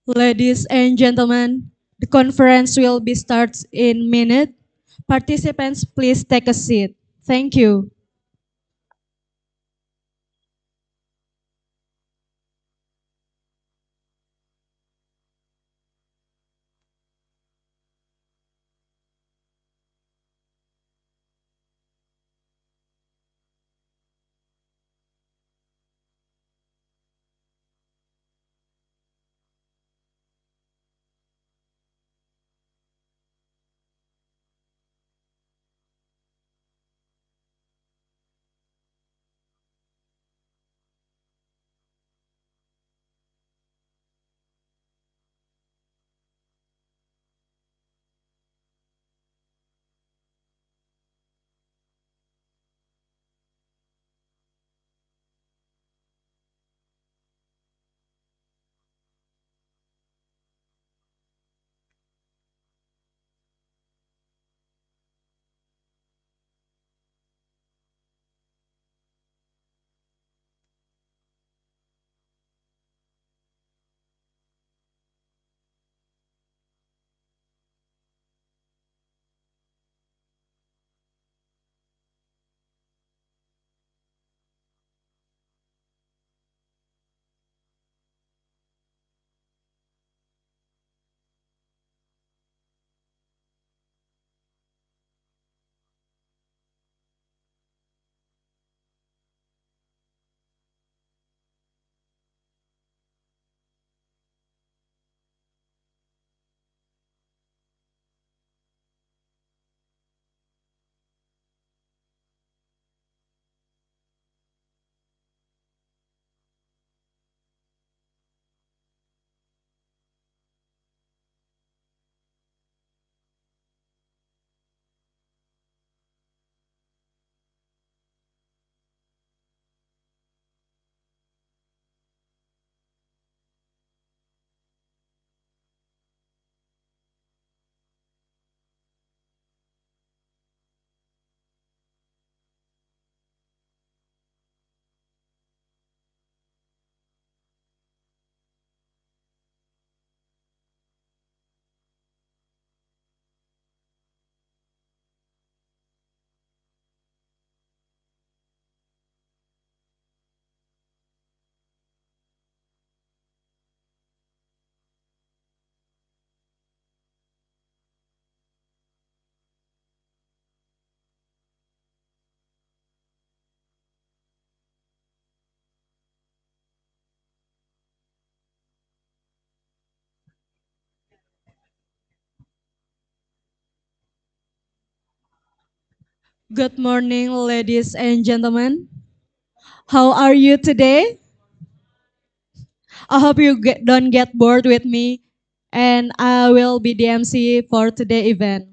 Ladies and gentlemen, the conference will be starts in minute. Participants, please take a seat. Thank you. Good morning, ladies and gentlemen. How are you today? I hope you don't get bored with me, and I will be the MC for today's event.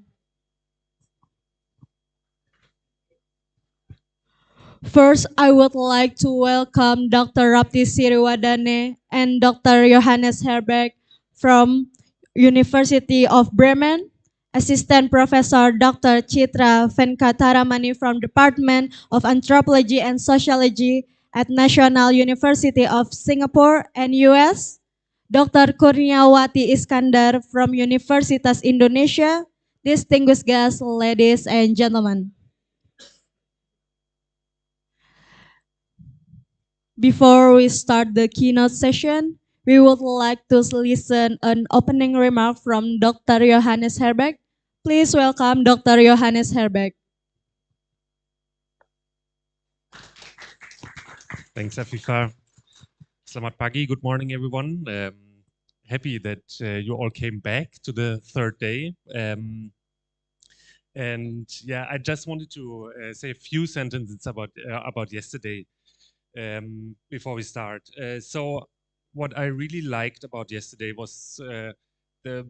First, I would like to welcome Dr. Rapti Siriwadane and Dr. Johannes Herberg from University of Bremen, Assistant Professor Dr. Chitra Venkataramani from Department of Anthropology and Sociology at National University of Singapore and US, Dr. Kurniawati Iskandar from Universitas Indonesia, distinguished guests, ladies and gentlemen. Before we start the keynote session, we would like to listen an opening remark from Dr. Johannes Herbeck. Please welcome Dr. Johannes Herbeck. Thanks, Afifa. Selamat pagi. Good morning, everyone. Happy that you all came back to the third day. And yeah, I just wanted to say a few sentences about yesterday before we start. So, what I really liked about yesterday was the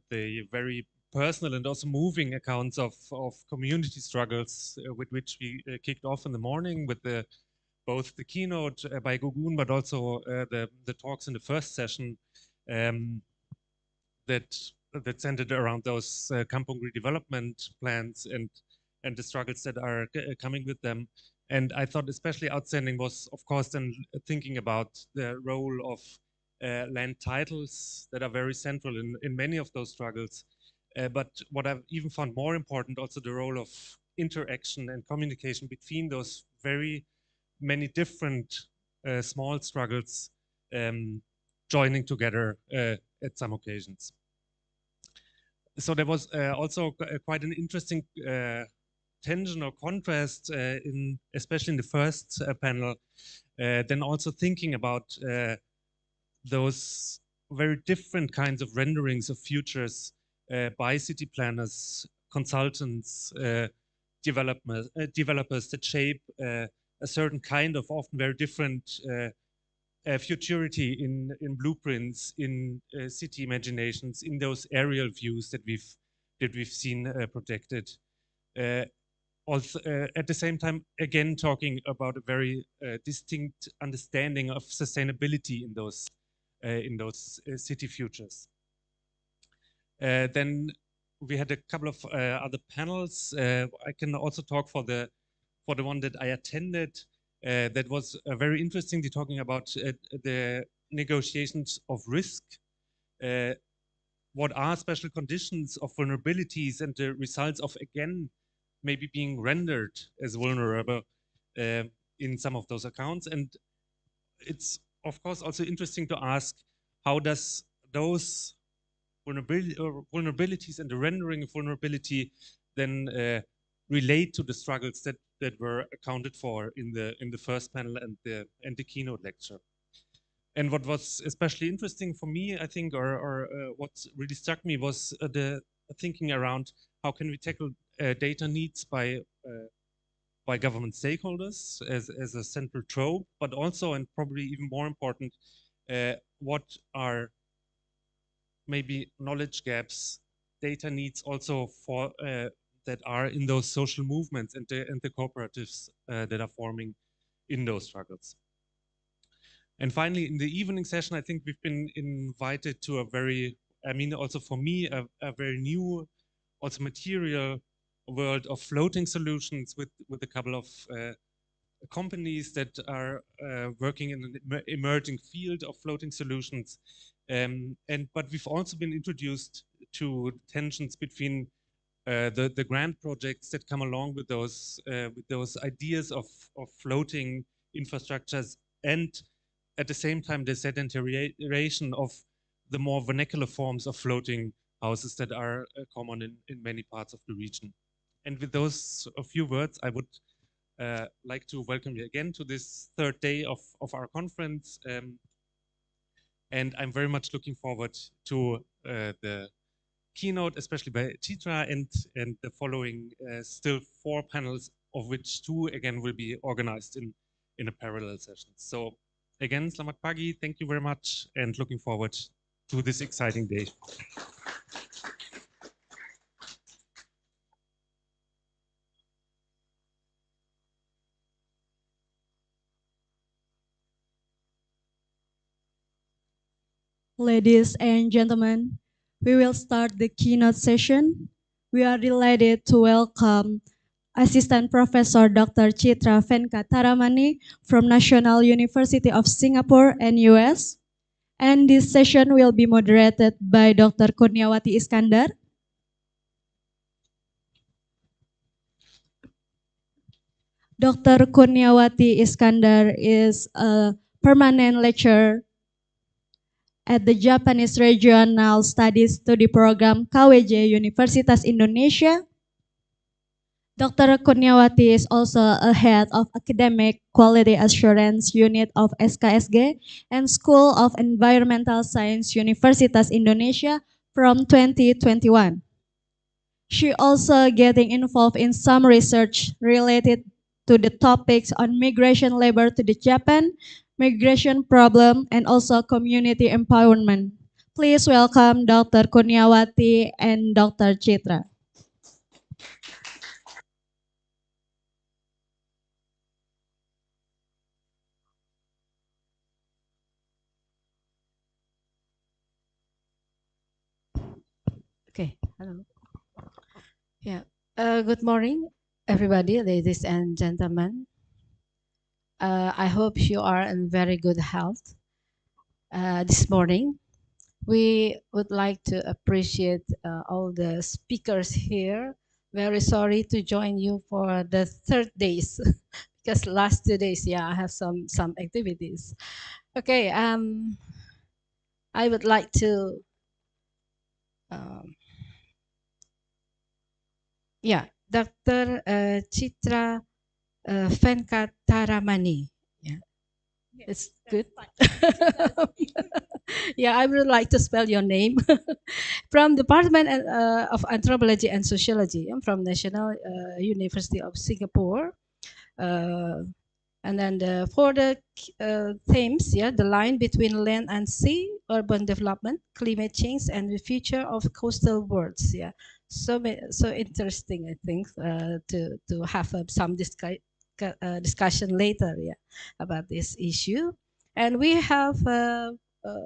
very personal and also moving accounts of community struggles with which we kicked off in the morning with both the keynote by Gugun, but also the talks in the first session um, that centered around those kampong redevelopment plans and the struggles that are coming with them. And I thought especially outstanding was, of course, then thinking about the role of land titles that are very central in many of those struggles. But what I've even found more important, also the role of interaction and communication between those very many different small struggles joining together at some occasions. So there was also quite an interesting tension or contrast especially in the first panel, then also thinking about those very different kinds of renderings of futures by city planners, consultants, developers that shape a certain kind of often very different futurity in blueprints, in city imaginations, in those aerial views that we've seen projected. Also, at the same time, again talking about a very distinct understanding of sustainability in those city futures. Then we had a couple of other panels. I can also talk for the one that I attended. That was very interestingly talking about the negotiations of risk. What are special conditions of vulnerabilities and the results of, again, maybe being rendered as vulnerable in some of those accounts. And it's, of course, also interesting to ask, how does those vulnerabilities and the rendering of vulnerability then relate to the struggles that were accounted for in the first panel and the keynote lecture. And what was especially interesting for me, I think, or what really struck me was the thinking around how can we tackle data needs by government stakeholders as a central trope, but also, and probably even more important, what are maybe knowledge gaps, data needs also for that are in those social movements and the cooperatives that are forming in those struggles. And finally, in the evening session, I think we've been invited to a very, I mean, also for me, a very new, also material world of floating solutions with a couple of companies that are working in an emerging field of floating solutions. But we've also been introduced to tensions between the grant projects that come along with those ideas of floating infrastructures, and at the same time the sedentarization of the more vernacular forms of floating houses that are common in many parts of the region. And with those a few words, I would like to welcome you again to this third day of our conference. And I'm very much looking forward to the keynote, especially by Chitra, and the following still 4 panels, of which 2 again will be organized in a parallel session. So again, selamat pagi, thank you very much, and looking forward to this exciting day. Ladies and gentlemen, we will start the keynote session. We are delighted to welcome Assistant Professor Dr. Chitra Venkataramani from National University of Singapore and US. And this session will be moderated by Dr. Kurniawati Iskandar. Dr. Kurniawati Iskandar is a permanent lecturer at the Japanese Regional Studies Study Program KWJ Universitas Indonesia. Dr. Kurniawati is also a head of Academic Quality Assurance Unit of SKSG and School of Environmental Science Universitas Indonesia from 2021. She also getting involved in some research related to the topics on migration labor to the Japan, migration problem, and also community empowerment. Please welcome Dr. Kurniawati and Dr. Chitra. Okay, hello. Yeah, good morning, everybody, ladies and gentlemen. I hope you are in very good health. this morning. We would like to appreciate all the speakers here. Very sorry to join you for the third days because last 2 days, yeah, I have some activities. Okay, I would like to, um, yeah, Dr. Chitra Venkataramani. Yeah, it's good. Yeah, I would like to spell your name. From Department of Anthropology and Sociology. I'm from National University of Singapore. Uh, and then for the themes, yeah, the line between land and sea, urban development, climate change, and the future of coastal worlds. Yeah, so interesting. I think to have some discussion later. Yeah, about this issue, and we have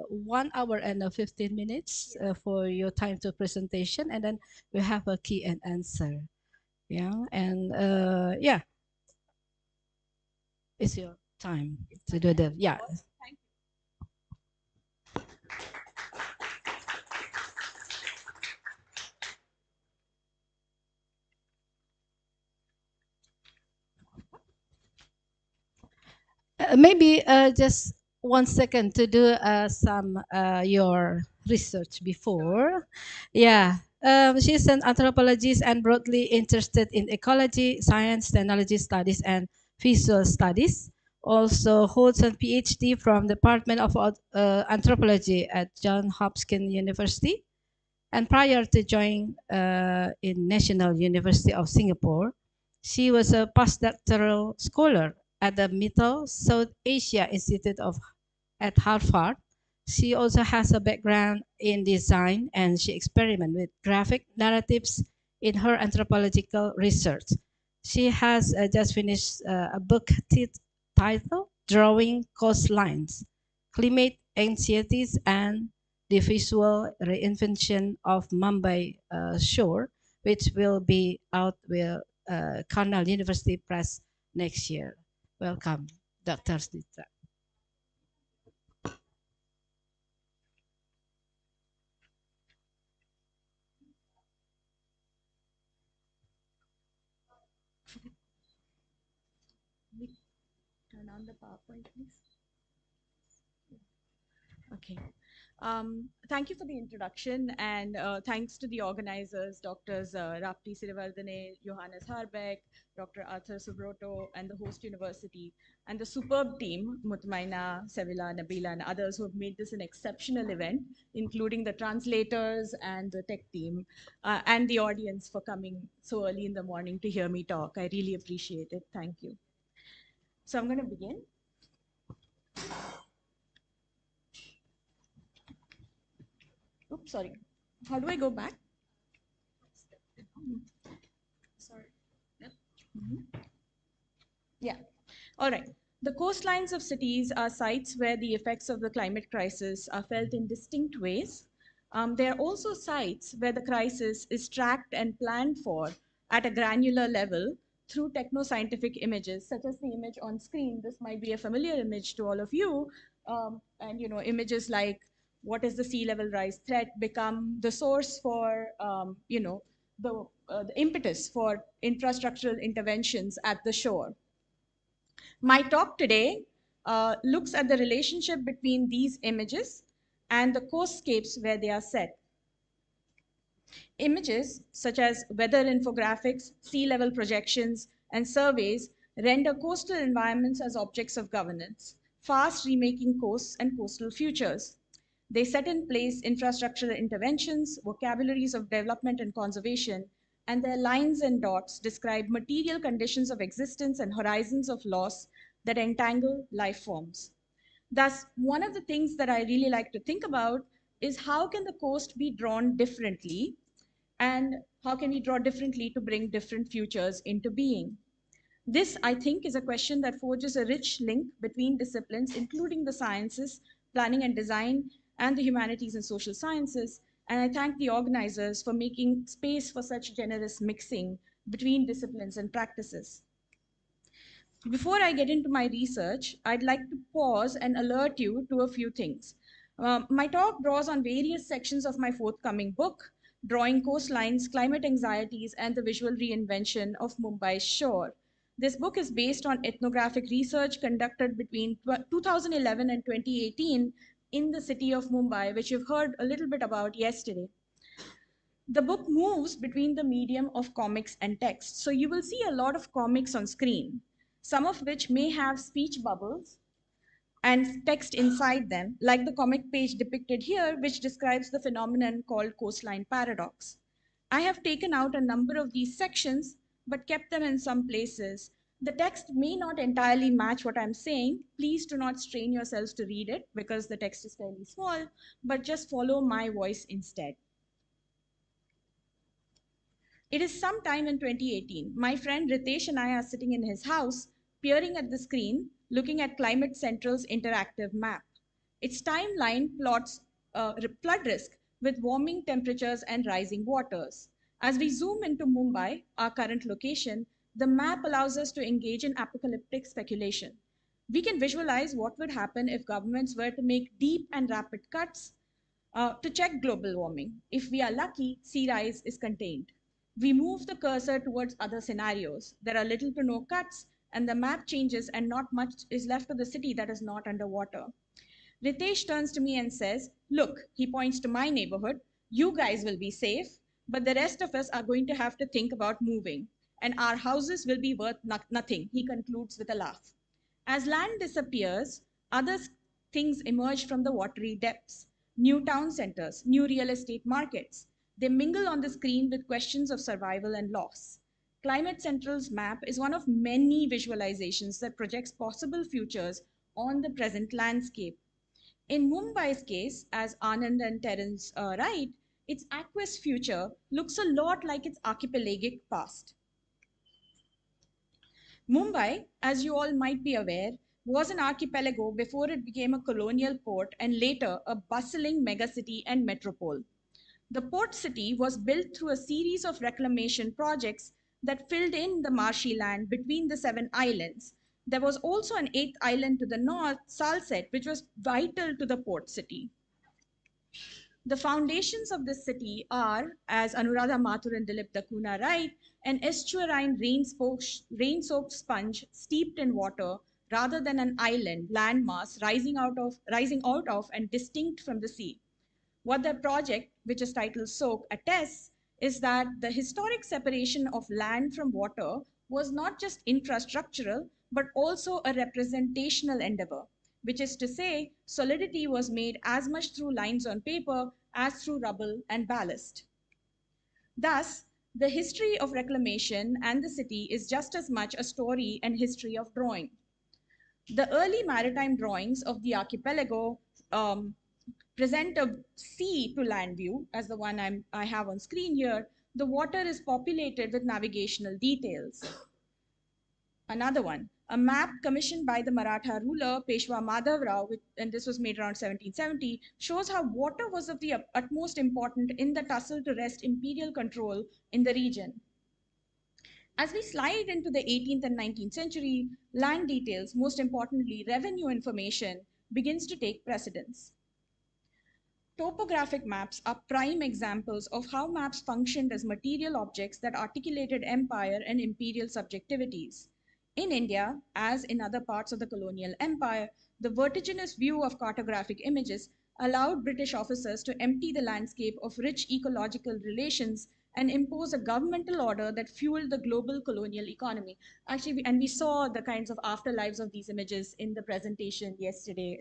1 hour and 15 minutes for your time to presentation, and then we have a key and answer. Yeah, and yeah, it's your time to do the yeah. Maybe just 1 second to do some your research before. Yeah, she's an anthropologist and broadly interested in ecology, science, technology studies, and visual studies. Also holds a PhD from Department of Anthropology at Johns Hopkins University. And prior to joining in National University of Singapore, she was a postdoctoral scholar at the Middle South Asia Institute of at Harvard. She also has a background in design and she experiments with graphic narratives in her anthropological research. She has just finished a book titled Drawing Coastlines, Climate Anxieties and the Visual Reinvention of Mumbai Shore, which will be out with Cornell University Press next year. Welcome, Dr. Snitra. Turn on the PowerPoint, please. Okay. Thank you for the introduction, and thanks to the organizers, Drs. Rapti Sirivardhane, Johannes Harbeck, Dr. Arthur Subroto, and the host university, and the superb team, Mutmaina, Sevilla, Nabila, and others who have made this an exceptional event, including the translators and the tech team, and the audience for coming so early in the morning to hear me talk. I really appreciate it. Thank you. So I'm going to begin. Oops, sorry. How do I go back? Sorry. Yep. Yeah. All right. The coastlines of cities are sites where the effects of the climate crisis are felt in distinct ways. They are also sites where the crisis is tracked and planned for at a granular level through techno-scientific images, such as the image on screen. This might be a familiar image to all of you. And images like what is the sea level rise threat become the source for the impetus for infrastructural interventions at the shore. My talk today looks at the relationship between these images and the coastscapes where they are set. Images such as weather infographics, sea level projections, and surveys render coastal environments as objects of governance, fast remaking coasts and coastal futures. They set in place infrastructural interventions, vocabularies of development and conservation, and their lines and dots describe material conditions of existence and horizons of loss that entangle life forms. Thus, one of the things that I really like to think about is how can the coast be drawn differently, and how can we draw differently to bring different futures into being? This, I think, is a question that forges a rich link between disciplines, including the sciences, planning and design, and the humanities and social sciences. And I thank the organizers for making space for such generous mixing between disciplines and practices. Before I get into my research, I'd like to pause and alert you to a few things. My talk draws on various sections of my forthcoming book, Drawing Coastlines, Climate Anxieties, and the Visual Reinvention of Mumbai's Shore. This book is based on ethnographic research conducted between 2011 and 2018 in the city of Mumbai, which you've heard a little bit about yesterday. The book moves between the medium of comics and text. So you will see a lot of comics on screen, some of which may have speech bubbles and text inside them, like the comic page depicted here, which describes the phenomenon called coastline paradox. I have taken out a number of these sections, but kept them in some places. The text may not entirely match what I'm saying. Please do not strain yourselves to read it because the text is fairly small, but just follow my voice instead. It is sometime in 2018. My friend Ritesh and I are sitting in his house, peering at the screen, looking at Climate Central's interactive map. Its timeline plots flood risk with warming temperatures and rising waters. As we zoom into Mumbai, our current location, the map allows us to engage in apocalyptic speculation. We can visualize what would happen if governments were to make deep and rapid cuts to check global warming. If we are lucky, sea rise is contained. We move the cursor towards other scenarios. There are little to no cuts, and the map changes, and not much is left of the city that is not underwater. Ritesh turns to me and says, "Look," he points to my neighborhood, "you guys will be safe, but the rest of us are going to have to think about moving, and our houses will be worth nothing," he concludes with a laugh. As land disappears, other things emerge from the watery depths. New town centers, new real estate markets. They mingle on the screen with questions of survival and loss. Climate Central's map is one of many visualizations that projects possible futures on the present landscape. In Mumbai's case, as Anand and Terence write, its aqueous future looks a lot like its archipelagic past. Mumbai, as you all might be aware, was an archipelago before it became a colonial port and later a bustling megacity and metropole. The port city was built through a series of reclamation projects that filled in the marshy land between the 7 islands. There was also an 8th island to the north, Salsette, which was vital to the port city. The foundations of this city are, as Anuradha Mathur and Dilip Dakuna write, an estuarine rain-soaked sponge steeped in water rather than an island landmass rising out of and distinct from the sea. What the project, which is titled Soak, attests is that the historic separation of land from water was not just infrastructural, but also a representational endeavor, which is to say, solidity was made as much through lines on paper as through rubble and ballast. Thus, the history of reclamation and the city is just as much a story and history of drawing. The early maritime drawings of the archipelago present a sea to land view, as the one I have on screen here. The water is populated with navigational details. Another one, a map commissioned by the Maratha ruler Peshwa Madhavrao, and this was made around 1770, shows how water was of the utmost importance in the tussle to wrest imperial control in the region. As we slide into the 18th and 19th century, land details, most importantly revenue information, begins to take precedence. Topographic maps are prime examples of how maps functioned as material objects that articulated empire and imperial subjectivities. In India, as in other parts of the colonial empire, the vertiginous view of cartographic images allowed British officers to empty the landscape of rich ecological relations and impose a governmental order that fueled the global colonial economy. Actually, and we saw the kinds of afterlives of these images in the presentation yesterday.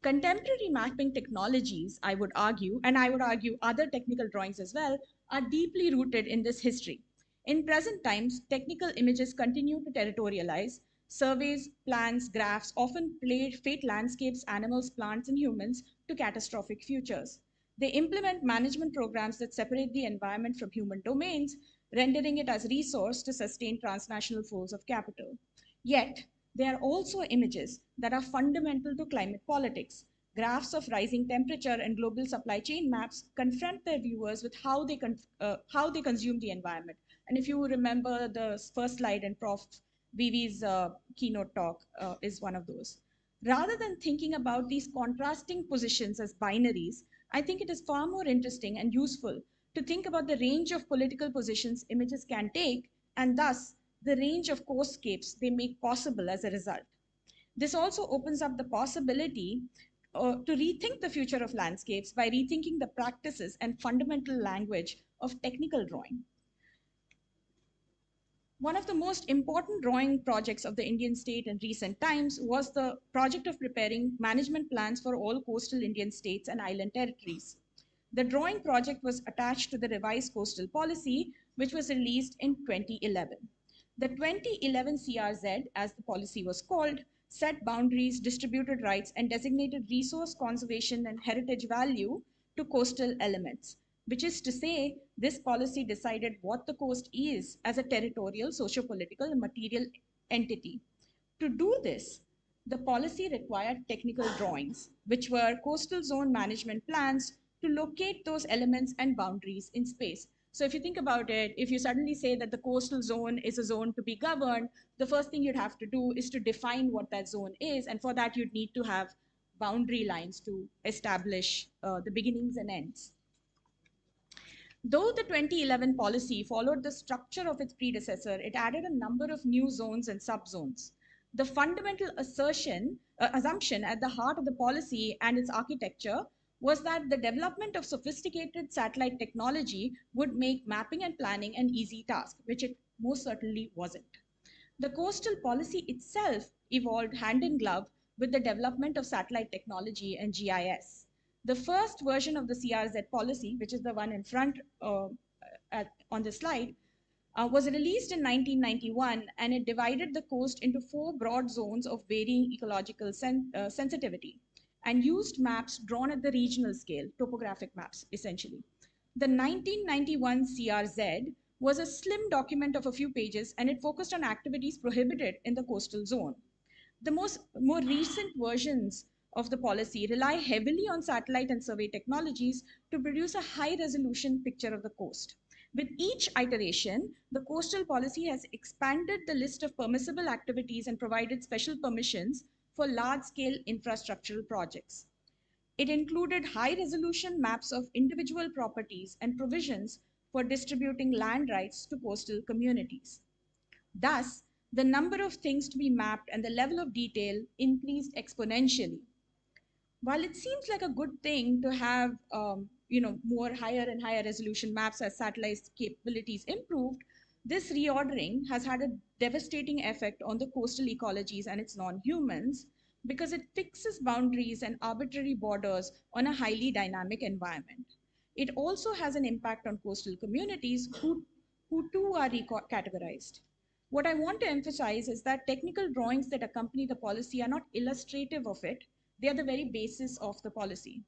Contemporary mapping technologies, I would argue, and I would argue other technical drawings as well, are deeply rooted in this history. In present times, technical images continue to territorialize. Surveys, plans, graphs often fate landscapes, animals, plants, and humans to catastrophic futures. They implement management programs that separate the environment from human domains, rendering it as resource to sustain transnational flows of capital. Yet, there are also images that are fundamental to climate politics. Graphs of rising temperature and global supply chain maps confront their viewers with how they consume the environment. And if you remember the first slide in Prof. Vivi's keynote talk is one of those. Rather than thinking about these contrasting positions as binaries, I think it is far more interesting and useful to think about the range of political positions images can take, and thus the range of coastscapes they make possible as a result. This also opens up the possibility to rethink the future of landscapes by rethinking the practices and fundamental language of technical drawing. One of the most important drawing projects of the Indian state in recent times was the project of preparing management plans for all coastal Indian states and island territories. The drawing project was attached to the revised coastal policy, which was released in 2011. The 2011 CRZ, as the policy was called, set boundaries, distributed rights, and designated resource conservation and heritage value to coastal elements, which is to say, this policy decided what the coast is as a territorial, socio-political, and material entity. To do this, the policy required technical drawings, which were coastal zone management plans to locate those elements and boundaries in space. So if you think about it, if you suddenly say that the coastal zone is a zone to be governed, the first thing you'd have to do is to define what that zone is. And for that, you'd need to have boundary lines to establish the beginnings and ends. Though the 2011 policy followed the structure of its predecessor, it added a number of new zones and subzones. The fundamental assumption at the heart of the policy and its architecture was that the development of sophisticated satellite technology would make mapping and planning an easy task, which it most certainly wasn't. The coastal policy itself evolved hand in glove with the development of satellite technology and GIS. The first version of the CRZ policy, which is the one in front on the slide, was released in 1991, and it divided the coast into 4 broad zones of varying ecological sensitivity and used maps drawn at the regional scale, topographic maps, essentially. The 1991 CRZ was a slim document of a few pages, and it focused on activities prohibited in the coastal zone. The more recent versions of the policy rely heavily on satellite and survey technologies to produce a high resolution picture of the coast. With each iteration, the coastal policy has expanded the list of permissible activities and provided special permissions for large-scale infrastructural projects. It included high-resolution maps of individual properties and provisions for distributing land rights to coastal communities. Thus, the number of things to be mapped and the level of detail increased exponentially. While it seems like a good thing to have more higher and higher resolution maps as satellite capabilities improved, this reordering has had a devastating effect on the coastal ecologies and its non-humans because it fixes boundaries and arbitrary borders on a highly dynamic environment. It also has an impact on coastal communities who too are recategorized. What I want to emphasize is that technical drawings that accompany the policy are not illustrative of it, they are the very basis of the policy.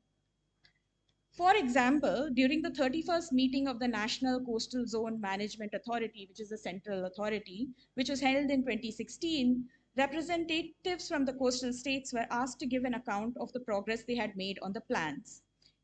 For example, during the 31st meeting of the National Coastal Zone Management Authority, which is the central authority, which was held in 2016, representatives from the coastal states were asked to give an account of the progress they had made on the plans.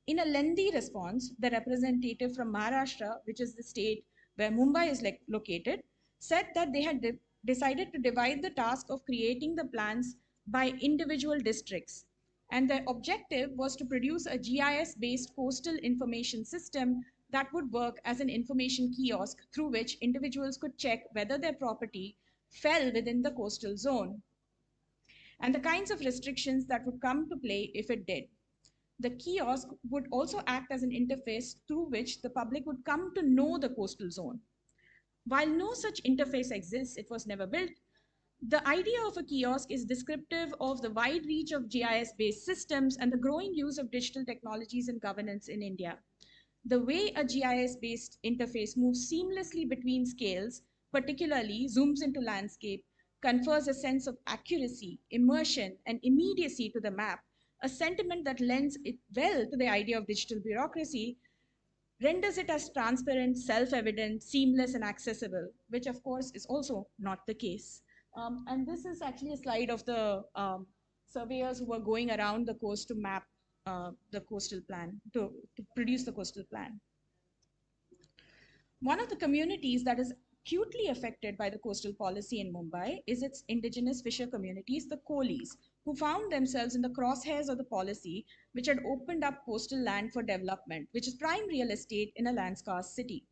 In a lengthy response, the representative from Maharashtra, which is the state where Mumbai is located, said that they had decided to divide the task of creating the plans by individual districts. And their objective was to produce a GIS-based coastal information system that would work as an information kiosk through which individuals could check whether their property fell within the coastal zone and the kinds of restrictions that would come to play if it did. The kiosk would also act as an interface through which the public would come to know the coastal zone. While no such interface exists, it was never built, the idea of a kiosk is descriptive of the wide reach of GIS-based systems and the growing use of digital technologies and governance in India. The way a GIS-based interface moves seamlessly between scales, particularly zooms into landscape, confers a sense of accuracy, immersion, and immediacy to the map, a sentiment that lends it well to the idea of digital bureaucracy, renders it as transparent, self-evident, seamless, and accessible, which of course is also not the case. And this is actually a slide of the surveyors who were going around the coast to map the coastal plan, to produce the coastal plan. One of the communities that is acutely affected by the coastal policy in Mumbai is its indigenous fisher communities, the Kolis, who found themselves in the crosshairs of the policy which had opened up coastal land for development, which is prime real estate in a land-scarce city.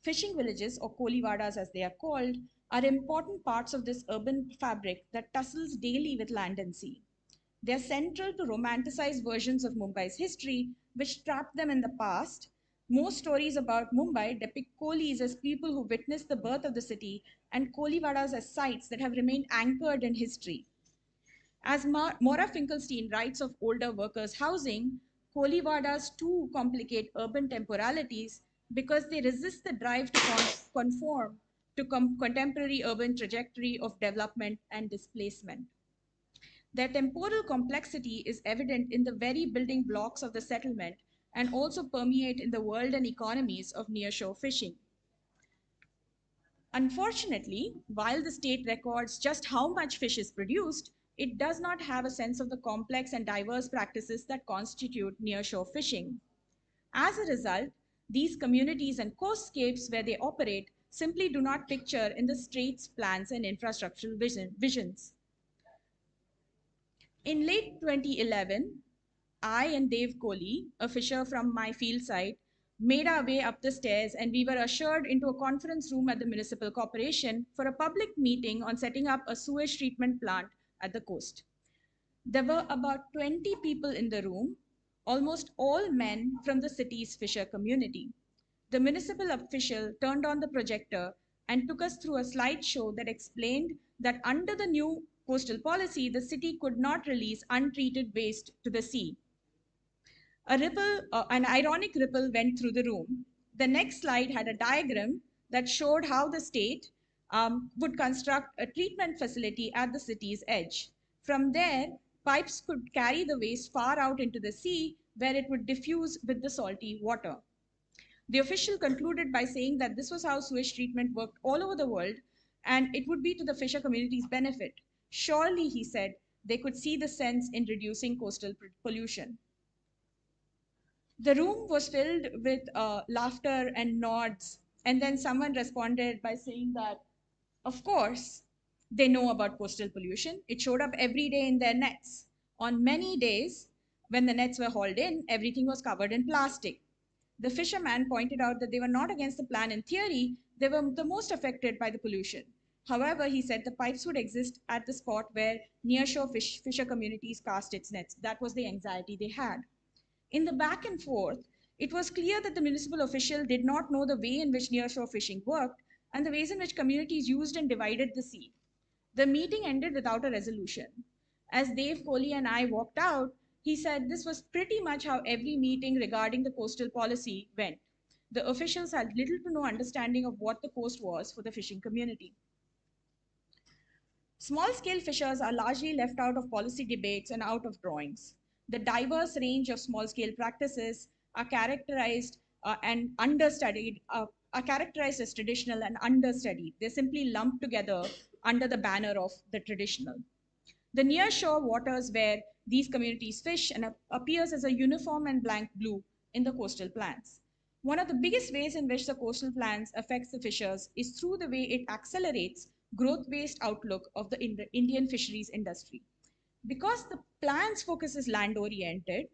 Fishing villages, or kolivadas as they are called, are important parts of this urban fabric that tussles daily with land and sea. They are central to romanticized versions of Mumbai's history, which trap them in the past. Most stories about Mumbai depict kolis as people who witnessed the birth of the city and kolivadas as sites that have remained anchored in history. As Maura Finkelstein writes of older workers' housing, kolivadas too complicate urban temporalities because they resist the drive to conform to contemporary urban trajectory of development and displacement. Their temporal complexity is evident in the very building blocks of the settlement and also permeate in the world and economies of nearshore fishing. Unfortunately, while the state records just how much fish is produced, it does not have a sense of the complex and diverse practices that constitute nearshore fishing. As a result, these communities and coastscapes where they operate simply do not picture in the state's plans and infrastructural visions. In late 2011, I and Dave Kohli, a fisher from my field site, made our way up the stairs and we were ushered into a conference room at the municipal corporation for a public meeting on setting up a sewage treatment plant at the coast. There were about 20 people in the room, almost all men from the city's fisher community. The municipal official turned on the projector and took us through a slideshow that explained that under the new coastal policy, the city could not release untreated waste to the sea. An ironic ripple went through the room. The next slide had a diagram that showed how the state would construct a treatment facility at the city's edge. From there, pipes could carry the waste far out into the sea where it would diffuse with the salty water. The official concluded by saying that this was how sewage treatment worked all over the world and it would be to the fisher community's benefit. Surely, he said, they could see the sense in reducing coastal pollution. The room was filled with laughter and nods, and then someone responded by saying that, of course, they know about coastal pollution. It showed up every day in their nets. On many days, when the nets were hauled in, everything was covered in plastic. The fisherman pointed out that they were not against the plan in theory, they were the most affected by the pollution. However, he said the pipes would exist at the spot where nearshore fisher communities cast its nets. That was the anxiety they had. In the back and forth, it was clear that the municipal official did not know the way in which nearshore fishing worked and the ways in which communities used and divided the sea. The meeting ended without a resolution. As Dave Kohli and I walked out, he said this was pretty much how every meeting regarding the coastal policy went. The officials had little to no understanding of what the coast was for the fishing community. Small-scale fishers are largely left out of policy debates and out of drawings. The diverse range of small-scale practices are characterized and understudied, are characterized as traditional and understudied. They're simply lumped together under the banner of the traditional. The nearshore waters where these communities fish and appears as a uniform and blank blue in the coastal plans. One of the biggest ways in which the coastal plans affects the fishers is through the way it accelerates growth-based outlook of the Indian fisheries industry. Because the plan's focus is land-oriented,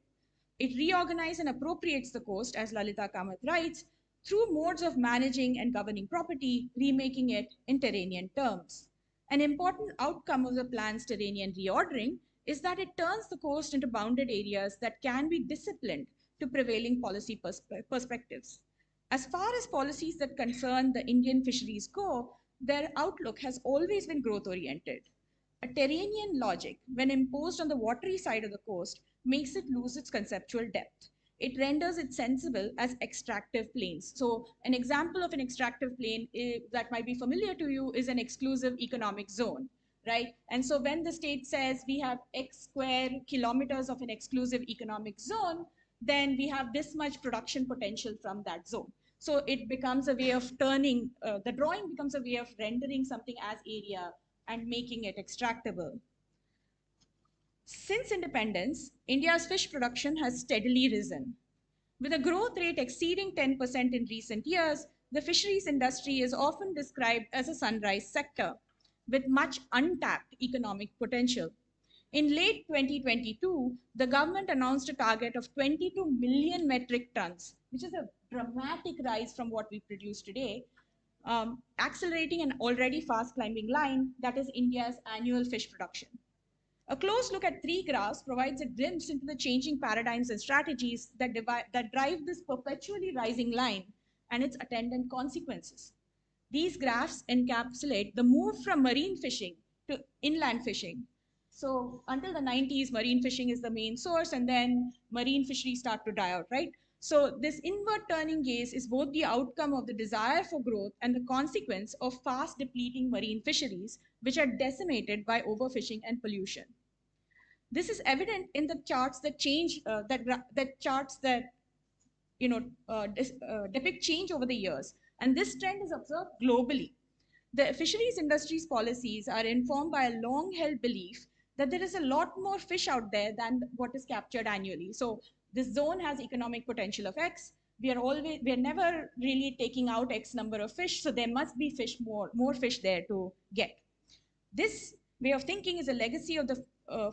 it reorganizes and appropriates the coast, as Lalita Kamath writes, through modes of managing and governing property, remaking it in terranean terms. An important outcome of the plan's terranean reordering is that it turns the coast into bounded areas that can be disciplined to prevailing policy perspectives. As far as policies that concern the Indian fisheries go, their outlook has always been growth-oriented. A terranean logic, when imposed on the watery side of the coast, makes it lose its conceptual depth. It renders it sensible as extractive planes. So an example of an extractive plane that might be familiar to you is an exclusive economic zone, right? And so when the state says we have X square kilometers of an exclusive economic zone, then we have this much production potential from that zone. So it becomes a way of turning, the drawing becomes a way of rendering something as area and making it extractable. Since independence, India's fish production has steadily risen. With a growth rate exceeding 10% in recent years, the fisheries industry is often described as a sunrise sector with much untapped economic potential. In late 2022, the government announced a target of 22 million metric tons, which is a dramatic rise from what we produce today, accelerating an already fast climbing line that is India's annual fish production. A close look at three graphs provides a glimpse into the changing paradigms and strategies that drive this perpetually rising line and its attendant consequences. These graphs encapsulate the move from marine fishing to inland fishing. So until the 90s, marine fishing is the main source, and then marine fisheries start to die out, right? So this inward turning gaze is both the outcome of the desire for growth and the consequence of fast depleting marine fisheries, which are decimated by overfishing and pollution. This is evident in the charts that depict change over the years, and this trend is observed globally. The fisheries industry's policies are informed by a long-held belief that there is a lot more fish out there than what is captured annually. So this zone has economic potential of X. We are never really taking out X number of fish, so there must be more fish there to get. This way of thinking is a legacy of the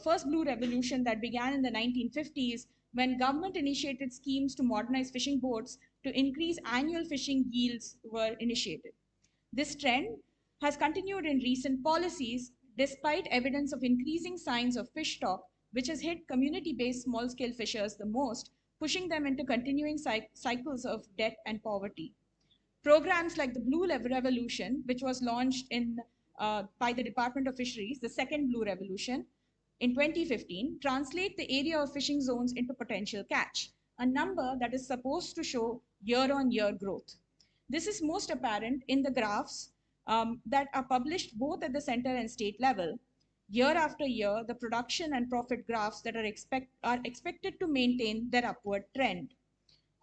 first blue revolution that began in the 1950s when government initiated schemes to modernize fishing boats to increase annual fishing yields were initiated. This trend has continued in recent policies despite evidence of increasing signs of fish stock, which has hit community-based small-scale fishers the most, pushing them into continuing cycles of debt and poverty. Programs like the Blue Revolution, which was launched by the Department of Fisheries, the second Blue Revolution, in 2015, translate the area of fishing zones into potential catch, a number that is supposed to show year-on-year growth. This is most apparent in the graphs that are published both at the center and state level. Year after year, the production and profit graphs that are expected to maintain their upward trend.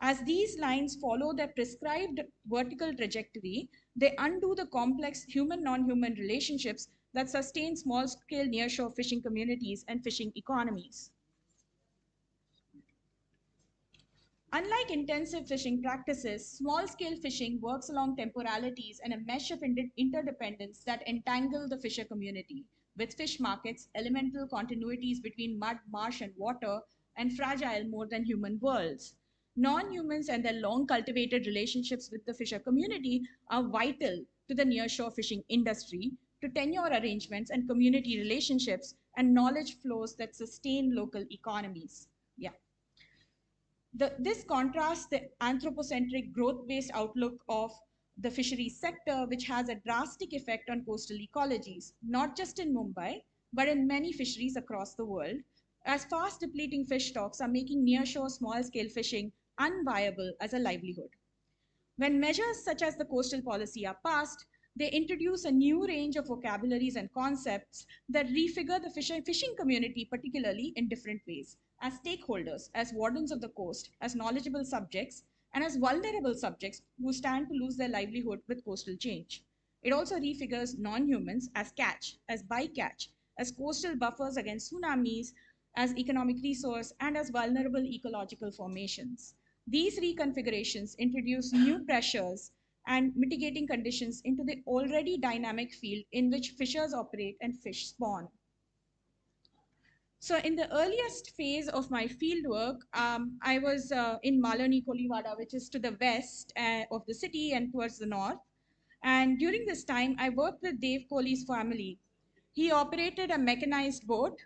As these lines follow their prescribed vertical trajectory, they undo the complex human-non-human relationships that sustain small-scale nearshore fishing communities and fishing economies. Unlike intensive fishing practices, small-scale fishing works along temporalities and a mesh of interdependence that entangle the fisher community, with fish markets, elemental continuities between mud, marsh, and water, and fragile more than human worlds. Non-humans and their long cultivated relationships with the fisher community are vital to the nearshore fishing industry, to tenure arrangements and community relationships and knowledge flows that sustain local economies. Yeah. This contrasts the anthropocentric growth-based outlook of the fisheries sector, which has a drastic effect on coastal ecologies, not just in Mumbai, but in many fisheries across the world, as fast depleting fish stocks are making nearshore small-scale fishing unviable as a livelihood. When measures such as the coastal policy are passed, they introduce a new range of vocabularies and concepts that refigure the fishing community, particularly in different ways, as stakeholders, as wardens of the coast, as knowledgeable subjects, and as vulnerable subjects who stand to lose their livelihood with coastal change. It also refigures non-humans as catch, as bycatch, as coastal buffers against tsunamis, as economic resource, and as vulnerable ecological formations. These reconfigurations introduce new pressures and mitigating conditions into the already dynamic field in which fishers operate and fish spawn. So in the earliest phase of my fieldwork, I was in Malani Kolivada, which is to the west of the city and towards the north. And during this time, I worked with Dave Kohli's family. He operated a mechanized boat,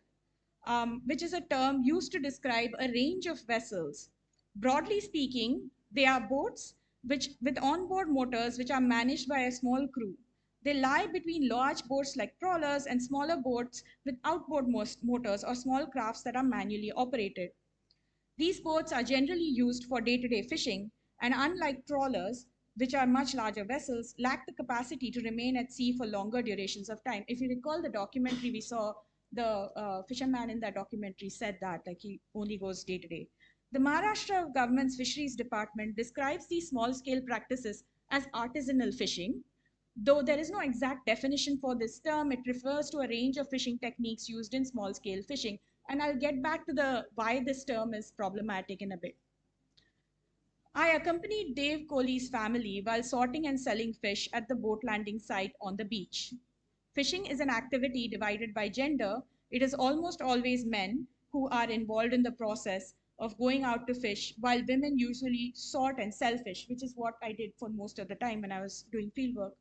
which is a term used to describe a range of vessels. Broadly speaking, they are boats with onboard motors which are managed by a small crew. They lie between large boats like trawlers and smaller boats with outboard motors or small crafts that are manually operated. These boats are generally used for day-to-day fishing, and unlike trawlers, which are much larger vessels, lack the capacity to remain at sea for longer durations of time. If you recall the documentary we saw, the fisherman in that documentary said that, like he only goes day to day. The Maharashtra government's fisheries department describes these small-scale practices as artisanal fishing. Though there is no exact definition for this term, it refers to a range of fishing techniques used in small-scale fishing. And I'll get back to the why this term is problematic in a bit. I accompanied Dave Kohli's family while sorting and selling fish at the boat landing site on the beach. Fishing is an activity divided by gender, It is almost always men who are involved in the process of going out to fish, while women usually sort and sell fish, which is what I did for most of the time when I was doing fieldwork.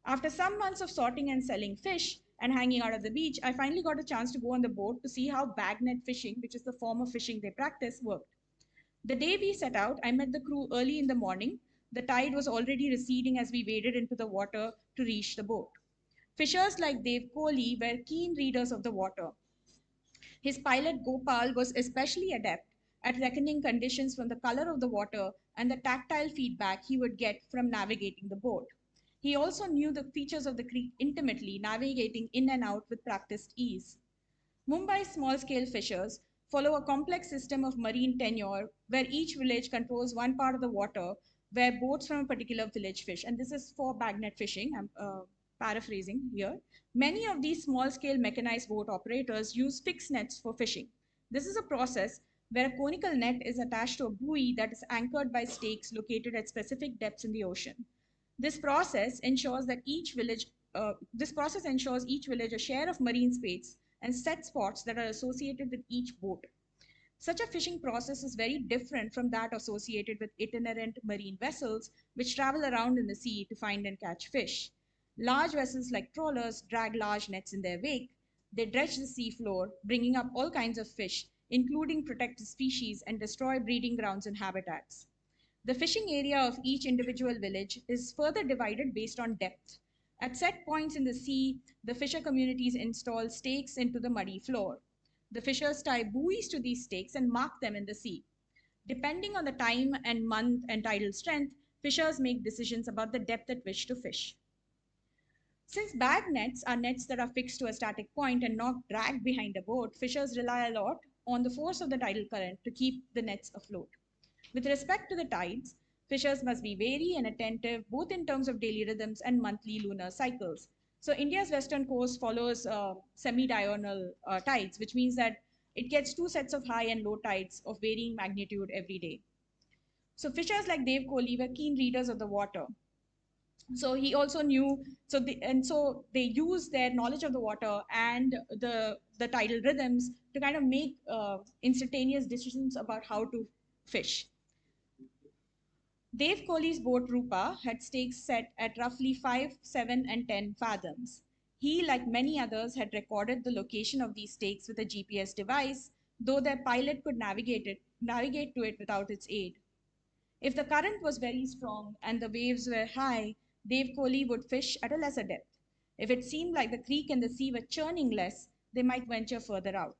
After some months of sorting and selling fish and hanging out at the beach, I finally got a chance to go on the boat to see how bagnet fishing, which is the form of fishing they practice, worked. The day we set out, I met the crew early in the morning. The tide was already receding as we waded into the water to reach the boat. Fishers like Dev Kohli were keen readers of the water. His pilot Gopal was especially adept at reckoning conditions from the color of the water and the tactile feedback he would get from navigating the boat. He also knew the features of the creek intimately, navigating in and out with practiced ease. Mumbai's small-scale fishers follow a complex system of marine tenure where each village controls one part of the water where boats from a particular village fish. And this is for bagnet fishing. I'm paraphrasing here. Many of these small-scale mechanized boat operators use fixed nets for fishing. This is a process where a conical net is attached to a buoy that is anchored by stakes located at specific depths in the ocean. This process ensures each village a share of marine space and set spots that are associated with each boat. Such a fishing process is very different from that associated with itinerant marine vessels, which travel around in the sea to find and catch fish. Large vessels like trawlers drag large nets in their wake. They dredge the seafloor, bringing up all kinds of fish, including protected species, and destroy breeding grounds and habitats. The fishing area of each individual village is further divided based on depth. At set points in the sea, the fisher communities install stakes into the muddy floor. The fishers tie buoys to these stakes and mark them in the sea. Depending on the time and month and tidal strength, fishers make decisions about the depth at which to fish. Since bag nets are nets that are fixed to a static point and not dragged behind a boat, fishers rely a lot on the force of the tidal current to keep the nets afloat. With respect to the tides, fishers must be wary and attentive both in terms of daily rhythms and monthly lunar cycles. So India's western coast follows semi-diurnal tides, which means that it gets two sets of high and low tides of varying magnitude every day. So fishers like Dev Kohli were keen readers of the water. So he also knew, so they use their knowledge of the water and the tidal rhythms to kind of make instantaneous decisions about how to fish. Dev Kohli's boat Rupa had stakes set at roughly 5, 7, and 10 fathoms. He, like many others, had recorded the location of these stakes with a GPS device, though their pilot could navigate to it without its aid. If the current was very strong and the waves were high, Dev Kohli would fish at a lesser depth. If it seemed like the creek and the sea were churning less, they might venture further out.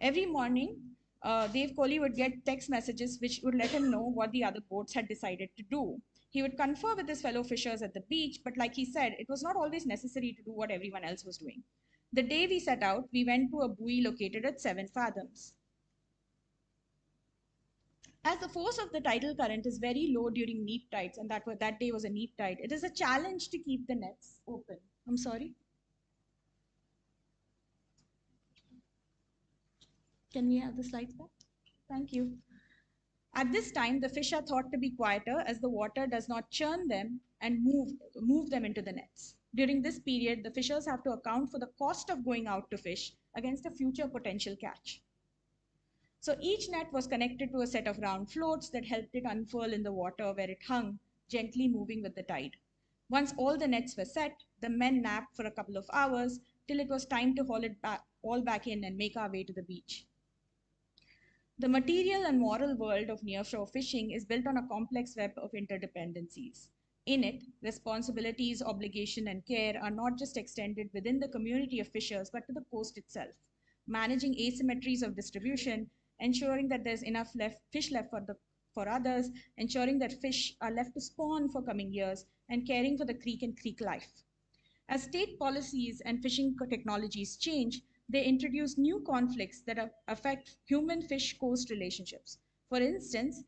Every morning, Dev Kohli would get text messages which would let him know what the other boats had decided to do. He would confer with his fellow fishers at the beach, but like he said, it was not always necessary to do what everyone else was doing. The day we set out, we went to a buoy located at 7 fathoms. As the force of the tidal current is very low during neap tides, and that day was a neap tide, it is a challenge to keep the nets open. I'm sorry. Can we have the slides back? Thank you. At this time, the fish are thought to be quieter as the water does not churn them and move them into the nets. During this period, the fishers have to account for the cost of going out to fish against a future potential catch. So each net was connected to a set of round floats that helped it unfurl in the water where it hung, gently moving with the tide. Once all the nets were set, the men napped for a couple of hours till it was time to haul it all back in and make our way to the beach. The material and moral world of nearshore fishing is built on a complex web of interdependencies. In it, responsibilities, obligation, and care are not just extended within the community of fishers, but to the coast itself, managing asymmetries of distribution, ensuring that there's enough fish left for others, ensuring that fish are left to spawn for coming years, and caring for the creek and creek life. As state policies and fishing technologies change, they introduce new conflicts that affect human-fish coast relationships. For instance,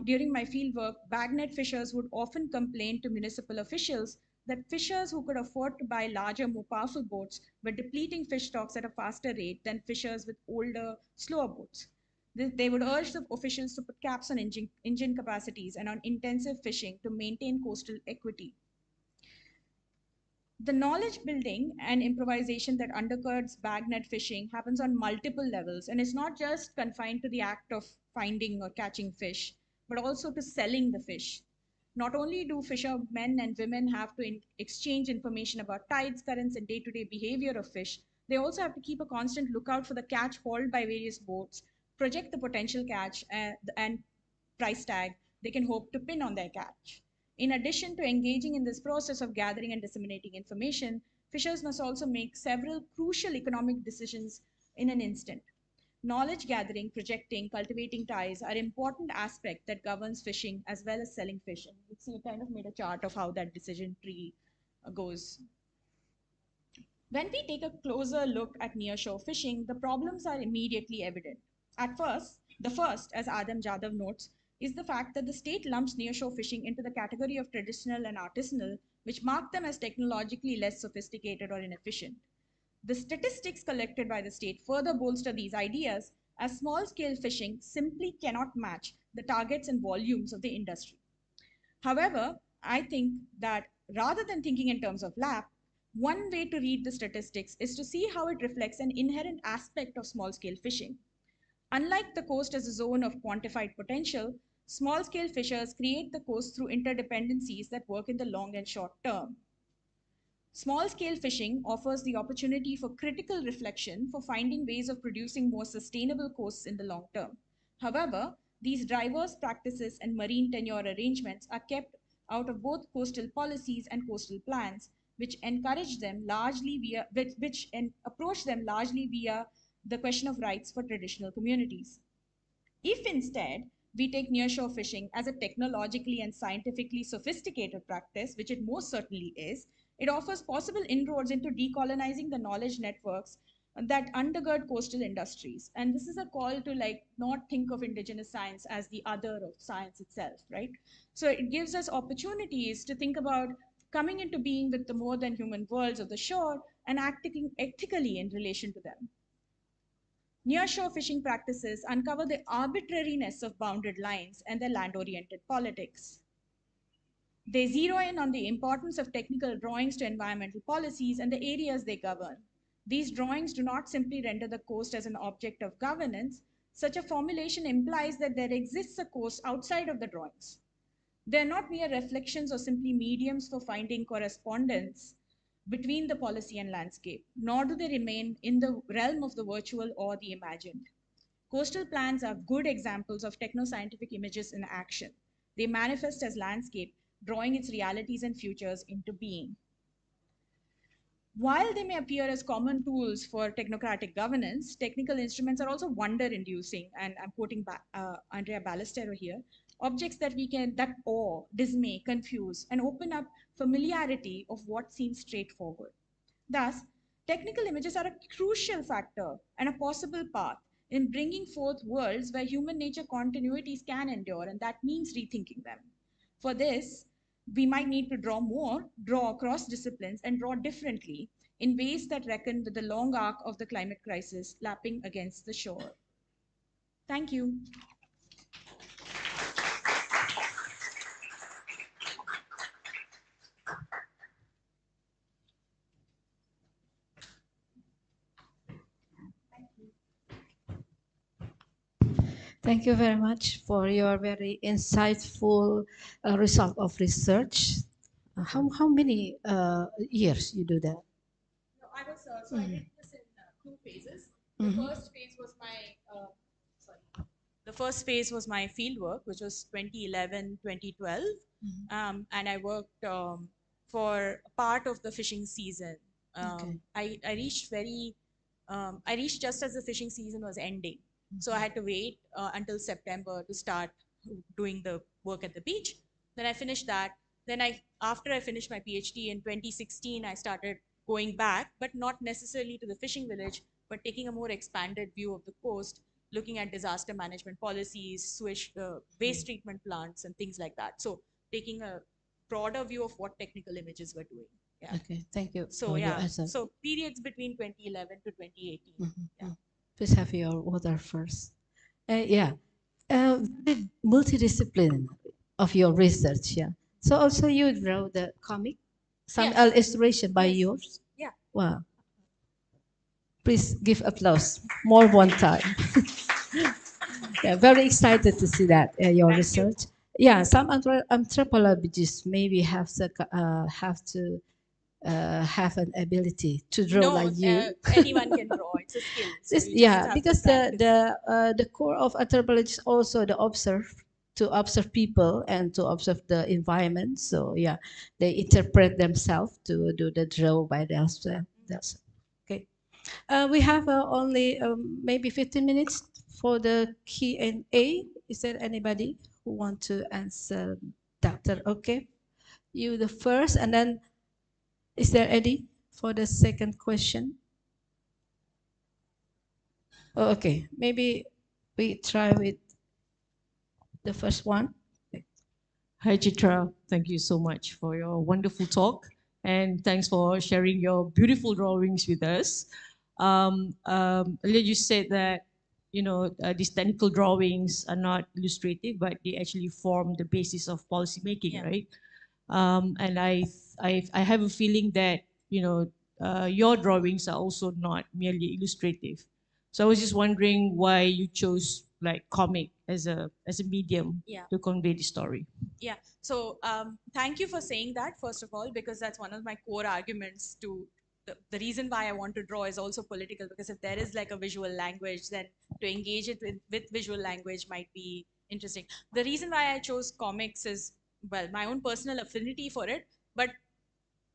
during my fieldwork, bagnet fishers would often complain to municipal officials that fishers who could afford to buy larger, more powerful boats were depleting fish stocks at a faster rate than fishers with older, slower boats. They would urge the officials to put caps on engine capacities and on intensive fishing to maintain coastal equity. The knowledge building and improvisation that undergirds bagnet fishing happens on multiple levels, and it's not just confined to the act of finding or catching fish, but also to selling the fish. Not only do fishermen and women have to exchange information about tides, currents, and day to day behavior of fish, they also have to keep a constant lookout for the catch hauled by various boats, project the potential catch, and price tag they can hope to pin on their catch. In addition to engaging in this process of gathering and disseminating information, fishers must also make several crucial economic decisions in an instant. Knowledge gathering, projecting, cultivating ties are important aspects that governs fishing as well as selling fish. And you see, I kind of made a chart of how that decision tree goes. When we take a closer look at nearshore fishing, the problems are immediately evident. At first, the first, as Adam Jadhav notes, is the fact that the state lumps nearshore fishing into the category of traditional and artisanal, which mark them as technologically less sophisticated or inefficient. The statistics collected by the state further bolster these ideas, as small scale fishing simply cannot match the targets and volumes of the industry. However, I think that rather than thinking in terms of lap, one way to read the statistics is to see how it reflects an inherent aspect of small scale fishing. Unlike the coast as a zone of quantified potential, small scale fishers create the coast through interdependencies that work in the long and short term. Small scale fishing offers the opportunity for critical reflection for finding ways of producing more sustainable coasts in the long term. However, these drivers, practices, and marine tenure arrangements are kept out of both coastal policies and coastal plans, which encourage them largely via which approach them largely via the question of rights for traditional communities. If instead we take nearshore fishing as a technologically and scientifically sophisticated practice, which it most certainly is, it offers possible inroads into decolonizing the knowledge networks that undergird coastal industries. And this is a call to like not think of indigenous science as the other of science itself, right? So it gives us opportunities to think about coming into being with the more than human worlds of the shore and acting ethically in relation to them. Nearshore fishing practices uncover the arbitrariness of bounded lines and their land oriented politics. They zero in on the importance of technical drawings to environmental policies and the areas they govern. These drawings do not simply render the coast as an object of governance. Such a formulation implies that there exists a coast outside of the drawings. They are not mere reflections or simply mediums for finding correspondence between the policy and landscape, nor do they remain in the realm of the virtual or the imagined. Coastal plans are good examples of techno-scientific images in action. They manifest as landscape, drawing its realities and futures into being. While they may appear as common tools for technocratic governance, technical instruments are also wonder-inducing, and I'm quoting Andrea Ballestero here, objects that awe, dismay, confuse, and open up familiarity of what seems straightforward. Thus, technical images are a crucial factor and a possible path in bringing forth worlds where human nature continuities can endure, and that means rethinking them. For this, we might need to draw across disciplines, and draw differently in ways that reckon with the long arc of the climate crisis lapping against the shore. Thank you. Thank you very much for your very insightful result of research. How many years you do that? No, I did this in two phases. The first phase was the first phase was my field work, which was 2011, 2012. And I worked for part of the fishing season. I reached I reached just as the fishing season was ending. So I had to wait until September to start doing the work at the beach. Then I finished that. Then after I finished my PhD in 2016, I started going back, but not necessarily to the fishing village, but taking a more expanded view of the coast, looking at disaster management policies, waste treatment plants, and things like that. So taking a broader view of what technical images were doing. Yeah. Okay, thank you. So yeah, so periods between 2011 to 2018. Yeah. Please have your water first. Yeah, the multidiscipline of your research. Yeah. So also you draw the comic. some Yes. illustration by Yes. yours. Yeah. Wow. Please give applause more one time. Yeah, very excited to see that your Thank you. research. Yeah, some anthropologists maybe have to have an ability to draw No, like you. anyone can draw. It's a skill. So This, you just yeah, have to because practice. the core of anthropology is also the observe people and to observe the environment. So yeah, they interpret themselves to do the draw by themselves. Okay. We have only maybe 15 minutes for the Q&A. Is there anybody who want to answer, Doctor? Okay, you the first, and then is there Eddie for the second question? Oh, okay, maybe we try with the first one. Hi, Chitra. Thank you so much for your wonderful talk. And thanks for sharing your beautiful drawings with us. Earlier you said that, these technical drawings are not illustrative, but they actually form the basis of policy making, Yeah. right? And I have a feeling that, your drawings are also not merely illustrative. So I was just wondering why you chose like comic as a medium Yeah. to convey the story. Yeah. So thank you for saying that, first of all, because that's one of my core arguments to the reason why I want to draw is also political, because if there is like a visual language, then to engage it with visual language might be interesting. The reason why I chose comics is, well, my own personal affinity for it, but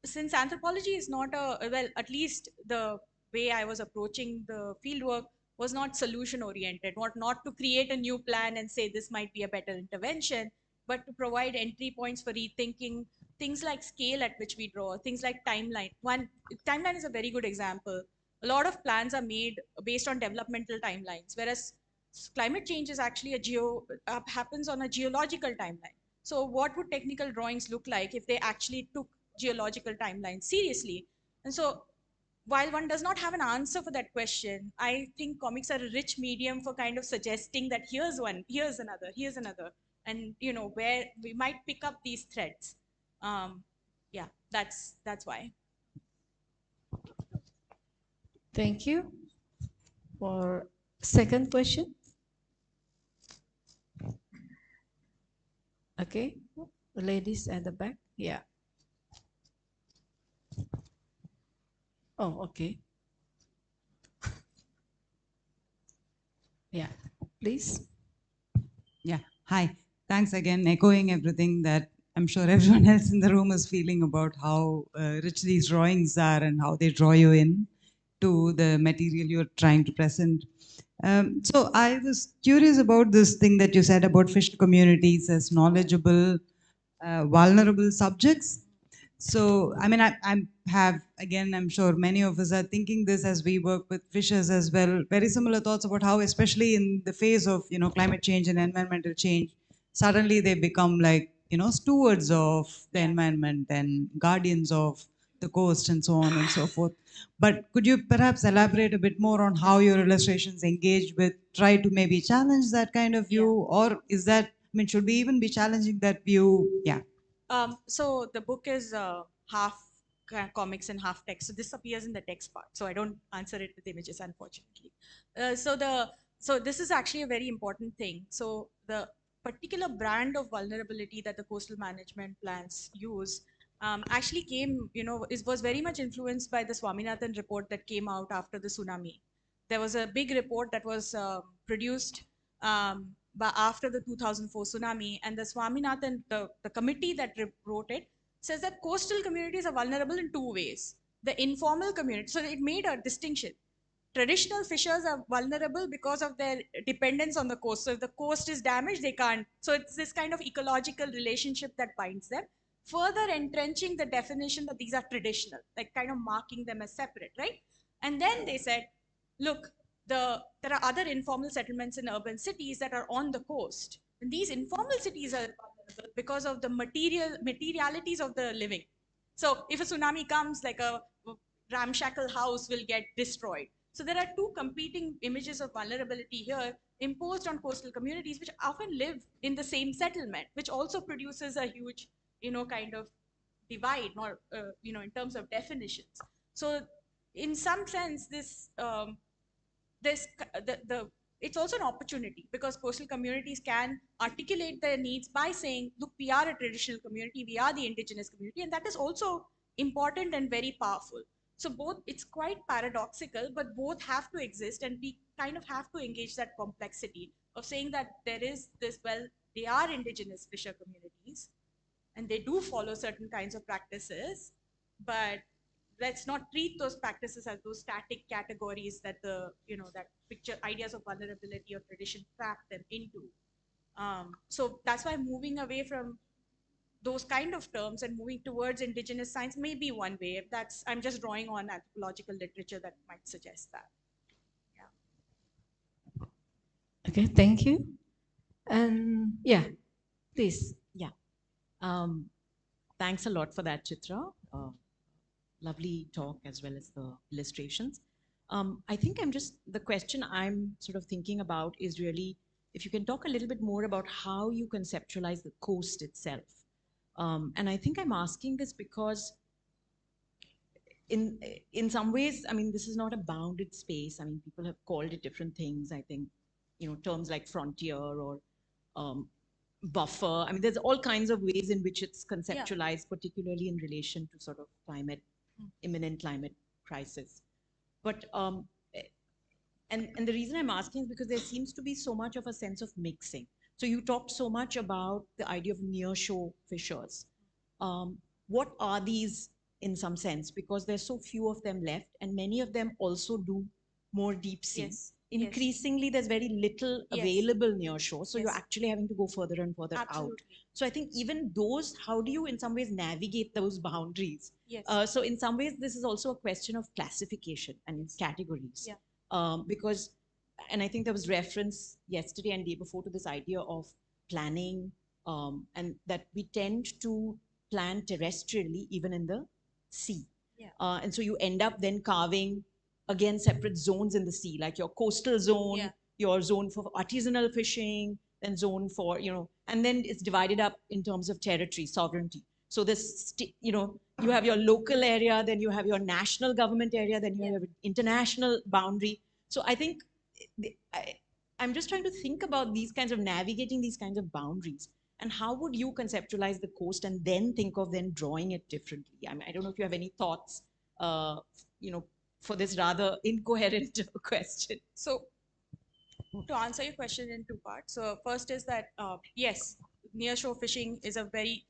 since anthropology is not well, at least the way I was approaching the fieldwork was not solution oriented, not to create a new plan and say this might be a better intervention, but to provide entry points for rethinking things like scale at which we draw, things like timeline. One timeline is a very good example. A lot of plans are made based on developmental timelines, whereas climate change is actually happens on a geological timeline. So what would technical drawings look like if they actually took geological timelines seriously? And so while one does not have an answer for that question, I think comics are a rich medium for kind of suggesting that here's one, here's another, and where we might pick up these threads. Yeah, that's why. Thank you. For second question. Okay, the ladies at the back. Yeah. Oh, okay. Yeah, please. Yeah, hi. Thanks again, echoing everything that I'm sure everyone else in the room is feeling about how rich these drawings are and how they draw you in to the material you're trying to present. So I was curious about this thing that you said about fish communities as knowledgeable, vulnerable subjects. So, I mean, I have, again, I'm sure many of us are thinking this as we work with fishers as well, very similar thoughts about how, especially in the phase of, climate change and environmental change, suddenly they become like, stewards of the Yeah. environment and guardians of the coast and so on and so forth. But could you perhaps elaborate a bit more on how your illustrations engage with, try to maybe challenge that kind of view? Or is that, I mean, should we even be challenging that view? Yeah. So the book is half comics and half text. So this appears in the text part. So I don't answer it with images, unfortunately. So this is actually a very important thing. So the particular brand of vulnerability that the coastal management plans use actually was very much influenced by the Swaminathan report that came out after the tsunami. There was a big report that was produced but after the 2004 tsunami, and the Swaminathan, the committee that wrote it, says that coastal communities are vulnerable in two ways. The informal community, so it made a distinction. Traditional fishers are vulnerable because of their dependence on the coast. So if the coast is damaged, they can't. So it's this kind of ecological relationship that binds them, further entrenching the definition that these are traditional, like kind of marking them as separate, right? And then they said, look, there are other informal settlements in urban cities that are on the coast. And these informal cities are vulnerable because of the materialities of the living. So if a tsunami comes, like a ramshackle house will get destroyed. So there are two competing images of vulnerability here imposed on coastal communities, which often live in the same settlement, which also produces a huge, kind of divide, nor in terms of definitions. So, in some sense, the it's also an opportunity, because coastal communities can articulate their needs by saying, look, we are a traditional community, we are the indigenous community, and that is also important and very powerful. So both, it's quite paradoxical, but both have to exist, and we kind of have to engage that complexity of saying that there is this, well, they are indigenous fisher communities and they do follow certain kinds of practices, but let's not treat those practices as those static categories that that picture ideas of vulnerability or tradition trap them into. So that's why moving away from those kind of terms and moving towards indigenous science may be one way. That's, I'm just drawing on anthropological literature that might suggest that. Okay, thank you. And yeah, please. Yeah. Thanks a lot for that, Chitra. Lovely talk as well as the illustrations. I think the question I'm sort of thinking about is really, if you can talk a little bit more about how you conceptualize the coast itself. And I think I'm asking this because in some ways, I mean, this is not a bounded space. I mean, people have called it different things. I think, terms like frontier or buffer. I mean, there's all kinds of ways in which it's conceptualized, particularly in relation to sort of imminent climate crisis. But and the reason I'm asking is because there seems to be so much of a sense of mixing. So you talked so much about the idea of nearshore fishers. What are these in some sense? Because there's so few of them left, and many of them also do more deep sea. Yes. Increasingly, there's very little available nearshore, so you're actually having to go further and further out. So I think even those, how do you in some ways navigate those boundaries? So in some ways, this is also a question of classification and categories. Because, and I think there was reference yesterday and day before to this idea of planning, and that we tend to plan terrestrially even in the sea. And so you end up then carving again separate zones in the sea, like your coastal zone, your zone for artisanal fishing, then zone for, and then it's divided up in terms of territory, sovereignty. So this, you have your local area, then you have your national government area, then you have an international boundary. So I think I'm just trying to think about these kinds of navigating these kinds of boundaries. And how would you conceptualize the coast and then think of then drawing it differently? I mean, I don't know if you have any thoughts, for this rather incoherent question. So to answer your question in two parts. So first is that, yes, nearshore fishing is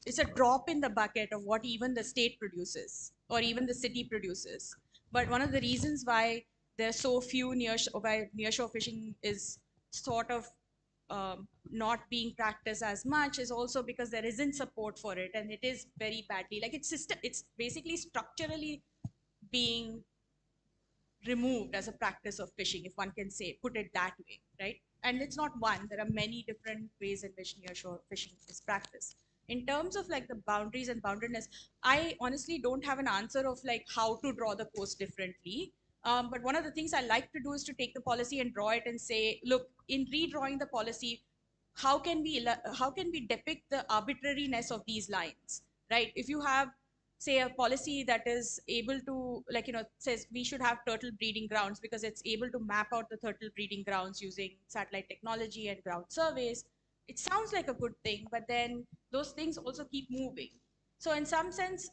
it's a drop in the bucket of what even the state produces or even the city produces. But one of the reasons why there's so few nearshore fishing is sort of not being practiced as much is also because there isn't support for it, and it is very badly, like it's basically structurally being removed as a practice of fishing, if one can put it that way, right? And it's not one, there are many different ways in which nearshore fishing is practiced. In terms of like the boundaries and boundedness, I honestly don't have an answer of like how to draw the coast differently. But one of the things I like to do is to take the policy and draw it and say, look, in redrawing the policy, how can we depict the arbitrariness of these lines, right? If you have, say, a policy that is able to, like, says we should have turtle breeding grounds because it's able to map out the turtle breeding grounds using satellite technology and ground surveys, it sounds like a good thing, but then those things also keep moving. So in some sense,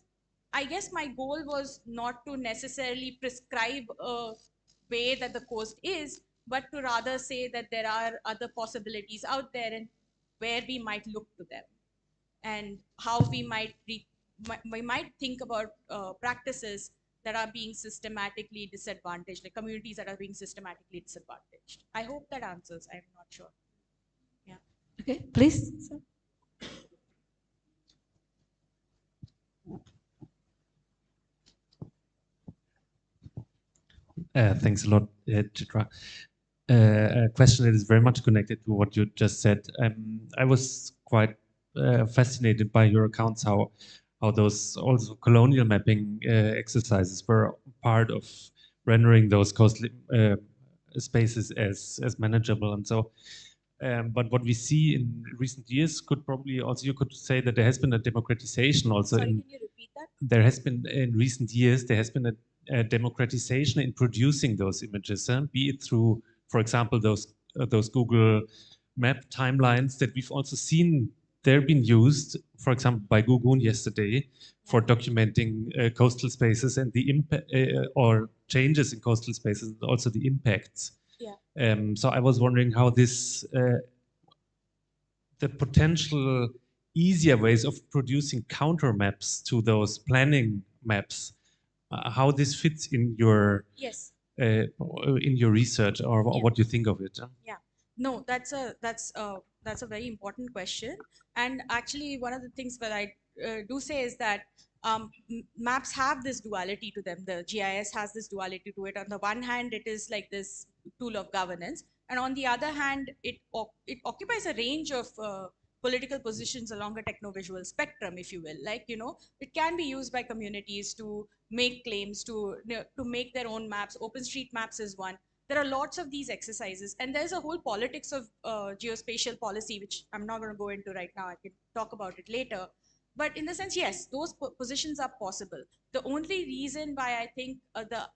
I guess my goal was not to necessarily prescribe a way that the coast is, but to rather say that there are other possibilities out there and where we might look to them, and how we might think about practices that are being systematically disadvantaged, like communities that are being systematically disadvantaged. I hope that answers. I'm not sure. Yeah. Okay, please, sir. Thanks a lot, Chitra. A question that is very much connected to what you just said. I was quite fascinated by your accounts how those also colonial mapping exercises were part of rendering those coastal spaces as manageable. And so But what we see in recent years could probably also, you could say that there has been a democratization also. Sorry, can you repeat that? There has been, in recent years, there has been a democratization in producing those images, be it through, for example, those Google Map timelines that we've also seen. They're being used, for example, by Google yesterday for documenting coastal spaces and the impact or changes in coastal spaces, and also the impacts. Yeah. So I was wondering how this, the potential easier ways of producing counter maps to those planning maps, how this fits in your Yes. in your research, or Yeah. what you think of it. Yeah. No, that's a very important question. And actually, one of the things that I do say is that maps have this duality to them. The GIS has this duality to it. On the one hand, it is like this tool of governance, and on the other hand, it occupies a range of political positions along a techno-visual spectrum, if you will. Like, it can be used by communities to make claims, to make their own maps. OpenStreetMaps is one. There are lots of these exercises, and there's a whole politics of geospatial policy, which I'm not going to go into right now. I can talk about it later. But in the sense, yes, those positions are possible. The only reason why I think the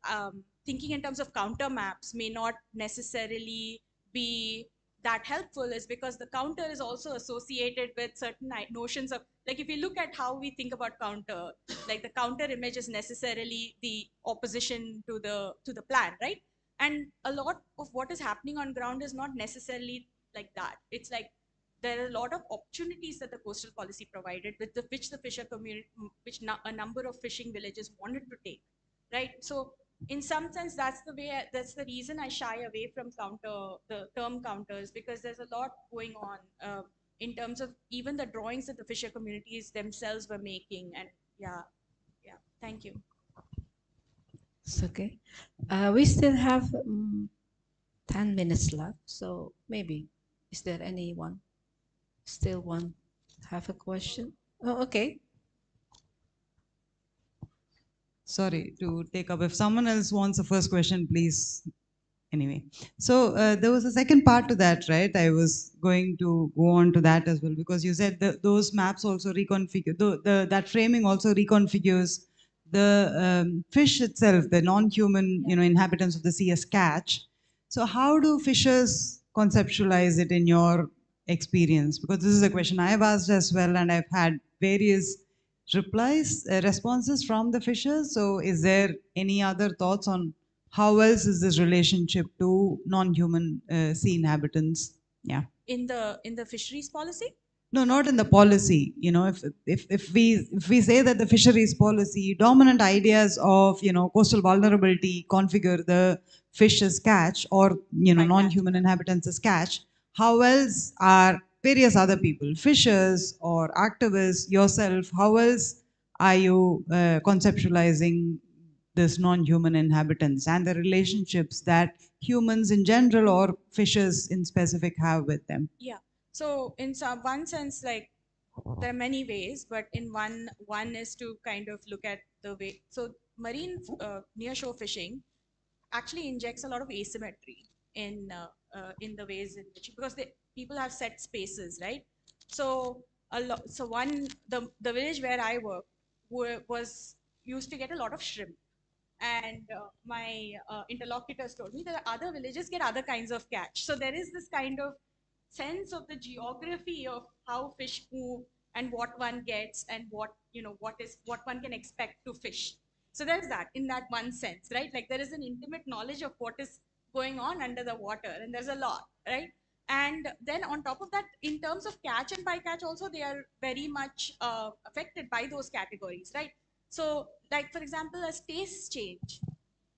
thinking in terms of counter maps may not necessarily be that helpful is because the counter is also associated with certain notions of, like, if you look at how we think about counter, like the counter image is necessarily the opposition to the plan, right? And a lot of what is happening on ground is not necessarily like that. It's like there are a lot of opportunities that the coastal policy provided, with which the fisher community, which a number of fishing villages wanted to take, right? So in some sense, that's the reason I shy away from the term counters, because there's a lot going on in terms of even the drawings that the fisher communities themselves were making. And yeah. Thank you. It's okay. We still have 10 minutes left, so maybe, is there anyone still have a question? Oh, okay. Sorry to take up. If someone else wants the first question, please. Anyway, so there was a second part to that, right? I was going to go on to that as well, because you said those maps also reconfigure, that framing also reconfigures the fish itself, the non-human, inhabitants of the sea as catch. So how do fishers conceptualize it in your experience? Because this is a question I've asked as well, and I've had various responses from the fishers. So is there any other thoughts on how else is this relationship to non-human sea inhabitants? Yeah. In the fisheries policy? No, not in the policy. If we say that the fisheries policy dominant ideas of coastal vulnerability configure the fish as catch, or non-human inhabitants as catch, how else are various other people, fishers or activists, yourself, how else are you conceptualizing this non-human inhabitants and the relationships that humans in general or fishers in specific have with them? Yeah. So in one sense, like, there are many ways, but in one is to kind of look at the way. So marine nearshore fishing actually injects a lot of asymmetry in the ways in which, because people have set spaces, right? So the village where I work was used to get a lot of shrimp, and my interlocutors told me that other villages get other kinds of catch. So there is this kind of sense of the geography of how fish move and what one gets and what one can expect to fish. So there's that, in that one sense, right? Like, there is an intimate knowledge of what is going on under the water, and there's a lot, right? And then on top of that, in terms of catch and bycatch also, they are very much affected by those categories, right? So, like, for example, as tastes change,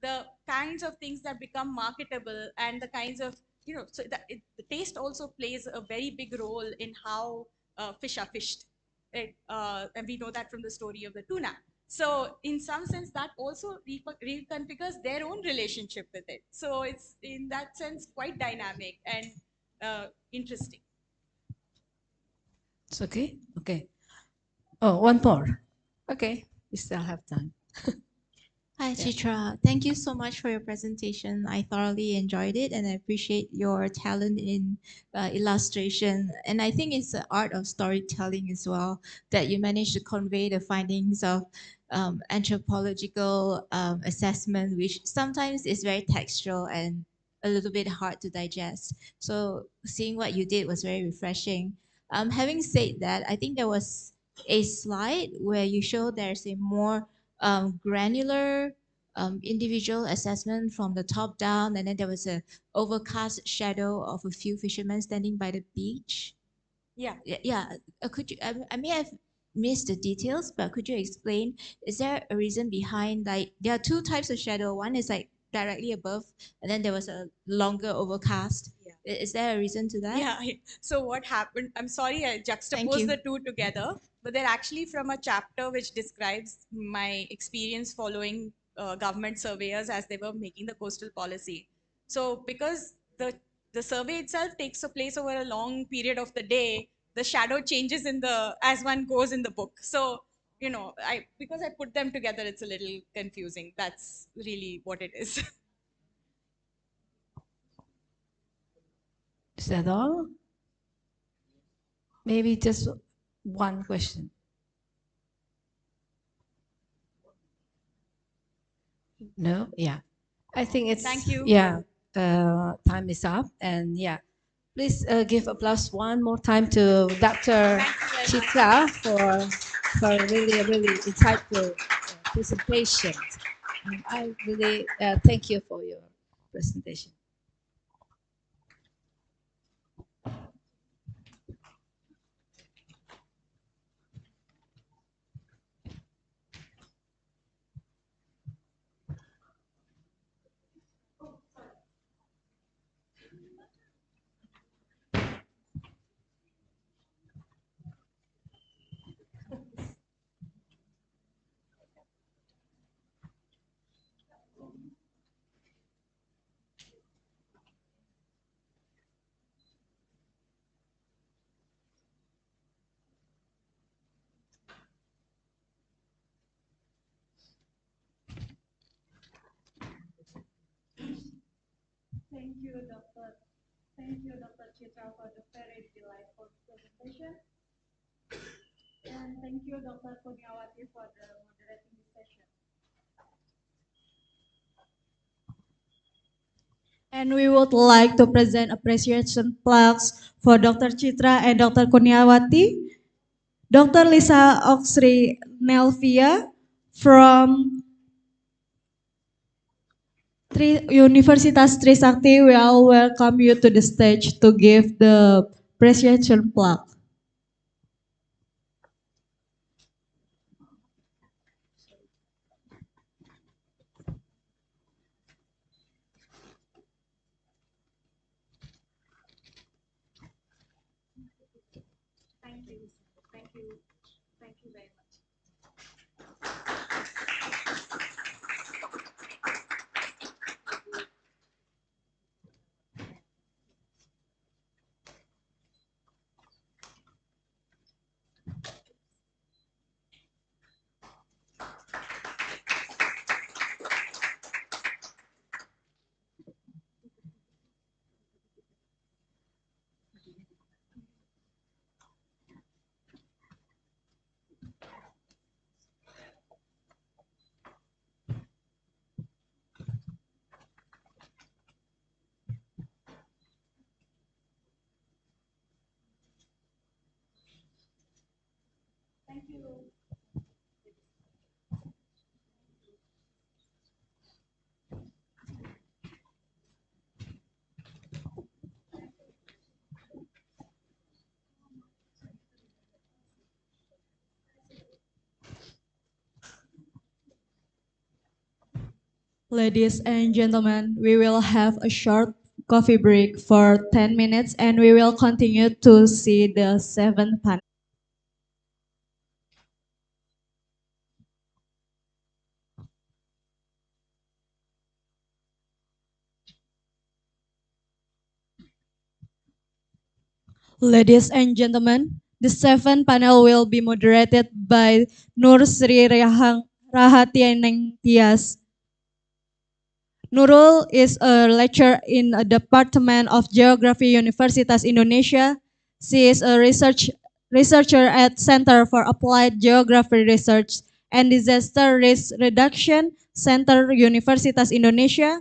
the kinds of things that become marketable and the kinds of, so the taste also plays a very big role in how fish are fished, right? And we know that from the story of the tuna. So in some sense, that also reconfigures their own relationship with it. So it's, in that sense, quite dynamic and interesting. It's okay. Okay. Oh, one more. Okay, we still have time. Hi, Chitra. Thank you so much for your presentation. I thoroughly enjoyed it and I appreciate your talent in illustration. And I think it's the art of storytelling as well that you managed to convey the findings of anthropological assessment, which sometimes is very textual and a little bit hard to digest. So seeing what you did was very refreshing. Having said that, I think there was a slide where you show there's a more granular individual assessment from the top down, and then there was a overcast shadow of a few fishermen standing by the beach. Yeah. Yeah. Could you? I may have missed the details, but could you explain? Is there a reason behind like there are two types of shadow? One is like directly above, and then there was a longer overcast. Yeah. Is there a reason to that? Yeah. So what happened? I'm sorry, I juxtaposed you. the two together, but they're actually from a chapter which describes my experience following government surveyors as they were making the coastal policy. So because the survey itself takes a place over a long period of the day, the shadow changes in the as one goes in the book. So I because I put them together, it's a little confusing. That's really what it is. Is that all? Maybe just one question. No? Yeah. I think it's, Thank you. yeah, time is up. And yeah, please give applause one more time to Dr. Chitra for really, really insightful presentation. And I really thank you for your presentation. Thank you, Dr. Thank you, Dr. Chitra, for the very delightful presentation. And thank you, Dr. Kurniawati, for the moderating the session. And we would like to present appreciation plaques for Dr. Chitra and Dr. Kurniawati. Dr. Lisa Oxri Nelvia from Universitas Trisakti, we all welcome you to the stage to give the appreciation plaque. Thank you. Thank you. Thank you very much. Thank you. Ladies and gentlemen, we will have a short coffee break for 10 minutes and we will continue to see the seventh panel. Ladies and gentlemen, the seventh panel will be moderated by Nur Sri Rahatianeng Tias, Nurul is a lecturer in a Department of Geography Universitas Indonesia. She is a researcher at Center for Applied Geography Research and Disaster Risk Reduction Center Universitas Indonesia.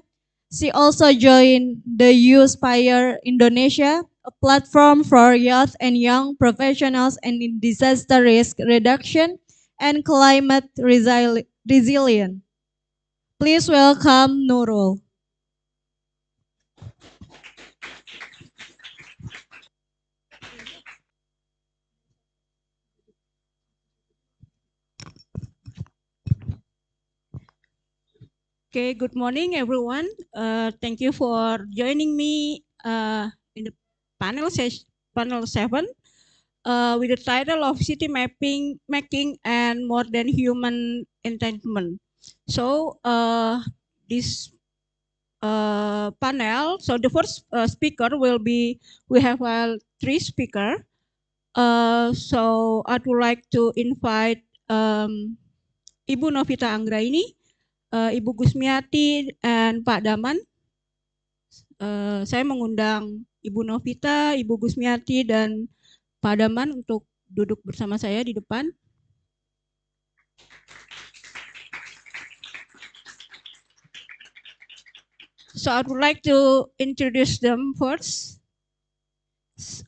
She also joined the Youthspire Indonesia, a platform for youth and young professionals in disaster risk reduction and climate resilience. Please welcome Nurul. Okay, good morning, everyone. Thank you for joining me in the panel 7 with the title of City Mapping, Making, and More Than Human Entitlement. So, this panel, so the first speaker will be, we have three speakers. So, I would like to invite Ibu Novita Anggraini, Ibu Gusmiati, dan Pak Daman. Saya mengundang Ibu Novita, Ibu Gusmiati, dan Pak Daman untuk duduk bersama saya di depan. So I would like to introduce them first.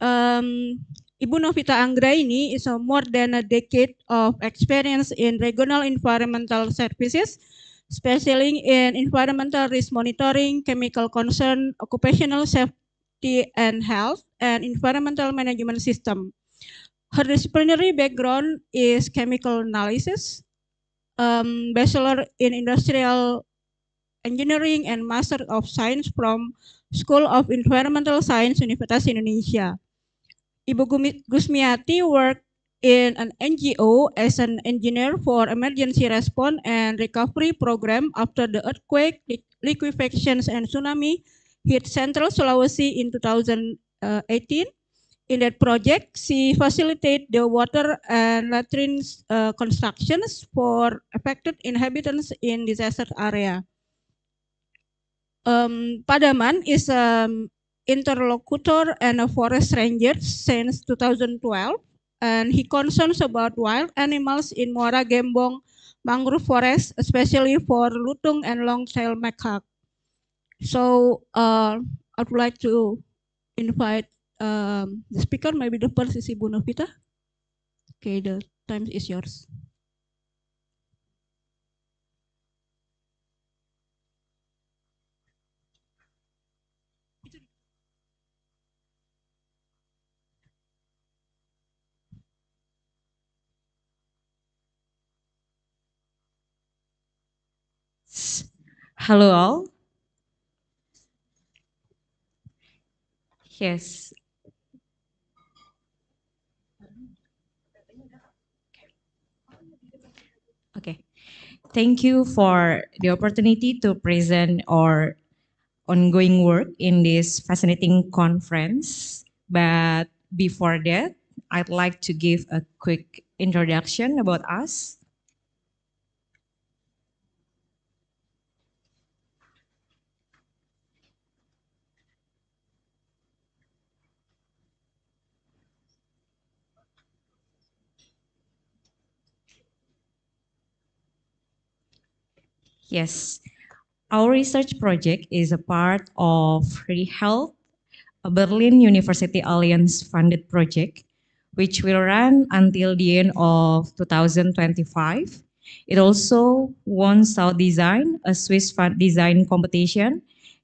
Ibu Novita Anggraini is more than a decade of experience in regional environmental services, especially in environmental risk monitoring, chemical concern, occupational safety and health, and environmental management system. Her disciplinary background is chemical analysis, bachelor in industrial engineering, and master of science from School of Environmental Science, Universitas Indonesia. Ibu Gusmiati worked in an NGO as an engineer for emergency response and recovery program after the earthquake, liquefaction, and tsunami hit Central Sulawesi in 2018. In that project, she facilitated the water and latrines constructions for affected inhabitants in disaster area. Padaman is an interlocutor and a forest ranger since 2012, and he concerns about wild animals in Muara Gembong mangrove forest, especially for lutung and long-tailed macaque. So I would like to invite the speaker, maybe the first is Ibu Novita. Okay, the time is yours. Hello all. Yes. Okay. Thank you for the opportunity to present our ongoing work in this fascinating conference. But before that, I'd like to give a quick introduction about us. Yes, our research project is a part of ReHealth, a Berlin University Alliance funded project, which will run until the end of 2025. It also won South Design, a Swiss design competition,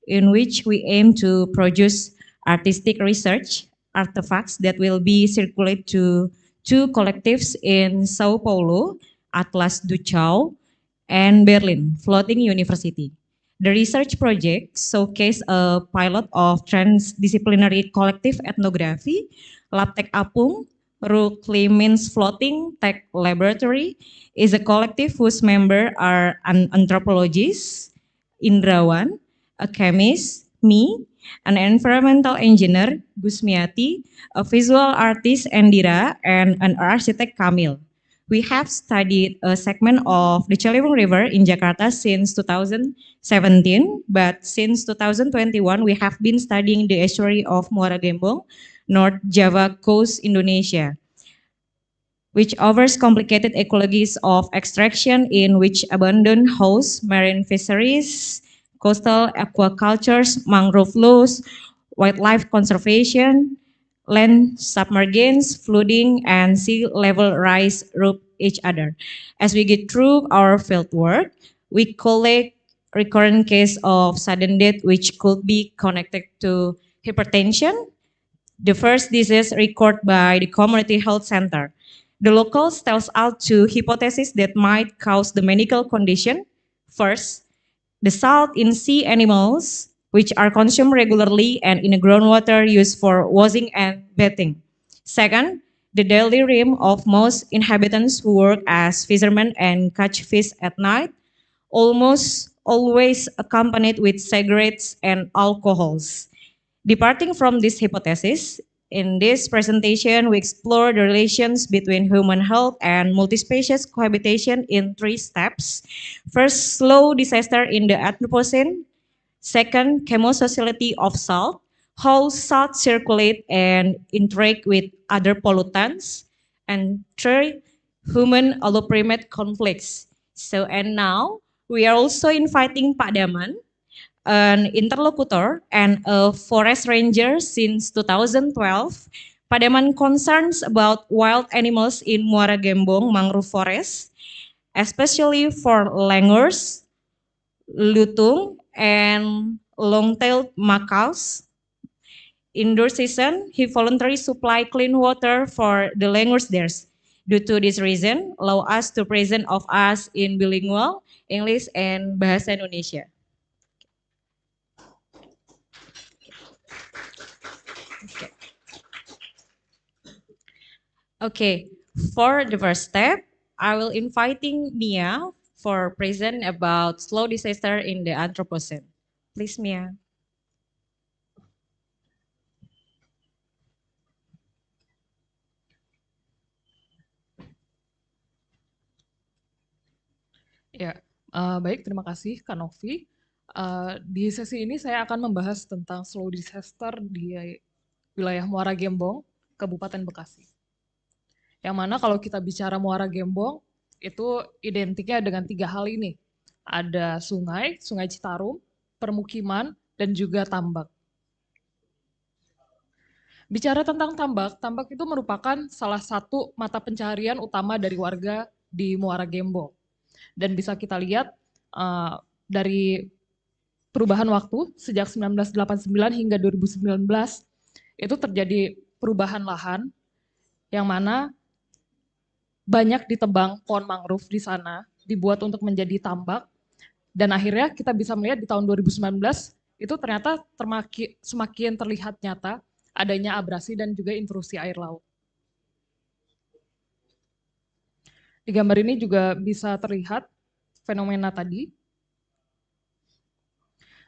in which we aim to produce artistic research artifacts that will be circulated to two collectives in Sao Paulo, Atlas do Chão, and Berlin, Floating University. The research project showcased a pilot of transdisciplinary collective ethnography, Labtek Apung, Ru Clemens Floating Tech Laboratory, is a collective whose members are an anthropologist, Indrawan, a chemist, me, an environmental engineer, Gusmiati, a visual artist, Endira, and an architect, Kamil. We have studied a segment of the Ciliwung River in Jakarta since 2017, but since 2021, we have been studying the estuary of Muara Gembong, North Java coast, Indonesia, which offers complicated ecologies of extraction in which abundant hosts, marine fisheries, coastal aquacultures, mangrove laws, wildlife conservation, land submergence, flooding, and sea level rise rub each other. As we get through our field work, we collect recurrent case of sudden death which could be connected to hypertension, the first disease recorded by the community health center. The locals tells out two hypotheses that might cause the medical condition. First, the salt in sea animals, which are consumed regularly and in the groundwater used for washing and bathing. Second, the delirium of most inhabitants who work as fishermen and catch fish at night, almost always accompanied with cigarettes and alcohols. Departing from this hypothesis, in this presentation, we explore the relations between human health and multispecies cohabitation in 3 steps. First, slow disaster in the Anthropocene. Second, chemosociality of salt, how salt circulate and interact with other pollutants. And third, human alloprimate conflicts. So, and now we are also inviting Pak Daman, an interlocutor and a forest ranger since 2012. Pademan concerns about wild animals in Muara Gembong mangrove forest, especially for langurs, lutung, and long-tailed macaws. Indoor season, he voluntarily supply clean water for the langurs there. Due to this reason, allow us to present of us in bilingual, English, and Bahasa Indonesia. Okay, for the first step, I will inviting Mia for present about slow disaster in the Anthropocene. Please, Mia. Ya, baik, terima kasih Kak Novi. Di sesi ini saya akan membahas tentang slow disaster di wilayah Muara Gembong, Kabupaten Bekasi. Yang mana kalau kita bicara Muara Gembong, itu identiknya dengan 3 hal ini. Ada sungai, Sungai Citarum, permukiman, dan juga tambak. Bicara tentang tambak, tambak itu merupakan salah satu mata pencaharian utama dari warga di Muara Gembong. Dan bisa kita lihat dari perubahan waktu sejak 1989 hingga 2019 itu terjadi perubahan lahan yang mana banyak ditebang pohon mangrove di sana, dibuat untuk menjadi tambak, dan akhirnya kita bisa melihat di tahun 2019 itu ternyata semakin terlihat nyata adanya abrasi dan juga intrusi air laut. Di gambar ini juga bisa terlihat fenomena tadi.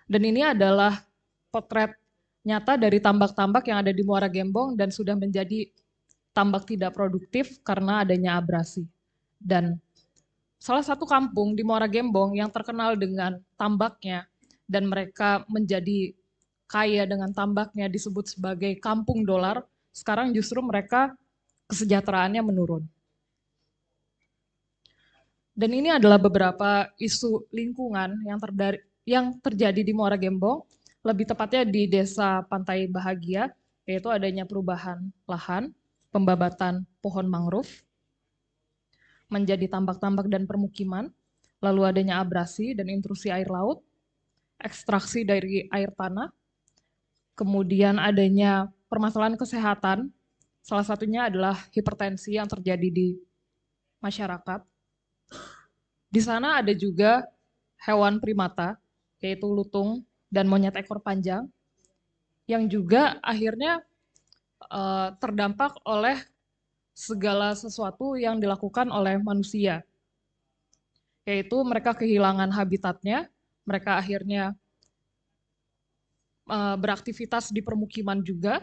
Dan ini adalah potret nyata dari tambak-tambak yang ada di Muara Gembong dan sudah menjadi tambak tidak produktif karena adanya abrasi. Dan salah satu kampung di Muara Gembong yang terkenal dengan tambaknya dan mereka menjadi kaya dengan tambaknya disebut sebagai kampung dolar, sekarang justru mereka kesejahteraannya menurun. Dan ini adalah beberapa isu lingkungan yang terjadi di Muara Gembong, lebih tepatnya di Desa Pantai Bahagia, yaitu adanya perubahan lahan, pembabatan pohon mangrove, menjadi tambak-tambak dan permukiman, lalu adanya abrasi dan intrusi air laut, ekstraksi dari air tanah, kemudian adanya permasalahan kesehatan, salah satunya adalah hipertensi yang terjadi di masyarakat. Di sana ada juga hewan primata, yaitu lutung dan monyet ekor panjang, yang juga akhirnya terdampak oleh segala sesuatu yang dilakukan oleh manusia. Yaitu mereka kehilangan habitatnya, mereka akhirnya beraktivitas di permukiman juga,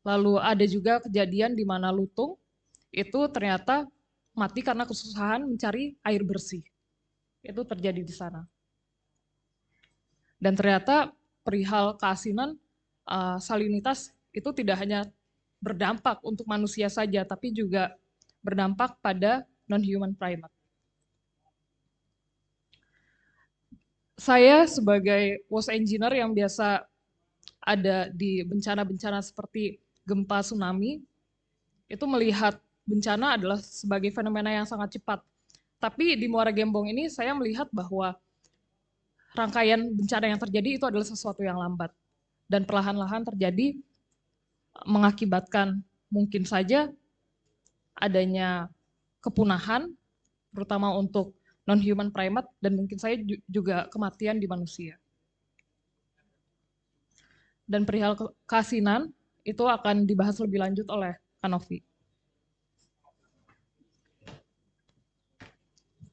lalu ada juga kejadian di mana lutung itu ternyata mati karena kesusahan mencari air bersih. Itu terjadi di sana. Dan ternyata perihal keasinan, salinitas itu tidak hanya berdampak untuk manusia saja, tapi juga berdampak pada non-human primate. Saya sebagai WOS engineer yang biasa ada di bencana-bencana seperti gempa, tsunami, itu melihat bencana adalah sebagai fenomena yang sangat cepat. Tapi di Muara Gembong ini saya melihat bahwa rangkaian bencana yang terjadi itu adalah sesuatu yang lambat. Dan perlahan-lahan terjadi mengakibatkan mungkin saja adanya kepunahan, terutama untuk non-human primate, dan mungkin saja juga kematian di manusia. Dan perihal keasinan itu akan dibahas lebih lanjut oleh Kanovi.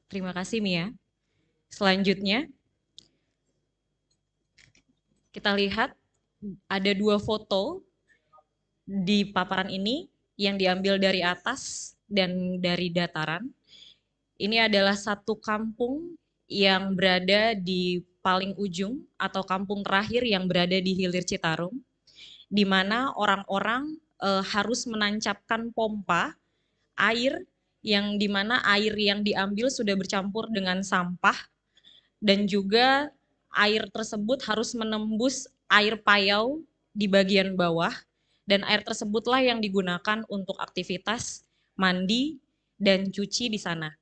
Terima kasih Mia. Selanjutnya, kita lihat ada 2 foto di paparan ini yang diambil dari atas dan dari dataran. Ini adalah satu kampung yang berada di paling ujung atau kampung terakhir yang berada di hilir Citarum, di mana orang-orang harus menancapkan pompa air yang dimana air yang diambil sudah bercampur dengan sampah, dan juga air tersebut harus menembus air payau di bagian bawah, dan air tersebutlah yang digunakan untuk aktivitas mandi dan cuci di sana.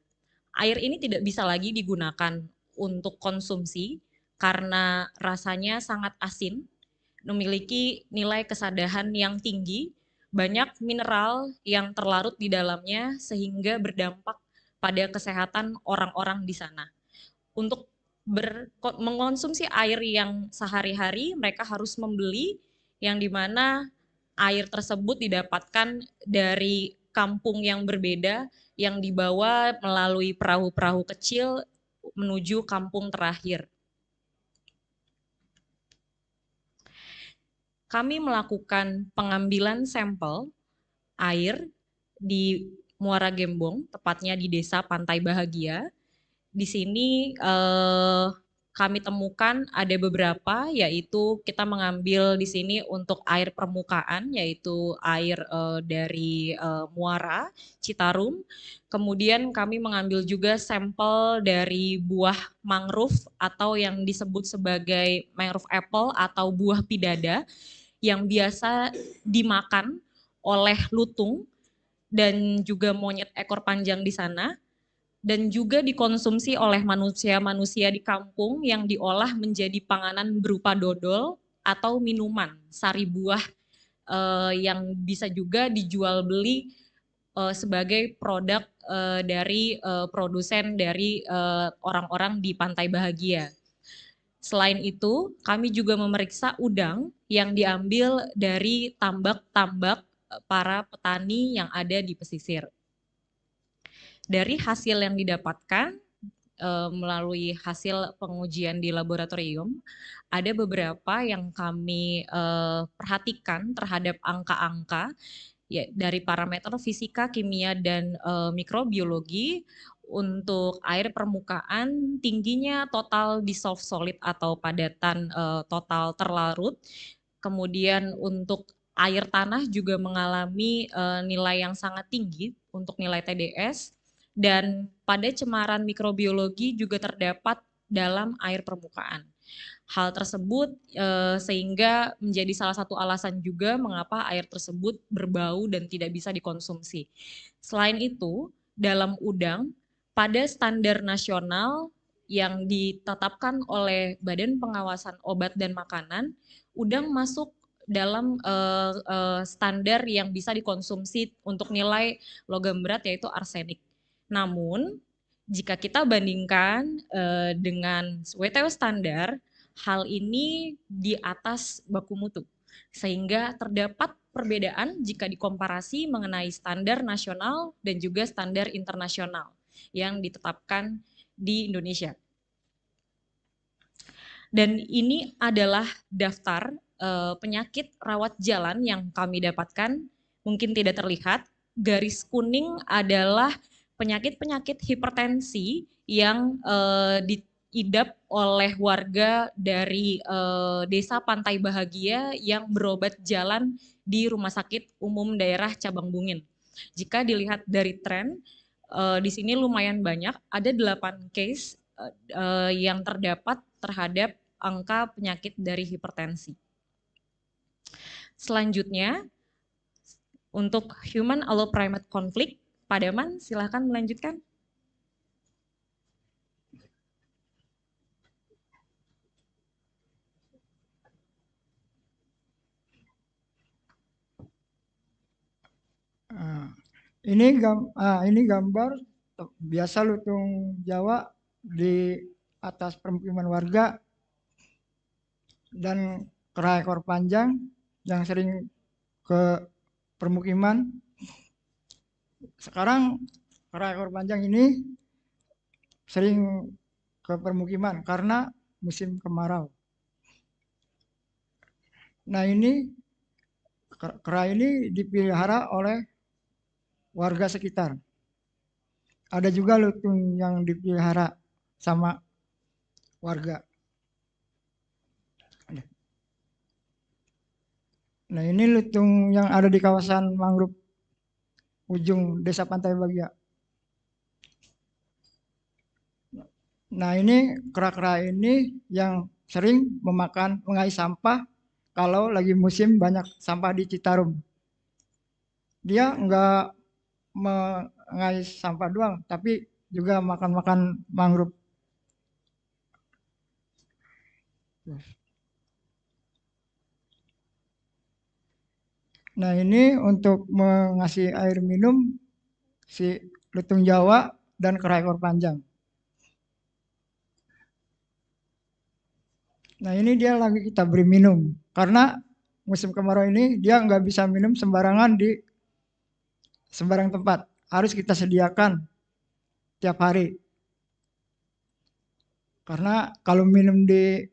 Air ini tidak bisa lagi digunakan untuk konsumsi karena rasanya sangat asin, memiliki nilai kesadahan yang tinggi, banyak mineral yang terlarut di dalamnya sehingga berdampak pada kesehatan orang-orang di sana. Untuk mengonsumsi air yang sehari-hari, mereka harus membeli, yang dimana air tersebut didapatkan dari kampung yang berbeda yang dibawa melalui perahu-perahu kecil menuju kampung terakhir. Kami melakukan pengambilan sampel air di Muara Gembong, tepatnya di Desa Pantai Bahagia. Di sini kami temukan ada beberapa, yaitu kita mengambil di sini untuk air permukaan, yaitu air dari Muara Citarum. Kemudian kami mengambil juga sampel dari buah mangrove atau yang disebut sebagai mangrove apple atau buah pidada yang biasa dimakan oleh lutung dan juga monyet ekor panjang di sana, dan juga dikonsumsi oleh manusia-manusia di kampung yang diolah menjadi panganan berupa dodol atau minuman, sari buah yang bisa juga dijual beli sebagai produk dari produsen dari orang-orang di Pantai Bahagia. Selain itu, kami juga memeriksa udang yang diambil dari tambak-tambak para petani yang ada di pesisir. Dari hasil yang didapatkan melalui hasil pengujian di laboratorium, ada beberapa yang kami perhatikan terhadap angka-angka dari parameter fisika, kimia, dan mikrobiologi. Untuk air permukaan, tingginya total dissolved solid atau padatan total terlarut. Kemudian untuk air tanah juga mengalami nilai yang sangat tinggi untuk nilai TDS. Dan pada cemaran mikrobiologi juga terdapat dalam air permukaan. Hal tersebut sehingga menjadi salah satu alasan juga mengapa air tersebut berbau dan tidak bisa dikonsumsi. Selain itu, dalam udang, pada standar nasional yang ditetapkan oleh Badan Pengawasan Obat dan Makanan, udang masuk dalam standar yang bisa dikonsumsi untuk nilai logam berat, yaitu arsenik. Namun, jika kita bandingkan dengan WTO standar, hal ini di atas baku mutu, sehingga terdapat perbedaan jika dikomparasi mengenai standar nasional dan juga standar internasional yang ditetapkan di Indonesia. Dan ini adalah daftar penyakit rawat jalan yang kami dapatkan, mungkin tidak terlihat. Garis kuning adalah penyakit-penyakit hipertensi yang diidap oleh warga dari desa Pantai Bahagia yang berobat jalan di Rumah Sakit Umum Daerah Cabang Bungin. Jika dilihat dari tren, di sini lumayan banyak, ada 8 case yang terdapat terhadap angka penyakit dari hipertensi. Selanjutnya, untuk human allo primate conflict, Pak Daman silahkan melanjutkan. Ini gambar biasa lutung Jawa di atas permukiman warga dan kera ekor panjang yang sering ke permukiman. Sekarang kera ekor panjang ini sering ke permukiman karena musim kemarau. Nah, ini kera ini dipelihara oleh warga sekitar. Ada juga lutung yang dipelihara sama warga. Nah, ini lutung yang ada di kawasan mangrove ujung Desa Pantai Bahagia. Nah, ini kera-kera ini yang sering mengais sampah kalau lagi musim banyak sampah di Citarum. Dia enggak mengais sampah doang, tapi juga makan-makan mangrove. Nah, ini untuk mengasih air minum si lutung Jawa dan kera ekor panjang. Nah, ini dia lagi kita beri minum. Karena musim kemarau ini dia nggak bisa minum sembarangan di sembarang tempat. Harus kita sediakan tiap hari. Karena kalau minum di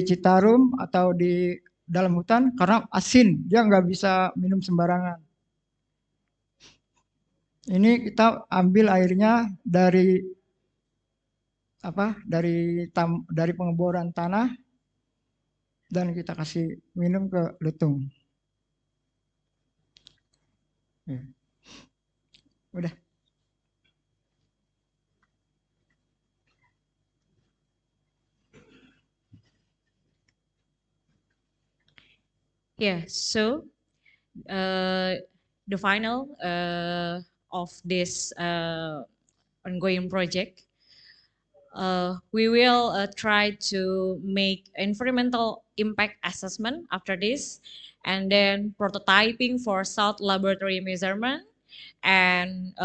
Citarum atau di dalam hutan, karena asin, dia nggak bisa minum sembarangan. Ini kita ambil airnya dari dari pengeboran tanah dan kita kasih minum ke lutung. Udah. Yeah, so the final of this ongoing project, we will try to make environmental impact assessment after this, and then prototyping for salt laboratory measurement, and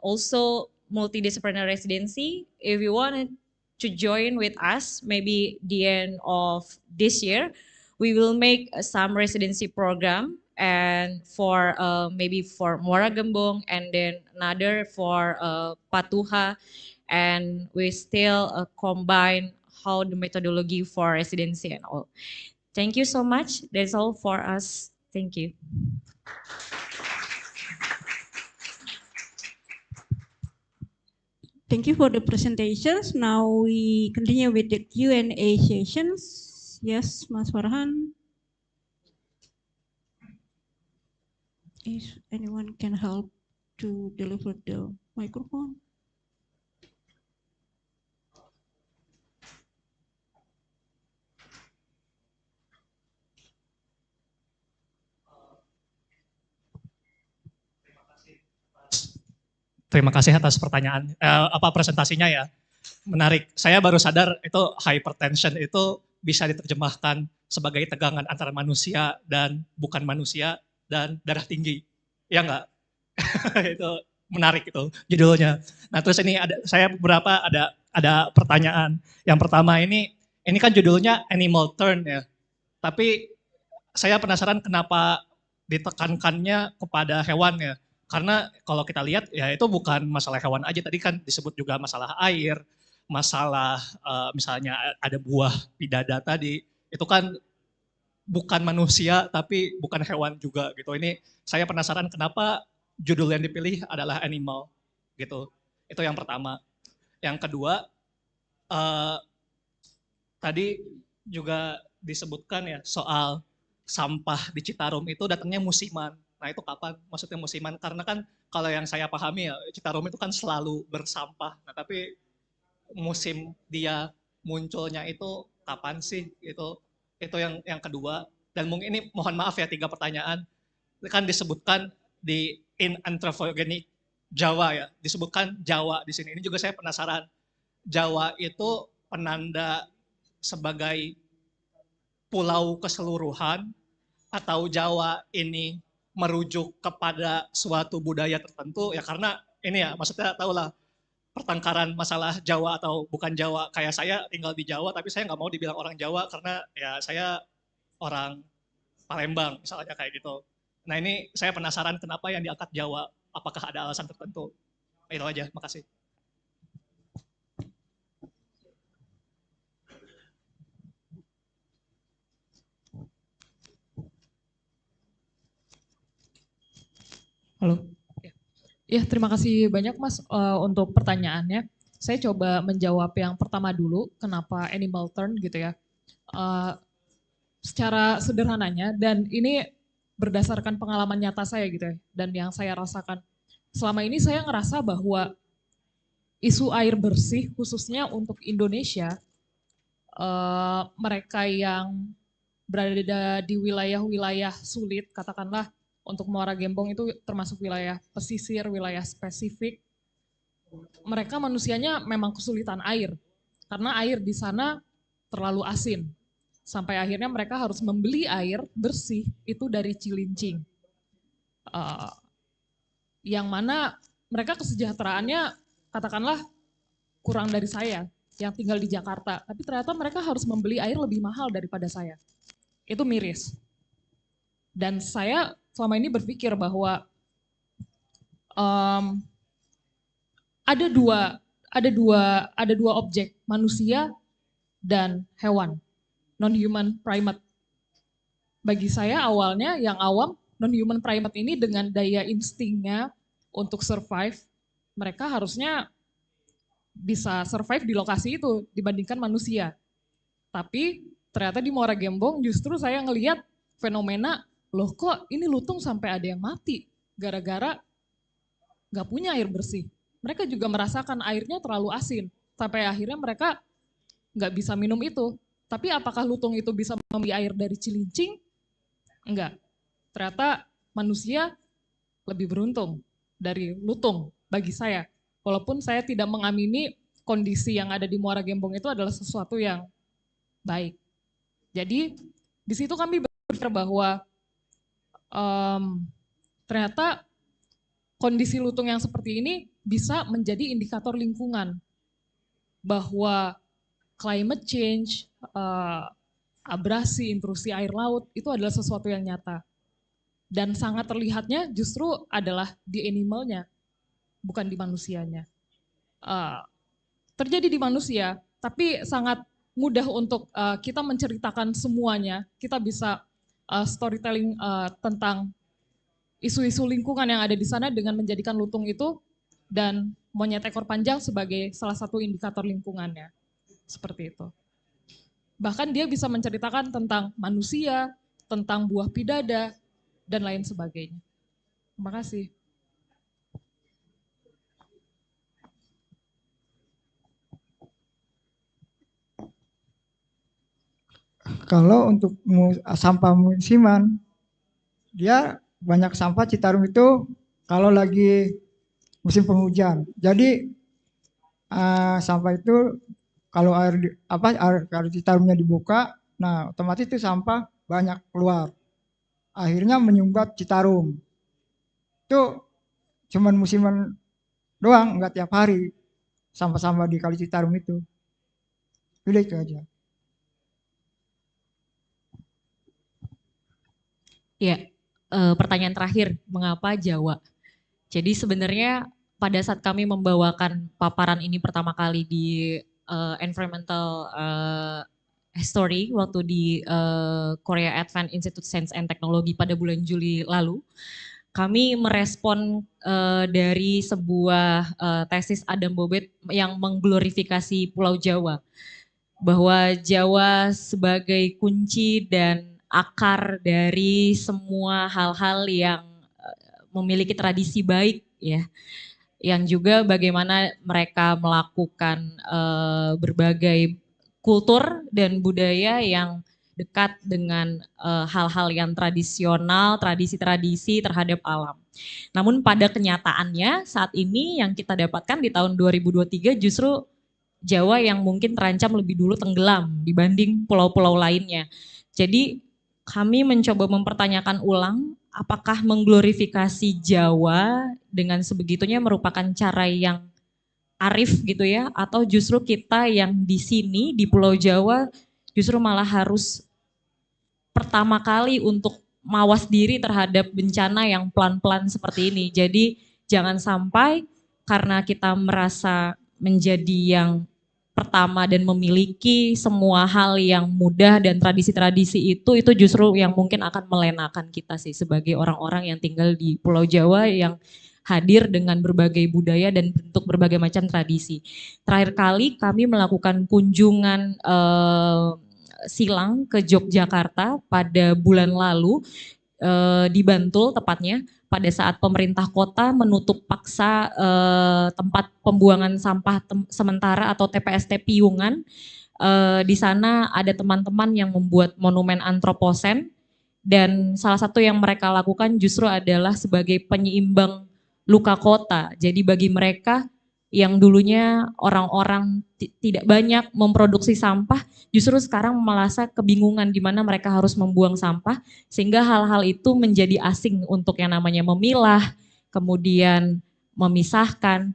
also multidisciplinary residency. If you wanted to join with us, maybe the end of this year, we will make some residency program, and for maybe for Muara Gembong, and then another for Patuha, and we still combine how the methodology for residency and all. Thank you so much. That's all for us. Thank you. Thank you for the presentations. Now we continue with the Q&A sessions. Yes, Mas Farhan. If anyone can help to deliver the microphone. Terima kasih atas pertanyaan, presentasinya ya. Menarik. Saya baru sadar itu hypertension itu bisa diterjemahkan sebagai tegangan antara manusia dan bukan manusia dan darah tinggi. Ya enggak? Itu menarik itu judulnya. Nah, terus ini saya beberapa ada pertanyaan. Yang pertama ini kan judulnya animal turn ya. Tapi saya penasaran kenapa ditekankannya kepada hewan ya. Karena kalau kita lihat ya itu bukan masalah hewan aja, tadi kan disebut juga masalah air, masalah misalnya ada buah pidada tadi, itu kan bukan manusia tapi bukan hewan juga gitu. Ini saya penasaran kenapa judul yang dipilih adalah animal gitu. Itu yang pertama. Yang kedua, tadi juga disebutkan ya soal sampah di Citarum itu datangnya musiman. Nah itu kapan maksudnya musiman? Karena kan kalau yang saya pahami ya Citarum itu kan selalu bersampah. Nah tapi musim dia munculnya itu kapan sih? Itu yang kedua. Dan mungkin ini mohon maaf ya 3 pertanyaan. Kan disebutkan di in anthropogenic Jawa ya, disebutkan Jawa di sini. Ini juga saya penasaran. Jawa itu penanda sebagai pulau keseluruhan atau Jawa ini merujuk kepada suatu budaya tertentu ya karena ini ya maksudnya tahulah pertengkaran masalah Jawa atau bukan Jawa kayak saya tinggal di Jawa tapi saya nggak mau dibilang orang Jawa karena ya saya orang Palembang misalnya kayak gitu. Nah ini saya penasaran kenapa yang diangkat Jawa, apakah ada alasan tertentu? Itu aja, makasih. Halo. Ya, terima kasih banyak Mas untuk pertanyaannya. Saya coba menjawab yang pertama dulu, kenapa animal turn gitu ya. Secara sederhananya, dan ini berdasarkan pengalaman nyata saya gitu ya, dan yang saya rasakan. Selama ini saya ngerasa bahwa isu air bersih khususnya untuk Indonesia, mereka yang berada di wilayah-wilayah sulit, katakanlah untuk Muara Gembong itu termasuk wilayah pesisir, wilayah spesifik. Mereka manusianya memang kesulitan air, karena air di sana terlalu asin. Sampai akhirnya mereka harus membeli air bersih itu dari Cilincing. Yang mana mereka kesejahteraannya katakanlah kurang dari saya yang tinggal di Jakarta. Tapi ternyata mereka harus membeli air lebih mahal daripada saya. Itu miris. Dan saya selama ini berpikir bahwa ada dua objek, manusia dan hewan, non-human primate. Bagi saya awalnya yang awam, non-human primate ini dengan daya instingnya untuk survive, mereka harusnya bisa survive di lokasi itu dibandingkan manusia. Tapi ternyata di Muara Gembong justru saya ngelihat fenomena, loh kok ini lutung sampai ada yang mati gara-gara nggak punya air bersih. Mereka juga merasakan airnya terlalu asin sampai akhirnya mereka nggak bisa minum itu. Tapi apakah lutung itu bisa membeli air dari Cilincing? Enggak. Ternyata manusia lebih beruntung dari lutung bagi saya. Walaupun saya tidak mengamini kondisi yang ada di Muara Gembong itu adalah sesuatu yang baik. Jadi di situ kami berpikir bahwa ternyata kondisi lutung yang seperti ini bisa menjadi indikator lingkungan bahwa climate change, abrasi, intrusi air laut itu adalah sesuatu yang nyata. Dan sangat terlihatnya justru adalah di animalnya, bukan di manusianya. Terjadi di manusia, tapi sangat mudah untuk kita menceritakan semuanya. Kita bisa storytelling tentang isu-isu lingkungan yang ada di sana dengan menjadikan lutung itu dan monyet ekor panjang sebagai salah satu indikator lingkungannya. Seperti itu. Bahkan dia bisa menceritakan tentang manusia, tentang buah pidada, dan lain sebagainya. Terima kasih. Kalau untuk sampah musiman, dia banyak sampah Citarum itu kalau lagi musim penghujan. Jadi sampah itu kalau air Citarumnya dibuka, nah otomatis itu sampah banyak keluar. Akhirnya menyumbat Citarum. Itu cuman musiman doang, nggak tiap hari sampah-sampah di Kali Citarum itu. Udah itu aja. Ya, pertanyaan terakhir, mengapa Jawa? Jadi sebenarnya pada saat kami membawakan paparan ini pertama kali di environmental history waktu di Korea Advanced Institute Science and Technology pada bulan Juli lalu, kami merespon dari sebuah tesis Adam Bobet yang mengglorifikasi Pulau Jawa, bahwa Jawa sebagai kunci dan akar dari semua hal-hal yang memiliki tradisi baik ya, yang juga bagaimana mereka melakukan berbagai kultur dan budaya yang dekat dengan hal-hal yang tradisional, tradisi-tradisi terhadap alam. Namun pada kenyataannya saat ini yang kita dapatkan di tahun 2023 justru Jawa yang mungkin terancam lebih dulu tenggelam dibanding pulau-pulau lainnya. Jadi kami mencoba mempertanyakan ulang apakah mengglorifikasi Jawa dengan sebegitunya merupakan cara yang arif gitu ya, atau justru kita yang di sini di Pulau Jawa justru malah harus pertama kali untuk mawas diri terhadap bencana yang pelan-pelan seperti ini. Jadi jangan sampai karena kita merasa menjadi yang pertama dan memiliki semua hal yang mudah dan tradisi-tradisi itu justru yang mungkin akan melenakan kita sih sebagai orang-orang yang tinggal di Pulau Jawa yang hadir dengan berbagai budaya dan bentuk berbagai macam tradisi. Terakhir kali kami melakukan kunjungan silang ke Yogyakarta pada bulan lalu di Bantul tepatnya, pada saat pemerintah kota menutup paksa tempat pembuangan sampah sementara atau TPST Piungan. Di sana ada teman-teman yang membuat monumen antroposen dan salah satu yang mereka lakukan justru adalah sebagai penyeimbang luka kota. Jadi bagi mereka yang dulunya orang-orang tidak banyak memproduksi sampah, justru sekarang merasa kebingungan di mana mereka harus membuang sampah, sehingga hal-hal itu menjadi asing untuk yang namanya memilah, kemudian memisahkan,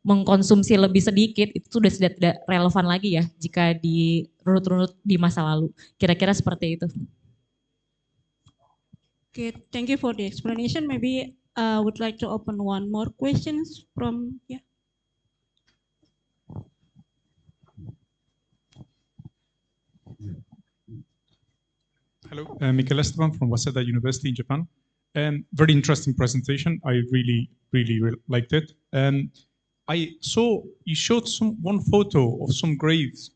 mengkonsumsi lebih sedikit, itu sudah tidak relevan lagi ya jika dirunut-runut di masa lalu. Kira-kira seperti itu. Okay, thank you for the explanation. Maybe I would like to open one more questions from yeah. Hello, Mikel Esteban from Waseda University in Japan. Very interesting presentation. I really liked it. I saw you showed one photo of some graves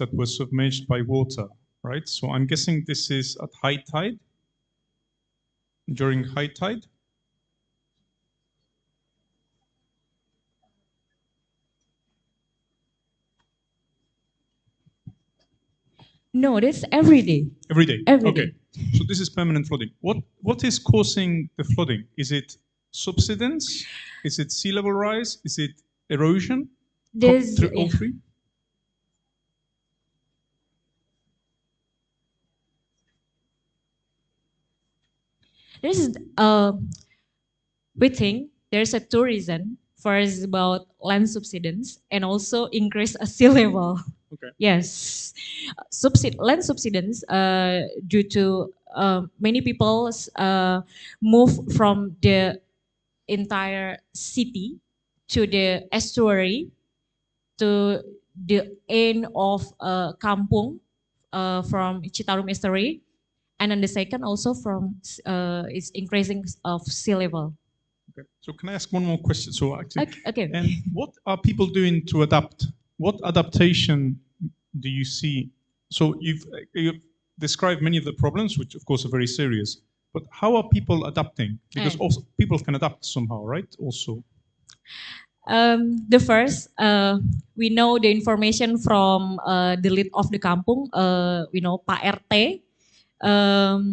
that were submerged by water, right? So I'm guessing this is at high tide, during high tide. No, that's every day. Every day. Every okay. day. So this is permanent flooding. What is causing the flooding? Is it subsidence? Is it sea level rise? Is it erosion? There's all three? We think there's a two reason. First about land subsidence and also increase sea level. Okay. Yes, land subsidence due to many people move from the entire city to the estuary to the end of Kampung from Citarum estuary, and then the second also from is increasing of sea level. Okay. So can I ask one more question? So actually, okay. And what are people doing to adapt? What adaptation do you see? So you've described many of the problems, which of course are very serious. But how are people adapting? Because also people can adapt somehow, right? Also. The first, we know the information from the lead of the kampung. We know Pak RT. The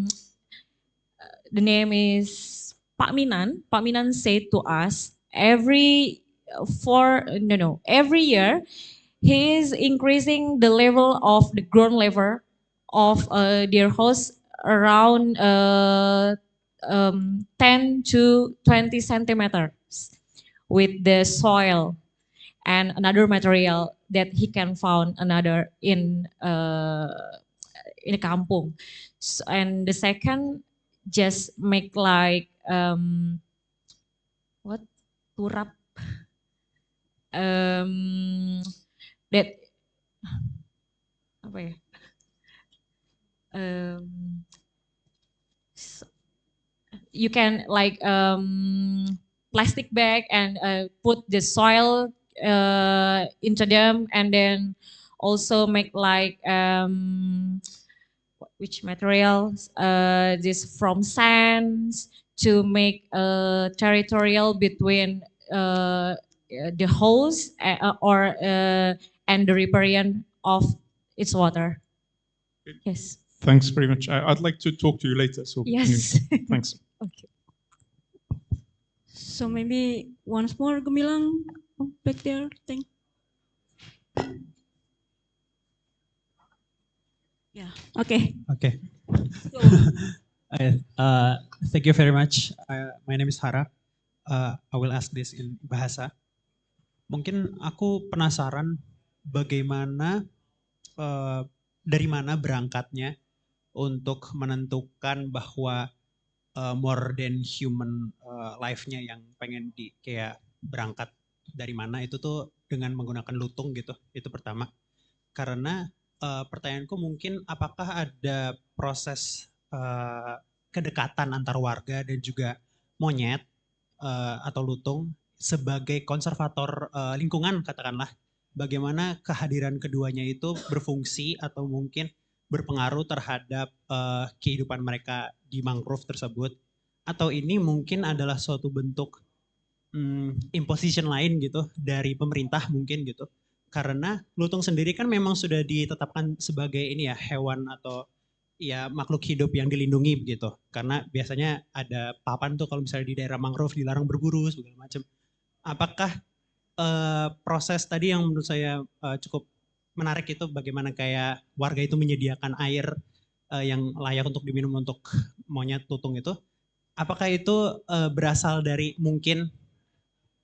name is Pak Minan. Pak Minan said to us every year he is increasing the level of the ground level of their house around 10 to 20 centimeters with the soil and another material that he can found another in a kampung. So, and the second, just make like turap that apa ya? you can like plastic bag and put the soil into them, and then also make like which materials this from sands to make territorial between the host or and the riparian of its water. Yes. Thanks very much. I'd like to talk to you later. So Yes. anyway, thanks. Okay. So maybe once more, Gemilang, back there. Thank. Yeah. Okay. Okay. Thank you very much. My name is Hara. I will ask this in bahasa. Mungkin aku penasaran bagaimana dari mana berangkatnya untuk menentukan bahwa more than human life-nya yang pengen kayak berangkat dari mana itu tuh dengan menggunakan lutung gitu. Itu pertama. Karena pertanyaanku mungkin apakah ada proses kedekatan antar warga dan juga monyet atau lutung sebagai konservator lingkungan katakanlah. Bagaimana kehadiran keduanya itu berfungsi atau mungkin berpengaruh terhadap kehidupan mereka di mangrove tersebut, atau ini mungkin adalah suatu bentuk imposition lain gitu dari pemerintah mungkin gitu, karena lutung sendiri kan memang sudah ditetapkan sebagai ini ya hewan atau ya makhluk hidup yang dilindungi begitu, karena biasanya ada papan tuh kalau misalnya di daerah mangrove dilarang berburu segala macam. Apakah proses tadi yang menurut saya cukup menarik itu bagaimana kayak warga itu menyediakan air yang layak untuk diminum untuk monyet lutung itu, apakah itu berasal dari mungkin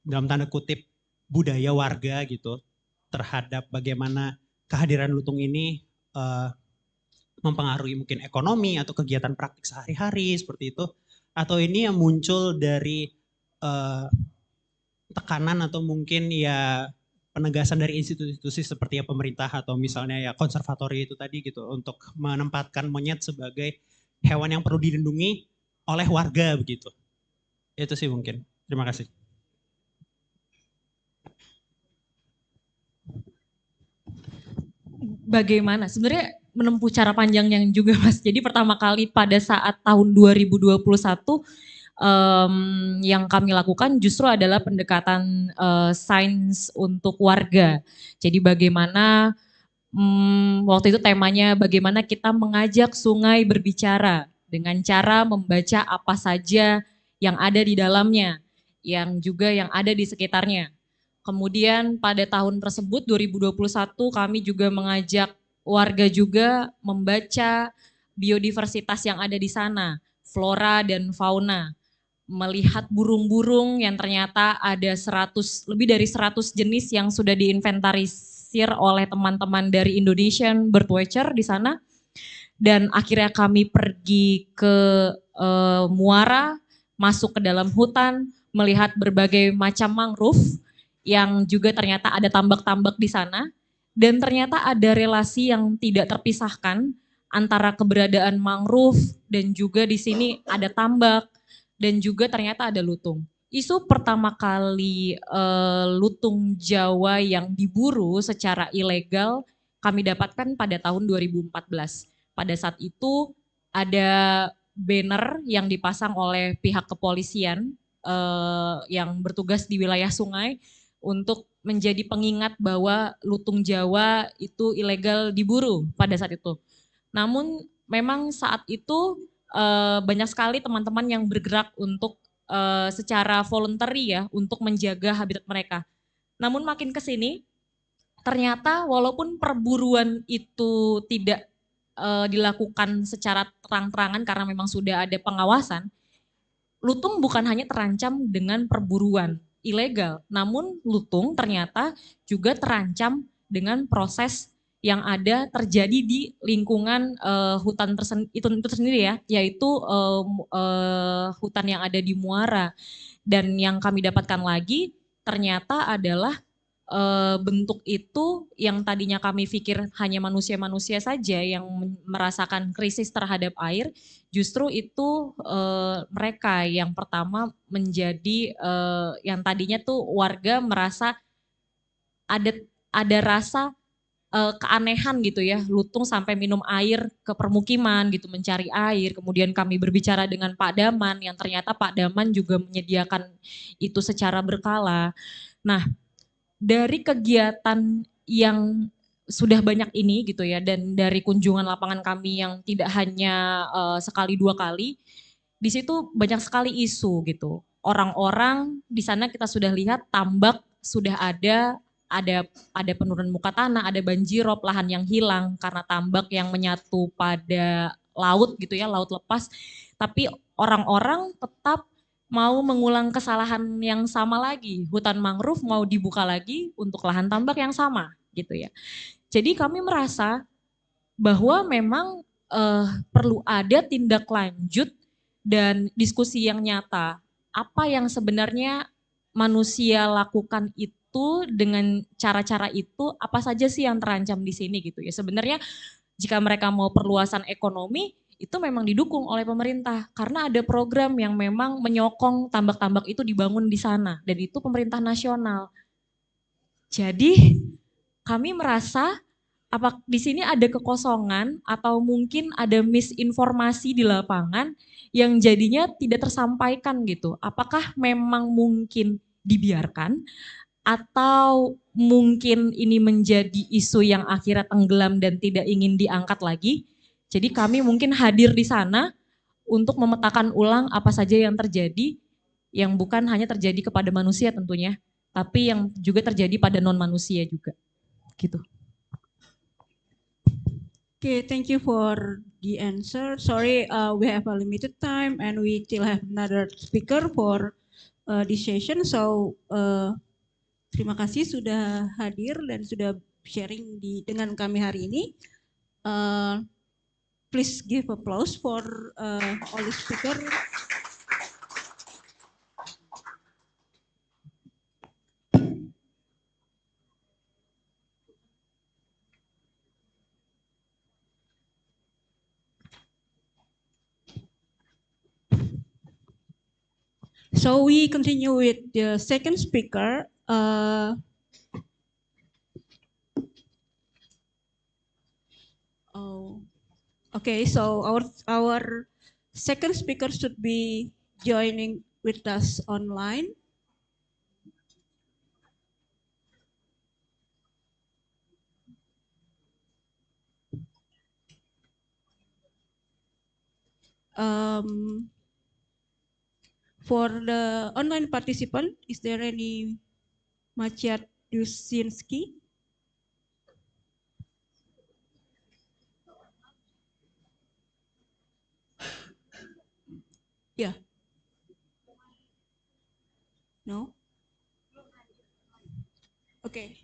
dalam tanda kutip budaya warga gitu terhadap bagaimana kehadiran lutung ini mempengaruhi mungkin ekonomi atau kegiatan praktik sehari-hari seperti itu, atau ini yang muncul dari tekanan atau mungkin ya penegasan dari institusi seperti ya pemerintah atau misalnya ya konservatori itu tadi gitu untuk menempatkan monyet sebagai hewan yang perlu dilindungi oleh warga begitu. Itu sih mungkin. Terima kasih. Bagaimana? Sebenarnya menempuh cara panjang yang juga Mas. Jadi pertama kali pada saat tahun 2021 yang kami lakukan justru adalah pendekatan sains untuk warga. Jadi bagaimana waktu itu temanya bagaimana kita mengajak sungai berbicara dengan cara membaca apa saja yang ada di dalamnya, yang juga yang ada di sekitarnya. Kemudian pada tahun tersebut 2021 kami juga mengajak warga juga membaca biodiversitas yang ada di sana, flora dan fauna. Melihat burung-burung yang ternyata ada lebih dari 100 jenis yang sudah diinventarisir oleh teman-teman dari Indonesian Birdwatcher di sana. Dan akhirnya kami pergi ke muara, masuk ke dalam hutan, melihat berbagai macam mangrove yang juga ternyata ada tambak-tambak di sana. Dan ternyata ada relasi yang tidak terpisahkan antara keberadaan mangrove dan juga di sini ada tambak. Dan juga ternyata ada lutung. Isu pertama kali lutung Jawa yang diburu secara ilegal kami dapatkan pada tahun 2014. Pada saat itu ada banner yang dipasang oleh pihak kepolisian yang bertugas di wilayah sungai untuk menjadi pengingat bahwa lutung Jawa itu ilegal diburu pada saat itu. Namun memang saat itu banyak sekali teman-teman yang bergerak untuk secara voluntary ya untuk menjaga habitat mereka. Namun makin ke sini ternyata walaupun perburuan itu tidak dilakukan secara terang-terangan karena memang sudah ada pengawasan, lutung bukan hanya terancam dengan perburuan ilegal, namun lutung ternyata juga terancam dengan proses yang ada terjadi di lingkungan hutan itu sendiri ya, yaitu hutan yang ada di muara. Dan yang kami dapatkan lagi ternyata adalah bentuk itu yang tadinya kami pikir hanya manusia-manusia saja yang merasakan krisis terhadap air, justru itu mereka yang pertama menjadi yang tadinya tuh warga merasa ada rasa keanehan gitu ya, lutung sampai minum air ke permukiman gitu, mencari air. Kemudian kami berbicara dengan Pak Daman, yang ternyata Pak Daman juga menyediakan itu secara berkala. Nah, dari kegiatan yang sudah banyak ini gitu ya, dan dari kunjungan lapangan kami yang tidak hanya sekali dua kali, di situ banyak sekali isu gitu. Orang-orang di sana kita sudah lihat tambak sudah ada penurunan muka tanah, ada banjirop, lahan yang hilang karena tambak yang menyatu pada laut gitu ya, laut lepas. Tapi orang-orang tetap mau mengulang kesalahan yang sama lagi. Hutan mangrove mau dibuka lagi untuk lahan tambak yang sama gitu ya. Jadi kami merasa bahwa memang perlu ada tindak lanjut dan diskusi yang nyata. Apa yang sebenarnya manusia lakukan itu dengan cara-cara itu apa saja sih yang terancam di sini gitu ya. Sebenarnya jika mereka mau perluasan ekonomi itu memang didukung oleh pemerintah karena ada program yang memang menyokong tambak-tambak itu dibangun di sana dan itu pemerintah nasional. Jadi kami merasa apa di sini ada kekosongan atau mungkin ada misinformasi di lapangan yang jadinya tidak tersampaikan gitu. Apakah memang mungkin dibiarkan atau mungkin ini menjadi isu yang akhirnya tenggelam dan tidak ingin diangkat lagi. Jadi kami mungkin hadir di sana untuk memetakan ulang apa saja yang terjadi, yang bukan hanya terjadi kepada manusia tentunya, tapi yang juga terjadi pada non-manusia juga. Gitu. Okay, thank you for the answer. Sorry, we have a limited time and we still have another speaker for this session. So, terima kasih sudah hadir dan sudah sharing dengan kami hari ini. Please give applause for all the speaker. So we continue with the second speaker. Okay, so our second speaker should be joining with us online. For the online participant, is there any Maciej Dusinski? Yeah. No? Okay.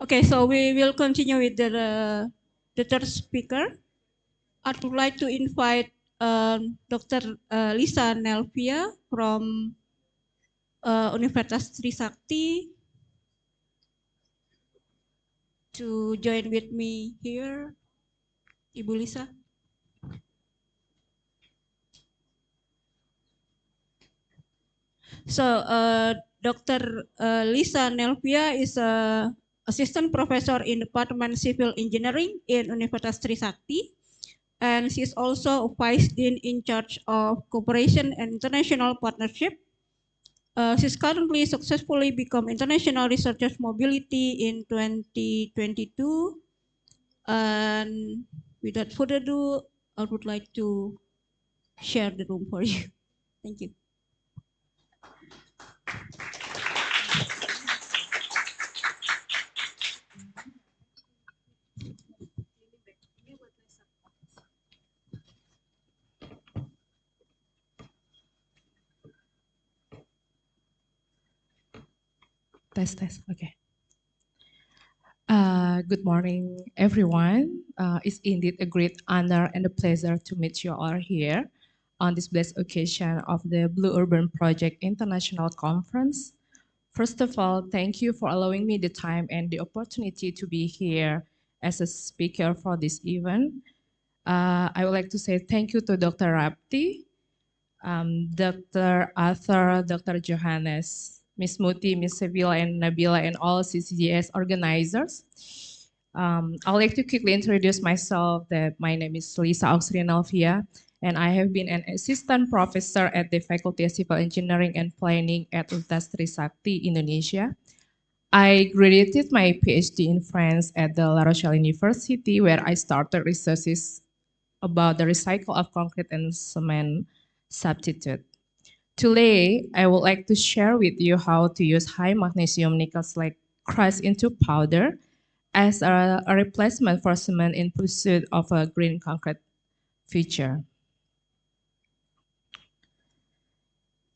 Okay, so we will continue with the third speaker. I would like to invite Dr. Lisa Nelvia from Universitas Trisakti to join with me here. Ibu Lisa. So, Dr. Lisa Nelvia is a assistant professor in Department Civil Engineering in Universitas Trisakti, and she is also a vice dean in charge of cooperation and international partnership. She's currently successfully become international researchers mobility in 2022. And without further ado, I would like to share the room for you. Thank you. Test, okay. Good morning, everyone. It's indeed a great honor and a pleasure to meet you all here. on this blessed occasion of the BlueUrban Project International Conference. First of all, thank you for allowing me the time and the opportunity to be here as a speaker for this event. I would like to say thank you to Dr. Rapti, Dr. Arthur, Dr. Johannes, Ms. Muti, Ms. Sevilla, and Nabila, and all CCGS organizers. I'd like to quickly introduce myself. That my name is Lisa Auxrinalvia, and I have been an assistant professor at the Faculty of Civil Engineering and Planning at Universitas Trisakti, Indonesia. I graduated my PhD in France at the La Rochelle University, where I started researches about the recycle of concrete and cement substitute. Today, I would like to share with you how to use high magnesium nickel slag crushed into powder as a replacement for cement in pursuit of a green concrete future.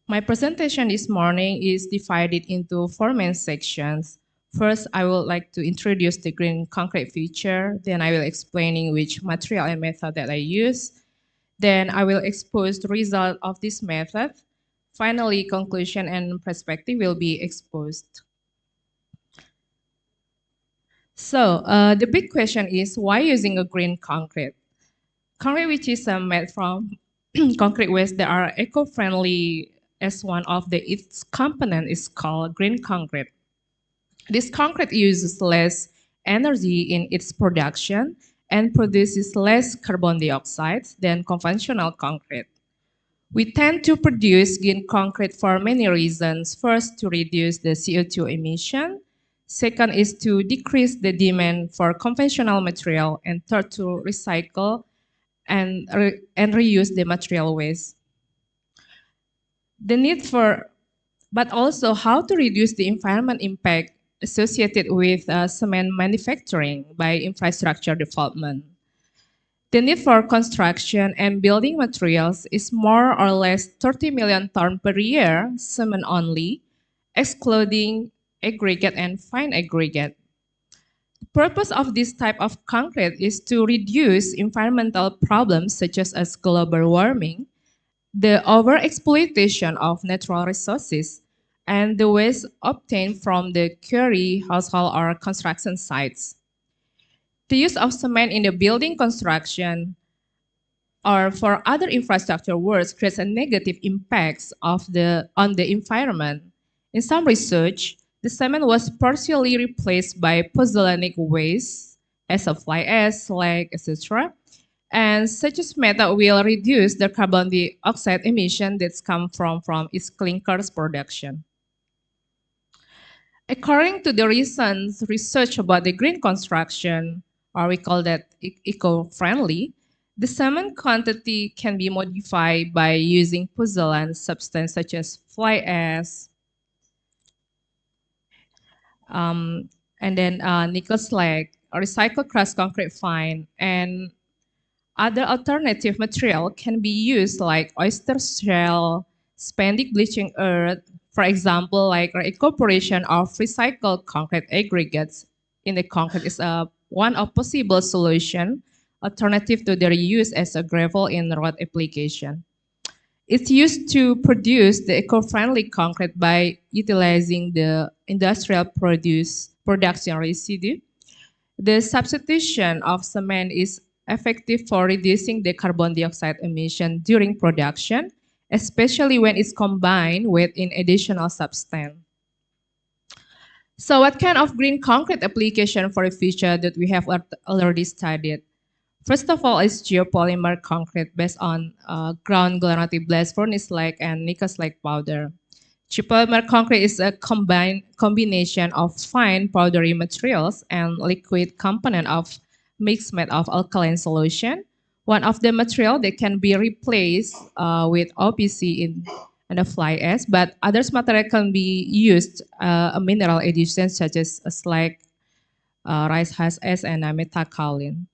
My presentation this morning is divided into 4 main sections. First, I would like to introduce the green concrete future. Then I will explaining which material and method that I use. Then I will expose the result of this method. Finally, conclusion and perspective will be exposed. So the big question is, why using a green concrete? Concrete which is made from concrete waste that are eco-friendly, as one of its component is called green concrete. This concrete uses less energy in its production and produces less carbon dioxide than conventional concrete. We tend to produce green concrete for many reasons. First, to reduce the CO2 emission. Second is to decrease the demand for conventional material. And third, to recycle and reuse the material waste. The need for, but also how to reduce the environment impact associated with cement manufacturing by infrastructure development. The need for construction and building materials is more or less 30 million tons per year, cement only, excluding aggregate and fine aggregate. The purpose of this type of concrete is to reduce environmental problems such as global warming, the overexploitation of natural resources, and the waste obtained from the quarry, household, or construction sites. The use of cement in the building construction or for other infrastructure works creates a negative impacts on the environment. In some research, the cement was partially replaced by pozzolanic waste as a fly ash, slag, etc. And such a method will reduce the carbon dioxide emission that come from its clinkers production. According to the recent research about the green construction, or we call that eco-friendly, the cement quantity can be modified by using pozzolan substance such as fly ash, and then nickel slag, recycled crushed concrete fine, and other alternative material can be used like oyster shell, spandic bleaching earth, for example, like incorporation of recycled concrete aggregates in the concrete is one of possible solution, alternative to their use as a gravel in road application. It's used to produce the eco-friendly concrete by utilizing the industrial production residue. The substitution of cement is effective for reducing the carbon dioxide emission during production, especially when it's combined with an additional substance. So what kind of green concrete application for the future that we have already studied? First of all is geopolymer concrete based on ground granite blast furnace slag and nickel slag powder. Geopolymer concrete is a combination of fine powdery materials and liquid component of mix made of alkaline solution. One of the material that can be replaced with OPC in a fly ash, but others material can be used a mineral addition such as a slag, rice husk ash, and metakaolin.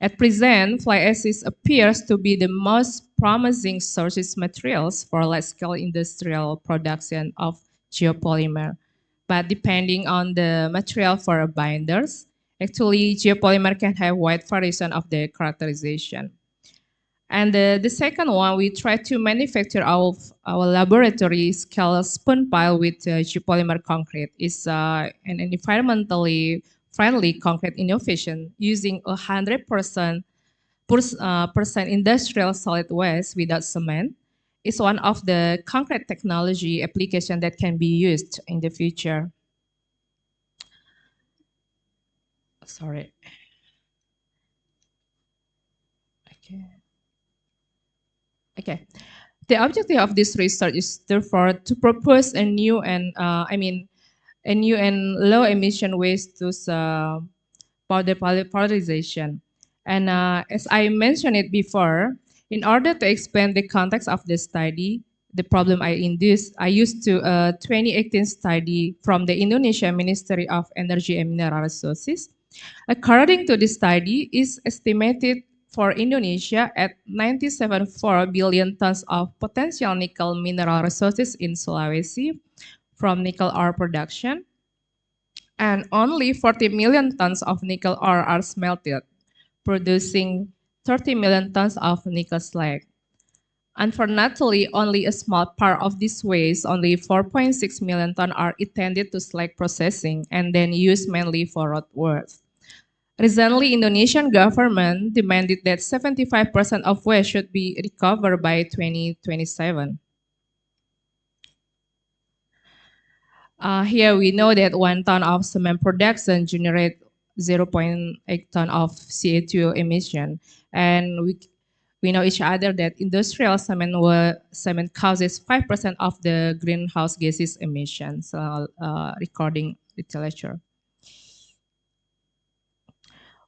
At present, fly ash appears to be the most promising sources materials for large-scale industrial production of geopolymer. But depending on the material for binders, actually geopolymer can have wide variation of the characterization. And the second one, we try to manufacture our laboratory scale spoon pile with geopolymer concrete. It's an environmentally friendly concrete innovation using 100% industrial solid waste without cement. It's one of the concrete technology application that can be used in the future. Sorry. Okay. The objective of this research is therefore to propose a new and low emission ways to powder polarization. And as I mentioned it before, in order to explain the context of the study, the problem I used to 2018 study from the Indonesia Ministry of Energy and Mineral Resources. According to the study, is estimated for Indonesia at 97.4 billion tons of potential nickel mineral resources in Sulawesi from nickel ore production, and only 40 million tons of nickel ore are smelted, producing 30 million tons of nickel slag. Unfortunately, only a small part of this waste, only 4.6 million tons, are intended to slag processing and then used mainly for roadworks. Recently, Indonesian government demanded that 75% of waste should be recovered by 2027. Here we know that 1 ton of cement production generates 0.8 ton of CO2 emission. And we know each other that industrial cement causes 5% of the greenhouse gases emissions, recording literature.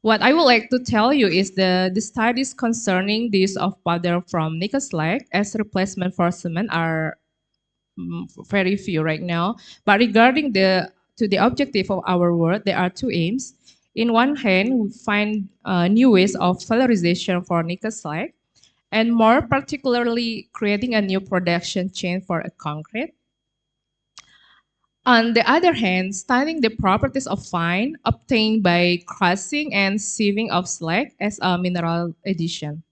What I would like to tell you is the studies concerning the use of powder from nickel slag as replacement for cement are very few right now. But regarding the objective of our work, there are two aims. In one hand, we find new ways of valorization for nickel slag, and more particularly creating a new production chain for a concrete. On the other hand, studying the properties of fine obtained by crushing and sieving of slag as a mineral addition.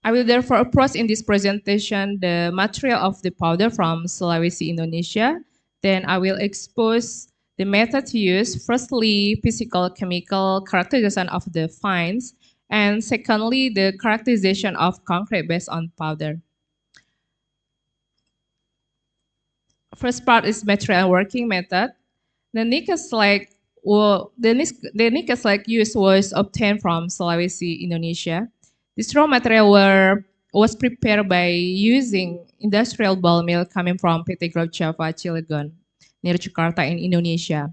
I will therefore approach in this presentation the material of the powder from Sulawesi, Indonesia. Then I will expose the methods used, firstly, physical chemical characterization of the fines, and secondly, the characterization of concrete based on powder. First part is material working method. The nickel slag used was obtained from Sulawesi, Indonesia. This raw material was prepared by using industrial ball mill coming from PT Group Java, Cilegon, near Jakarta in Indonesia.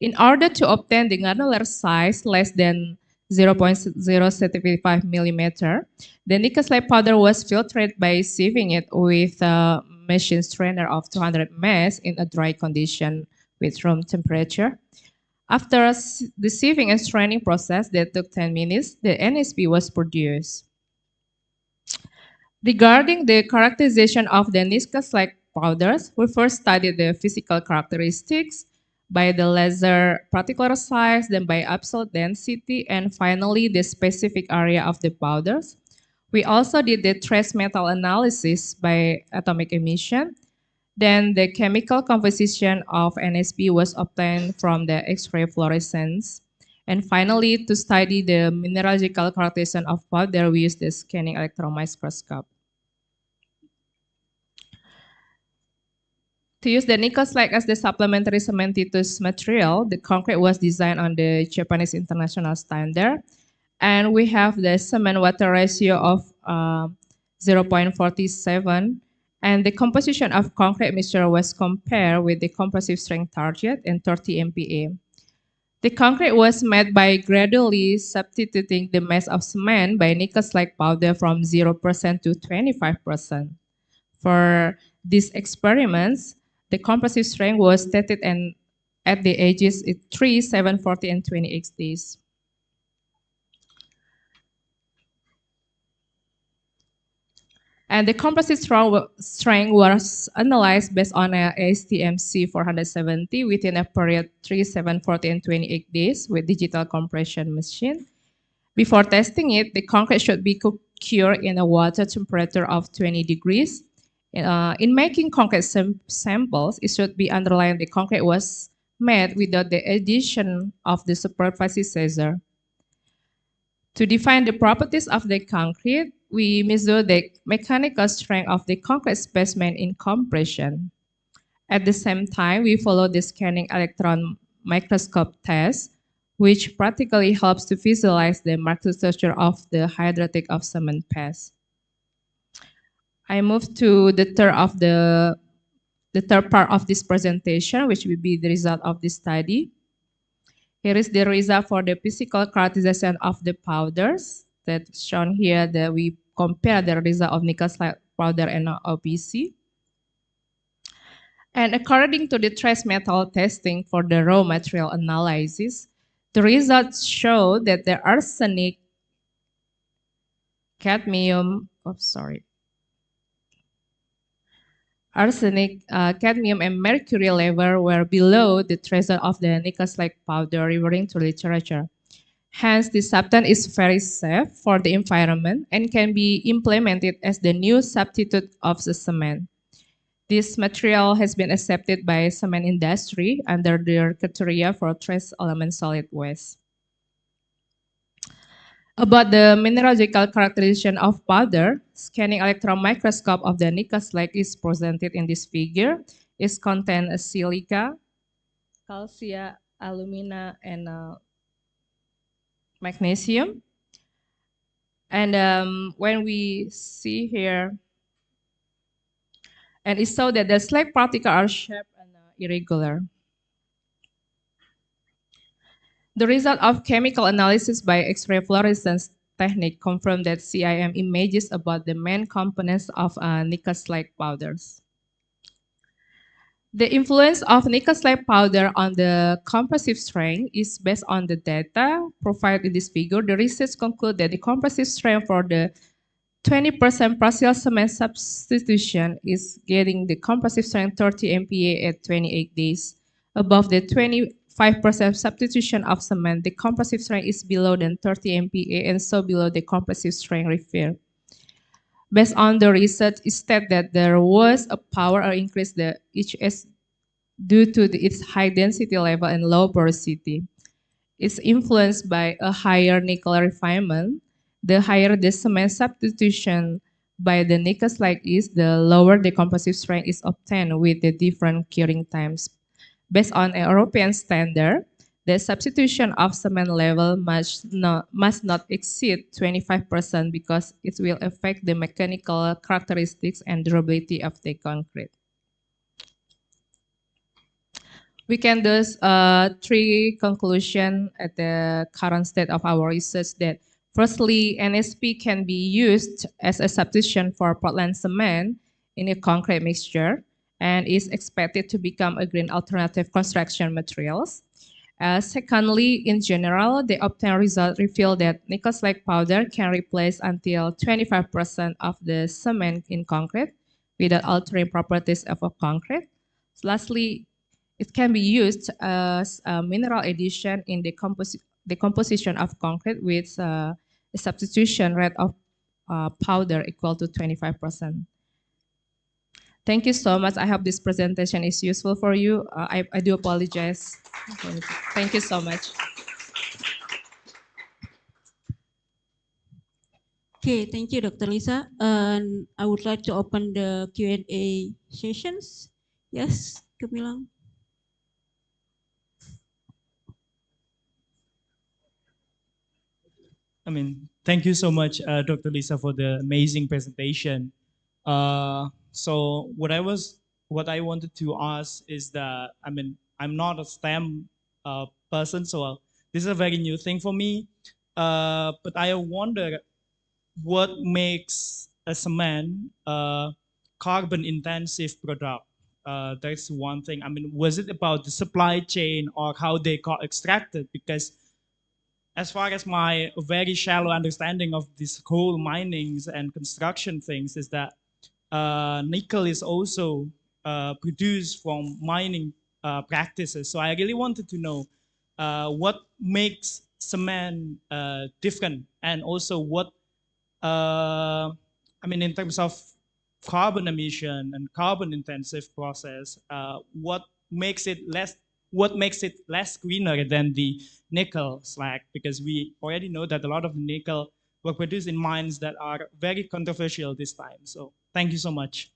In order to obtain the granular size less than 0.075 millimeter, the nickel slag powder was filtered by sieving it with a machine strainer of 200 mesh in a dry condition with room temperature. After the sieving and straining process that took 10 minutes, the NSP was produced. Regarding the characterization of the nickel slag powders, we first studied the physical characteristics by the laser particular size, then by absolute density, and finally the specific area of the powders. We also did the trace metal analysis by atomic emission. Then the chemical composition of NSP was obtained from the X-ray fluorescence. And finally, to study the mineralogical characterization of powder, we used the scanning electron microscope. To use the nickel slag as the supplementary cementitious material, the concrete was designed on the Japanese international standard. And we have the cement water ratio of 0.47. And the composition of concrete mixture was compared with the compressive strength target and 30 MPa. The concrete was made by gradually substituting the mass of cement by nickel slag powder from 0% to 25%. For these experiments, the compressive strength was stated at the edges 3, 7, 40, and 28 days. And the compressive strength was analyzed based on a ASTM-C 470 within a period 3, 7, 40, and 28 days with digital compression machine. Before testing it, the concrete should be cured in a water temperature of 20 degrees. In making concrete samples, it should be underlined the concrete was made without the addition of the supervisor. To define the properties of the concrete, we measure the mechanical strength of the concrete specimen in compression. At the same time, we follow the scanning electron microscope test, which practically helps to visualize the microstructure of the hydraulic of cement paste. I move to the third part of this presentation, which will be the result of this study. Here is the result for the physical characterization of the powders that's shown here, that we compare the result of nickel slate powder and OPC. And according to the trace metal testing for the raw material analysis, the results show that the arsenic, cadmium, cadmium, and mercury level were below the threshold of the nickel slate powder, referring to literature. Hence, the substance is very safe for the environment and can be implemented as the new substitute of the cement. This material has been accepted by cement industry under their criteria for trace element solid waste. About the mineralogical characterization of powder, scanning electron microscope of the nickel slate is presented in this figure. It contains silica, calcium, alumina, and magnesium. And when we see here, and it shows that the slate particles are shaped and irregular. The result of chemical analysis by X-ray fluorescence technique confirmed that CIM images about the main components of nickel slate powders. The influence of nickel slate powder on the compressive strength is based on the data provided in this figure. The research concluded that the compressive strength for the 20% partial cement substitution is getting the compressive strength 30 MPa at 28 days. Above the 25% substitution of cement, the compressive strength is below than 30 MPa and so below the compressive strength referred. Based on the research, it stated that there was a power increase the HS due to its high density level and low porosity. It's influenced by a higher nickel refinement. The higher the cement substitution by the nickel slate is, the lower the compressive strength is obtained with the different curing times. Based on a European standard, the substitution of cement level must not exceed 25% because it will affect the mechanical characteristics and durability of the concrete. We can do three conclusions at the current state of our research that firstly, NSP can be used as a substitution for Portland cement in a concrete mixture and is expected to become a green alternative construction materials. Secondly, in general, the obtained result reveal that nickel slate powder can replace until 25% of the cement in concrete without altering properties of a concrete. Lastly, it can be used as a mineral addition in the composition of concrete with a substitution rate of powder equal to 25%. Thank you so much. I hope this presentation is useful for you. I do apologize. Thank you so much. Okay, thank you, Dr. Lisa. And I would like to open the Q&A sessions. Yes, Kamilang. Thank you so much, Dr. Lisa, for the amazing presentation. So what I wanted to ask is that, I'm not a STEM person, so this is a very new thing for me. But I wonder what makes a cement carbon intensive product. That's one thing. Was it about the supply chain or how they got extracted? Because as far as my very shallow understanding of this coal minings and construction things is that nickel is also produced from mining practices. So I really wanted to know what makes cement different, and also what I mean in terms of carbon emission and carbon intensive process, what makes it less greener than the nickel slag, because we already know that a lot of nickel were produced in mines that are very controversial this time. So thank you so much.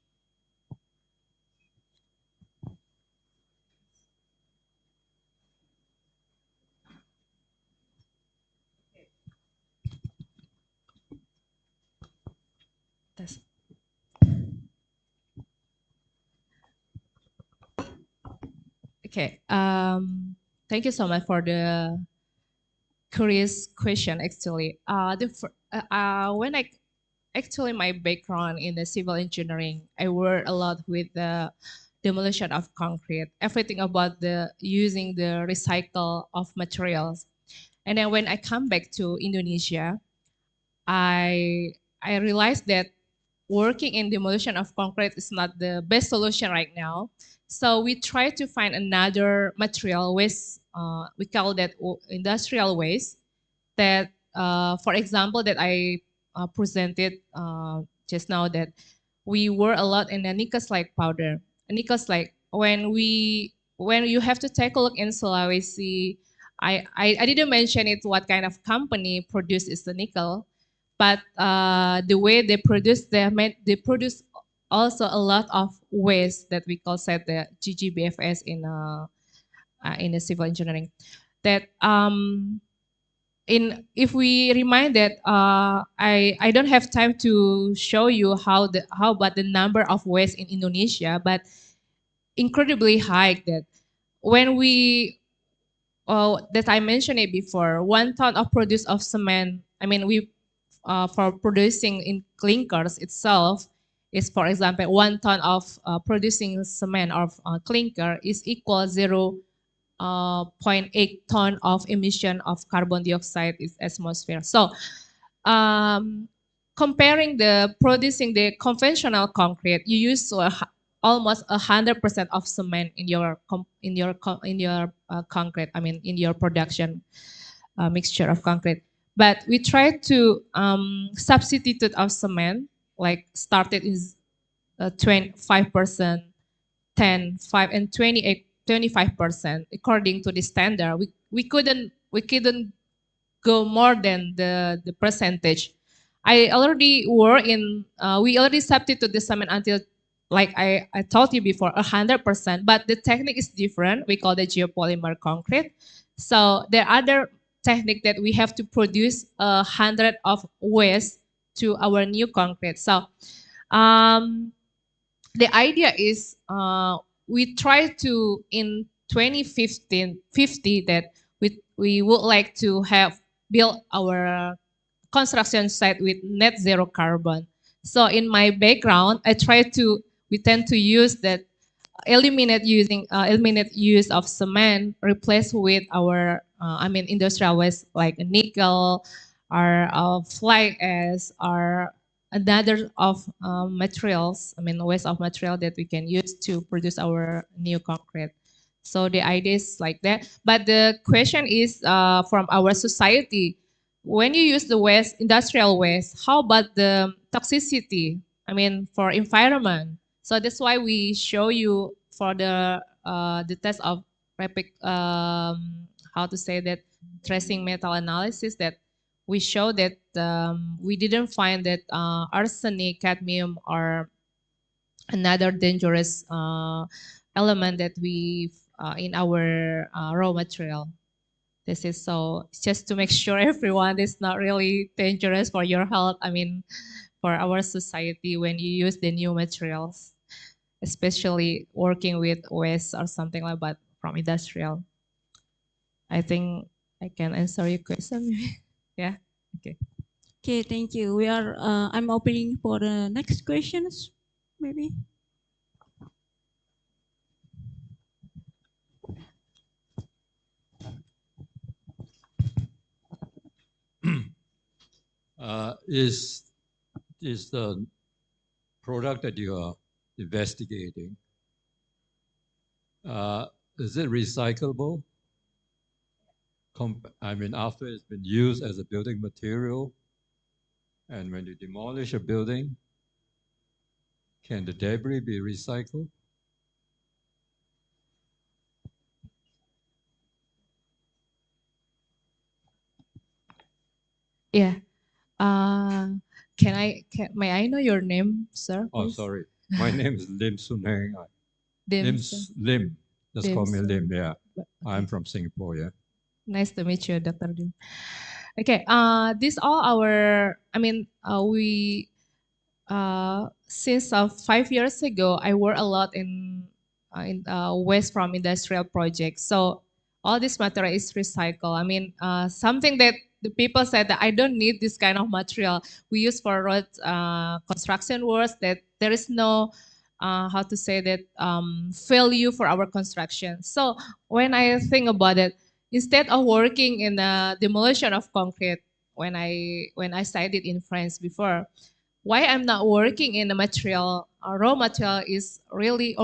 Okay. Thank you so much for the curious question. Actually, when I actually my background in the civil engineering, I work a lot with the demolition of concrete, everything about the using the recycle of materials. And then when I come back to Indonesia, I realized that working in demolition of concrete is not the best solution right now. So we try to find another material waste. We call that industrial waste. That, for example, that I presented just now, that we work a lot in the nickel slag powder. Nickel slag, when you have to take a look in Sulawesi, I didn't mention it what kind of company produces the nickel, but the way they produce, they produce also a lot of waste that we call said the GGBFS in the civil engineering. That if we remind that I don't have time to show you how about the number of waste in Indonesia, but incredibly high. That when we that I mentioned it before, 1 ton of produce of cement, I mean we for producing in clinkers itself is, for example, 1 ton of producing cement of clinker is equal 0.8 ton of emission of carbon dioxide in atmosphere. So comparing the producing the conventional concrete, you use almost 100% of cement in your concrete. I mean in your production mixture of concrete. But we try to substitute of cement, like started is 25%, 10, 5, and 25% according to the standard. We couldn't go more than the percentage. I already were in we already substitute the cement until, like I told you before, 100%. But the technique is different. We call the geopolymer concrete. So there are other technique that we have to produce 100 of waste to our new concrete. So the idea is we try to in 2050 that we would like to have built our construction site with net zero carbon. So in my background, we tend to use that eliminate use of cement, replace with our industrial waste like nickel or fly ash or another of materials, waste of material that we can use to produce our new concrete. So the idea is like that. But the question is from our society, when you use the waste, industrial waste, how about the toxicity? For environment. So that's why we show you for the test of how to say that, tracing metal analysis, that we show that we didn't find that arsenic, cadmium, or another dangerous element that we in our raw material. This is so just to make sure everyone is not really dangerous for your health. For our society when you use the new materials, especially working with waste or something like that from industrial. I think I can answer your question. Yeah. Okay. Okay, thank you. I'm opening for the next questions, maybe. Is the product that you are investigating, is it recyclable? after it's been used as a building material, and when you demolish a building, can the debris be recycled? Yeah. May I know your name, sir? Oh, Please? sorry. My name is Lim Suneng. Dim. Lim. Just Dim call me Sun. Lim, yeah. Okay. I'm from Singapore, yeah. Nice to meet you, Dr. Dim. Okay, this all our, we, since 5 years ago, I work a lot in waste from industrial projects. So all this material is recycled. Something that the people said that I don't need this kind of material. We use for road construction works that there is no, how to say that, value for our construction. So when I think about it, instead of working in the demolition of concrete, when I studied in France before, why I'm not working in the material, raw material is really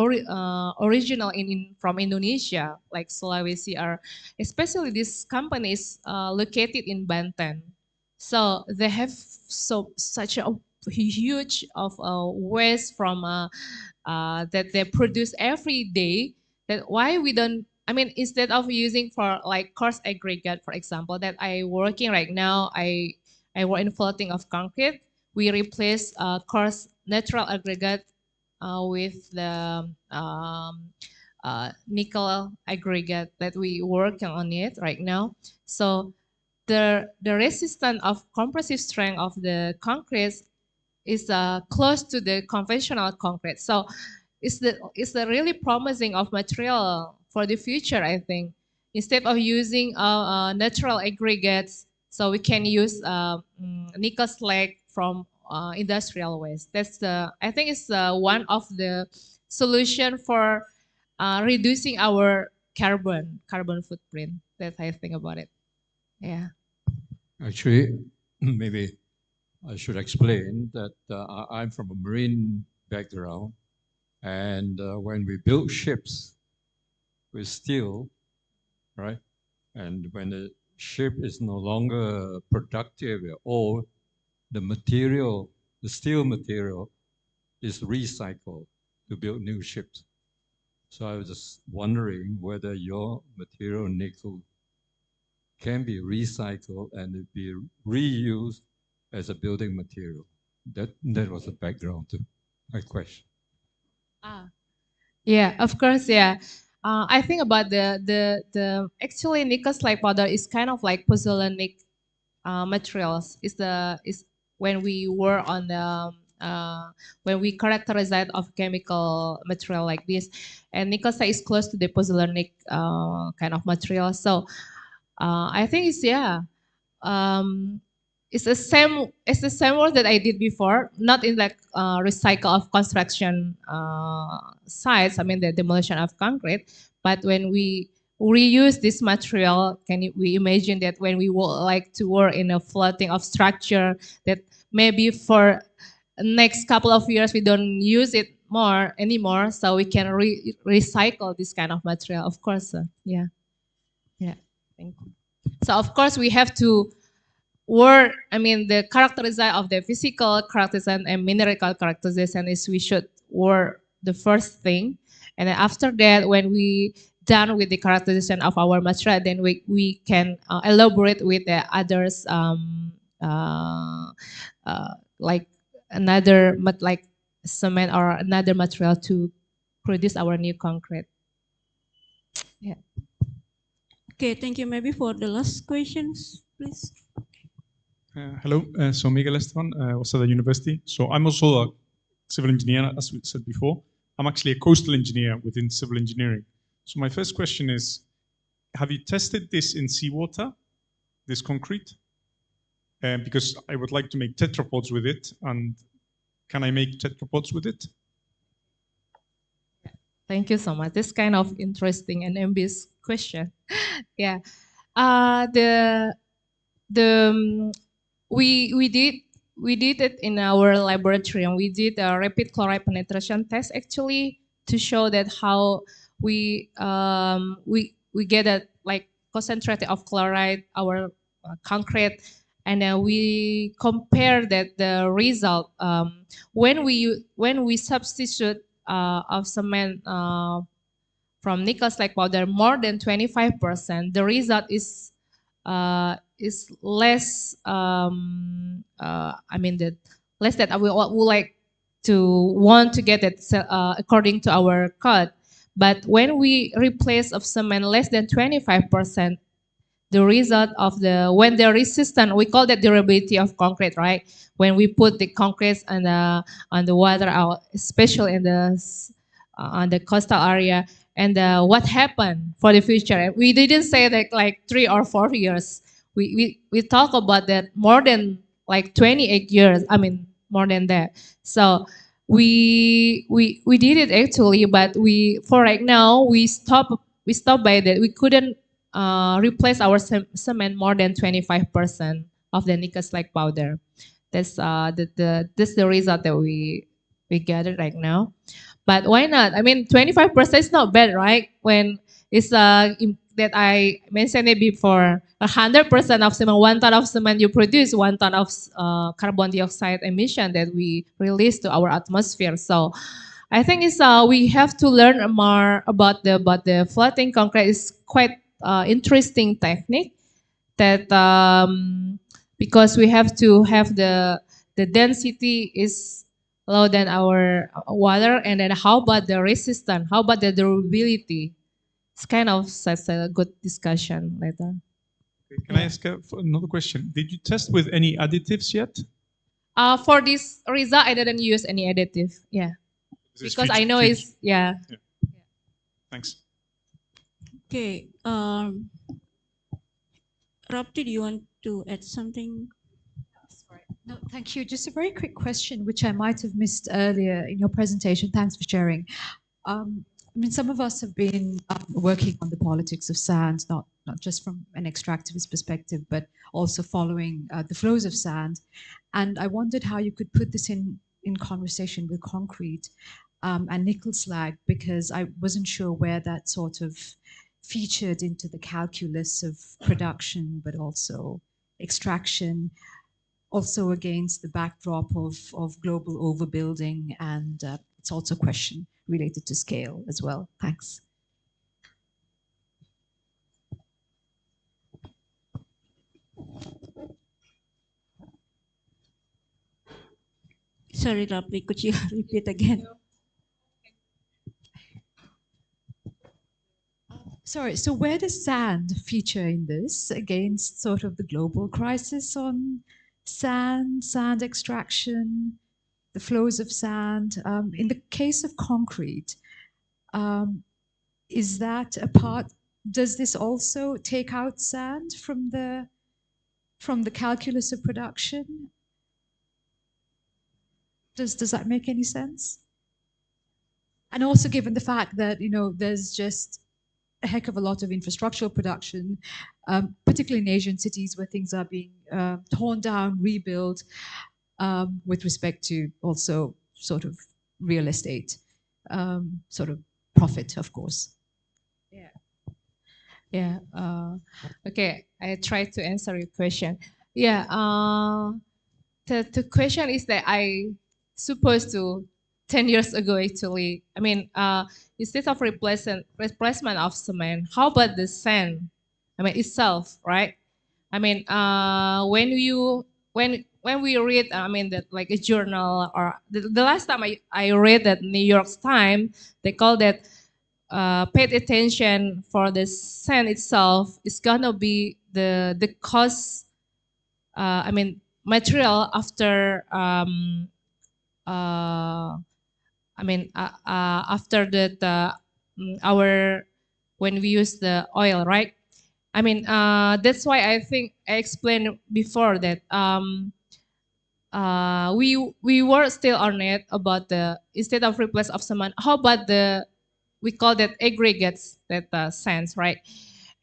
original from Indonesia, like Sulawesi, or especially these companies located in Banten. So they have such a huge of waste from that they produce every day. That why we don't. Instead of using for like coarse aggregate, for example, that I working right now, I work in floating of concrete. We replace coarse natural aggregate with the nickel aggregate that we working on it right now. So the resistance of compressive strength of the concrete is close to the conventional concrete. So it's the really promising of material for the future, I think. Instead of using natural aggregates, so we can use nickel slag from industrial waste. I think it's one of the solution for reducing our carbon footprint. That's how I think about it. Yeah. Actually, maybe I should explain that I'm from a marine background, and when we build ships with steel, right, and when the ship is no longer productive at all, the material, the steel material, is recycled to build new ships. So I was just wondering whether your material nickel can be recycled and be reused as a building material. That was the background to my question. Yeah, of course, yeah. I think about the actually nickel slide powder is kind of like pozzolanic materials. Is when we were on the when we characterize that of chemical material like this, and nickel slide is close to the pozzolanic kind of material. So I think it's it's the same work that I did before, not in like recycle of construction sites. The demolition of concrete, but when we reuse this material, we imagine that when we would like to work in a floating of structure, that maybe for next couple of years we don't use it anymore, so we can recycle this kind of material. Of course, yeah. Thank you. So of course we have to work. The characterization of the physical characterization and mineral characterization is we should work the first thing, and then after that, when we done with the characterization of our material, then we can elaborate with the others, like another like cement or another material to produce our new concrete. Yeah. Okay, thank you. Maybe for the last questions, please. Hello, so Miguel Esteban, Waseda University. So I'm also a civil engineer, as we said before. I'm actually a coastal engineer within civil engineering. So my first question is, have you tested this in seawater, this concrete? Because I would like to make tetrapods with it, and can I make tetrapods with it? Thank you so much. This kind of interesting and ambitious question. Yeah. We did it in our laboratory, and we did a rapid chloride penetration test actually to show that how we get a like concentrate of chloride, our concrete, and we compare that the result when we substitute of cement from nickel slag powder more than 25%, the result is less. I mean that less that I would like to want to get it according to our code. But when we replace of cement less than 25%, the result of when they're resistant, we call that durability of concrete, right? When we put the concrete on the water, especially in on the coastal area, and what happened for the future. We didn't say that like 3 or 4 years. We talk about that more than like 28 years. I mean, more than that. So we did it actually, but for right now we stop by that. We couldn't replace our cement more than 25% of the nickel slag powder. That's that's the result that we gathered right now. But why not? I mean, 25% is not bad, right? When it's that I mentioned it before, 100% of cement, 1 ton of cement you produce 1 ton of carbon dioxide emission that we release to our atmosphere. So I think it's we have to learn more about the floating concrete. Is quite interesting technique that because we have to have the density is lower than our water, and then how about the resistance? How about the durability? It's kind of such a good discussion later. Can I ask another question? Did you test with any additives yet? For this result, I didn't use any additive. Yeah, because I know it's yeah. Thanks. Okay. Rapti, do you want to add something? No, thank you. Just a very quick question, which I might have missed earlier in your presentation. Thanks for sharing. I mean, some of us have been working on the politics of sand, not just from an extractivist perspective, but also following the flows of sand. And I wondered how you could put this in conversation with concrete and nickel slag, because I wasn't sure where that sort of featured into the calculus of production, but also extraction, also against the backdrop of global overbuilding, and it's also a question related to scale as well. Thanks. Sorry, Rapli, could you repeat again? Sorry, so where does sand feature in this against sort of the global crisis on sand extraction, the flows of sand? In the case of concrete, is that a part, does this also take out sand from the calculus of production? Does that make any sense? And also given the fact that, you know, there's just a heck of a lot of infrastructural production, particularly in Asian cities where things are being torn down, rebuilt, with respect to also sort of real estate, sort of profit, of course. Yeah. Yeah. Okay, I try to answer your question. Yeah. The question is that I supposed to 10 years ago, actually. I mean, instead of replacement of cement, how about the sand? I mean, itself, right? I mean, when we read, I mean, that like a journal, or the last time I read that New York Times, they call that paid attention for the sand itself is gonna be the cost. I mean, material after. I mean, after that, our when we use the oil, right? I mean, that's why I think I explained before that we were still on it about the instead of replace of cement, how about we call that aggregates, that sands, right?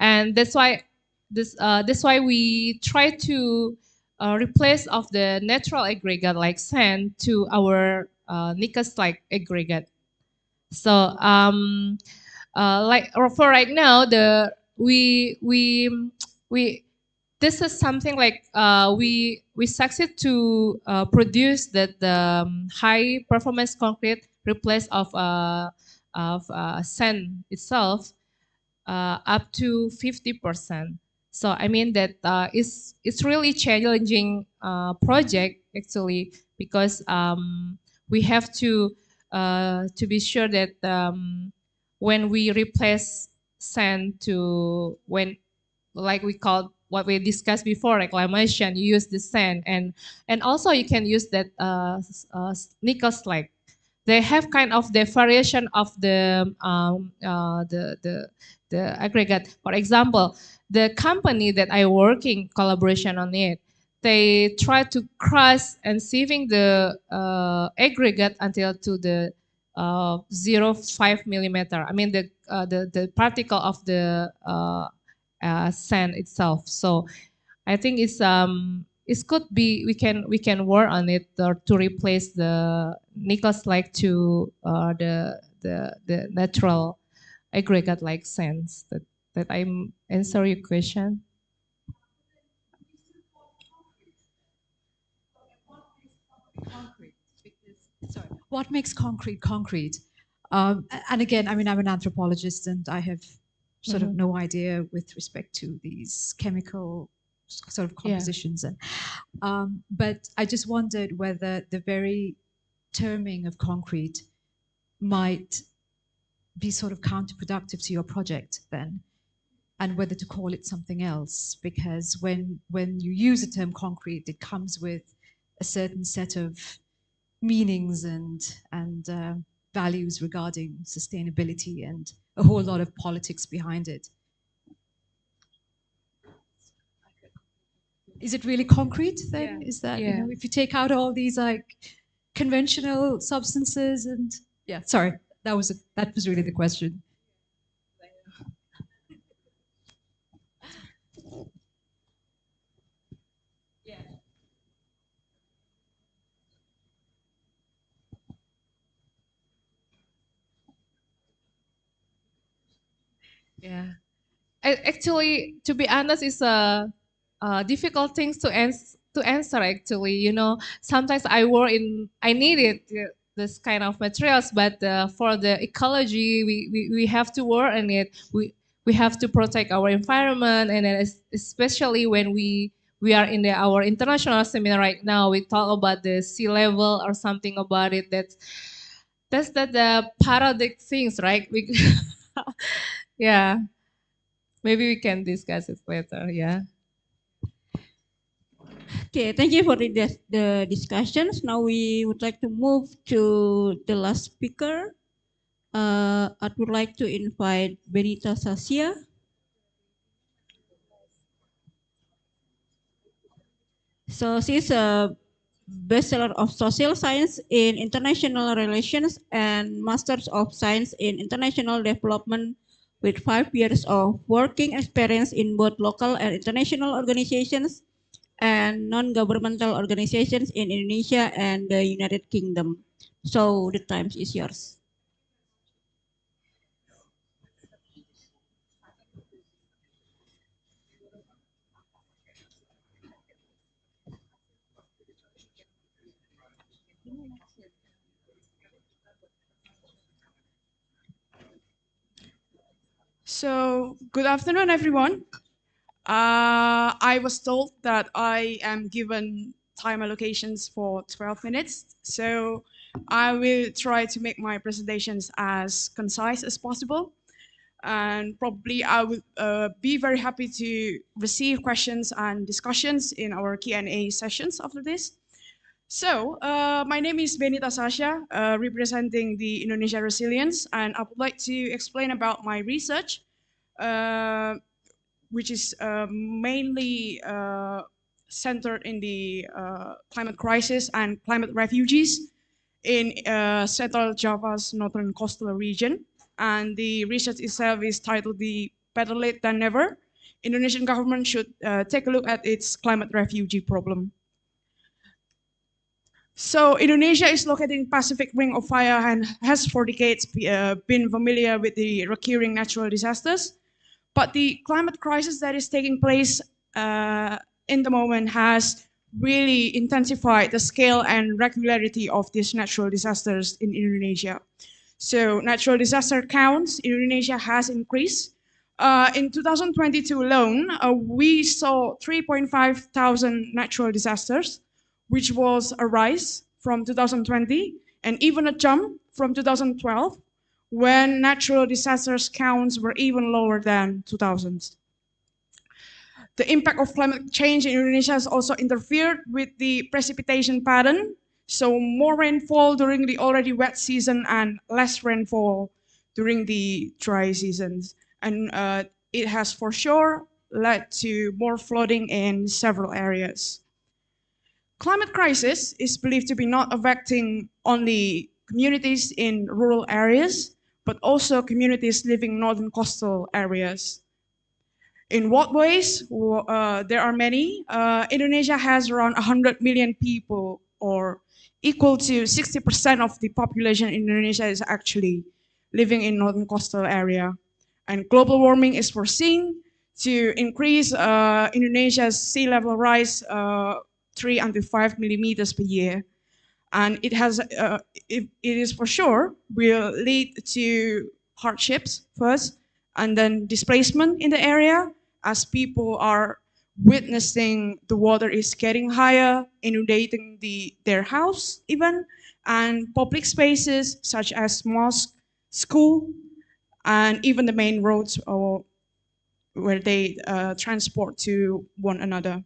And that's why that's why we try to replace of the natural aggregate like sand to our nickel slag aggregate. So like for right now, we this is something like we succeed to produce that the high performance concrete replace of sand itself up to 50%. So I mean that it's really challenging project actually, because we have to be sure that when we replace sand to when, like we call what we discussed before, reclamation, you use the sand, and also you can use that nickel slag. They have kind of the variation of the aggregate. For example, the company that I work in collaboration on it, they try to crush and sieving the aggregate until to the 0.5 millimeter. I mean the particle of the sand itself. So I think it could be we can work on it to replace the nickel slag to the natural aggregate like sands. That I'm answer your question. Sorry, what makes concrete concrete? And again, I mean, I'm an anthropologist and I have sort of no idea with respect to these chemical sort of compositions. And but I just wondered whether the very terming of concrete might be sort of counterproductive to your project then, and whether to call it something else, because when you use the term concrete, it comes with a certain set of meanings and values regarding sustainability and a whole lot of politics behind it. Is it really concrete then? Is that, you know, if you take out all these like conventional substances and sorry, that was really the question. Yeah, actually, to be honest, it's a difficult things to answer. Actually, you know, sometimes I needed this kind of materials, but for the ecology, we have to work on it. We have to protect our environment, and then especially when we are in our international seminar right now, we talk about the sea level or something about it. That's the paradox things, right? Yeah. Maybe we can discuss it later. Yeah. Okay, thank you for the discussions. Now we would like to move to the last speaker. I would like to invite Benita Sasia. So she's a Bachelor of Social Science in International Relations and Masters of Science in International Development with 5 years of working experience in both local and international organizations and non-governmental organizations in Indonesia and the United Kingdom. So the time is yours. So, good afternoon, everyone. I was told that I am given time allocations for 12 minutes, so I will try to make my presentations as concise as possible. And probably I will be very happy to receive questions and discussions in our Q&A sessions after this. So, my name is Benita Sasha, representing the Indonesia Resilience, and I would like to explain about my research, which is mainly centered in the climate crisis and climate refugees in Central Java's northern coastal region. And the research itself is titled "The Better Late Than Never. Indonesian government should take a look at its climate refugee problem." So Indonesia is located in Pacific Ring of Fire and has for decades been familiar with the recurring natural disasters. But the climate crisis that is taking place in the moment has really intensified the scale and regularity of these natural disasters in Indonesia. So natural disaster counts in Indonesia has increased. In 2022 alone, we saw 3.5 thousand natural disasters, which was a rise from 2020 and even a jump from 2012, when natural disasters counts were even lower than 2000s. The impact of climate change in Indonesia has also interfered with the precipitation pattern. So more rainfall during the already wet season and less rainfall during the dry seasons. And it has for sure led to more flooding in several areas. Climate crisis is believed to be not affecting only communities in rural areas, but also communities living in northern coastal areas. In what ways? There are many. Indonesia has around 100 million people, or equal to 60% of the population in Indonesia is actually living in northern coastal area. And global warming is foreseen to increase Indonesia's sea level rise 3 until 5 millimeters per year. And it is for sure will lead to hardships first, and then displacement in the area as people are witnessing the water is getting higher, inundating their house even, and public spaces such as mosque, school, and even the main roads where they transport to one another.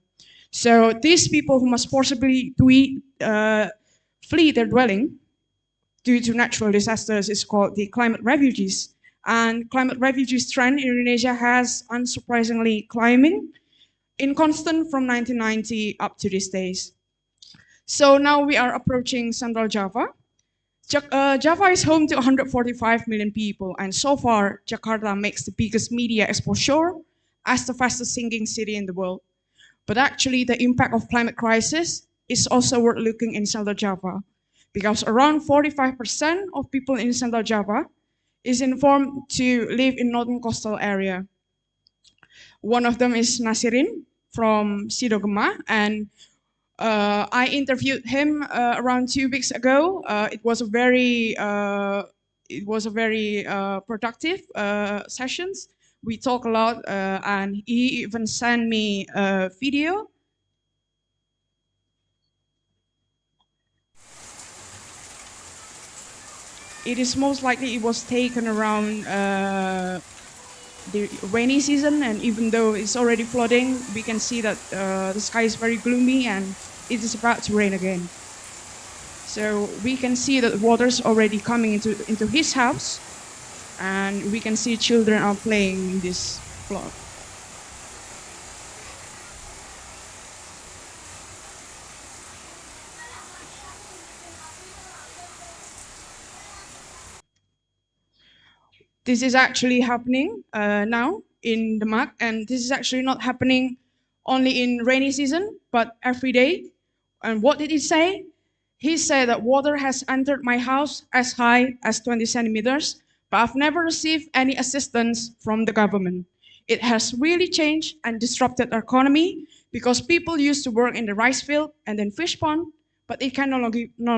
So these people who must forcibly flee their dwelling due to natural disasters is called the climate refugees. And climate refugees trend in Indonesia has unsurprisingly climbing in constant from 1990 up to these days. So now we are approaching Central Java. Java is home to 145 million people, and so far Jakarta makes the biggest media exposure as the fastest sinking city in the world. But actually the impact of climate crisis is also worth looking in Central Java, because around 45% of people in Central Java is informed to live in northern coastal area. One of them is Nasirin from Sidogema, and I interviewed him around 2 weeks ago. It was a very productive sessions. We talk a lot, and he even sent me a video. It is most likely it was taken around the rainy season, and even though it's already flooding, we can see that the sky is very gloomy and it is about to rain again. So we can see that water is already coming into his house, and we can see children are playing in this flood. This is actually happening now in the MAC, and this is actually not happening only in rainy season, but every day. And what did he say? He said that water has entered my house as high as 20 centimeters, but I've never received any assistance from the government. It has really changed and disrupted our economy, because people used to work in the rice field and then fish pond, but it can no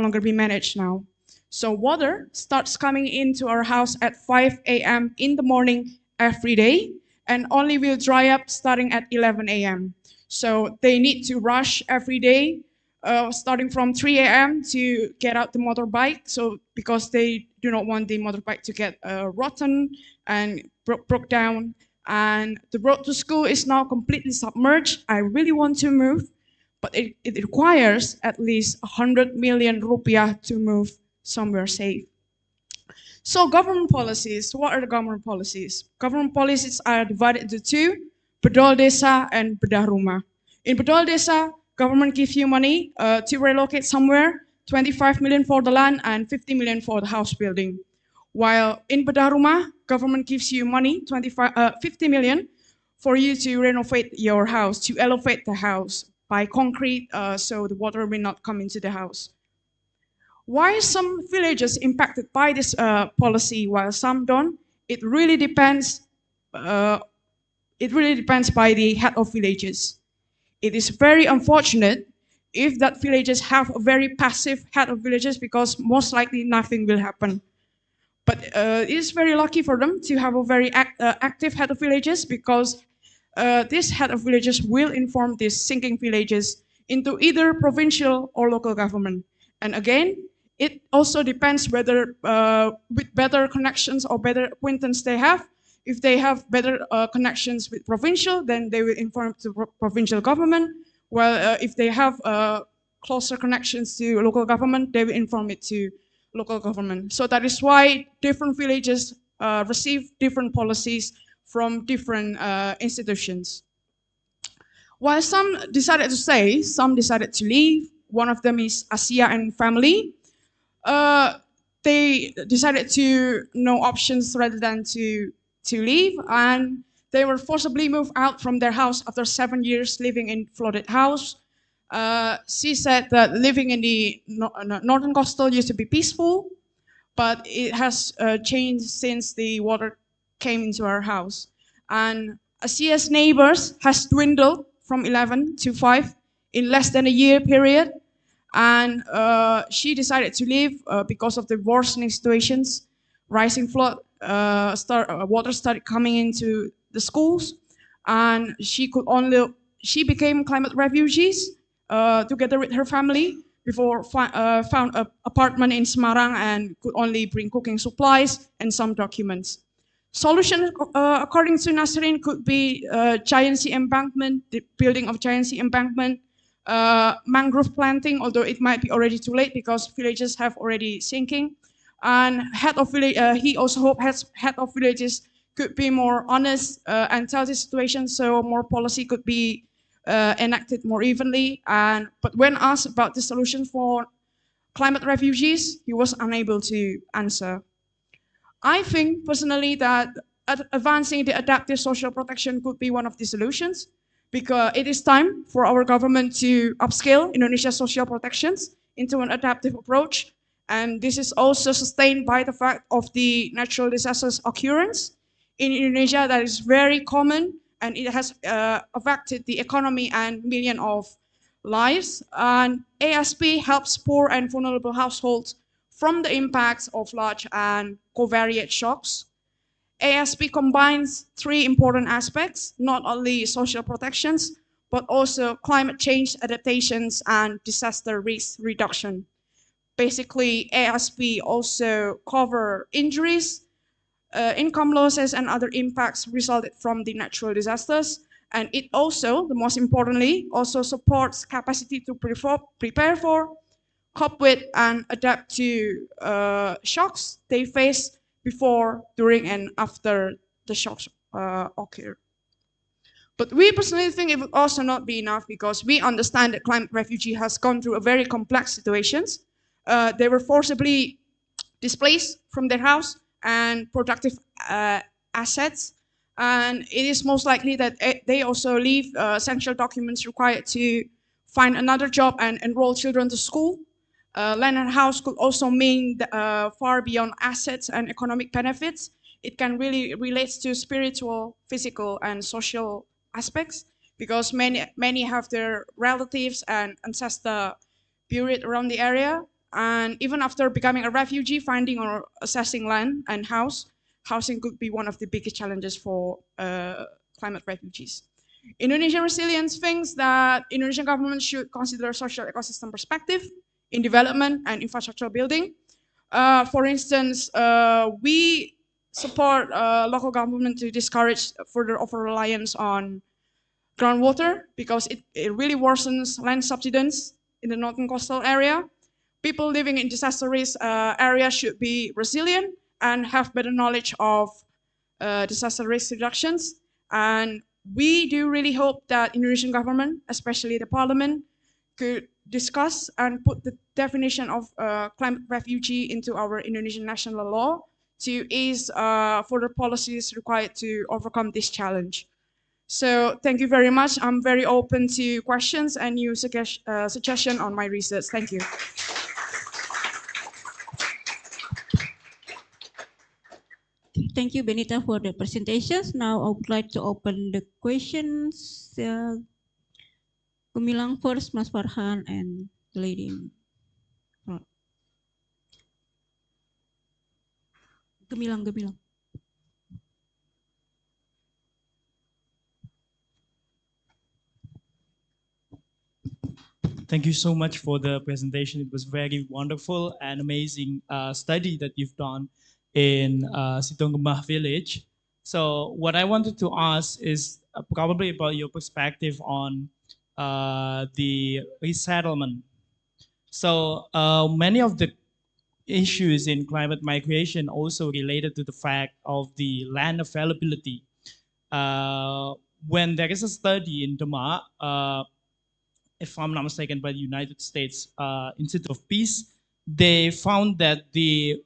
longer be managed now. So water starts coming into our house at 5 a.m. in the morning every day, and only will dry up starting at 11 a.m. So they need to rush every day, starting from 3 a.m. to get out the motorbike. So because they do not want the motorbike to get rotten and broke down. And the road to school is now completely submerged. I really want to move, but it requires at least 100 million rupiah to move somewhere safe. So government policies, what are the government policies? Government policies are divided into two: Bedol Desa and Bedah Rumah. In Bedol Desa, government gives you money to relocate somewhere, 25 million for the land and 50 million for the house building. While in Bedah Rumah, government gives you money, 50 million, for you to renovate your house, to elevate the house by concrete, so the water will not come into the house. Why some villages impacted by this policy while some don't? It really depends it really depends by the head of villages. It is very unfortunate if that villages have a very passive head of villages, because most likely nothing will happen. But it is very lucky for them to have a very active head of villages, because this head of villages will inform these sinking villages into either provincial or local government. And again, it also depends whether with better connections or better acquaintance they have. If they have better connections with provincial, then they will inform the provincial government. Well, if they have closer connections to local government, they will inform it to local government. So that is why different villages receive different policies from different institutions. While some decided to stay, some decided to leave. One of them is Asia and family. They decided to no options rather than to leave, and they were forcibly moved out from their house after 7 years living in flooded house. She said that living in the northern coastal used to be peaceful, but it has changed since the water came into our house. And Asia's neighbors has dwindled from 11 to 5 in less than a year period. And she decided to leave because of the worsening situations. Rising flood, water started coming into the schools, and she became climate refugees together with her family before found an apartment in Seorang and could only bring cooking supplies and some documents. Solution, according to Nasrin, could be giant sea embankment, the building of giant sea embankment, mangrove planting, although it might be already too late because villages have already sinking. And he also hopes head of villages could be more honest and tell the situation, so more policy could be enacted more evenly. But when asked about the solution for climate refugees, he was unable to answer. I think personally that advancing the adaptive social protection could be one of the solutions, because it is time for our government to upscale Indonesia's social protections into an adaptive approach. And this is also sustained by the fact of the natural disasters occurrence in Indonesia that is very common, and it has affected the economy and millions of lives. And ASP helps poor and vulnerable households from the impacts of large and covariate shocks. ASP combines three important aspects, not only social protections, but also climate change adaptations and disaster risk reduction. Basically, ASP also cover injuries, income losses, and other impacts resulted from the natural disasters. And it also, the most importantly, also supports capacity to prepare for, cope with, and adapt to shocks they face before, during, and after the shocks occur. But we personally think it would also not be enough, because we understand that climate refugee has gone through a very complex situations. They were forcibly displaced from their house and productive assets. And it is most likely that they also leave essential documents required to find another job and enroll children to school. Land and house could also mean far beyond assets and economic benefits. It can really relate to spiritual, physical, and social aspects, because many have their relatives and ancestors buried around the area. And even after becoming a refugee, finding or accessing land and housing could be one of the biggest challenges for climate refugees. Indonesian Resilience thinks that Indonesian government should consider social ecosystem perspective in development and infrastructure building. For instance, we support local government to discourage further over-reliance on groundwater, because it really worsens land subsidence in the northern coastal area. People living in disaster risk areas should be resilient and have better knowledge of disaster risk reductions. And we do really hope that Indonesian government, especially the parliament, could discuss and put the definition of climate refugee into our Indonesian national law to ease further policies required to overcome this challenge. So thank you very much. I'm very open to questions and new suggestion on my research. Thank you. Thank you, Benita, for the presentations. Now I would like to open the questions. Gemilang first, Mas Farhan, and the lady in front. Gemilang, Gemilang. Thank you so much for the presentation. It was very wonderful and amazing study that you've done in Sitonggembah village. So what I wanted to ask is probably about your perspective on the resettlement. So many of the issues in climate migration also related to the fact of the land availability. When there is a study in Tanah, if I'm not mistaken, by the United States Institute of Peace, they found that the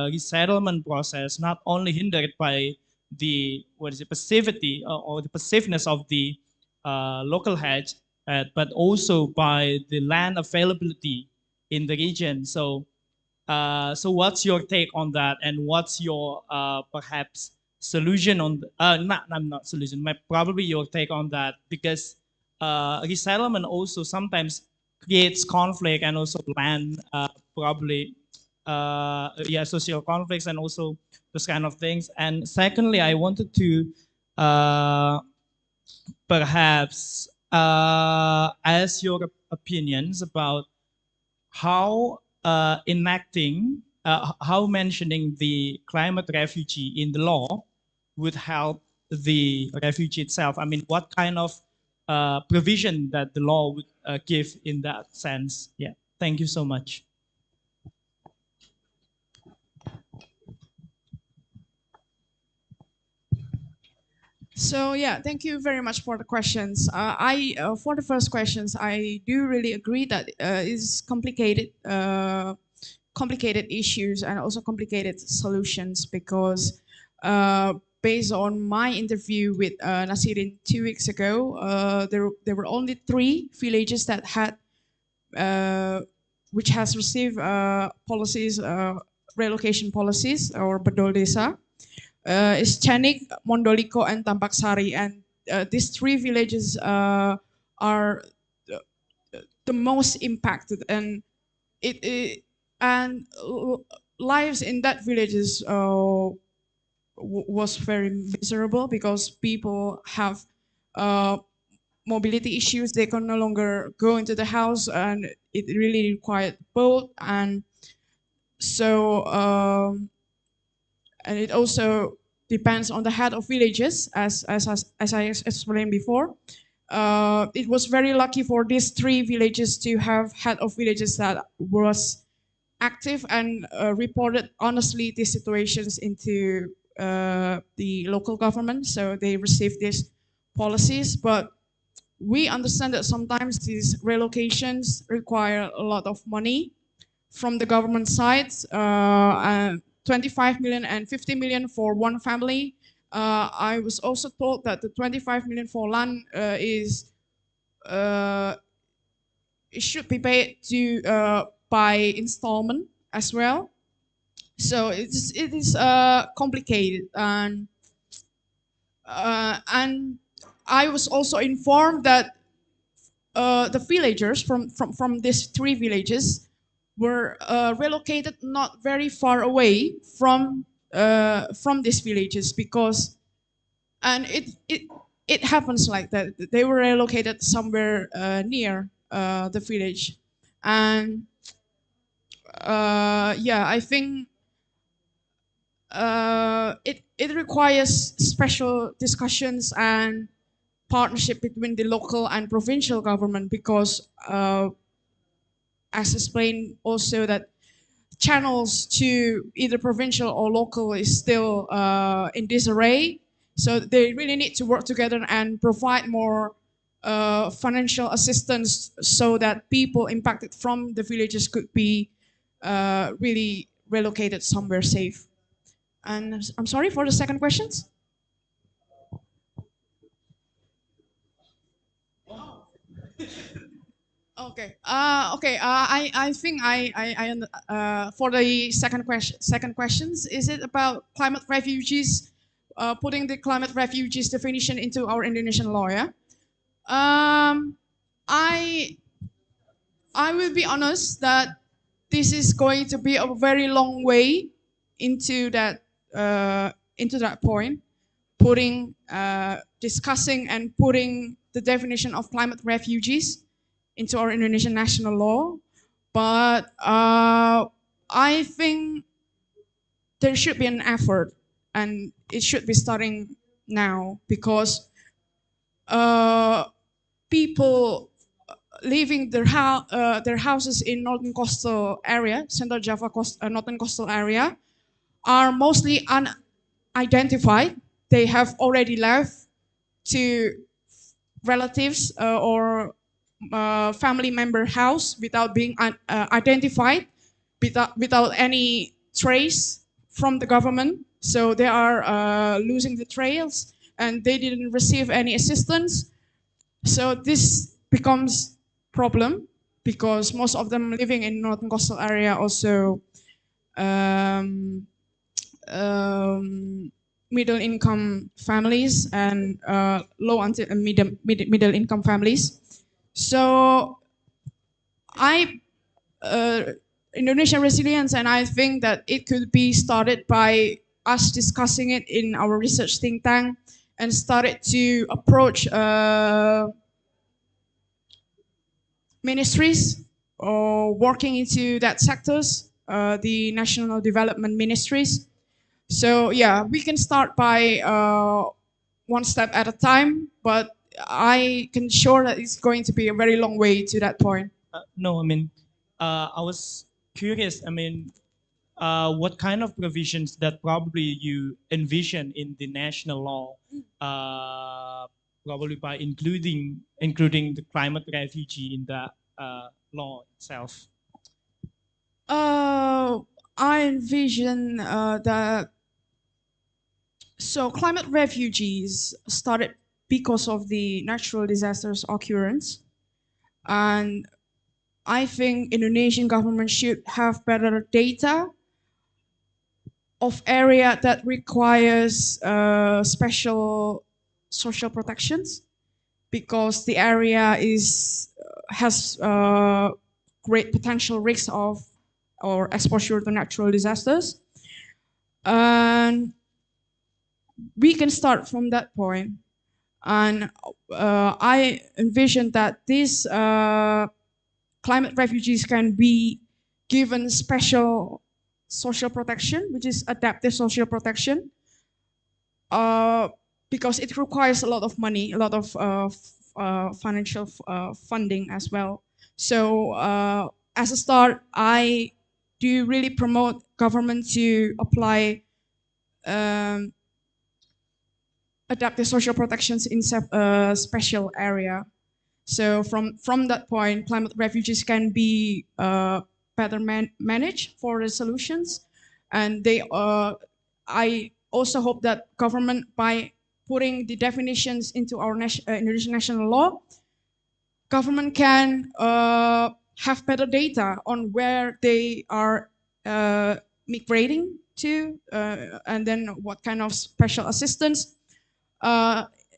resettlement process not only hindered by the passivity or the passiveness of the local heads, but also by the land availability in the region. So, so what's your take on that, and what's your perhaps solution on not solution, probably your take on that, because resettlement also sometimes creates conflict and also land probably social conflicts and also those kind of things. And secondly, I wanted to perhaps ask your opinions about how how mentioning the climate refugee in the law would help the refugee itself. I mean, what kind of provision that the law would give in that sense? Yeah, thank you so much. So yeah, thank you very much for the questions. For the first questions, I do really agree that it's complicated issues and also complicated solutions, because based on my interview with Nasirin 2 weeks ago, there were only 3 villages that had which has received policies, relocation policies or bedol desa. Is Chanik, Mondoliko, and Tampaksari, and these 3 villages are the most impacted, and lives in that villages was very miserable, because people have mobility issues. They can no longer go into the house, and it really required boat, and so and it also depends on the head of villages, as I explained before. It was very lucky for these 3 villages to have head of villages that was active and reported honestly these situations into the local government, so they received these policies. But we understand that sometimes these relocations require a lot of money from the government side, 25 million and 50 million for one family. I was also told that the 25 million for land is it should be paid to by installment as well. So it is complicated, and I was also informed that the villagers from these 3 villages were relocated not very far away from these villages, because and it happens like that. They were relocated somewhere near the village, and yeah, I think it requires special discussions and partnership between the local and provincial government, because as explained also, that channels to either provincial or local is still in disarray. So they really need to work together and provide more financial assistance, so that people impacted from the villages could be really relocated somewhere safe. And I'm sorry for the second questions. Okay. I think for the second questions, is it about climate refugees, putting the climate refugees definition into our Indonesian law? Yeah. Um, I I will be honest that this is going to be a very long way into that point, discussing and putting the definition of climate refugees into our Indonesian national law. But I think there should be an effort, and it should be starting now, because people leaving their houses in northern coastal area, Central Java northern coastal area, are mostly unidentified. They have already left to relatives or family member house without being identified, without any trace from the government. So they are losing the trails, and they didn't receive any assistance. So this becomes problem, because most of them living in northern coastal area also um, middle income families and low until middle income families. So I Indonesian resilience, and I think that it could be started by us discussing it in our research think tank, and started to approach ministries or working into that sectors, the national development ministries. So yeah, we can start by one step at a time, but I can sure that it's going to be a very long way to that point. No, I mean, I was curious. I mean, what kind of provisions that probably you envision in the national law, probably by including the climate refugee in the law itself? I envision that. So climate refugees started because of the natural disasters occurrence, and I think Indonesian government should have better data of area that requires special social protections, because the area has great potential risks of or exposure to natural disasters, and we can start from that point. And I envision that these climate refugees can be given special social protection, which is adaptive social protection, because it requires a lot of money, a lot of financial funding as well. So as a start, I do really promote government to apply adaptive social protections in special area. So from that point, climate refugees can be better managed for the solutions, and I also hope that government, by putting the definitions into our Indonesian national law, government can have better data on where they are migrating to, and then what kind of special assistance.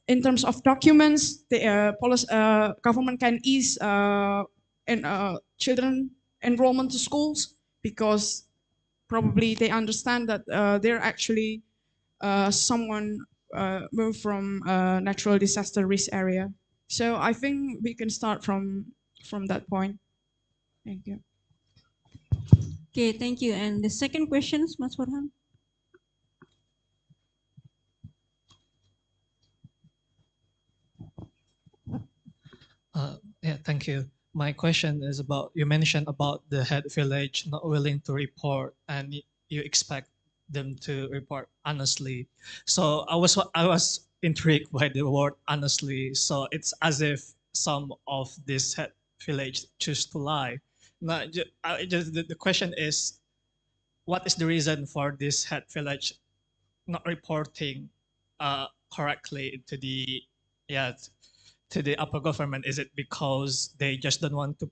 In terms of documents, the government can ease children enrollment to schools, because probably they understand that they're actually someone moved from natural disaster risk area. So I think we can start from that point. Thank you. Okay, thank you. And the second question, Mas Farhan. Yeah, thank you. My question is about, you mentioned about the head village not willing to report, and you expect them to report honestly. So I was intrigued by the word honestly. So it's as if some of this head village choose to lie. Now, the question is, what is the reason for this head village not reporting correctly to the, yeah, to the upper government? Is it because they just don't want to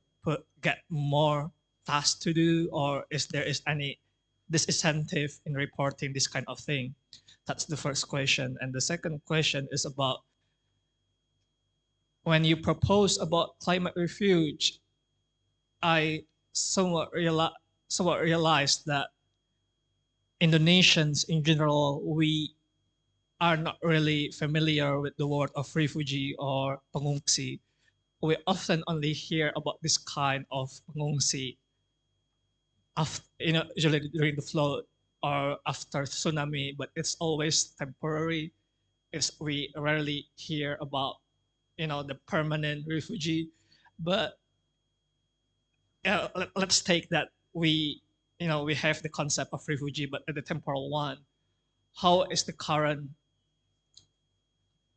get more tasks to do, or is there any disincentive in reporting this kind of thing? That's the first question. And the second question is about when you propose about climate refuge, I somewhat realized that Indonesians in general, we are not really familiar with the word of refugee or pengungsi. We often only hear about this kind of pengungsi after, usually during the flood or after tsunami, but it's always temporary. We rarely hear about, the permanent refugee. But let's take that we have the concept of refugee, but the temporal one. How is the current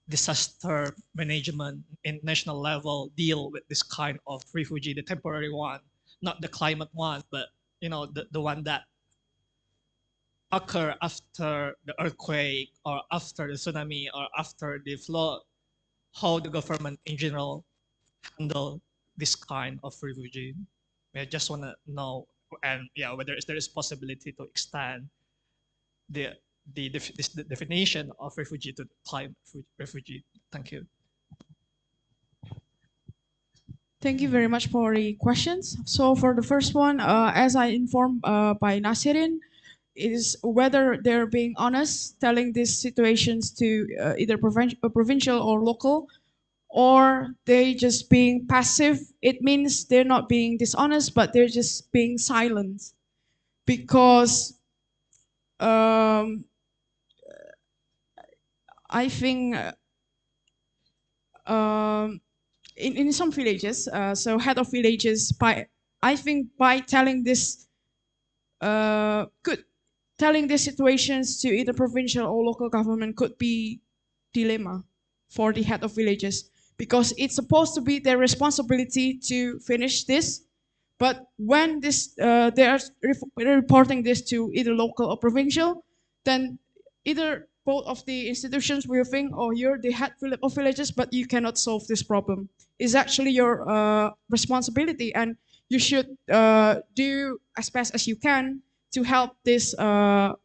disaster management in national level deal with this kind of refugee, the temporary one, not the climate one, but the one that occur after the earthquake or after the tsunami or after the flood? How the government in general handle this kind of refugee? I just want to know, and whether there is possibility to extend the definition of refugee to climate refugee. Thank you. Thank you very much for the questions. So for the first one, as I informed by Nasirin, is whether they're being honest, telling these situations to either provincial or local, or they just being passive. It means they're not being dishonest, but they're just being silent. Because I think in some villages, so head of villages, I think by telling this, telling these situations to either provincial or local government could be dilemma for the head of villages, because it's supposed to be their responsibility to finish this. But when they are reporting this to either local or provincial, then either both of the institutions will think, oh, you're the head of villages, but you cannot solve this problem. It's actually your responsibility, and you should do as best as you can to help this the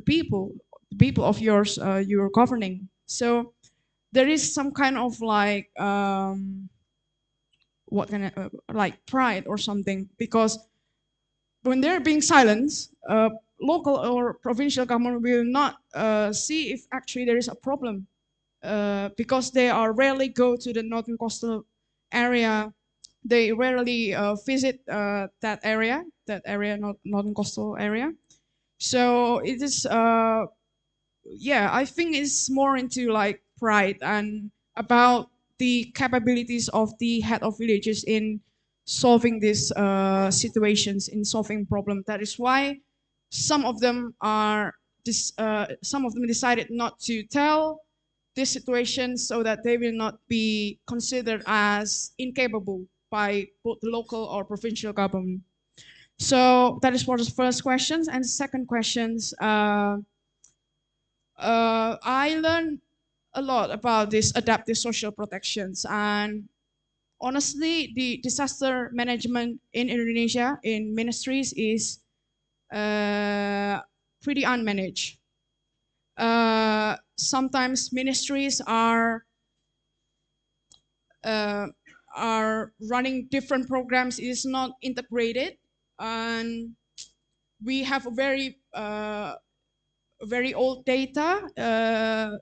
people of yours you're governing. So there is some kind of like what kind of like pride or something, because when they're being silenced, local or provincial government will not see if actually there is a problem, because they are rarely go to the northern coastal area. They rarely visit that area, northern coastal area. So it is, yeah, I think it's more into like pride and about the capabilities of the head of villages in solving these situations, in solving problems. That is why some of them decided not to tell this situation, so that they will not be considered as incapable by both the local or provincial government. So that is for the first questions. And the second questions, I learned a lot about this adaptive social protections, and honestly, the disaster management in Indonesia in ministries is pretty unmanaged. Sometimes ministries are running different programs. It is not integrated, and we have a very old data.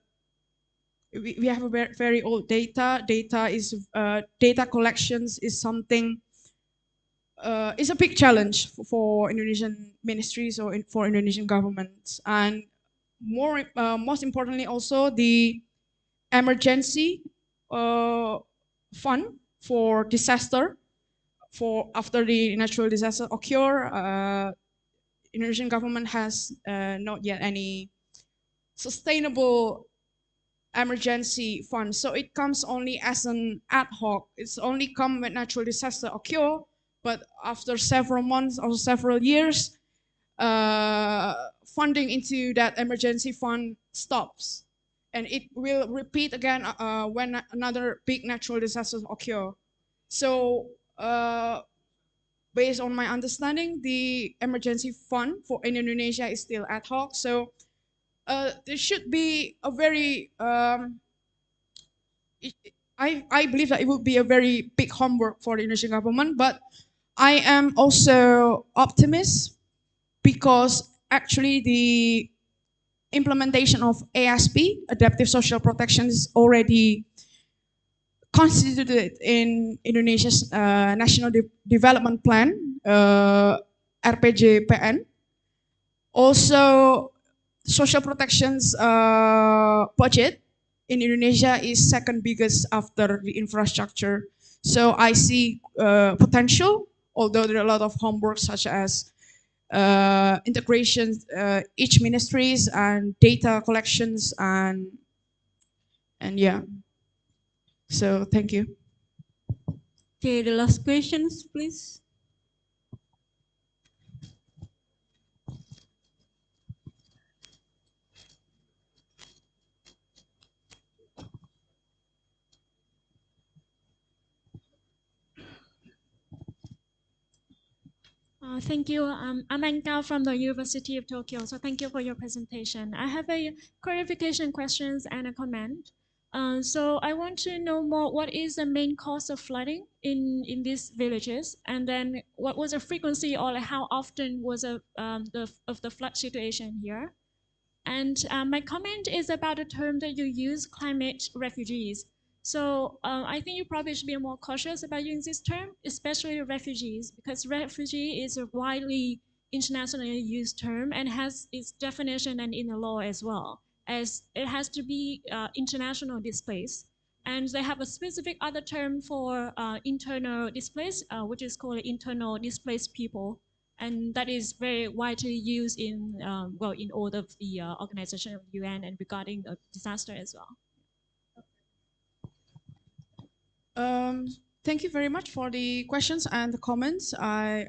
We have a very old data. Data collections is something. Is a big challenge for Indonesian ministries or for Indonesian governments, and most importantly, also the emergency fund for disaster, for after the natural disaster occur. Indonesian government has not yet any sustainable emergency fund, so it comes only as an ad hoc. It's only come when natural disaster occur, but after several months or several years, funding into that emergency fund stops. and it will repeat again when another big natural disasters occur. So based on my understanding, the emergency fund for in Indonesia is still ad hoc. So there should be a very I believe that it would be a very big homework for the Indonesian government, but I am also optimist because actually the implementation of ASP, Adaptive Social Protection, is already constituted in Indonesia's National Development Plan, RPJPN. Also, social protections budget in Indonesia is second biggest after the infrastructure. So I see potential, although there are a lot of homework such as integration each ministries and data collections and yeah. So thank you. Okay, the last questions, please. Thank you. I'm Anka from the University of Tokyo. So thank you for your presentation. I have a clarification questions and a comment. So I want to know more, what is the main cause of flooding in these villages? And then what was the frequency or how often was of the flood situation here? And my comment is about the term that you use, climate refugees. So I think you probably should be more cautious about using this term, especially refugees, because refugee is a widely internationally used term and has its definition and in the law as well, as it has to be international displaced. And they have a specific other term for internal displaced, which is called internal displaced people. And that is very widely used in, well, in all of the organization of UN and regarding the disaster as well. Thank you very much for the questions and the comments. I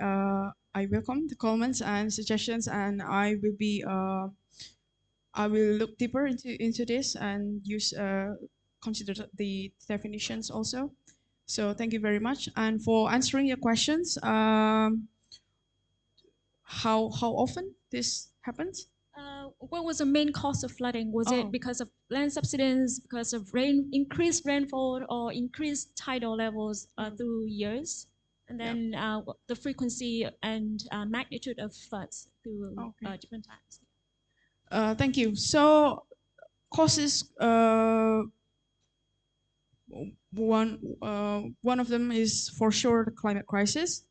welcome the comments and suggestions, and I will look deeper into this and use consider the definitions also. So thank you very much. And for answering your questions, how often this happens? What was the main cause of flooding? Was it because of land subsidence, because of increased rainfall, or increased tidal levels through years? And then the frequency and magnitude of floods through different times. Thank you. So causes, one of them is for sure the climate crisis.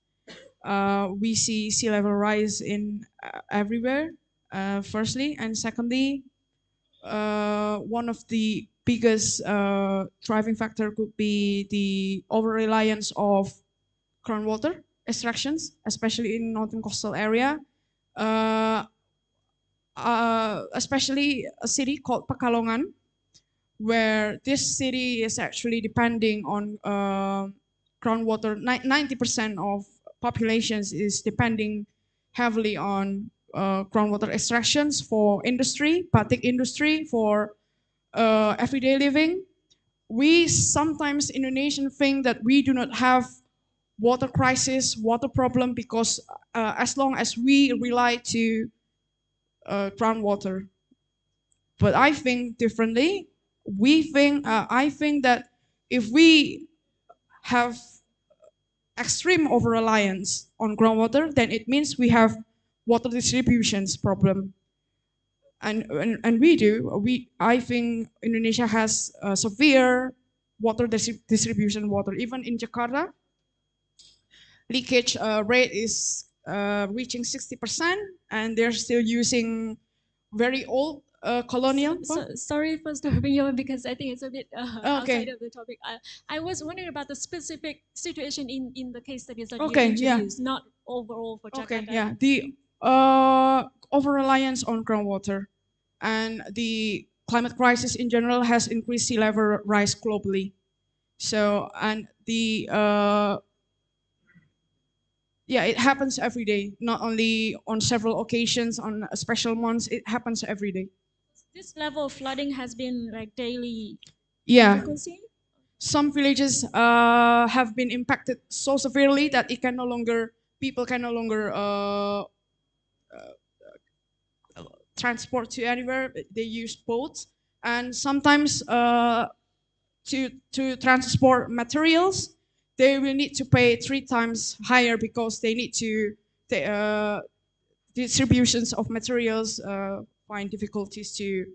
We see sea level rise in everywhere, firstly, and secondly, one of the biggest driving factor could be the over-reliance of groundwater extractions, especially in northern coastal area, especially a city called Pekalongan, where this city is actually depending on groundwater. 90% of populations is depending heavily on groundwater extractions for industry, batik industry, for everyday living. We sometimes Indonesian think that we do not have water crisis, water problem, because as long as we rely to groundwater. But I think differently. I think that if we have extreme over-reliance on groundwater, then it means we have water distributions problem. And we do. I think Indonesia has severe water distribution water. Even in Jakarta, leakage rate is reaching 60%, and they're still using very old colonial. Sorry for stopping you because I think it's a bit outside of the topic. I was wondering about the specific situation in the case studies that you introduced, not overall for Jakarta. Okay, yeah, the over-reliance on groundwater and the climate crisis in general has increased sea level rise globally. So, and the yeah, it happens every day, not only on several occasions, on special months, it happens every day. this level of flooding has been like daily Yeah. frequency? Some villages have been impacted so severely that people can no longer transport to anywhere. They use boats, and sometimes to transport materials, they will need to pay 3 times higher because they need to distributions of materials find difficulties to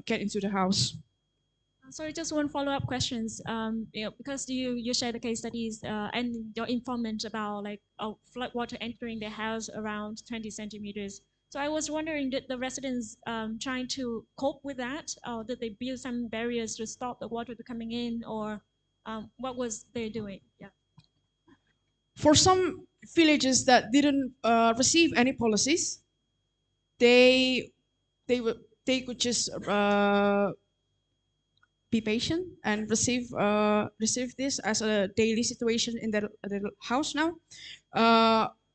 get into the house. Sorry, just one follow-up questions. Because you share the case studies and your informant about like flood water entering the house around 20 centimeters. So I was wondering, did the residents trying to cope with that, or did they build some barriers to stop the water to coming in, or what was they doing? Yeah. For some villages that didn't receive any policies, they could just be patient and receive this as a daily situation in their house now.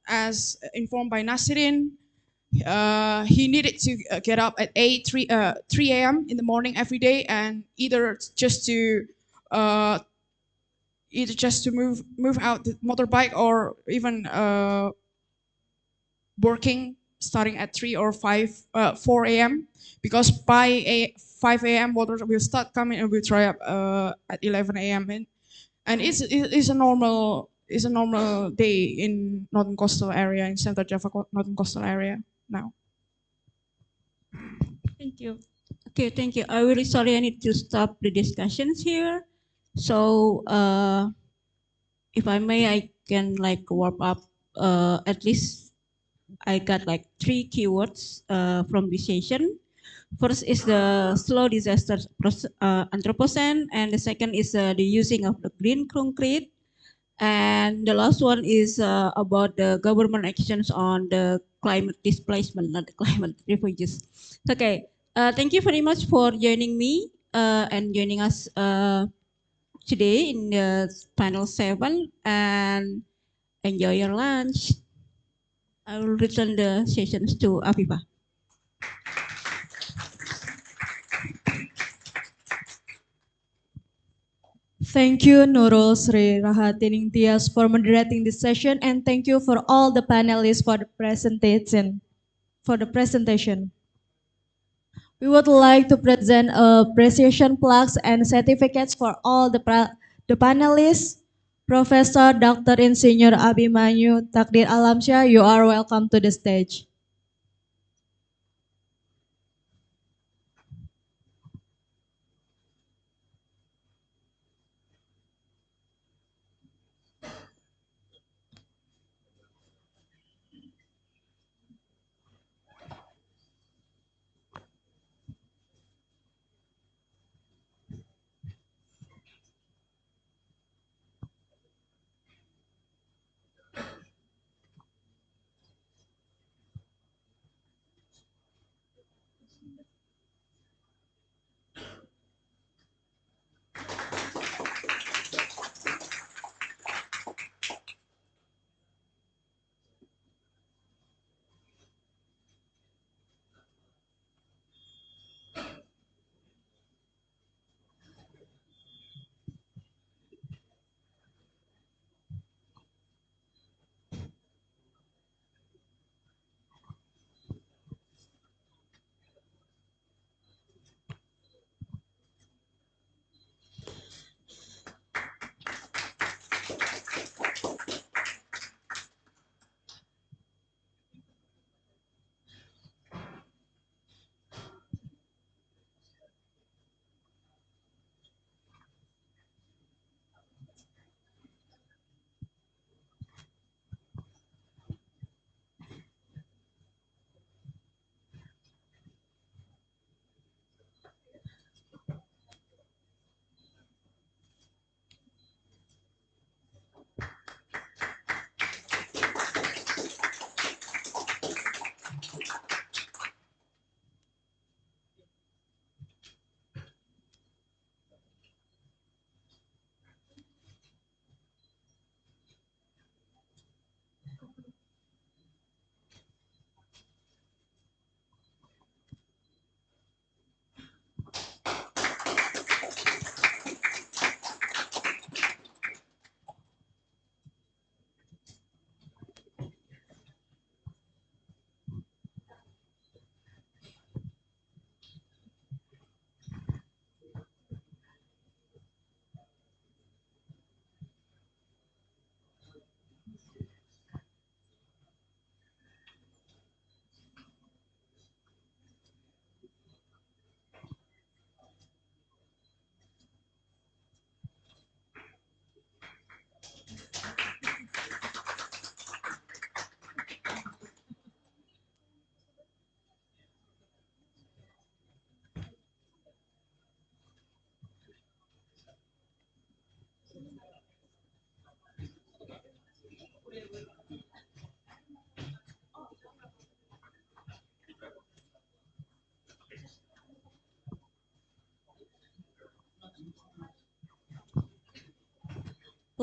As informed by Nasirin, he needed to get up at 3 a.m. in the morning every day, and either just to move out the motorbike, or even working starting at 3 or 4 a.m. because by 5 a.m. water will start coming and will dry up at 11 a.m. And it's a normal day in northern coastal area, in Central Java northern coastal area now. Thank you. Okay, thank you. I'm really sorry, I need to stop the discussions here. So if I may, I can like warm up at least I got like 3 keywords from this session. First is the slow disaster Anthropocene, and the second is the using of the green concrete. And the last one is about the government actions on the climate displacement, not the climate refugees. Okay, thank you very much for joining me and joining us today in the panel 7, and enjoy your lunch. I will return the sessions to Afifa. Thank you, Nurul Sri Rahatining Tias, for moderating this session, and thank you for all the panelists for the presentation. We would like to present appreciation plaques and certificates for all the panelists. Professor Dr. Insinyur Abimanyu Takdir Alamsyah, you are welcome to the stage.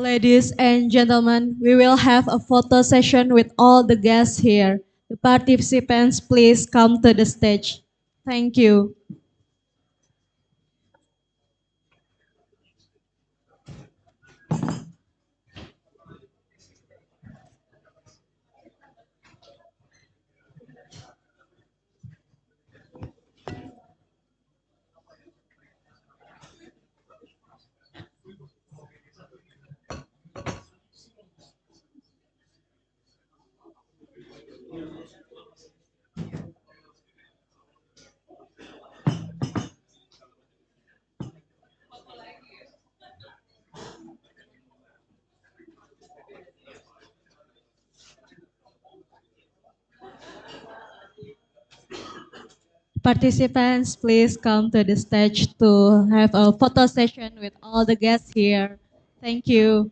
Ladies and gentlemen, we will have a photo session with all the guests here. The participants, please come to the stage. Thank you. Participants, please come to the stage to have a photo session with all the guests here. Thank you.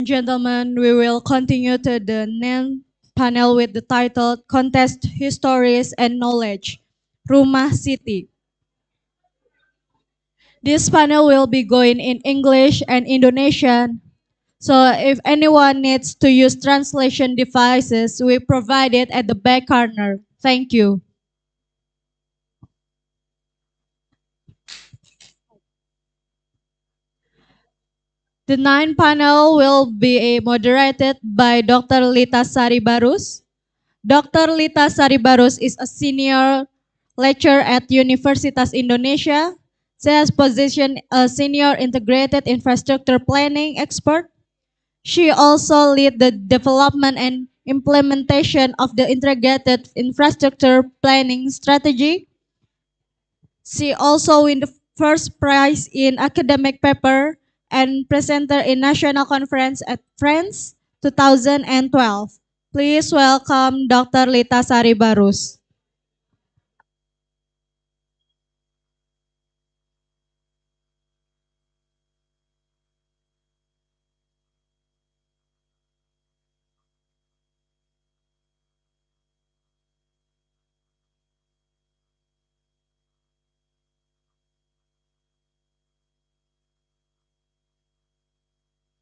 Gentlemen, we will continue to the next panel with the title Contest Histories and Knowledge, Rumah City. This panel will be going in English and Indonesian. So if anyone needs to use translation devices, we provide it at the back corner. Thank you. The ninth panel will be moderated by Dr. Lita Saribarus. Dr. Lita Saribarus is a senior lecturer at Universitas Indonesia. She has positioned a senior integrated infrastructure planning expert. She also lead the development and implementation of the integrated infrastructure planning strategy. She also won the first prize in academic paper and presenter in national conference at France 2012. Please welcome Dr. Lita Saribarus.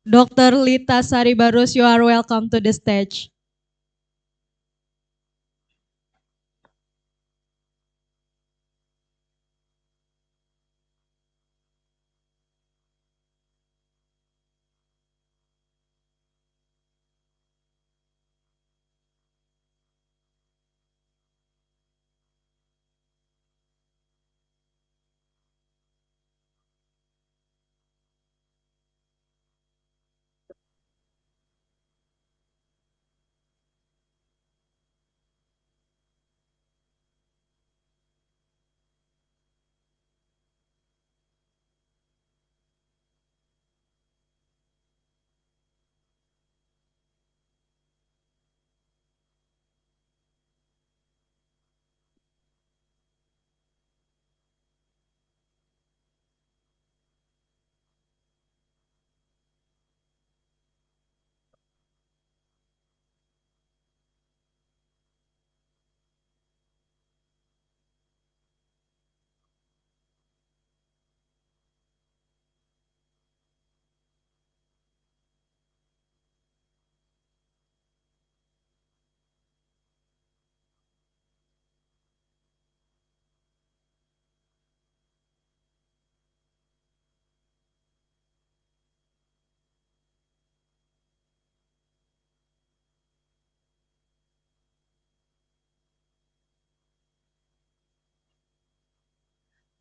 Dr. Lita Saribarus, you are welcome to the stage.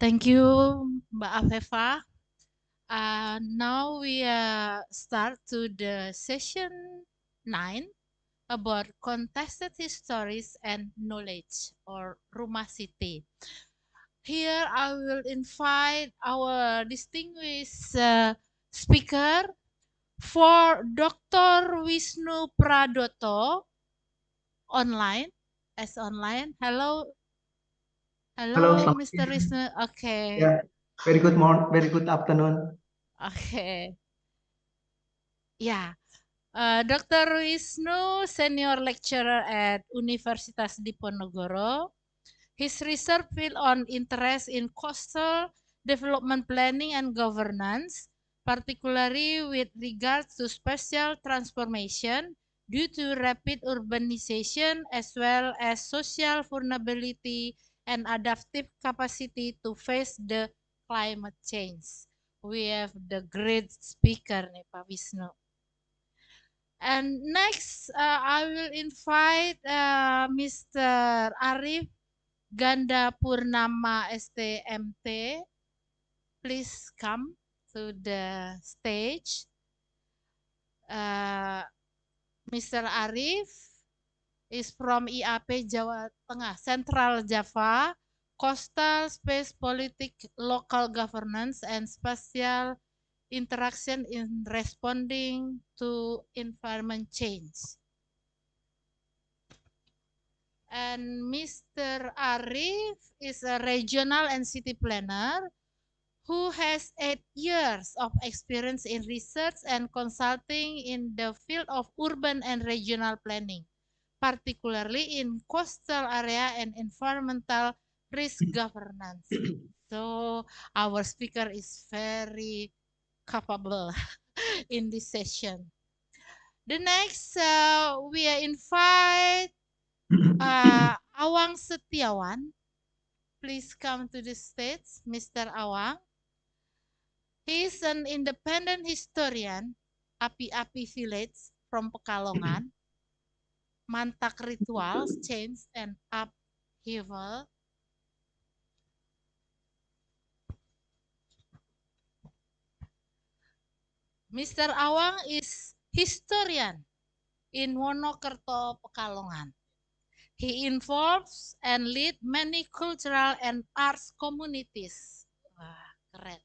Thank you, Mbak Afefa. Now we start to the session 9 about contested histories and knowledge or Rumah City. Here I will invite our distinguished speaker for Dr. Wisnu Pradoto online. Hello, Halo, Hello, selamat Mr. siang. Wisnu. Okay. Ya, very good afternoon. Okay. Yeah. Dr. Wisnu, senior lecturer at Universitas Diponegoro. His research field on interest in coastal development planning and governance, particularly with regards to spatial transformation due to rapid urbanization as well as social vulnerability and adaptive capacity to face the climate change. We have the great speaker nih Pak Wisnu. And next, I will invite Mr. Arif Ganda Purnama STMT. Please come to the stage. Mr. Arif is from IAP Jawa Tengah, Central Java, Coastal Space Politics, Local Governance, and Spatial Interaction in Responding to Environment Change. And Mr. Arif is a regional and city planner who has 8 years of experience in research and consulting in the field of urban and regional planning, particularly in coastal area and environmental risk governance. So our speaker is very capable in this session. The next, we invite Awang Setiawan. Please come to the stage, Mr. Awang. He is an independent historian, Api-Api Village from Pekalongan, Mantak Rituals, Change and Upheaval. Mr. Awang is historian in Wonokerto, Pekalongan. He involves and lead many cultural and arts communities. Wah, keren.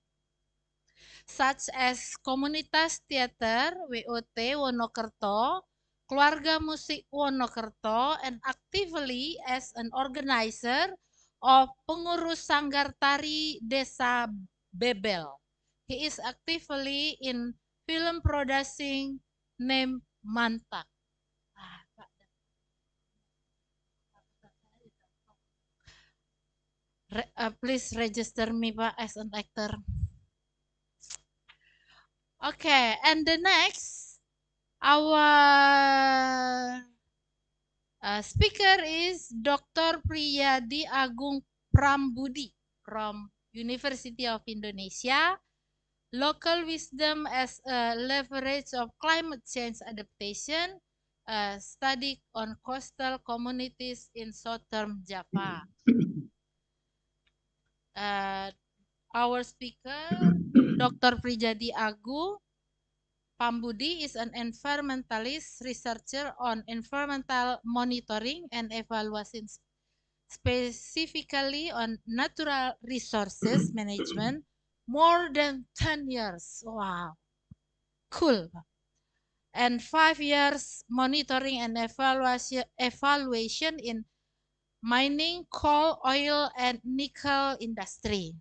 Such as Komunitas Teater WOT Wonokerto, Keluarga Musik Wonokerto, and actively as an organizer of Pengurus Sanggar Tari Desa Bebel. He is actively in film producing named Mantak. Please register me Pak as an actor. Okay, and the next, our speaker is Dr. Priyadi Agung Prambudi from University of Indonesia. Local wisdom as a leverage of climate change adaptation, study on coastal communities in southern Java. Our speaker, Dr. Priyadi Agung Pambudi, is an environmentalist researcher on environmental monitoring and evaluation, specifically on natural resources management, more than 10 years. Wow, cool. And 5 years monitoring and evaluation in mining, coal, oil, and nickel industry.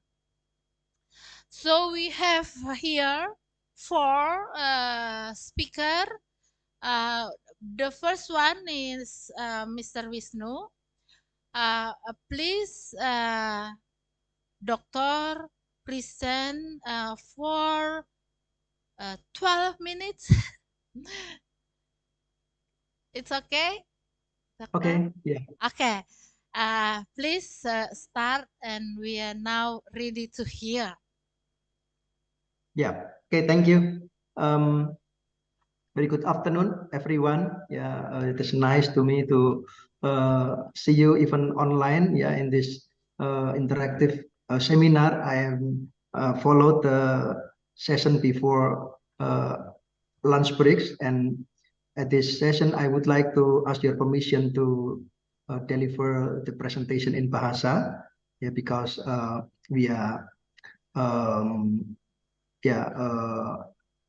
So we have here 4 speakers. The first one is Mr. Wisnu. Please, Doctor, present for 12 minutes. It's okay? Doctor? Okay, yeah. Okay. Please start, and we are now ready to hear. Yeah. Okay, thank you. Very good afternoon, everyone. Yeah, it is nice to me to see you even online. Yeah, in this interactive seminar. I am followed the session before lunch breaks, and at this session, I would like to ask your permission to deliver the presentation in Bahasa. Yeah, because we are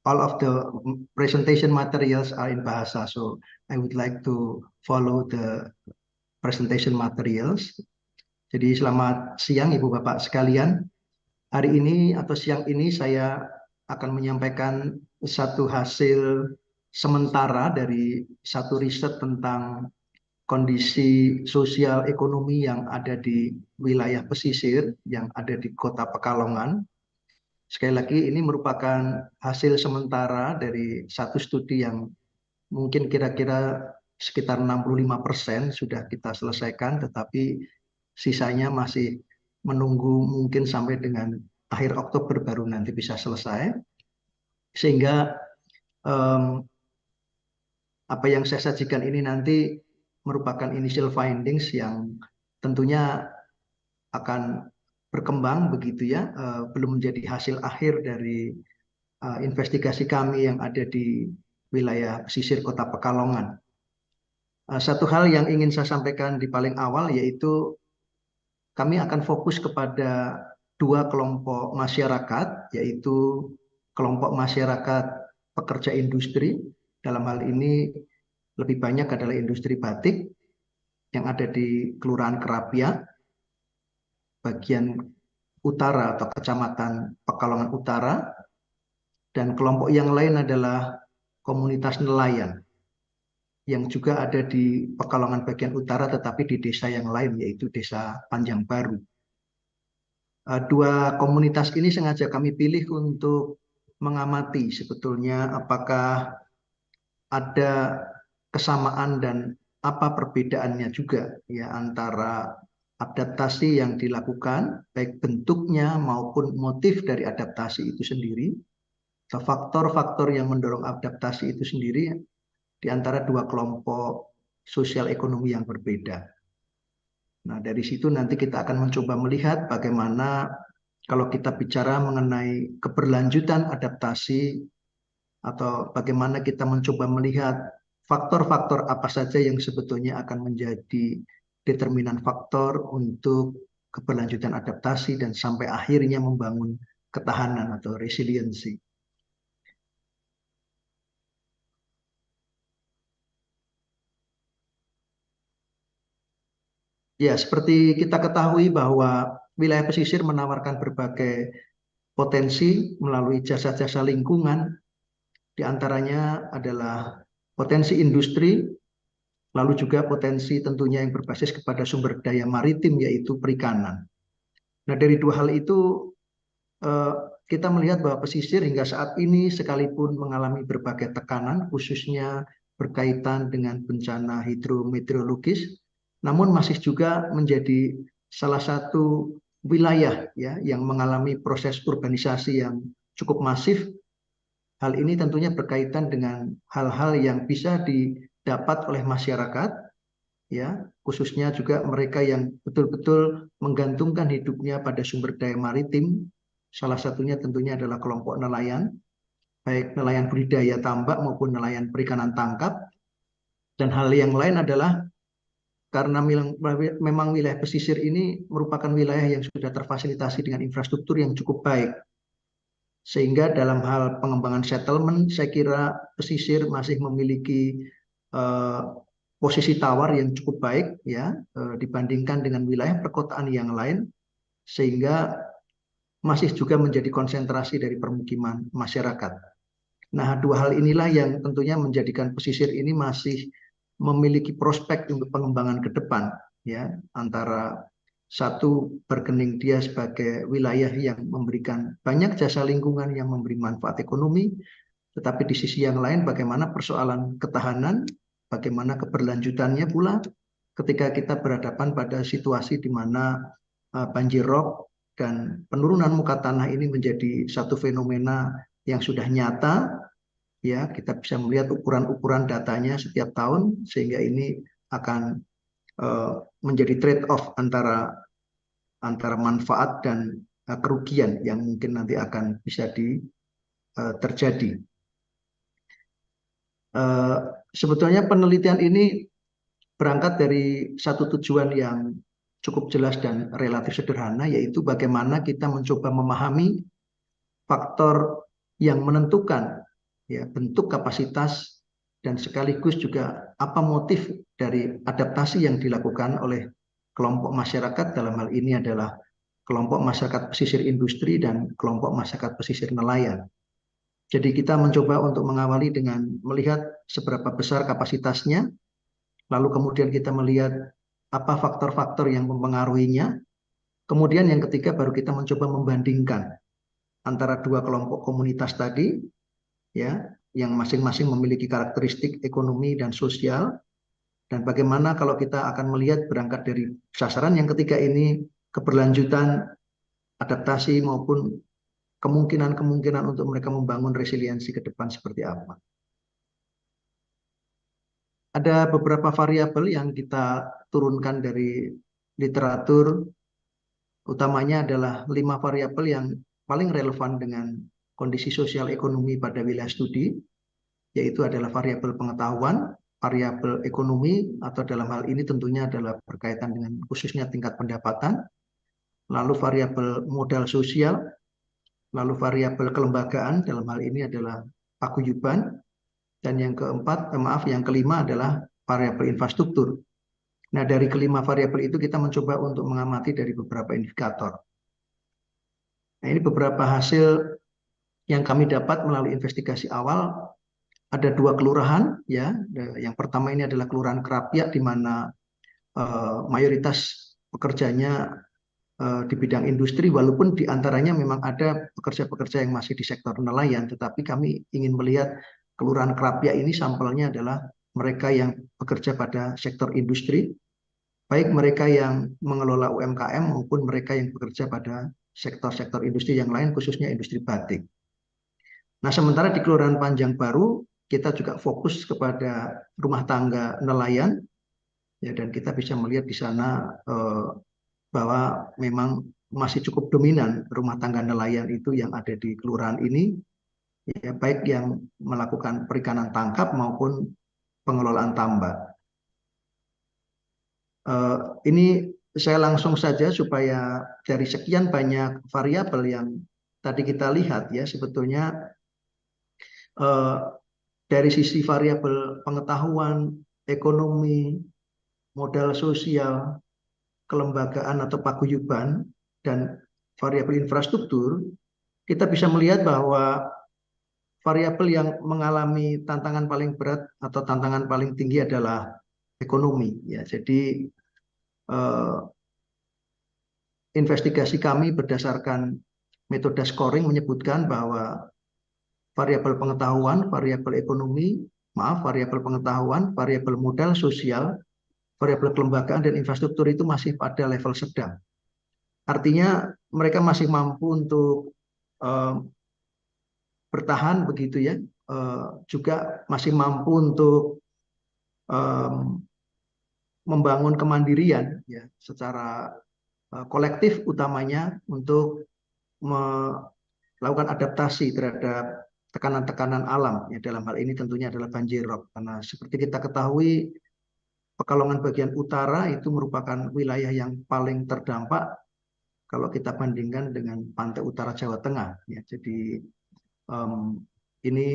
all of the presentation materials are in Bahasa, so I would like to follow the presentation materials. Jadi selamat siang Ibu Bapak sekalian. Hari ini atau siang ini saya akan menyampaikan satu hasil sementara dari satu riset tentang kondisi sosial ekonomi yang ada di wilayah pesisir yang ada di Kota Pekalongan. Sekali lagi ini merupakan hasil sementara dari satu studi yang mungkin kira-kira sekitar 65% sudah kita selesaikan, tetapi sisanya masih menunggu mungkin sampai dengan akhir Oktober baru nanti bisa selesai. Sehingga apa yang saya sajikan ini nanti merupakan initial findings yang tentunya akan berkembang begitu ya, belum menjadi hasil akhir dari investigasi kami yang ada di wilayah pesisir Kota Pekalongan. Satu hal yang ingin saya sampaikan di paling awal yaitu kami akan fokus kepada dua kelompok masyarakat, yaitu kelompok masyarakat pekerja industri, dalam hal ini lebih banyak adalah industri batik yang ada di Kelurahan Kerapia, bagian utara atau Kecamatan Pekalongan Utara, dan kelompok yang lain adalah komunitas nelayan yang juga ada di Pekalongan bagian utara tetapi di desa yang lain yaitu Desa Panjang Baru. Dua komunitas ini sengaja kami pilih untuk mengamati sebetulnya apakah ada kesamaan dan apa perbedaannya juga ya antara adaptasi yang dilakukan, baik bentuknya maupun motif dari adaptasi itu sendiri, faktor-faktor yang mendorong adaptasi itu sendiri di antara dua kelompok sosial ekonomi yang berbeda. Nah, dari situ nanti kita akan mencoba melihat bagaimana kalau kita bicara mengenai keberlanjutan adaptasi atau bagaimana kita mencoba melihat faktor-faktor apa saja yang sebetulnya akan menjadi determinan faktor untuk keberlanjutan adaptasi dan sampai akhirnya membangun ketahanan atau resiliensi. Ya, seperti kita ketahui bahwa wilayah pesisir menawarkan berbagai potensi melalui jasa-jasa lingkungan, di antaranya adalah potensi industri, lalu juga potensi tentunya yang berbasis kepada sumber daya maritim yaitu perikanan. Nah, dari dua hal itu kita melihat bahwa pesisir hingga saat ini sekalipun mengalami berbagai tekanan, khususnya berkaitan dengan bencana hidrometeorologis, namun masih juga menjadi salah satu wilayah ya yang mengalami proses urbanisasi yang cukup masif. Hal ini tentunya berkaitan dengan hal-hal yang bisa didapat oleh masyarakat, ya khususnya juga mereka yang betul-betul menggantungkan hidupnya pada sumber daya maritim. Salah satunya tentunya adalah kelompok nelayan, baik nelayan budidaya tambak maupun nelayan perikanan tangkap. Dan hal yang lain adalah karena memang wilayah pesisir ini merupakan wilayah yang sudah terfasilitasi dengan infrastruktur yang cukup baik. Sehingga dalam hal pengembangan settlement, saya kira pesisir masih memiliki posisi tawar yang cukup baik ya dibandingkan dengan wilayah perkotaan yang lain, sehingga masih juga menjadi konsentrasi dari permukiman masyarakat. Nah, dua hal inilah yang tentunya menjadikan pesisir ini masih memiliki prospek untuk pengembangan ke depan ya, antara satu bergening dia sebagai wilayah yang memberikan banyak jasa lingkungan yang memberi manfaat ekonomi, tetapi di sisi yang lain bagaimana persoalan ketahanan, bagaimana keberlanjutannya pula ketika kita berhadapan pada situasi di mana banjir rob dan penurunan muka tanah ini menjadi satu fenomena yang sudah nyata. Ya, kita bisa melihat ukuran-ukuran datanya setiap tahun sehingga ini akan menjadi trade-off antara manfaat dan kerugian yang mungkin nanti akan bisa terjadi. Sebetulnya penelitian ini berangkat dari satu tujuan yang cukup jelas dan relatif sederhana, yaitu bagaimana kita mencoba memahami faktor yang menentukan ya bentuk kapasitas dan sekaligus juga apa motif dari adaptasi yang dilakukan oleh kelompok masyarakat dalam hal ini adalah kelompok masyarakat pesisir industri dan kelompok masyarakat pesisir nelayan. Jadi kita mencoba untuk mengawali dengan melihat seberapa besar kapasitasnya, lalu kemudian kita melihat apa faktor-faktor yang mempengaruhinya. Kemudian yang ketiga baru kita mencoba membandingkan antara dua kelompok komunitas tadi, ya, yang masing-masing memiliki karakteristik ekonomi dan sosial, dan bagaimana kalau kita akan melihat berangkat dari sasaran yang ketiga ini, keberlanjutan, adaptasi maupun kemungkinan-kemungkinan untuk mereka membangun resiliensi ke depan seperti apa. Ada beberapa variabel yang kita turunkan dari literatur, utamanya adalah 5 variabel yang paling relevan dengan kondisi sosial ekonomi pada wilayah studi, yaitu adalah variabel pengetahuan, variabel ekonomi, atau dalam hal ini tentunya adalah berkaitan dengan khususnya tingkat pendapatan, lalu variabel modal sosial, lalu variabel kelembagaan, dalam hal ini adalah paguyuban, dan yang kelima adalah variabel infrastruktur. Nah, dari kelima variabel itu kita mencoba untuk mengamati dari beberapa indikator. Nah, ini beberapa hasil yang kami dapat melalui investigasi awal. Ada 2 kelurahan, ya. Yang pertama ini adalah Kelurahan Kerapia, di mana mayoritas pekerjanya di bidang industri, walaupun di antaranya memang ada pekerja-pekerja yang masih di sektor nelayan, tetapi kami ingin melihat Kelurahan Kerapia ini sampelnya adalah mereka yang bekerja pada sektor industri, baik mereka yang mengelola UMKM maupun mereka yang bekerja pada sektor-sektor industri yang lain, khususnya industri batik. Nah, sementara di Kelurahan Panjang Baru, kita juga fokus kepada rumah tangga nelayan, ya, dan kita bisa melihat di sana bahwa memang masih cukup dominan rumah tangga nelayan itu yang ada di kelurahan ini, ya, baik yang melakukan perikanan tangkap maupun pengelolaan tambak. Ini saya langsung saja supaya dari sekian banyak variabel yang tadi kita lihat, ya, sebetulnya dari sisi variabel pengetahuan, ekonomi, modal sosial, kelembagaan atau paguyuban, dan variabel infrastruktur, kita bisa melihat bahwa variabel yang mengalami tantangan paling berat atau tantangan paling tinggi adalah ekonomi, ya. Jadi investigasi kami berdasarkan metode scoring menyebutkan bahwa variabel pengetahuan, variabel ekonomi, variabel pengetahuan, variabel modal sosial, variabel kelembagaan dan infrastruktur itu masih pada level sedang. Artinya mereka masih mampu untuk bertahan begitu, ya, juga masih mampu untuk membangun kemandirian, ya, secara kolektif, utamanya untuk melakukan adaptasi terhadap tekanan-tekanan alam, ya, dalam hal ini tentunya adalah banjir rob, karena seperti kita ketahui Pekalongan bagian utara itu merupakan wilayah yang paling terdampak kalau kita bandingkan dengan pantai utara Jawa Tengah, ya. Jadi ini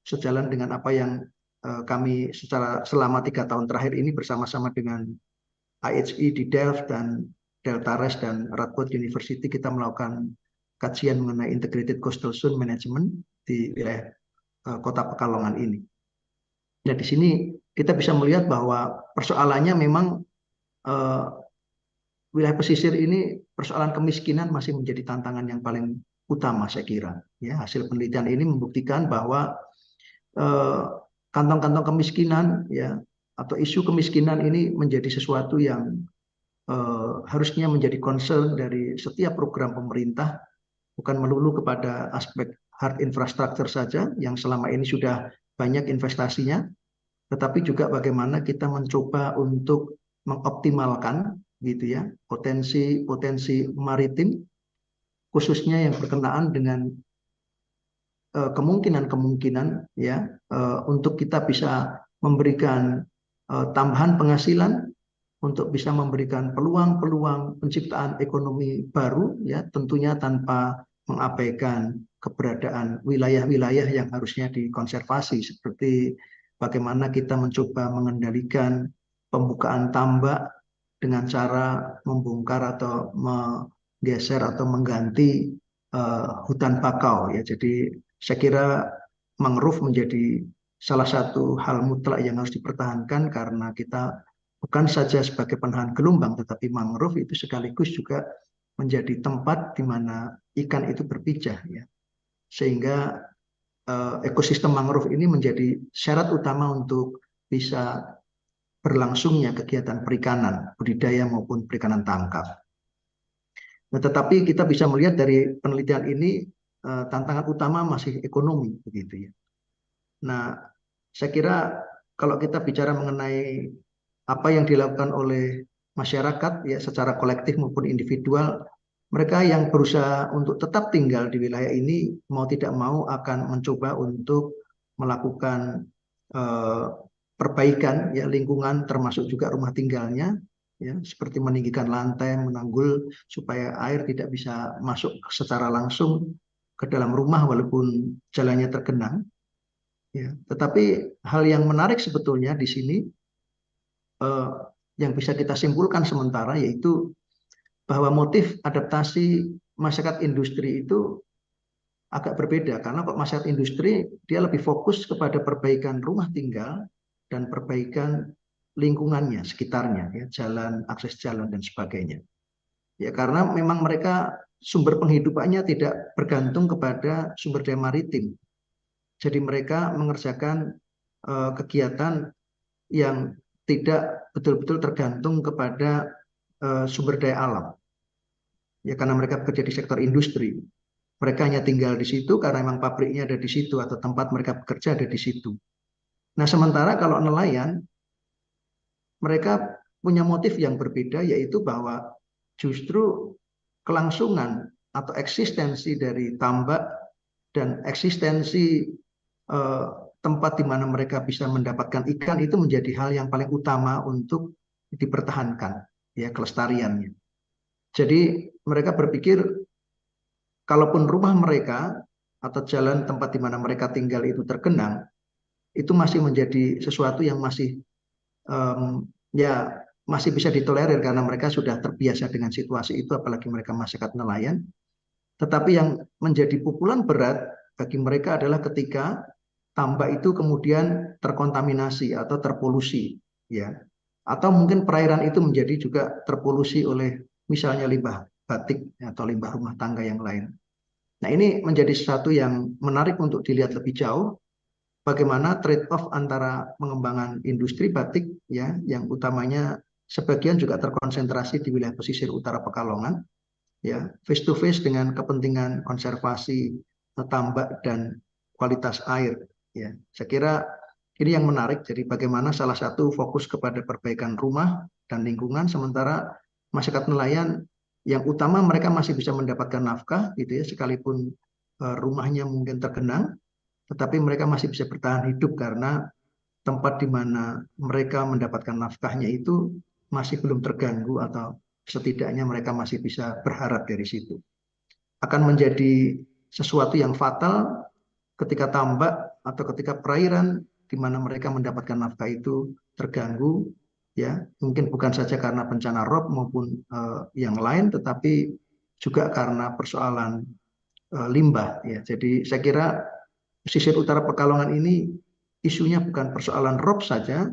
sejalan dengan apa yang kami selama 3 tahun terakhir ini bersama-sama dengan IHE di Delft dan Deltares dan Radboud University, kita melakukan kajian mengenai integrated coastal zone management di wilayah kota Pekalongan ini. Nah, di sini kita bisa melihat bahwa persoalannya memang wilayah pesisir ini, persoalan kemiskinan masih menjadi tantangan yang paling utama, saya kira. Ya, hasil penelitian ini membuktikan bahwa kantong-kantong kemiskinan, ya, atau isu kemiskinan ini menjadi sesuatu yang harusnya menjadi concern dari setiap program pemerintah, bukan melulu kepada aspek hard infrastructure saja yang selama ini sudah banyak investasinya, tetapi juga bagaimana kita mencoba untuk mengoptimalkan, gitu, ya, potensi maritim, khususnya yang berkenaan dengan kemungkinan-kemungkinan, ya, untuk kita bisa memberikan tambahan penghasilan, untuk bisa memberikan peluang-peluang penciptaan ekonomi baru, ya, tentunya tanpa mengabaikan keberadaan wilayah-wilayah yang harusnya dikonservasi, seperti bagaimana kita mencoba mengendalikan pembukaan tambak, dengan cara membongkar atau menggeser atau mengganti hutan bakau ya. Jadi saya kira mangrove menjadi salah satu hal mutlak yang harus dipertahankan karena kita bukan saja sebagai penahan gelombang, tetapi mangrove itu sekaligus juga menjadi tempat di mana ikan itu berpijah ya. Sehingga ekosistem mangrove ini menjadi syarat utama untuk bisa berlangsungnya kegiatan perikanan, budidaya maupun perikanan tangkap. Nah, tetapi kita bisa melihat dari penelitian ini tantangan utama masih ekonomi begitu ya. Nah, saya kira kalau kita bicara mengenai apa yang dilakukan oleh masyarakat ya secara kolektif maupun individual, mereka yang berusaha untuk tetap tinggal di wilayah ini mau tidak mau akan mencoba untuk melakukan perbaikan ya lingkungan termasuk juga rumah tinggalnya ya seperti meninggikan lantai, menanggul supaya air tidak bisa masuk secara langsung ke dalam rumah walaupun jalannya tergenang. Ya, tetapi hal yang menarik sebetulnya di sini yang bisa kita simpulkan sementara yaitu bahwa motif adaptasi masyarakat industri itu agak berbeda karena kok masyarakat industri dia lebih fokus kepada perbaikan rumah tinggal dan perbaikan lingkungannya sekitarnya ya jalan akses jalan dan sebagainya ya karena memang mereka sumber penghidupannya tidak bergantung kepada sumber daya maritim jadi mereka mengerjakan kegiatan yang tidak betul-betul tergantung kepada sumber daya alam ya karena mereka bekerja di sektor industri. Mereka hanya tinggal di situ karena memang pabriknya ada di situ atau tempat mereka bekerja ada di situ. Nah, sementara kalau nelayan, mereka punya motif yang berbeda yaitu bahwa justru kelangsungan atau eksistensi dari tambak dan eksistensi tempat di mana mereka bisa mendapatkan ikan itu menjadi hal yang paling utama untuk dipertahankan ya kelestariannya. Jadi mereka berpikir kalaupun rumah mereka atau jalan tempat di mana mereka tinggal itu tergenang, itu masih menjadi sesuatu yang masih ya masih bisa ditolerir karena mereka sudah terbiasa dengan situasi itu, apalagi mereka masyarakat nelayan. Tetapi yang menjadi pukulan berat bagi mereka adalah ketika tambak itu kemudian terkontaminasi atau terpolusi, ya, atau mungkin perairan itu menjadi juga terpolusi oleh misalnya limbah batik atau limbah rumah tangga yang lain. Nah, ini menjadi sesuatu yang menarik untuk dilihat lebih jauh bagaimana trade-off antara pengembangan industri batik ya yang utamanya sebagian juga terkonsentrasi di wilayah pesisir utara Pekalongan ya face to face dengan kepentingan konservasi tambak dan kualitas air ya. Saya kira ini yang menarik jadi bagaimana salah satu fokus kepada perbaikan rumah dan lingkungan sementara masyarakat nelayan yang utama mereka masih bisa mendapatkan nafkah gitu ya sekalipun rumahnya mungkin tergenang tetapi mereka masih bisa bertahan hidup karena tempat di mana mereka mendapatkan nafkahnya itu masih belum terganggu atau setidaknya mereka masih bisa berharap dari situ. Akan menjadi sesuatu yang fatal ketika tambak atau ketika perairan di mana mereka mendapatkan nafkah itu terganggu ya mungkin bukan saja karena bencana rob maupun yang lain tetapi juga karena persoalan limbah ya jadi saya kira pesisir utara Pekalongan ini isunya bukan persoalan rob saja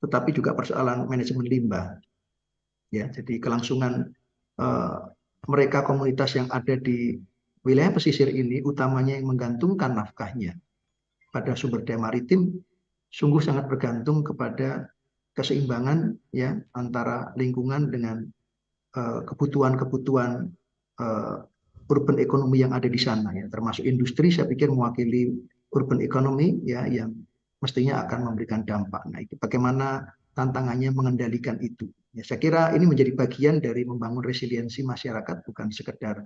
tetapi juga persoalan manajemen limbah ya jadi kelangsungan mereka komunitas yang ada di wilayah pesisir ini utamanya yang menggantungkan nafkahnya pada sumber daya maritim sungguh sangat bergantung kepada keseimbangan ya antara lingkungan dengan kebutuhan-kebutuhan urban ekonomi yang ada di sana ya termasuk industri saya pikir mewakili urban ekonomi ya yang mestinya akan memberikan dampak. Nah, itu bagaimana tantangannya mengendalikan itu. Ya, saya kira ini menjadi bagian dari membangun resiliensi masyarakat bukan sekedar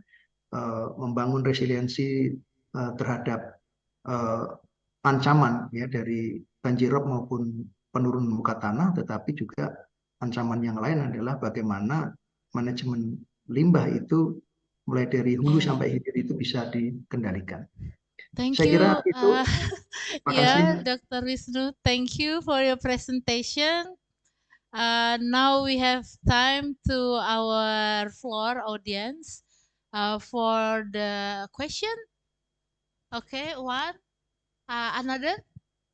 membangun resiliensi terhadap ancaman ya dari banjirop maupun penurunan muka tanah, tetapi juga ancaman yang lain adalah bagaimana manajemen limbah itu mulai dari hulu sampai hilir itu bisa dikendalikan. Thank Saya you, kira itu. Terima kasih. Dr. Wisnu. Thank you for your presentation. Now we have time to our floor audience for the question. Okay, one. Another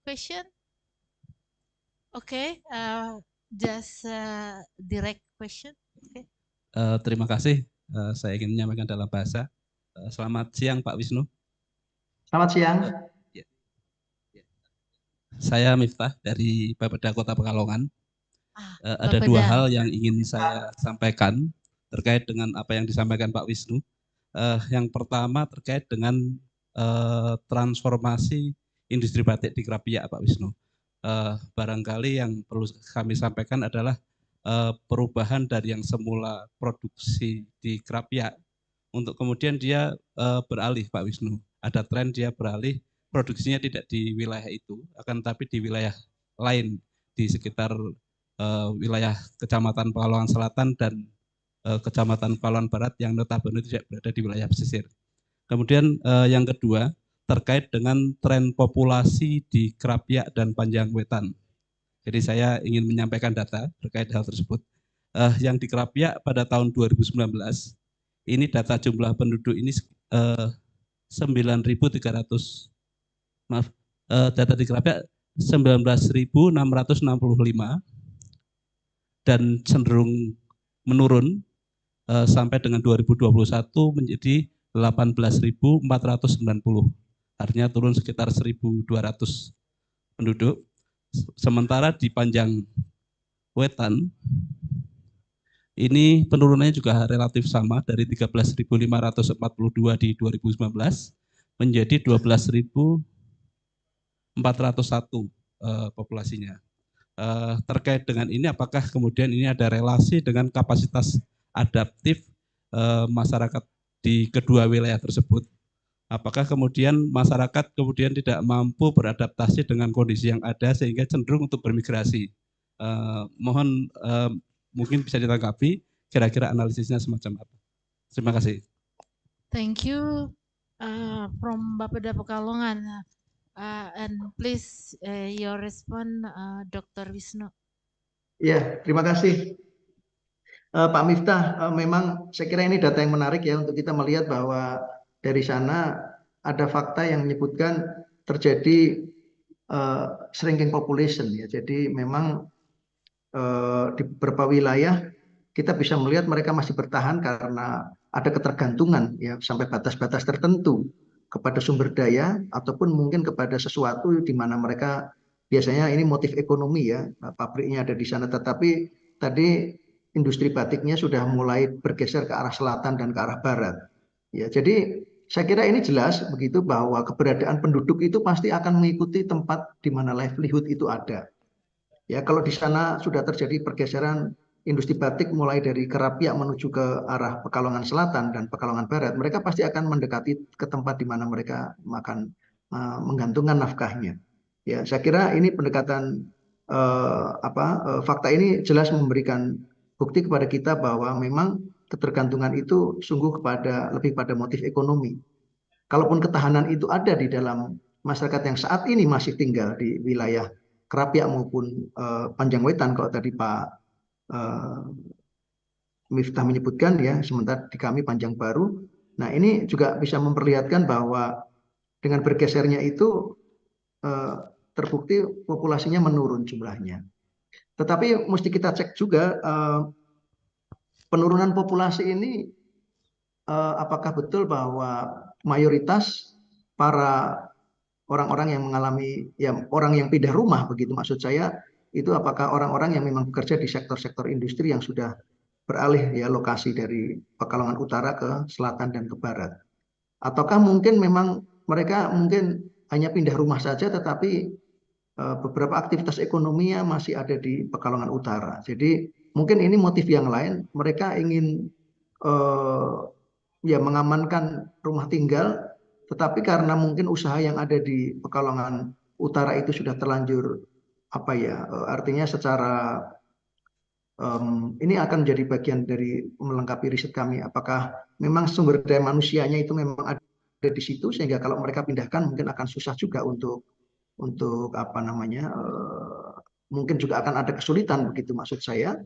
question? Okay, just direct question. Okay. Terima kasih. Saya ingin menyampaikan dalam bahasa. Selamat siang Pak Wisnu. Selamat siang. Ya. Saya Miftah dari Bapeda Kota Pekalongan. Ada dua hal yang ingin saya sampaikan terkait dengan apa yang disampaikan Pak Wisnu. Yang pertama terkait dengan transformasi industri batik di Krapiak, Pak Wisnu. Barangkali yang perlu kami sampaikan adalah perubahan dari yang semula produksi di Krapiak untuk kemudian dia beralih, Pak Wisnu. Ada tren dia beralih produksinya tidak di wilayah itu, akan tapi di wilayah lain di sekitar wilayah Kecamatan Pekalongan Selatan dan Kecamatan Pekalongan Barat yang notabene tidak berada di wilayah pesisir. Kemudian yang kedua terkait dengan tren populasi di Krapiak dan Panjangwetan. Jadi saya ingin menyampaikan data terkait hal tersebut. Yang di Krapiak pada tahun 2019 ini data jumlah penduduk ini 9.300, maaf, data di Krapiak 19.665 dan cenderung menurun sampai dengan 2021 menjadi 18.490. Artinya turun sekitar 1.200 penduduk. Sementara di Panjangwetan ini penurunannya juga relatif sama dari 13.542 di 2019 menjadi 12.401 populasinya. Terkait dengan ini apakah kemudian ini ada relasi dengan kapasitas adaptif masyarakat di kedua wilayah tersebut? Apakah kemudian masyarakat kemudian tidak mampu beradaptasi dengan kondisi yang ada sehingga cenderung untuk bermigrasi? Mohon mungkin bisa ditanggapi kira-kira analisisnya semacam apa. Terima kasih. Thank you from Bapeda Pekalongan. And please your response, Dr. Wisnu. Ya, terima kasih. Pak Miftah, memang saya kira ini data yang menarik ya untuk kita melihat bahwa dari sana ada fakta yang menyebutkan terjadi shrinking population ya. Jadi memang di beberapa wilayah kita bisa melihat mereka masih bertahan karena ada ketergantungan ya sampai batas-batas tertentu kepada sumber daya ataupun mungkin kepada sesuatu di mana mereka biasanya ini motif ekonomi ya, pabriknya ada di sana, tetapi tadi industri batiknya sudah mulai bergeser ke arah selatan dan ke arah barat. Ya, jadi saya kira ini jelas begitu bahwa keberadaan penduduk itu pasti akan mengikuti tempat di mana livelihood itu ada. Ya, kalau di sana sudah terjadi pergeseran industri batik mulai dari Krapiak menuju ke arah Pekalongan Selatan dan Pekalongan Barat, mereka pasti akan mendekati ke tempat di mana mereka akan menggantungkan nafkahnya. Ya, saya kira ini pendekatan fakta ini jelas memberikan bukti kepada kita bahwa memang ketergantungan itu sungguh lebih pada motif ekonomi. Kalaupun ketahanan itu ada di dalam masyarakat yang saat ini masih tinggal di wilayah Krapiak maupun Panjangwetan, kalau tadi Pak Miftah menyebutkan ya, sementara di kami Panjang Baru. Nah, ini juga bisa memperlihatkan bahwa dengan bergesernya itu terbukti populasinya menurun jumlahnya. Tetapi mesti kita cek juga penurunan populasi ini apakah betul bahwa mayoritas para orang-orang yang mengalami ya orang yang pindah rumah begitu maksud saya itu apakah orang-orang yang memang bekerja di sektor-sektor industri yang sudah beralih ya lokasi dari Pekalongan Utara ke selatan dan ke barat, ataukah mungkin memang mereka mungkin hanya pindah rumah saja tetapi beberapa aktivitas ekonominya masih ada di Pekalongan Utara. Jadi mungkin ini motif yang lain, mereka ingin ya mengamankan rumah tinggal, tetapi karena mungkin usaha yang ada di Pekalongan Utara itu sudah terlanjur artinya secara ini akan menjadi bagian dari melengkapi riset kami. Apakah memang sumber daya manusianya itu memang ada di situ sehingga kalau mereka pindahkan mungkin akan susah juga untuk mungkin juga akan ada kesulitan, begitu maksud saya.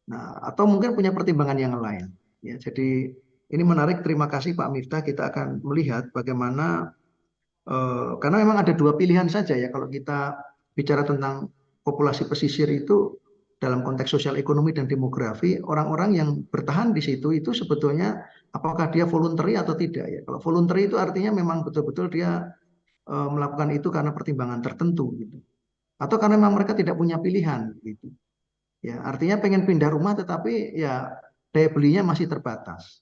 Nah, atau mungkin punya pertimbangan yang lain. Ya, jadi ini menarik. Terima kasih Pak Miftah. Kita akan melihat bagaimana karena memang ada dua pilihan saja ya kalau kita bicara tentang populasi pesisir itu dalam konteks sosial ekonomi dan demografi, orang-orang yang bertahan di situ itu sebetulnya apakah dia voluntary atau tidak ya. Kalau voluntary itu artinya memang betul-betul dia melakukan itu karena pertimbangan tertentu gitu. Atau karena memang mereka tidak punya pilihan gitu. Ya, artinya pengen pindah rumah tetapi ya daya belinya masih terbatas.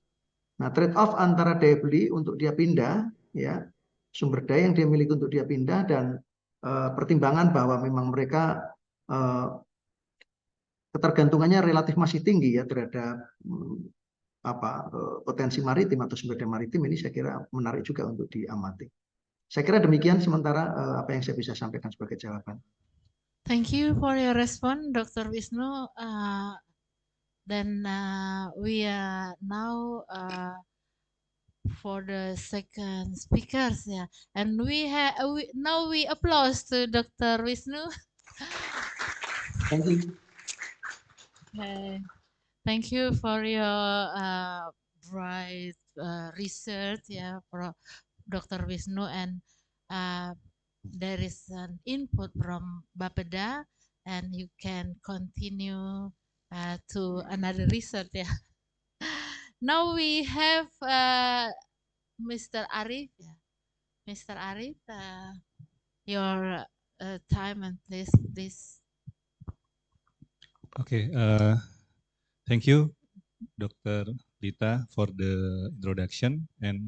Nah, trade off antara daya beli untuk dia pindah ya, sumber daya yang dia miliki untuk dia pindah dan pertimbangan bahwa memang mereka ketergantungannya relatif masih tinggi ya terhadap potensi maritim atau sumber daya maritim, ini saya kira menarik juga untuk diamati. Saya kira demikian sementara apa yang saya bisa sampaikan sebagai jawaban. Thank you for your response, Dr. Wisnu. Then we are now for the second speakers, yeah, and now we applause to Dr. Wisnu. Thank you. Okay. Thank you for your bright research, yeah, for Dr. Wisnu, and there is an input from Bapeda, and you can continue to another research, yeah. Now we have Mr. Arif, yeah. Mr. Arif, your time and please. Okay, thank you, Dr. Lita, for the introduction, and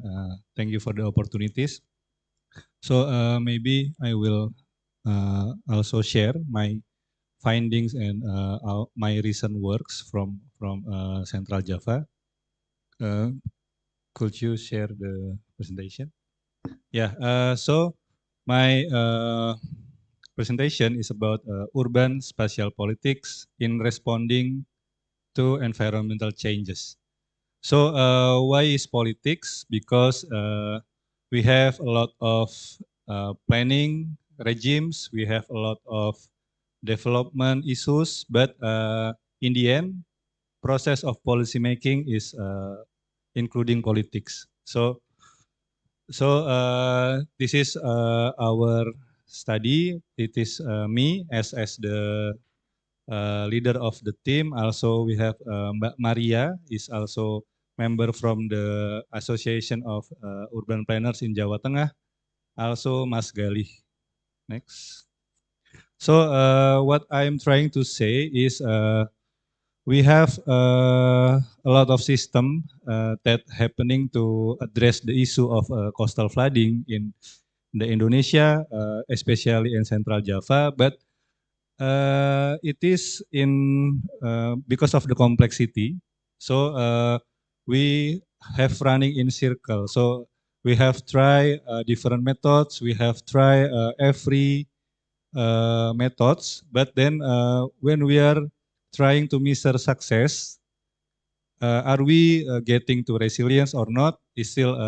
thank you for the opportunities. So maybe I will also share my findings and my recent works from Central Java. Could you share the presentation? Yeah, so my presentation is about urban spatial politics in responding to environmental changes. So why is politics? Because we have a lot of planning regimes, we have a lot of development issues, but in the end, process of policy making is including politics. So this is our study. It is me as the leader of the team. Also, we have Mbak Maria is also member from the Association of Urban Planners in Jawa Tengah. Also, Mas Galih. Next. So what I'm trying to say is we have a lot of system that happening to address the issue of coastal flooding in the Indonesia, especially in Central Java, but it is in because of the complexity. So we have running in circle. So we have tried different methods. We have tried every methods, but then when we are trying to measure success, are we getting to resilience or not is still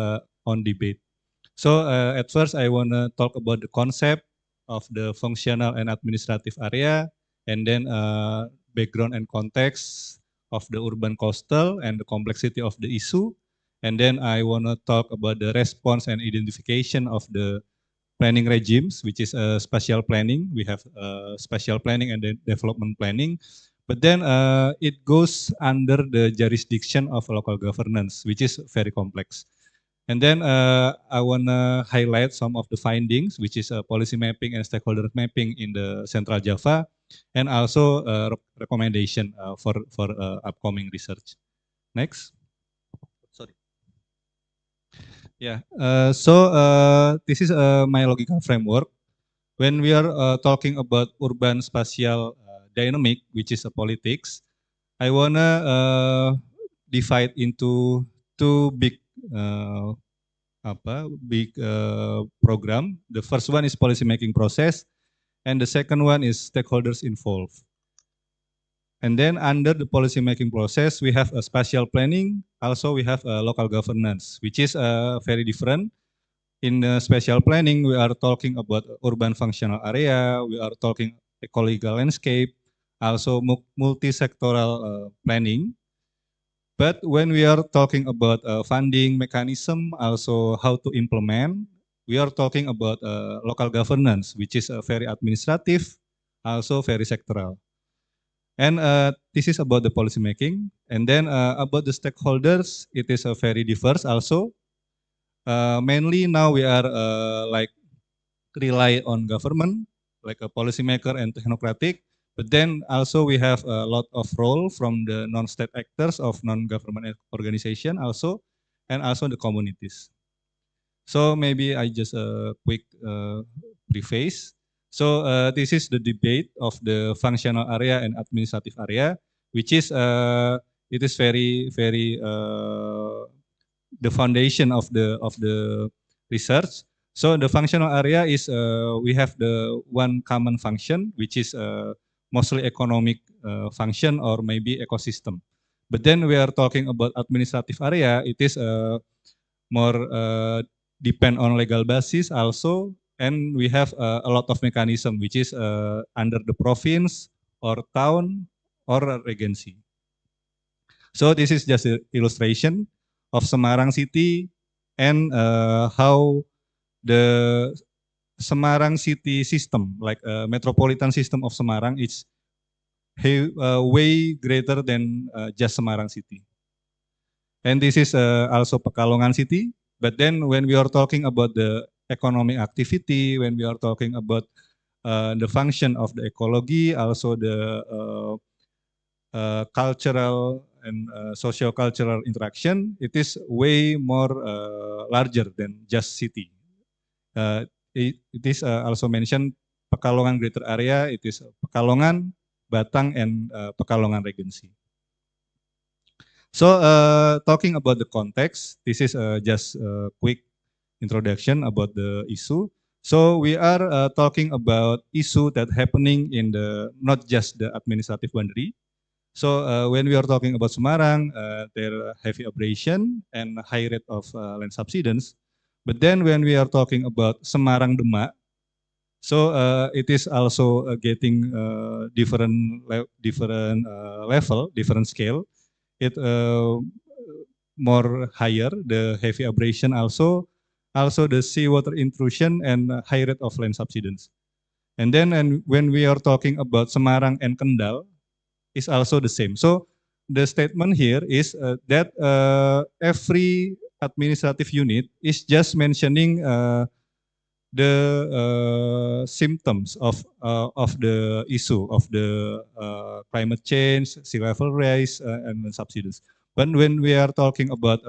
on debate. So at first I want to talk about the concept of the functional and administrative area, and then background and context of the urban coastal and the complexity of the issue. And then I want to talk about the response and identification of the planning regimes, which is spatial planning. We have spatial planning and then development planning. But then it goes under the jurisdiction of local governance, which is very complex. And then I want to highlight some of the findings, which is policy mapping and stakeholder mapping in the Central Java, and also recommendation for upcoming research. Next. Sorry. Yeah. So this is my logical framework. When we are talking about urban spatial dynamic, which is a politics, I wanna divide into two big program. The first one is policy making process, and the second one is stakeholders involved. And then under the policy making process, we have a spatial planning. Also, we have a local governance, which is very different. In the spatial planning, we are talking about urban functional area. We are talking ecological landscape, also multi-sectoral planning. But when we are talking about funding mechanism, also how to implement, we are talking about local governance, which is very administrative, also very sectoral. And this is about the policy making. And then about the stakeholders, it is very diverse also. Mainly now we are like rely on government, like a policymaker and technocratic. But then also we have a lot of role from the non-state actors of non-government organization also, and also the communities. So maybe I just a quick preface. So this is the debate of the functional area and administrative area, which is it is very the foundation of the research. So the functional area is we have the one common function, which is mostly economic function or maybe ecosystem. But then we are talking about administrative area. It is more depend on legal basis also, and we have a lot of mechanism which is under the province or town or regency. So this is just an illustration of Semarang city and how the Semarang city system, like metropolitan system of Semarang, is way greater than just Semarang city. And this is also Pekalongan city. But then when we are talking about the economic activity, when we are talking about the function of the ecology, also the cultural and socio-cultural interaction, it is way more larger than just city. It is also mentioned Pekalongan greater area, it is Pekalongan, Batang, and Pekalongan Regency. So talking about the context, this is just a quick introduction about the issue. So we are talking about issue that happening in the not just the administrative boundary. So when we are talking about Semarang, there are heavy abrasion and high rate of land subsidence. But then when we are talking about Semarang Demak, so it is also getting different level, different scale. It more higher, the heavy abrasion also the seawater intrusion and high rate of land subsidence. And then when we are talking about Semarang and Kendal, is also the same. So the statement here is that every administrative unit is just mentioning the symptoms of the issue of the climate change, sea level rise, and subsidence. But when we are talking about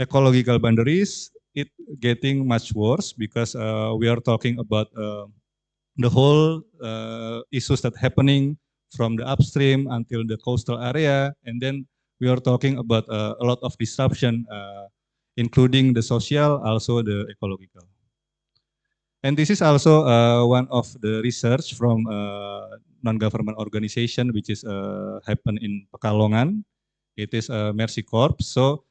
ecological boundaries, it getting much worse because we are talking about the whole issues that happening from the upstream until the coastal area, and then we are talking about a lot of disruption, including the social, also the ecological. And this is also one of the research from non-government organization, which is happen in Pekalongan. It is Mercy Corps. So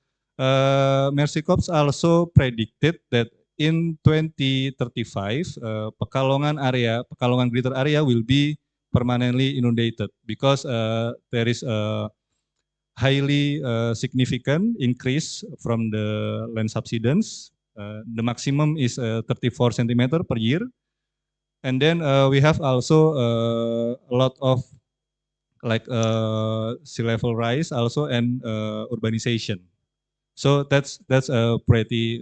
Mercy Corps also predicted that in 2035, Pekalongan greater area will be permanently inundated because there is a highly significant increase from the land subsidence. The maximum is 34 centimeter per year. And then we have also a lot of like sea level rise also and urbanization. So that's a pretty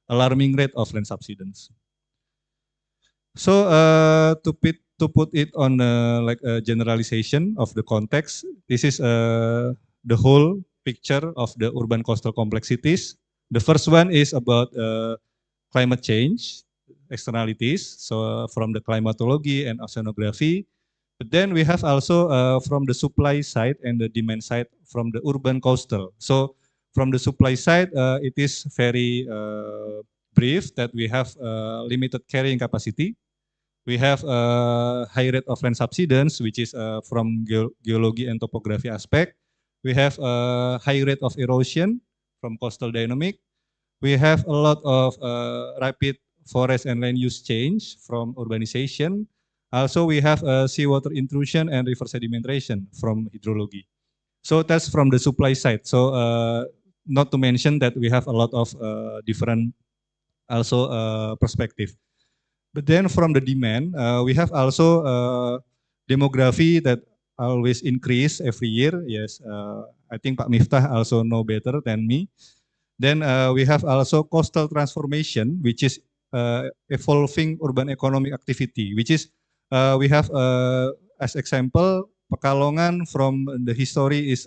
alarming rate of land subsidence. So to put it on like a generalization of the context, this is the whole picture of the urban coastal complexities. The first one is about climate change externalities, so from the climatology and oceanography. But then we have also from the supply side and the demand side from the urban coastal. So from the supply side, it is very brief that we have limited carrying capacity. We have a high rate of land subsidence, which is from geology and topography aspect. We have a high rate of erosion from coastal dynamic. We have a lot of rapid forest and land use change from urbanization. Also, we have seawater intrusion and river sedimentation from hydrology. So that's from the supply side. So not to mention that we have a lot of different also perspective. But then from the demand, we have also demography that always increase every year. Yes, I think Pak Miftah also know better than me. Then we have also coastal transformation, which is evolving urban economic activity, which is we have as example Pekalongan from the history is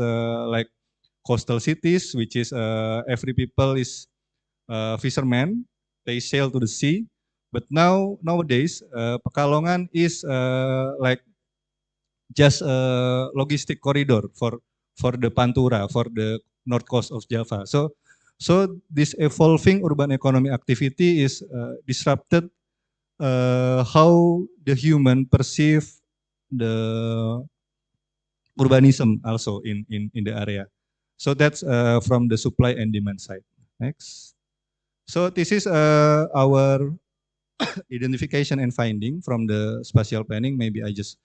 like coastal cities, which is every people is fishermen, they sail to the sea. But nowadays Pekalongan is like just a logistic corridor for the Pantura, for the north coast of Java. So this evolving urban economic activity is disrupted how the human perceive the urbanism also in the area. So that's from the supply and demand side. Next. So this is our identification and finding from the spatial planning. Maybe I just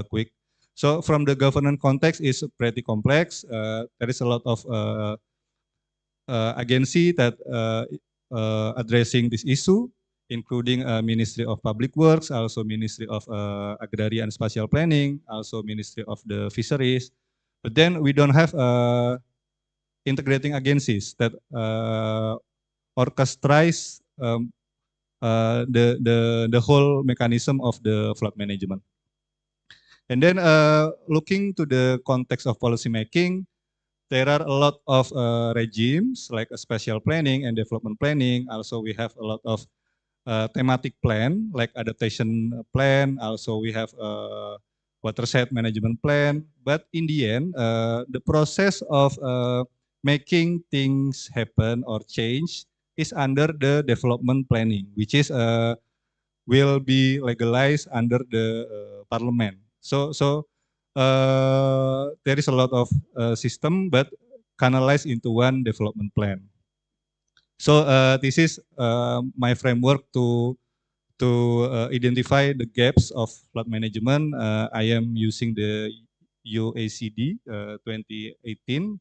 quick. So from the governance context is pretty complex. There is a lot of agency that addressing this issue, including Ministry of Public Works, also Ministry of Agraria and Spatial Planning, also Ministry of the Fisheries. But then we don't have integrating agencies that orchestrate the whole mechanism of the flood management. And then looking to the context of policy making, there are a lot of regimes like a spatial planning and development planning. Also, we have a lot of thematic plan like adaptation plan. Also, we have watershed management plan. But in the end, the process of making things happen or change is under the development planning, which is will be legalized under the parliament. So there is a lot of system, but canalized into one development plan. So this is my framework to identify the gaps of flood management. I am using the UACD 2018.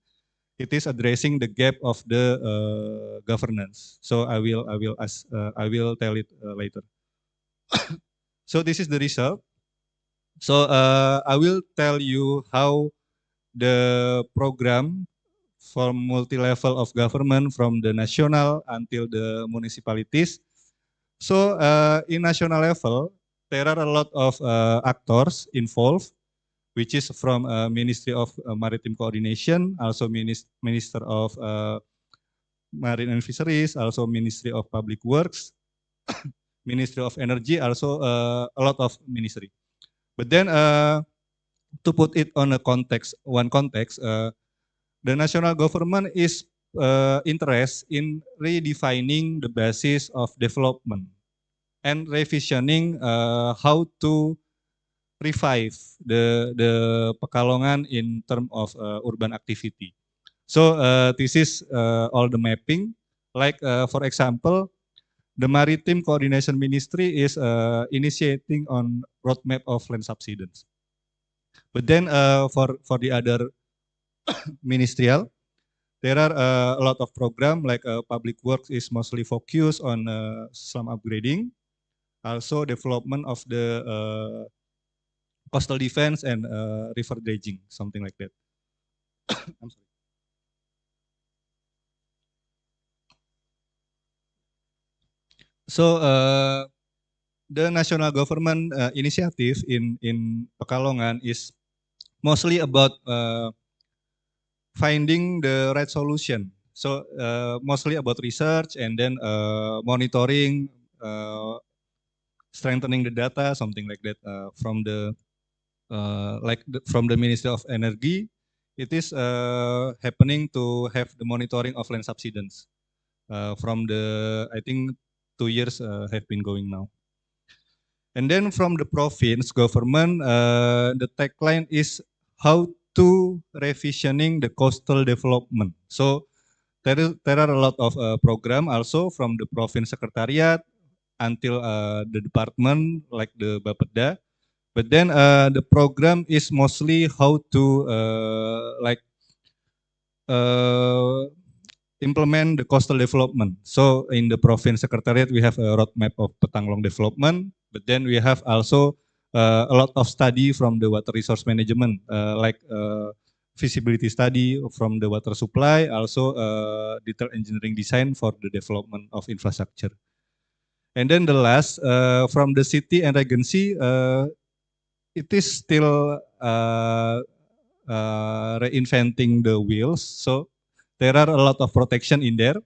It is addressing the gap of the governance. So I will tell it later. So this is the result. So I will tell you how the program from multi-level of government from the national until the municipalities. So in national level, there are a lot of actors involved, which is from Ministry of Maritime Coordination, also Minister of Marine and Fisheries, also Ministry of Public Works, Ministry of Energy, also a lot of ministry. But then to put it on a context, the national government is interested in redefining the basis of development and revisioning how to revive the Pekalongan in terms of urban activity. So this is all the mapping. Like for example, the Maritime Coordination Ministry is initiating on roadmap of land subsidence. But then for the other ministerial, there are a lot of program like public works is mostly focused on slum upgrading, also development of the coastal defense and river dredging, something like that. I'm sorry. So the national government initiative in Pekalongan is mostly about finding the right solution. So mostly about research and then monitoring, strengthening the data, something like that from the from the Ministry of Energy. It is happening to have the monitoring of land subsidence from the, I think 2 years have been going now. And then from the province government, the tagline is how to revisioning the coastal development. So there are a lot of program also from the province secretariat until the department like the Bapeda. But then the program is mostly how to implement the coastal development. So in the province secretariat, we have a roadmap of Petanglong development, but then we have also a lot of study from the water resource management, like feasibility study from the water supply, also detailed engineering design for the development of infrastructure. And then the last, from the city and regency, it is still reinventing the wheels. So there are a lot of protection in there.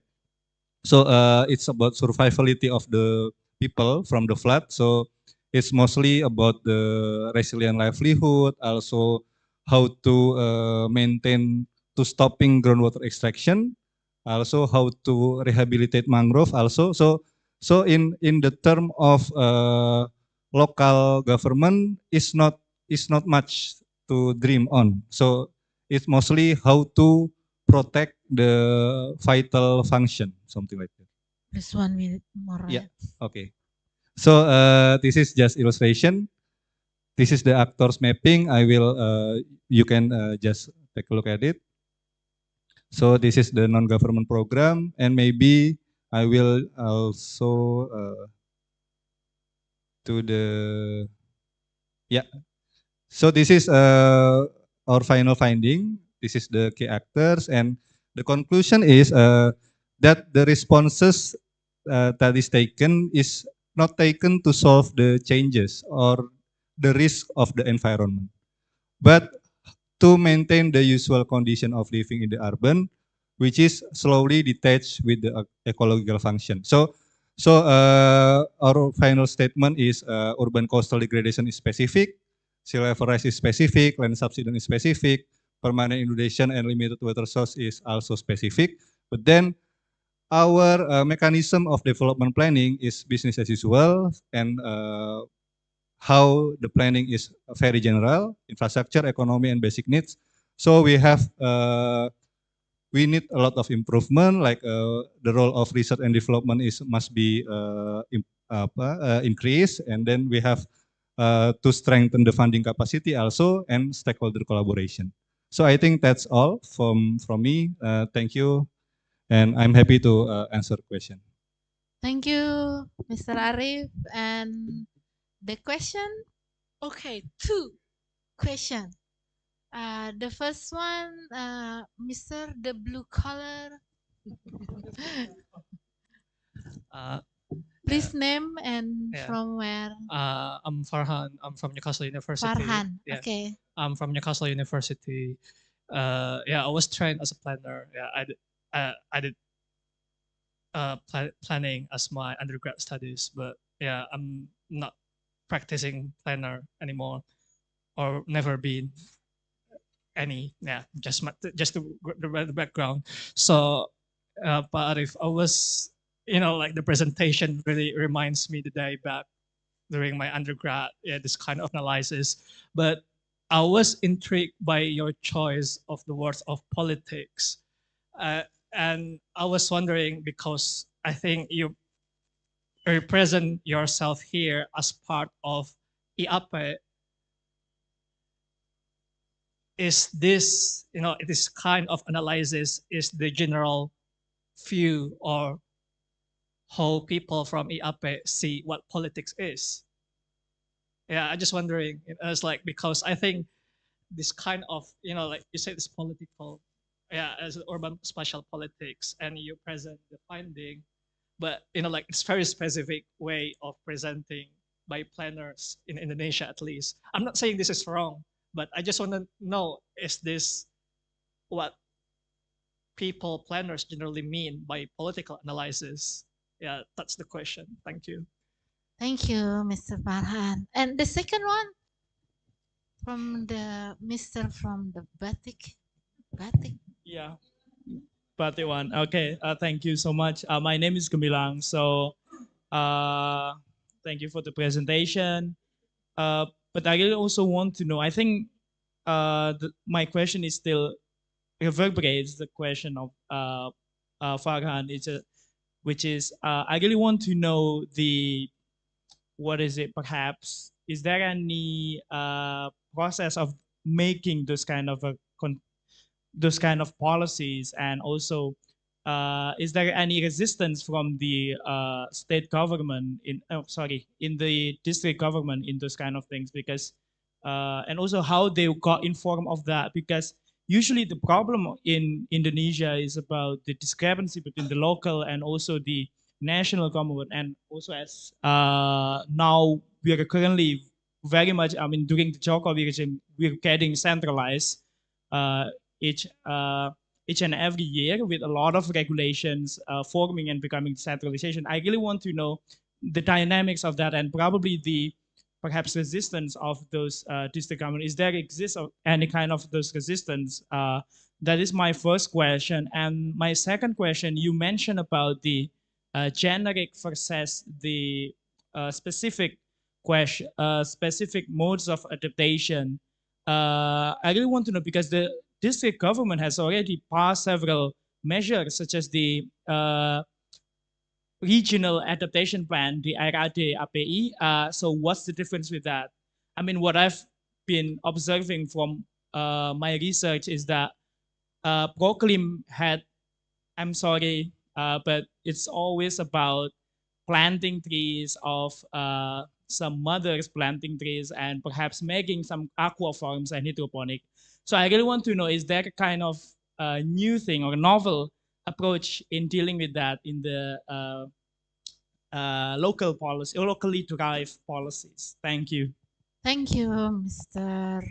So it's about survivability of the people from the flood. So it's mostly about the resilient livelihood, also how to maintain to stopping groundwater extraction, also how to rehabilitate mangrove also. So in the term of local government is not much to dream on. So it's mostly how to protect the vital function, something like that. Just 1 minute more. Yeah, okay. So this is just illustration. This is the actors mapping. I will, you can just take a look at it. So this is the non-government program, and maybe I will also to the, yeah. So this is our final finding. This is the key actors, and the conclusion is that the responses that is taken is not taken to solve the changes or the risk of the environment, but to maintain the usual condition of living in the urban, which is slowly detached with the ecological function. So our final statement is urban coastal degradation is specific, sea level rise is specific, land subsidence is specific, permanent inundation and limited water source is also specific. But then our mechanism of development planning is business as usual, and how the planning is very general, infrastructure, economy, and basic needs. So we have, we need a lot of improvement, like the role of research and development must be increased, and then we have to strengthen the funding capacity also, and stakeholder collaboration. So I think that's all from me. Thank you, and I'm happy to answer question. Thank you, Mr. Arif. And the question, okay, 2 question. The first one, Mr. the blue collar. Please name and from where? I'm Farhan. I'm from Newcastle University. Farhan, Yeah. okay. I'm from Newcastle University. Yeah, I was trained as a planner. Yeah, I did planning as my undergrad studies, but yeah, I'm not practicing planner anymore, or never been any. Yeah, just the background. So, Pak Arif, I was, like the presentation really reminds me the day back during my undergrad, yeah, this kind of analysis. But I was intrigued by your choice of the words of politics. And I was wondering, because I think you represent yourself here as part of IAPE. Is this, this kind of analysis is the general view or how people from IAPE see what politics is? Yeah, I'm just wondering. It's like, because I think this kind of, like you said, it's political, yeah, as urban spatial politics, and you present the finding, but like it's very specific way of presenting by planners in Indonesia, at least. I'm not saying this is wrong, but I just want to know, is this what people, planners generally mean by political analysis? Yeah, that's the question. Thank you. Thank you, Mr. Farhan. And the second one from the Mr. from the Batik. Yeah. Batik one. Okay. Thank you so much. My name is Gemilang. So, thank you for the presentation. But I really also want to know. I think my question is still reverberates the question of Farhan. Which is I really want to know what is it perhaps is there any process of making those kind of those kind of policies, and also is there any resistance from the state government in the district government in those kind of things? Because and also how they got informed of that, because usually the problem in Indonesia is about the discrepancy between the local and also the national government, and also as now we are currently very much, I mean, during the Jokowi regime, we're getting centralized uh, each each and every year with a lot of regulations forming and becoming centralization. I really want to know the dynamics of that, and probably the perhaps resistance of those district government. Is there exists any kind of those resistance? That is my first question. And my second question, you mentioned about the generic versus the specific question, specific modes of adaptation. I really want to know, because the district government has already passed several measures, such as the regional adaptation plan, the RAD API. So what's the difference with that? I mean, what I've been observing from my research is that Proclaim had, I'm sorry, but it's always about planting trees of some mothers planting trees and perhaps making some aqua farms and hydroponic. So I really want to know, is there a kind of new thing or novel approach in dealing with that in the local policy or locally derived policies? Thank you. Thank you, Mr.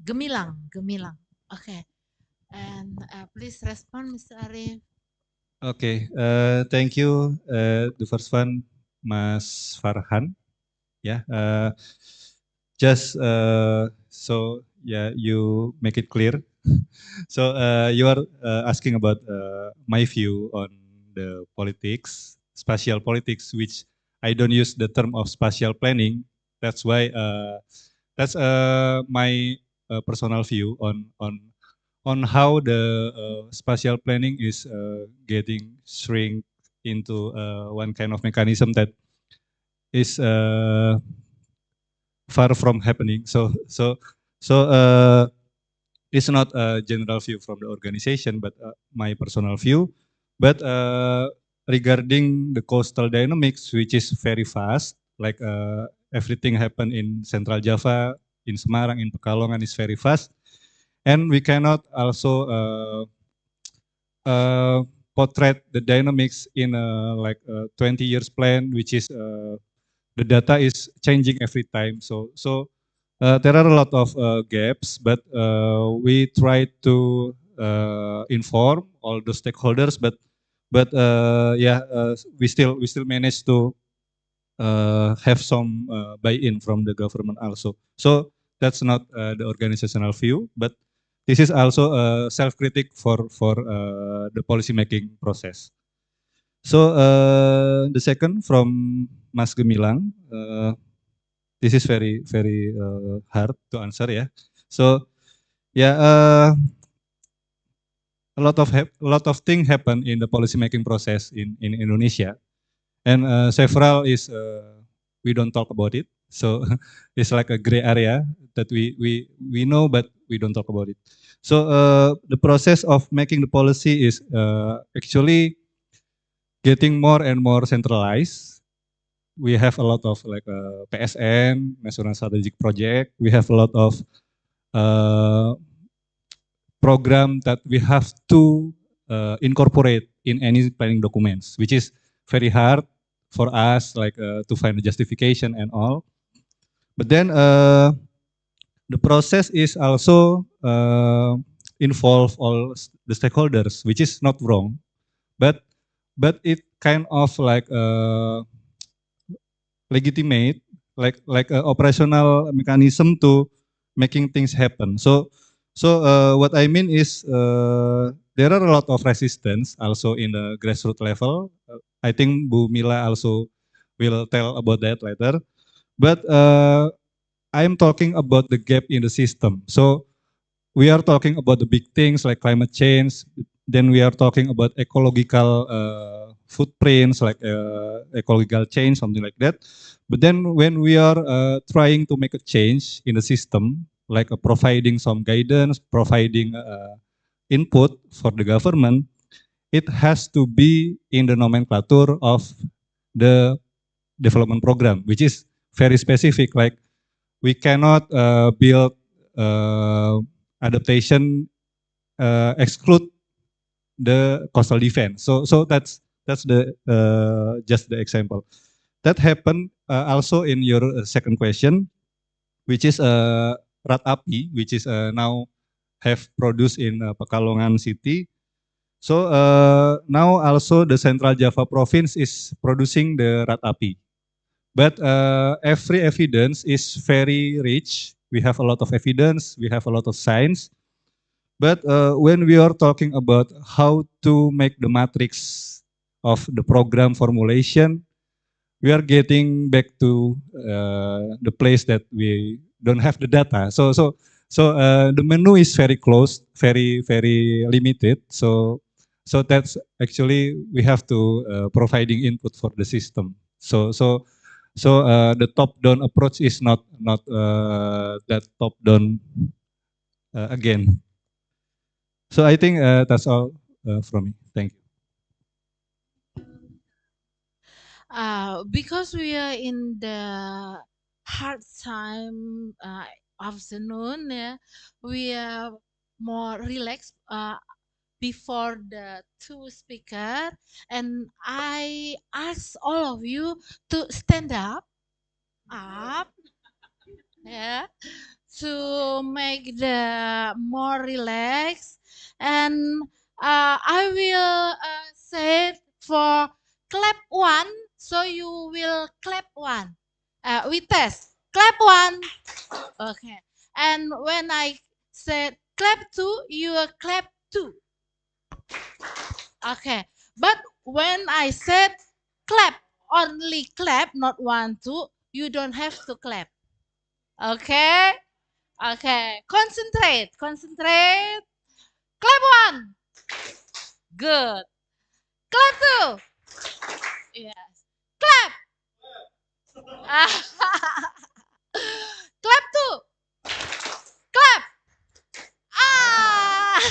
Gemilang. Okay. And please respond, Mr. Arif. Okay, thank you. The first one, Mas Farhan. Yeah, just so yeah, you make it clear. So you are asking about my view on the politics, spatial politics, which I don't use the term of spatial planning. That's why that's my personal view on how the spatial planning is getting shrink into one kind of mechanism that is far from happening. So it's not a general view from the organization, but my personal view. But regarding the coastal dynamics, which is very fast, like everything happen in Central Java, in Semarang, in Pekalongan is very fast. And we cannot also portray the dynamics in like a 20 years plan, which is the data is changing every time. So there are a lot of gaps, but we try to inform all the stakeholders. But yeah, we still manage to have some buy-in from the government also. So that's not the organizational view, but this is also a self-critic for the policy-making process. So the second from Mas Gemilang, this is very hard to answer, yeah. So yeah, a lot of things happen in the policy-making process in Indonesia, and several is we don't talk about it. So it's like a gray area that we know, but we don't talk about it. So the process of making the policy is actually getting more and more centralized. We have a lot of like PSN, National Strategic Project. We have a lot of program that we have to incorporate in any planning documents, which is very hard for us, like to find the justification and all. But then the process is also involve all the stakeholders, which is not wrong, but it kind of like legitimate, like a operational mechanism to making things happen. So what I mean is there are a lot of resistance also in the grassroots level. I think Bu Mila also will tell about that later. But I'm talking about the gap in the system. So we are talking about the big things like climate change, then we are talking about ecological footprints, like ecological change, something like that. But then when we are trying to make a change in the system, like providing some guidance, providing input for the government, it has to be in the nomenclature of the development program, which is very specific. Like we cannot build adaptation exclude the coastal defense. So that's the just the example. That happened also in your second question, which is Rat Api, which is now have produced in Pekalongan City. So now also the Central Java province is producing the Rat Api. But every evidence is very rich. We have a lot of evidence, we have a lot of science. But when we are talking about how to make the matrix of the program formulation, we are getting back to the place that we don't have the data. So the menu is very closed, very limited. So that's actually we have to providing input for the system. So the top-down approach is not that top-down again. So I think that's all from me. Thank you. Because we are in the hard time afternoon, we are more relaxed before the two speaker, and I ask all of you to stand up, yeah, to make the more relaxed, and I will say it for clap one, so you will clap one. We test. Clap one. Okay. And when I said clap two, you will clap two. Okay. But when I said clap, only clap, not one, two, you don't have to clap. Okay? Okay. Concentrate. Concentrate. Clap one. Good. Clap two. Yes. Clap. Clap two. Clap. Ah.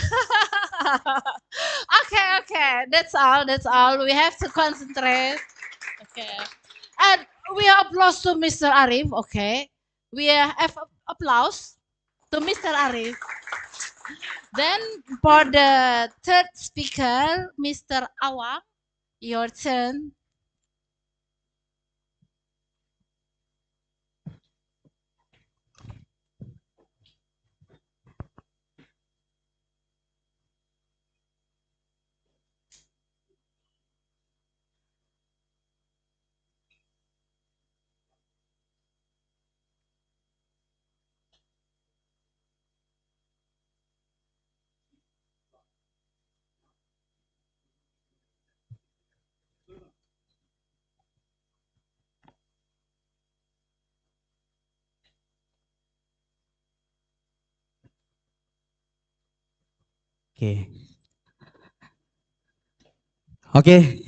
Okay. That's all. That's all. We have to concentrate. Okay. And we applause to Mr. Arif. Okay. We have applause to Mr. Arif. Then for the third speaker, Mr. Awang, your turn. Oke,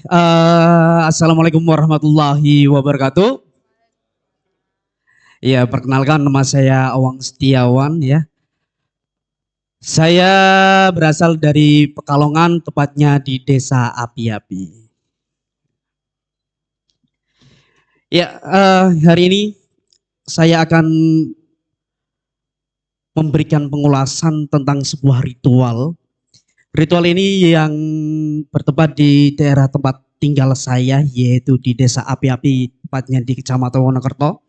Assalamualaikum warahmatullahi wabarakatuh. Ya, perkenalkan nama saya Awang Setiawan ya. Saya berasal dari Pekalongan, tepatnya di Desa Api-Api. Ya, hari ini saya akan memberikan pengulasan tentang sebuah ritual. Ritual ini yang bertempat di daerah tempat tinggal saya, yaitu di Desa Api-Api, tepatnya di Kecamatan Wonokerto.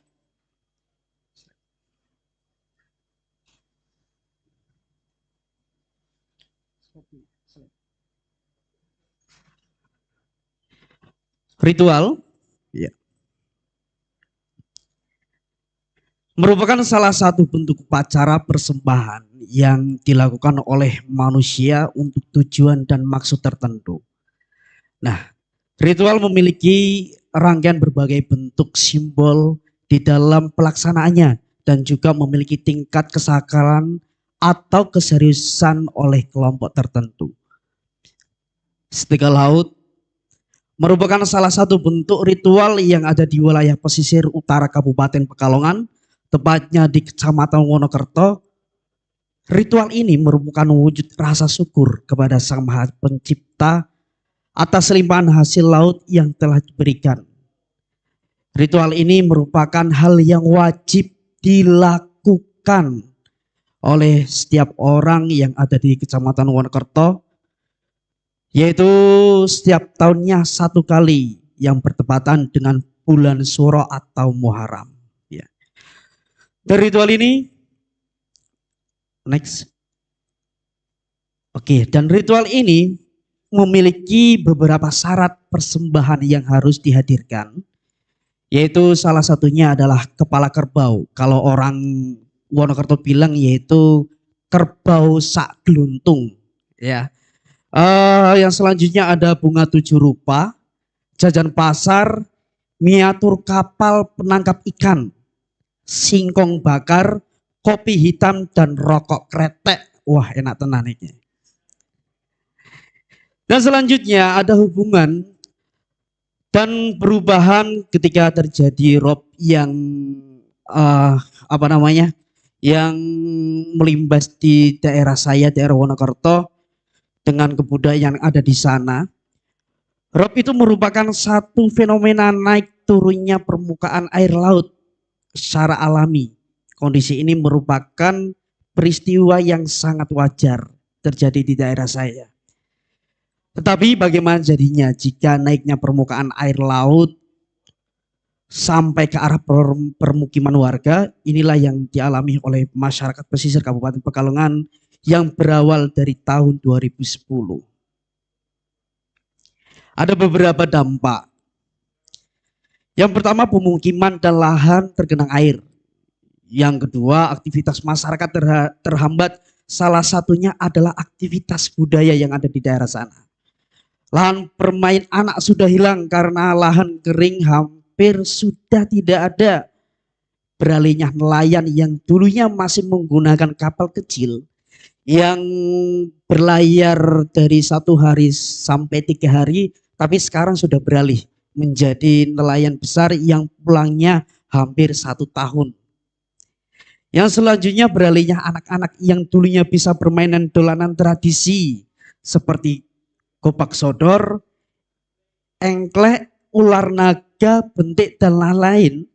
Ritual ya, merupakan salah satu bentuk upacara persembahan yang dilakukan oleh manusia untuk tujuan dan maksud tertentu. Nah, ritual memiliki rangkaian berbagai bentuk simbol di dalam pelaksanaannya dan juga memiliki tingkat kesakaran atau keseriusan oleh kelompok tertentu. setegah laut, merupakan salah satu bentuk ritual yang ada di wilayah pesisir utara Kabupaten Pekalongan, tepatnya di Kecamatan Wonokerto. Ritual ini merupakan wujud rasa syukur kepada Sang Maha Pencipta atas limpahan hasil laut yang telah diberikan. Ritual ini merupakan hal yang wajib dilakukan oleh setiap orang yang ada di Kecamatan Wonokerto, yaitu setiap tahunnya satu kali yang bertepatan dengan bulan Suro atau Muharram. Ya. Dan ritual ini, next. Oke, dan ritual ini memiliki beberapa syarat persembahan yang harus dihadirkan, yaitu salah satunya adalah kepala kerbau. Kalau orang Wonokerto bilang yaitu kerbau sak gluntung. Ya. Yang selanjutnya ada bunga 7 rupa, jajan pasar, miniatur kapal penangkap ikan, singkong bakar, kopi hitam, dan rokok kretek. Wah, enak tenan ini. Dan selanjutnya ada hubungan dan perubahan ketika terjadi rob yang yang melimbas di daerah saya, daerah Wonokerto, dengan kebudayaan yang ada di sana. Rob itu merupakan satu fenomena naik turunnya permukaan air laut secara alami. Kondisi ini merupakan peristiwa yang sangat wajar terjadi di daerah saya. Tetapi bagaimana jadinya jika naiknya permukaan air laut sampai ke arah permukiman warga? Inilah yang dialami oleh masyarakat pesisir Kabupaten Pekalongan yang berawal dari tahun 2010. Ada beberapa dampak. Yang pertama, pemukiman dan lahan tergenang air. Yang kedua, aktivitas masyarakat terhambat. Salah satunya adalah aktivitas budaya yang ada di daerah sana. Lahan bermain anak sudah hilang karena lahan kering hampir sudah tidak ada. Beralihnya nelayan yang dulunya masih menggunakan kapal kecil yang berlayar dari 1 hari sampai 3 hari, tapi sekarang sudah beralih menjadi nelayan besar yang pulangnya hampir 1 tahun. Yang selanjutnya beralihnya anak-anak yang dulunya bisa bermainan dolanan tradisi seperti gopak sodor, engklek, ular naga, bentik, dan lain-lain.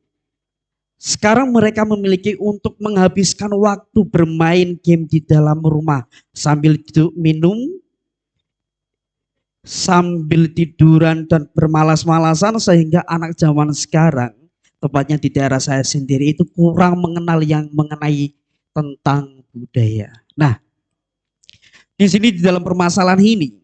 Sekarang mereka memiliki untuk menghabiskan waktu bermain game di dalam rumah sambil duduk minum, sambil tiduran dan bermalas-malasan, sehingga anak zaman sekarang, tepatnya di daerah saya sendiri, itu kurang mengenal yang mengenai tentang budaya. Nah, di sini di dalam permasalahan ini,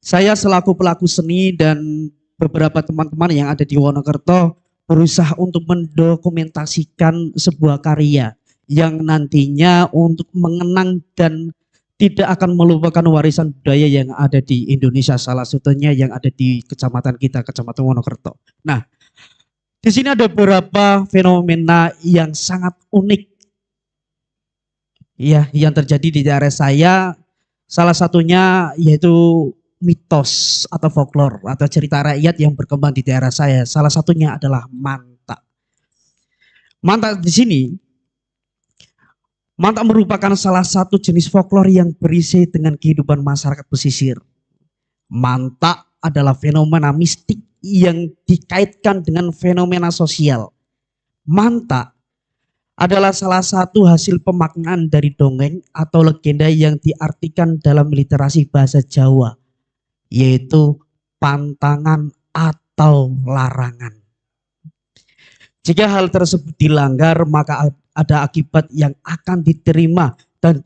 saya selaku pelaku seni dan beberapa teman-teman yang ada di Wonokerto berusaha untuk mendokumentasikan sebuah karya yang nantinya untuk mengenang dan tidak akan melupakan warisan budaya yang ada di Indonesia, salah satunya yang ada di kecamatan kita, Kecamatan Wonokerto. Nah, di sini ada beberapa fenomena yang sangat unik ya yang terjadi di daerah saya. Salah satunya yaitu mitos atau folklore atau cerita rakyat yang berkembang di daerah saya. Salah satunya adalah mantak. Mantak di sini, mantak merupakan salah satu jenis folklore yang berisi dengan kehidupan masyarakat pesisir. Mantak adalah fenomena mistik yang dikaitkan dengan fenomena sosial. Mantak adalah salah satu hasil pemaknaan dari dongeng atau legenda yang diartikan dalam literasi bahasa Jawa, yaitu pantangan atau larangan. Jika hal tersebut dilanggar, maka ada akibat yang akan diterima dan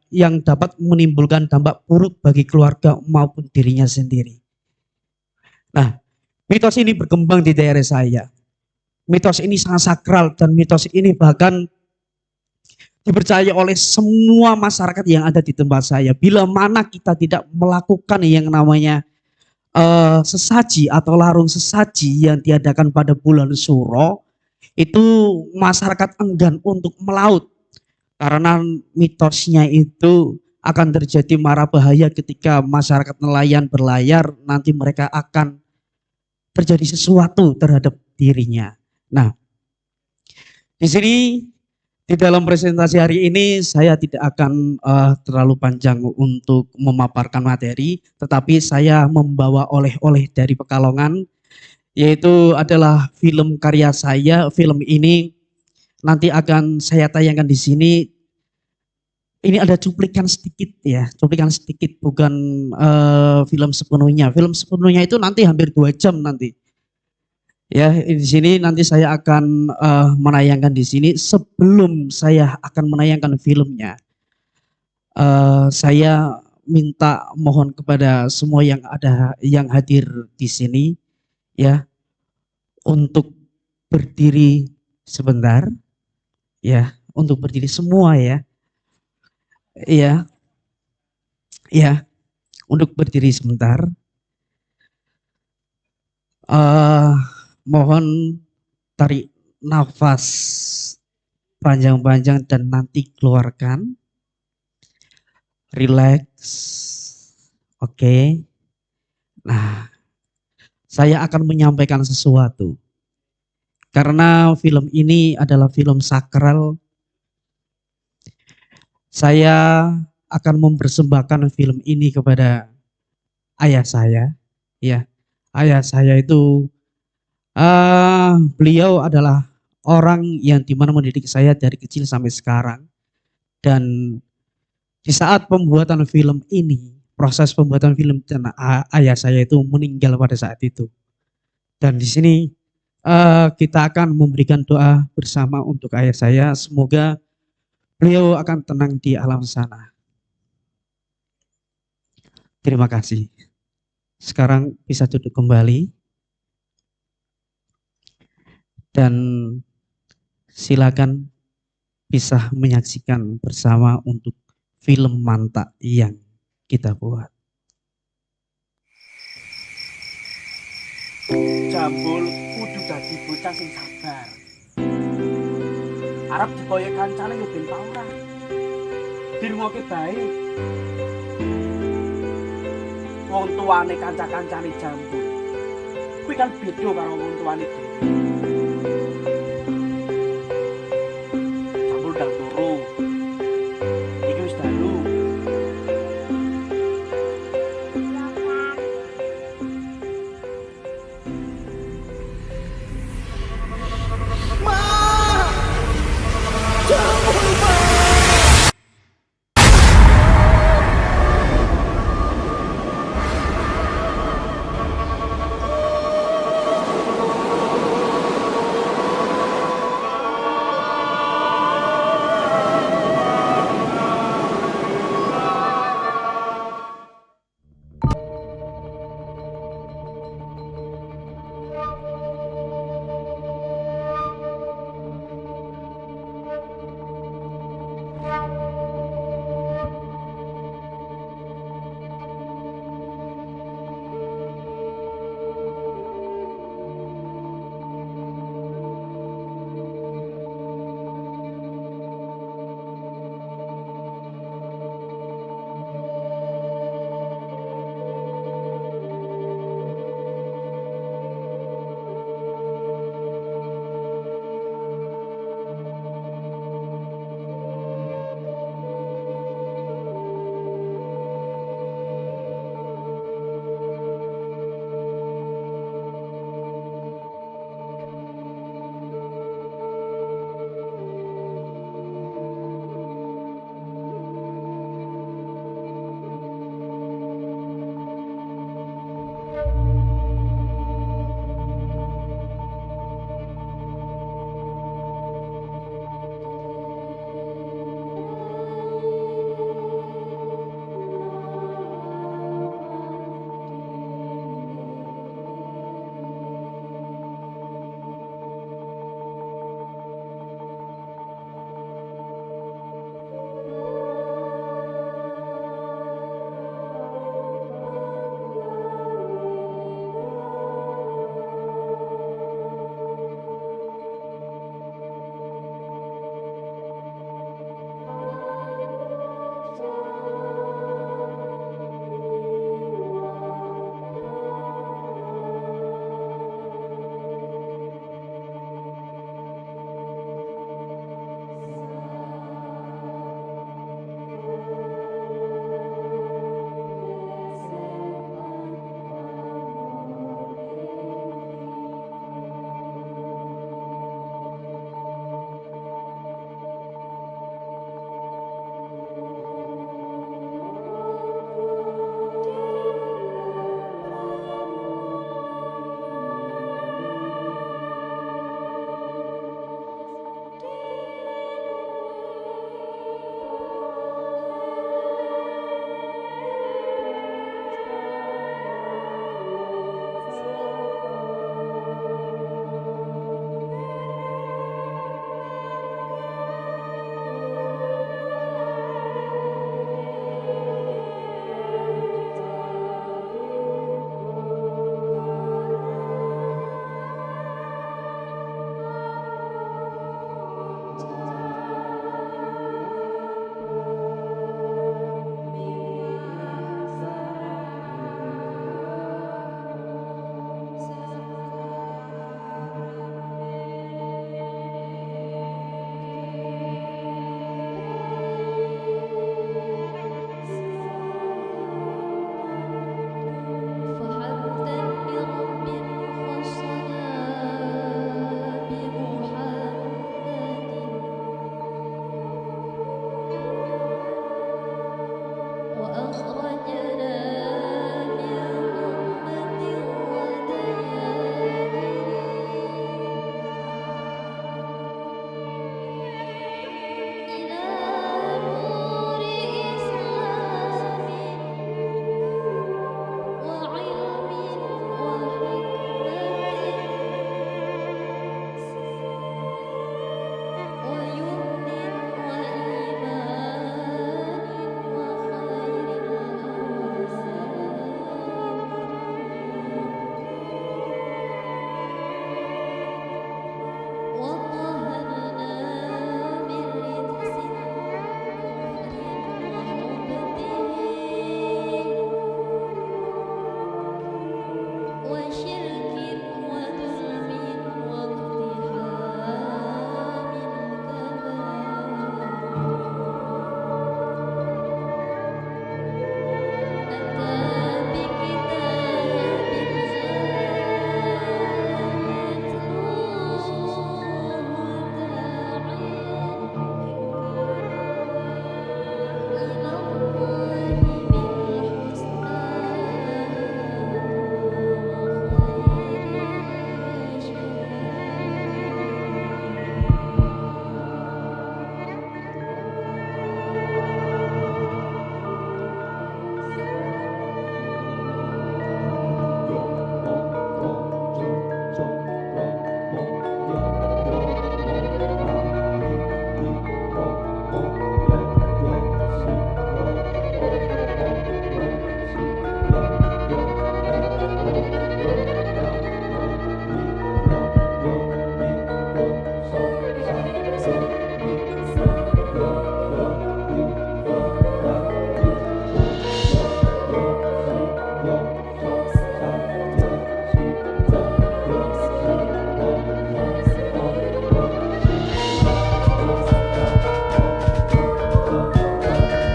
yang dapat menimbulkan dampak buruk bagi keluarga maupun dirinya sendiri. Nah, mitos ini berkembang di daerah saya. Mitos ini sangat sakral dan mitos ini bahkan dipercaya oleh semua masyarakat yang ada di tempat saya. Bila mana kita tidak melakukan yang namanya sesaji atau larung sesaji yang diadakan pada bulan Suro, itu masyarakat enggan untuk melaut karena mitosnya itu akan terjadi mara bahaya ketika masyarakat nelayan berlayar, nanti mereka akan terjadi sesuatu terhadap dirinya. Nah, di sini di dalam presentasi hari ini saya tidak akan terlalu panjang untuk memaparkan materi, tetapi saya membawa oleh-oleh dari Pekalongan, yaitu adalah film karya saya. Film ini nanti akan saya tayangkan di sini. Ini ada cuplikan sedikit ya, cuplikan sedikit, bukan film sepenuhnya. Film sepenuhnya itu nanti hampir 2 jam nanti. Ya, di sini nanti saya akan menayangkan di sini. Sebelum saya akan menayangkan filmnya, saya minta mohon kepada semua yang hadir di sini, ya, untuk berdiri sebentar, ya, untuk berdiri semua ya. Iya, ya, untuk berdiri sebentar. Mohon tarik nafas panjang-panjang dan nanti keluarkan. Relax. Oke. Nah, saya akan menyampaikan sesuatu. Karena film ini adalah film sakral, saya akan mempersembahkan film ini kepada ayah saya. Ya, ayah saya itu beliau adalah orang yang dimana mendidik saya dari kecil sampai sekarang. Dan di saat pembuatan film ini, proses pembuatan film, ayah saya itu meninggal pada saat itu. Dan di sini kita akan memberikan doa bersama untuk ayah saya. Semoga beliau akan tenang di alam sana. Terima kasih. Sekarang bisa duduk kembali. Dan silakan bisa menyaksikan bersama untuk film mantap yang kita buat. Jambul kudu dadi bocah sing sabar. Arep dipoyek kancane yo ben ora. Dirungokke bae. Wong tuane kanca-kancane Jambul kuwi kan beda karo wong tuane dhewe. Jambul ndang turu. Iki wis dalu.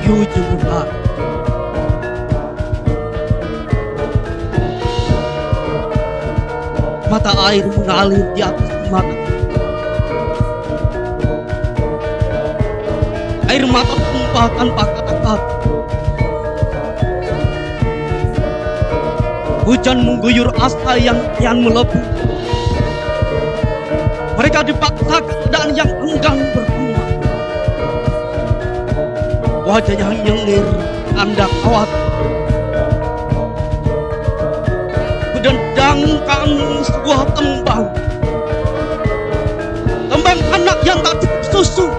di ujung hari. Mata air mengalir di atas mata. Air mata tumpah tanpa kata-kata. Hujan mengguyur asa yang kian melepuh. Mereka dipaksa keadaan yang enggan berkembang. Wajah yang nyengir, tanda khawatir. Kudendangkan sebuah tembang. Tembang anak yang tak cukup susu.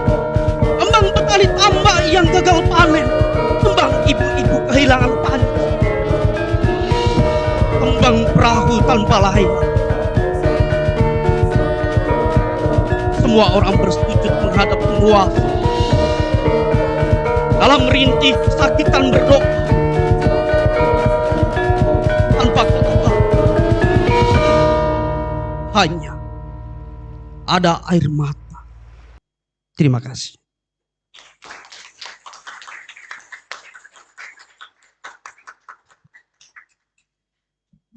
Tembang petani tambak yang gagal panen. Tembang ibu-ibu kehilangan panen. Tembang perahu tanpa layar. Semua orang bersujud menghadap penguasa. Dalam merintih kesakitan berdoa. Tanpa kata-kata. Hanya ada air mata. Terima kasih.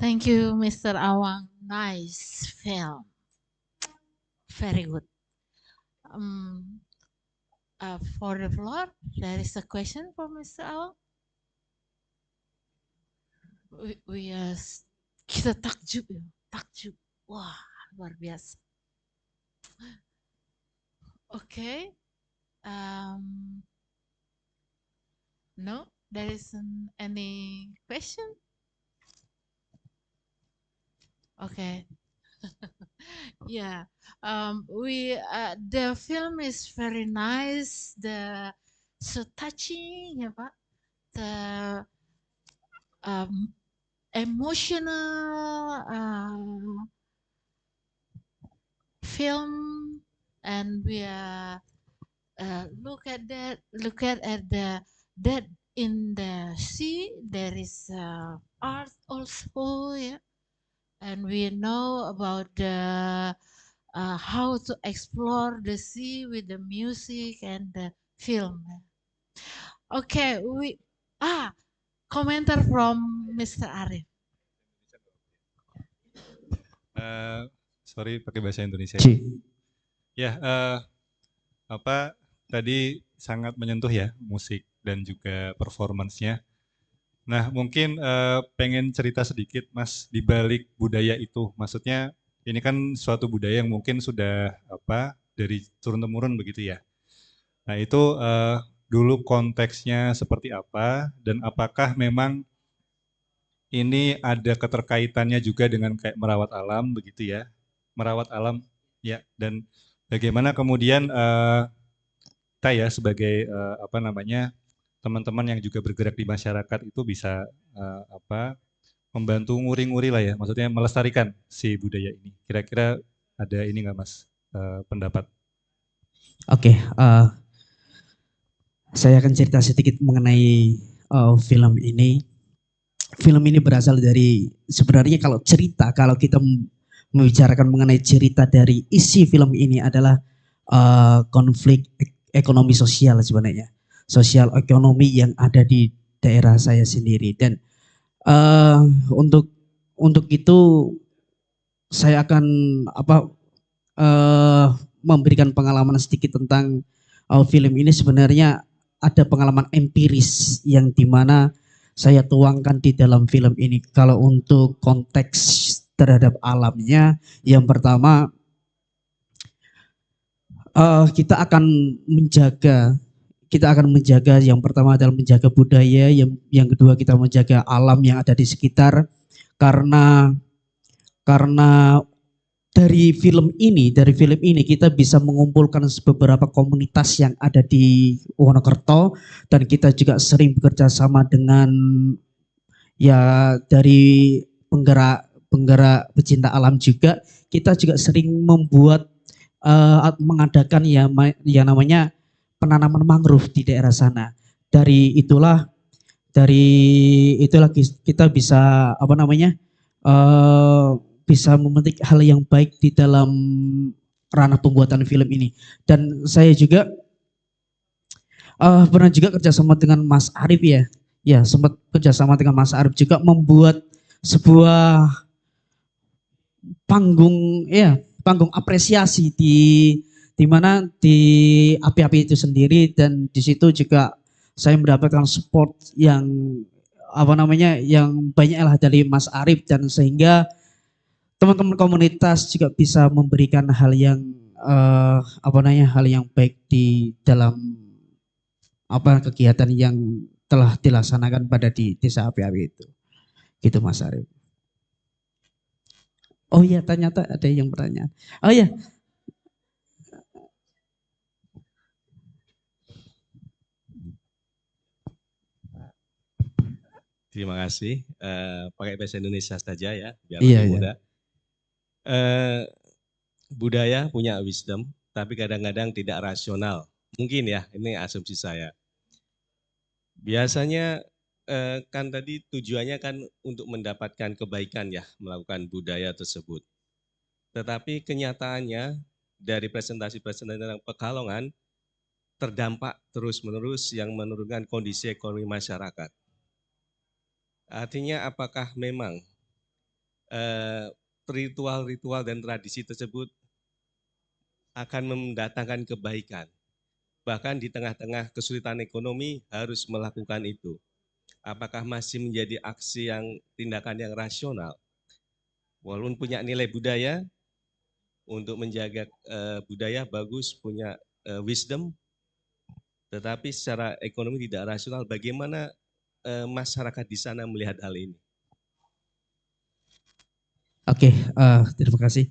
Thank you, Mr. Awang. Nice film. Very good. For the floor, there is a question for Mr. Awang. Kita takjub ya, takjub. Wah, luar biasa. Okay. No, there isn't any question. Okay. Yeah. The film is very nice. So touching, ya Pak. The emotional film, and we look at that. Look at that in the sea. There is art also, yeah. And we know about how to explore the sea with the music and the film. Okay, komentar from Mr. Arif. Sorry, pakai bahasa Indonesia. Ya, tadi sangat menyentuh ya musik dan juga performance-nya. Nah, mungkin pengen cerita sedikit Mas di balik budaya itu. Maksudnya ini kan suatu budaya yang mungkin sudah dari turun-temurun begitu ya. Nah, itu dulu konteksnya seperti apa dan apakah memang ini ada keterkaitannya juga dengan kayak merawat alam begitu ya. Merawat alam ya, dan bagaimana kemudian kita ya sebagai teman-teman yang juga bergerak di masyarakat itu bisa membantu nguri-nguri lah ya, maksudnya melestarikan si budaya ini. Kira-kira ada ini nggak Mas pendapat? Oke, saya akan cerita sedikit mengenai film ini. Film ini berasal dari, sebenarnya kalau kita membicarakan mengenai cerita dari isi film ini adalah konflik ekonomi sosial sebenarnya. Sosial ekonomi yang ada di daerah saya sendiri, dan untuk itu saya akan memberikan pengalaman sedikit tentang film ini. Sebenarnya ada pengalaman empiris yang dimana saya tuangkan di dalam film ini. Kalau untuk konteks terhadap alamnya, yang pertama kita akan menjaga yang pertama adalah menjaga budaya, yang kedua kita menjaga alam yang ada di sekitar, karena dari film ini kita bisa mengumpulkan beberapa komunitas yang ada di Wonokerto, dan kita juga sering bekerja sama dengan ya dari penggerak pecinta alam juga. Kita juga sering mengadakan yang namanya penanaman mangrove di daerah sana. Dari itulah kita bisa bisa memetik hal yang baik di dalam ranah pembuatan film ini. Dan saya juga pernah juga kerjasama dengan Mas Arif ya. Ya, sempat kerjasama dengan Mas Arif juga membuat sebuah panggung apresiasi di mana di api-api itu sendiri, dan di situ juga saya mendapatkan support yang yang banyak lah dari Mas Arif, dan sehingga teman-teman komunitas juga bisa memberikan hal yang hal yang baik di dalam kegiatan yang telah dilaksanakan pada di desa api-api itu. Gitu Mas Arif. Oh iya, ternyata ada yang bertanya. Oh iya. Terima kasih. Pakai bahasa Indonesia saja ya, biar Iya, lebih mudah. Budaya punya wisdom, tapi kadang-kadang tidak rasional. Mungkin ya, ini asumsi saya. Biasanya kan tadi tujuannya kan untuk mendapatkan kebaikan ya, melakukan budaya tersebut. Tetapi kenyataannya dari presentasi-presentasi tentang Pekalongan terdampak terus-menerus yang menurunkan kondisi ekonomi masyarakat. Artinya apakah memang ritual-ritual dan tradisi tersebut akan mendatangkan kebaikan? Bahkan di tengah-tengah kesulitan ekonomi harus melakukan itu. Apakah masih menjadi aksi yang tindakan yang rasional? Walaupun punya nilai budaya, untuk menjaga budaya bagus, punya wisdom, tetapi secara ekonomi tidak rasional. Bagaimana masyarakat di sana melihat hal ini? Oke, terima kasih.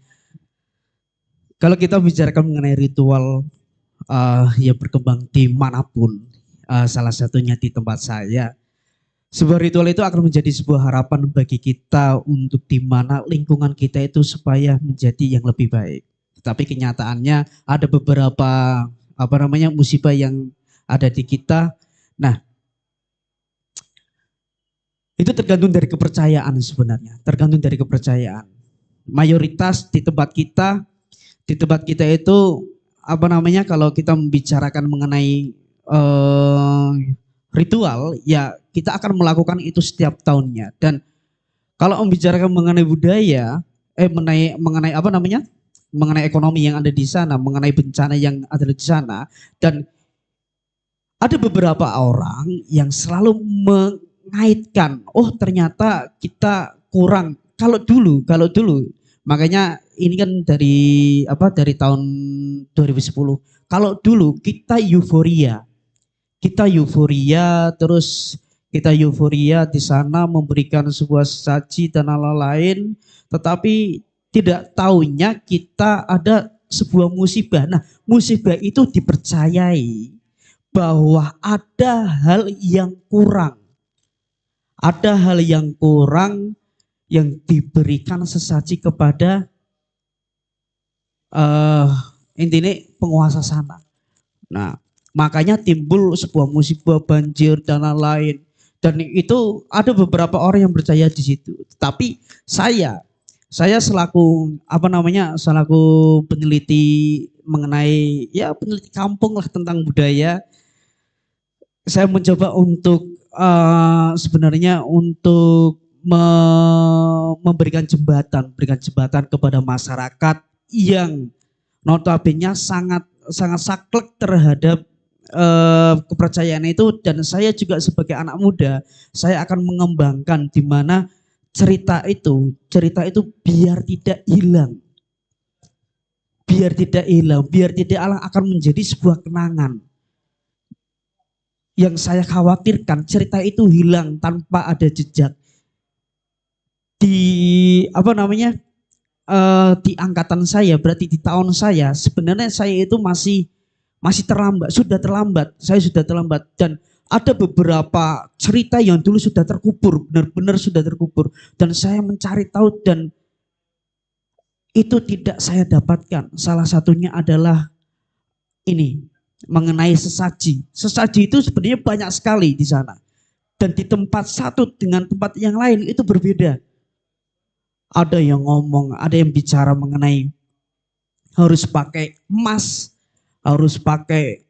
Kalau kita bicarakan mengenai ritual yang berkembang dimanapun, salah satunya di tempat saya, sebuah ritual itu akan menjadi sebuah harapan bagi kita untuk di mana lingkungan kita itu supaya menjadi yang lebih baik. Tapi kenyataannya ada beberapa musibah yang ada di kita. Nah, itu tergantung dari kepercayaan sebenarnya, tergantung dari kepercayaan. Mayoritas di tempat kita itu kalau kita membicarakan mengenai ritual, ya kita akan melakukan itu setiap tahunnya. Dan kalau membicarakan mengenai budaya, mengenai ekonomi yang ada di sana, mengenai bencana yang ada di sana, dan ada beberapa orang yang selalu mengaitkan, oh ternyata kita kurang. Kalau dulu, makanya ini kan dari tahun 2010. Kalau dulu kita euforia di sana memberikan sebuah saji dan lain-lain, tetapi tidak tahunya kita ada sebuah musibah. Nah, musibah itu dipercayai bahwa ada hal yang kurang. Ada hal yang kurang yang diberikan sesaji kepada intinya penguasa sana. Nah, makanya timbul sebuah musibah, banjir dan lain-lain. Dan itu ada beberapa orang yang percaya di situ. Tapi saya selaku selaku peneliti mengenai peneliti kampung lah tentang budaya, saya mencoba untuk sebenarnya untuk memberikan jembatan kepada masyarakat yang notabene sangat saklek terhadap kepercayaan itu. Dan saya juga sebagai anak muda, saya akan mengembangkan di mana cerita itu biar tidak hilang, biar tidak akan menjadi sebuah kenangan. Yang saya khawatirkan cerita itu hilang tanpa ada jejak. Di di angkatan saya, berarti di tahun saya, sebenarnya saya itu masih terlambat, saya sudah terlambat. Dan ada beberapa cerita yang dulu sudah terkubur, benar-benar sudah terkubur, dan saya mencari tahu dan itu tidak saya dapatkan. Salah satunya adalah ini, mengenai sesaji. Sesaji itu sebenarnya banyak sekali di sana, dan di tempat satu dengan tempat yang lain itu berbeda. Ada yang ngomong, ada yang bicara mengenai harus pakai emas, harus pakai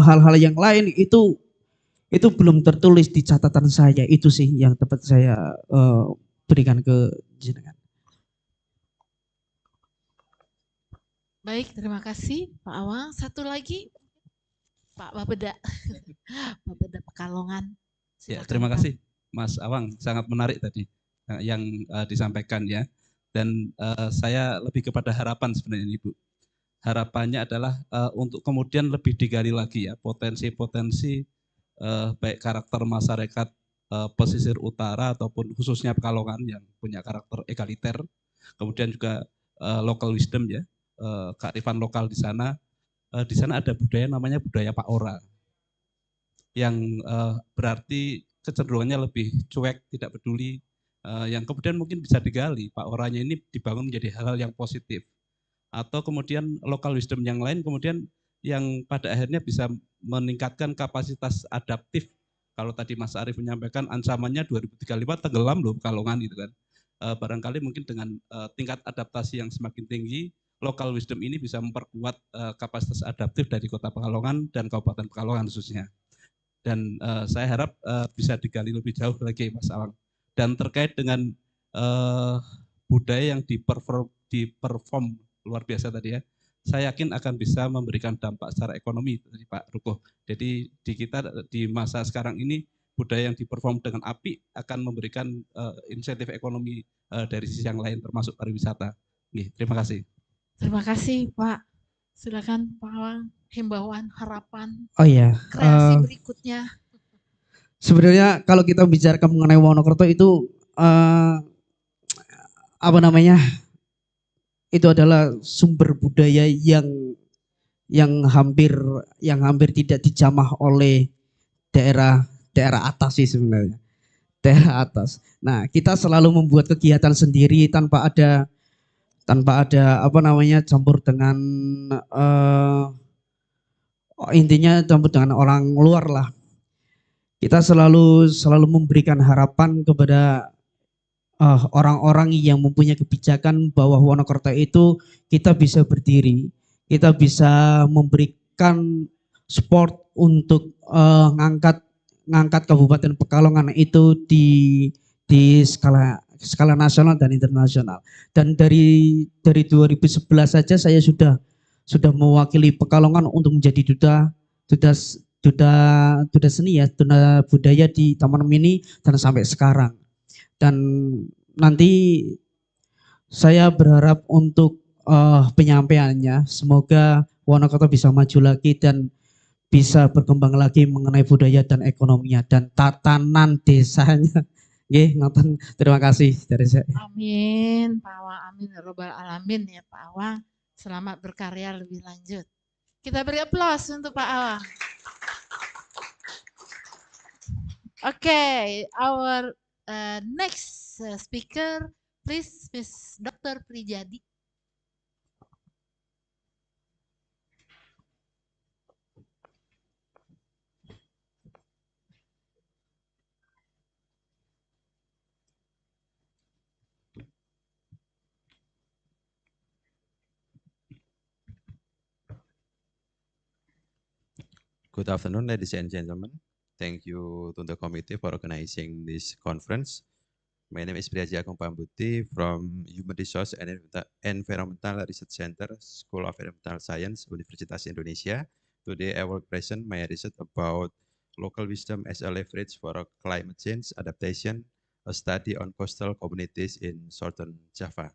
hal-hal yang lain itu belum tertulis di catatan saya. Itu sih yang dapat saya berikan ke jenengan. Baik, terima kasih Pak Awang. Satu lagi Pak Babeda, Babeda Pekalongan. Ya, Silakan, terima Pak. kasih Mas Awang, sangat menarik tadi yang disampaikan ya. Dan saya lebih kepada harapan sebenarnya Ibu. Harapannya adalah untuk kemudian lebih digali lagi ya potensi-potensi baik karakter masyarakat pesisir utara ataupun khususnya Pekalongan yang punya karakter egaliter. Kemudian juga local wisdom ya, kearifan lokal di sana. Di sana ada budaya namanya budaya Pak Ora yang berarti kecenderungannya lebih cuek, tidak peduli, yang kemudian mungkin bisa digali Pak Oranya ini dibangun menjadi hal-hal yang positif. Atau kemudian local wisdom yang lain kemudian yang pada akhirnya bisa meningkatkan kapasitas adaptif. Kalau tadi Mas Arief menyampaikan ancamannya 2035 tenggelam loh Pekalongan gitu kan. Barangkali mungkin dengan tingkat adaptasi yang semakin tinggi, local wisdom ini bisa memperkuat kapasitas adaptif dari Kota Pekalongan dan Kabupaten Pekalongan khususnya. Dan saya harap bisa digali lebih jauh lagi Mas Awang. Dan terkait dengan budaya yang diperform luar biasa tadi ya, saya yakin akan bisa memberikan dampak secara ekonomi tadi Pak Rukoh. Jadi di kita di masa sekarang ini budaya yang diperform dengan apik akan memberikan insentif ekonomi dari sisi yang lain termasuk pariwisata. Terima kasih. Terima kasih Pak. Silakan Pak Awang, himbauan, harapan, Oh iya, kreasi berikutnya. sebenarnya kalau kita bicarakan mengenai Wonokerto itu apa namanya? Itu adalah sumber budaya yang hampir tidak dijamah oleh daerah atas sih sebenarnya. Daerah atas. Nah, kita selalu membuat kegiatan sendiri tanpa ada apa namanya campur dengan intinya campur dengan orang luar lah. Kita selalu memberikan harapan kepada orang-orang yang mempunyai kebijakan bahwa Wonokerto itu kita bisa berdiri, kita bisa memberikan support untuk ngangkat Kabupaten Pekalongan itu di skala nasional dan internasional. Dan dari 2011 saja saya sudah mewakili Pekalongan untuk menjadi duta seni ya, duta budaya di Taman Mini dan sampai sekarang. Dan nanti saya berharap untuk penyampaiannya semoga Wonokerto bisa maju lagi dan bisa berkembang lagi mengenai budaya dan ekonominya dan tatanan desanya. Ngoten, terima kasih dari saya. Amin, Pak Awang, amin, robbal alamin ya Pak Awang. Selamat berkarya lebih lanjut. Kita beri aplaus untuk Pak Awang. Okay, our next speaker, please, Miss Dr. Prijadi. Good afternoon, ladies and gentlemen. Thank you to the committee for organizing this conference. My name is Priyaji Agung Pambuti from Human Resource and Environmental Research Center, School of Environmental Science, Universitas Indonesia. Today I will present my research about local wisdom as a leverage for climate change adaptation, a study on coastal communities in southern Java.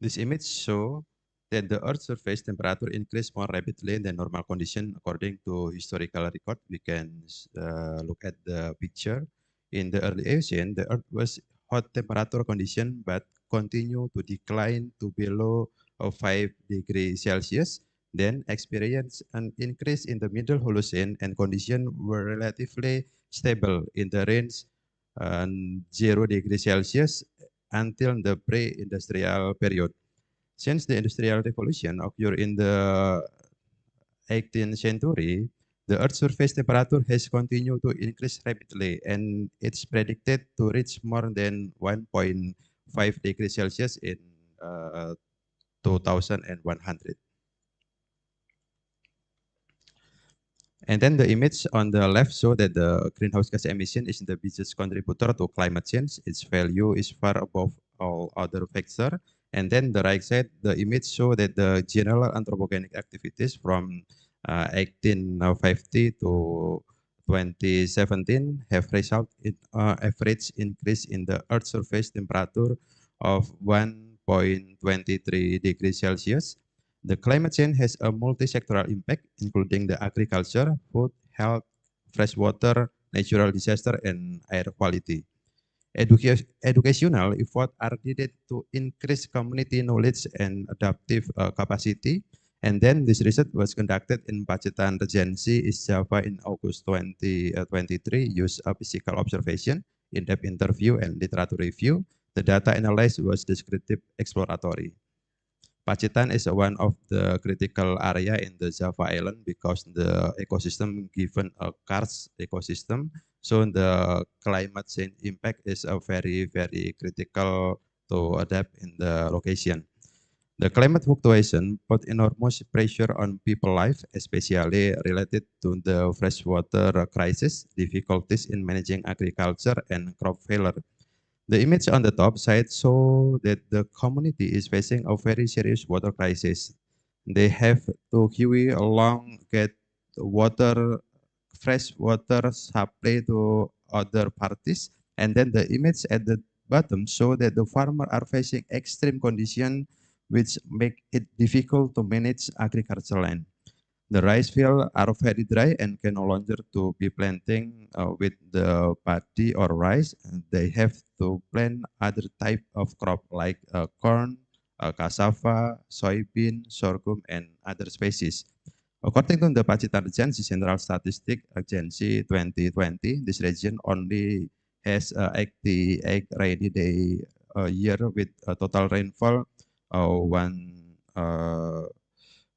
This image shows that the Earth's surface temperature increased more rapidly than normal condition according to historical record. We can look at the picture. In the early Eocene, the Earth was hot temperature condition but continue to decline to below 5 degrees Celsius, then experienced an increase in the middle Holocene and conditions were relatively stable in the range 0 degrees Celsius until the pre-industrial period. Since the Industrial Revolution occurred in the 18th century, the Earth's surface temperature has continued to increase rapidly, and it's predicted to reach more than 1.5 degrees Celsius in 2100. And then the image on the left show that the greenhouse gas emission is the biggest contributor to climate change. Its value is far above all other factors. And then the right side, the image show that the general anthropogenic activities from 1850 to 2017 have resulted in average increase in the Earth's surface temperature of 1.23 degrees Celsius. The climate change has a multi-sectoral impact, including the agriculture, food, health, freshwater, natural disaster, and air quality. Educational efforts are needed to increase community knowledge and adaptive capacity. And then this research was conducted in Pacitan Regency, East Java in August 2023, used a physical observation, in-depth interview, and literature review. The data analyzed was descriptive exploratory. Pacitan is one of the critical area in the Java Island because the ecosystem given a karst ecosystem. So the climate change impact is a very, very critical to adapt in the location. The climate fluctuation put enormous pressure on people's life, especially related to the freshwater crisis, difficulties in managing agriculture, and crop failure. The image on the top side show that the community is facing a very serious water crisis. They have to queue along get water, fresh water supply to other parties. And then the image at the bottom show that the farmers are facing extreme conditions which make it difficult to manage agricultural land. The rice fields are very dry and can no longer to be planting with the paddy or rice. They have to plant other type of crop like corn, cassava, soybean, sorghum, and other species. According to the Pacitan Agency Central Statistic Agency 2020, this region only has 88 rainy day a year with a total rainfall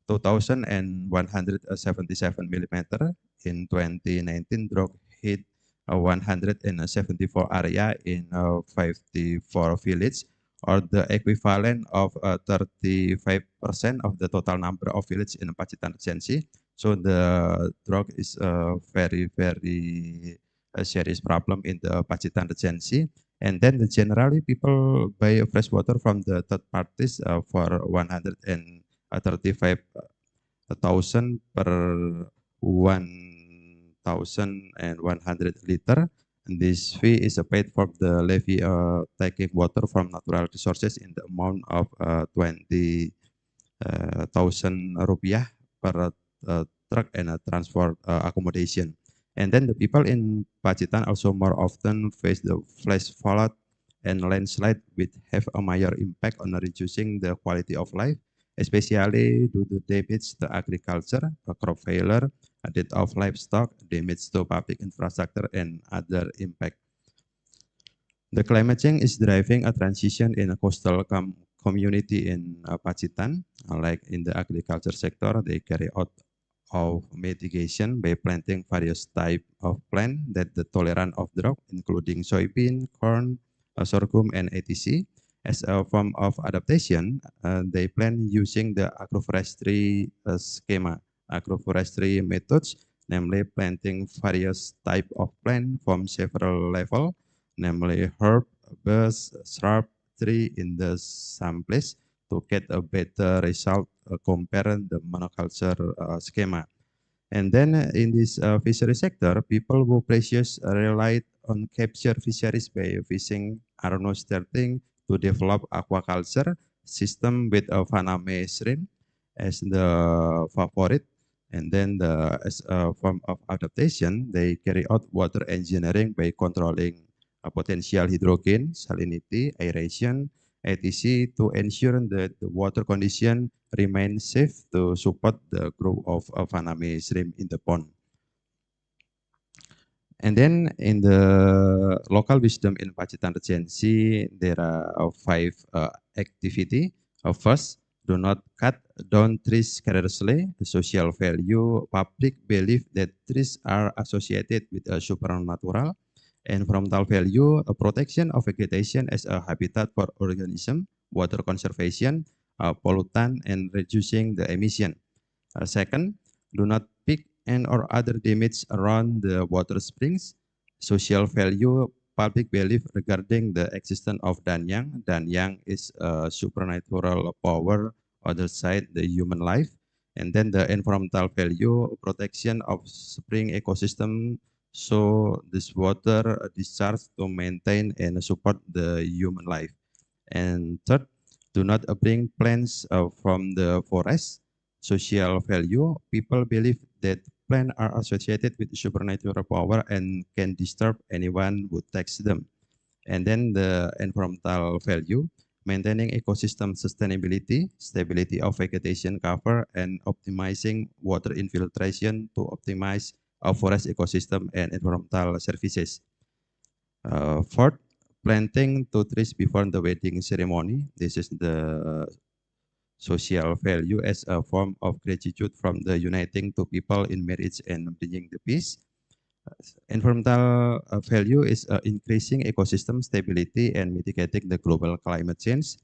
2,177 millimeter. In 2019, drought hit 174 area in 54 villages, or the equivalent of 35% of the total number of villages in Pacitan Regency. So the drought is a very, very serious problem in the Pacitan Regency. And then generally people buy fresh water from the third parties for 135,000 per 1,100 liter. And this fee is paid from the levy taking water from natural resources in the amount of 20,000 rupiah per truck and transport accommodation. And then the people in Pacitan also more often face the flash flood and landslide, which have a major impact on reducing the quality of life, especially due to damage to agriculture, crop failure, death of livestock, damage to public infrastructure, and other impact. The climate change is driving a transition in a coastal community in Pacitan. Like in the agriculture sector, they carry out of mitigation by planting various types of plant that the tolerant of drought, including soybean, corn, sorghum, and etc. As a form of adaptation, they plant using the agroforestry schema, agroforestry methods, namely planting various type of plant from several levels, namely herb, bush, shrub, tree in the same place to get a better result compared the monoculture schema. And then in this fishery sector, people who precious relied on capture fisheries by fishing are now starting to develop aquaculture system with a faname shrimp as the favorite. And then as a form of adaptation, they carry out water engineering by controlling potential hydrogen, salinity, aeration, etc. to ensure that the water condition remain safe to support the growth of faname shrimp in the pond. And then in the local wisdom in Pacitan Regency, there are 5 activity. First, do not cut down trees carelessly. The social value, public belief that trees are associated with a supernatural. Environmental value, a protection of vegetation as a habitat for organism, water conservation, pollutant and reducing the emission. Second, do not pick and or other damage around the water springs. Social value, public belief regarding the existence of Danyang. Danyang is a supernatural power, other side the human life. And then the environmental value, protection of spring ecosystem, so this water discharge to maintain and support the human life. And third, do not bring plants from the forest. Social value, people believe that plants are associated with supernatural power and can disturb anyone who takes them. And then the environmental value, maintaining ecosystem sustainability, stability of vegetation cover, and optimizing water infiltration to optimize our forest ecosystem and environmental services. Fourth, planting 2 trees before the wedding ceremony. This is the social value as a form of gratitude from the uniting two people in marriage and bringing the peace. Environmental value is increasing ecosystem stability and mitigating the global climate change.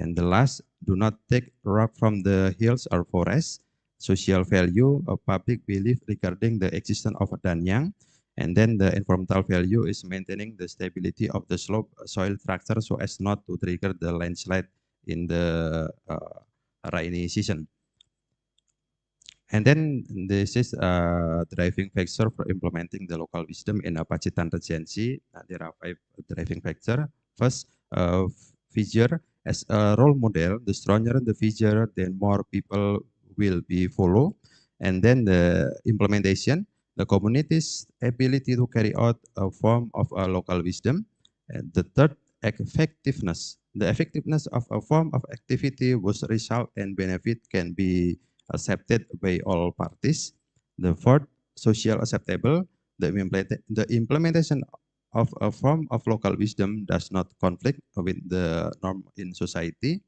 And the last, do not take rock from the hills or forests. Social value, a public belief regarding the existence of Danyang. And then the environmental value is maintaining the stability of the slope soil structure so as not to trigger the landslide in the rainy season. And then this is a driving factor for implementing the local wisdom in a Pacitan Regency. There are 5 driving factors. First, figure as a role model. The stronger the figure, then more people will be follow. And then the implementation, the community's ability to carry out a form of a local wisdom. And the third, effectiveness. The effectiveness of a form of activity whose result and benefit can be accepted by all parties. The fourth, social acceptable. The implementation of a form of local wisdom does not conflict with the norm in society.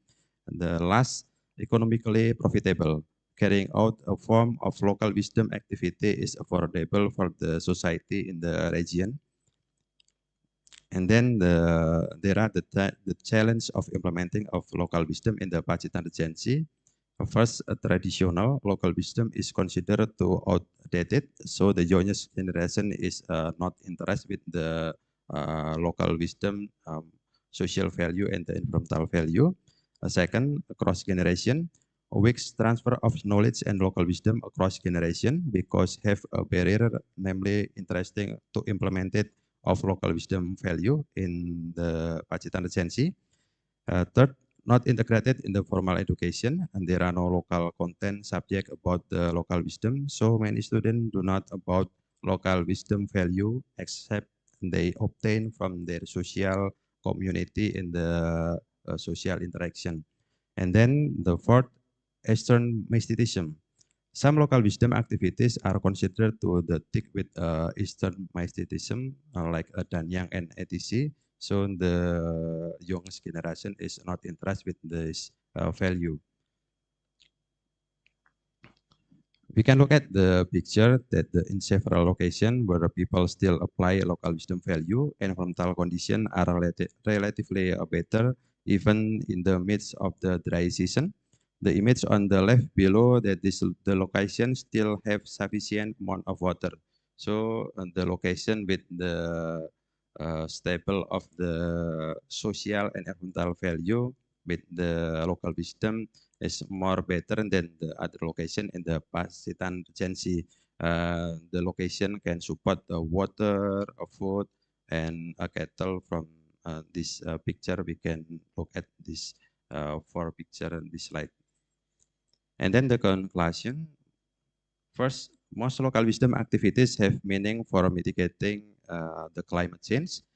The last, economically profitable. Carrying out a form of local wisdom activity is affordable for the society in the region. And then there are the challenge of implementing of local wisdom in the Pacitan Regency. First, traditional local wisdom is considered too outdated, so the youngest generation is not interested with the local wisdom, social value, and the environmental value. Second, cross generation, weak transfer of knowledge and local wisdom across generation because have a barrier, namely interesting to implement it of local wisdom value in the Pacitan Regency. Third, not integrated in the formal education, and there are no local content subject about the local wisdom. So many students do not about local wisdom value except they obtain from their social community in the social interaction. And then the fourth, Eastern mysticism. Some local wisdom activities are considered to the thick with Eastern mysticism, like Danyang and etc. So the youngest generation is not interested with this value. We can look at the picture that in several locations where people still apply local wisdom value, environmental conditions are relatively better even in the midst of the dry season. The image on the left below that the location still have sufficient amount of water. So the location with the staple of the social and environmental value with the local wisdom is more better than the other location in the Pacitan Regency. The location can support the water, food, and a cattle. From this picture, we can look at this 4 picture in this slide. And then the conclusion. First, most local wisdom activities have meaning for mitigating the climate change.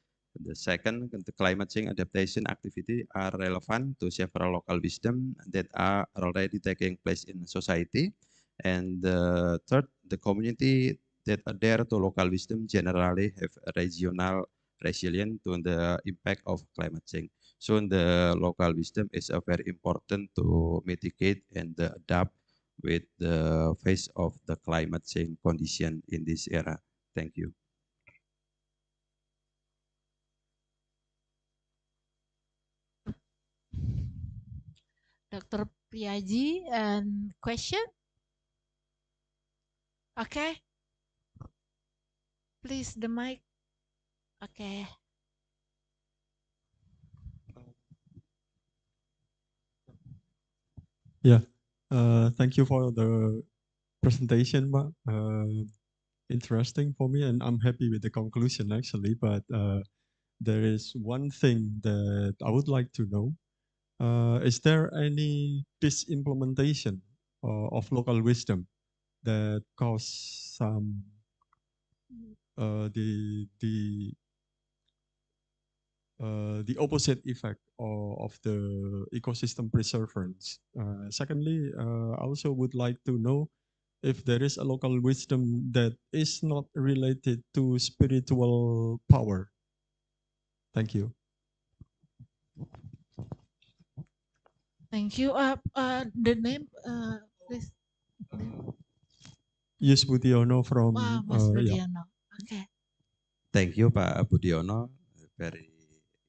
The second, the climate change adaptation activity are relevant to several local wisdom that are already taking place in society. And the third, the community that adhere to local wisdom generally have a regional resilience to the impact of climate change. So the local wisdom is very important to mitigate and adapt with the face of the climate change condition in this era. Thank you. Dr. Priyaji, and question? Okay. Please, the mic. Okay. Yeah, thank you for the presentation, Pak. Interesting for me, and I'm happy with the conclusion actually. But there is one thing that I would like to know: is there any disimplementation of local wisdom that cause some the opposite effect of the ecosystem preservance? Secondly, I also would like to know if there is a local wisdom that is not related to spiritual power. Thank you. Thank you. The name, please. Yes, Budiono from Mas yeah. Budiono. Okay. Thank you, Pak Budiono. Very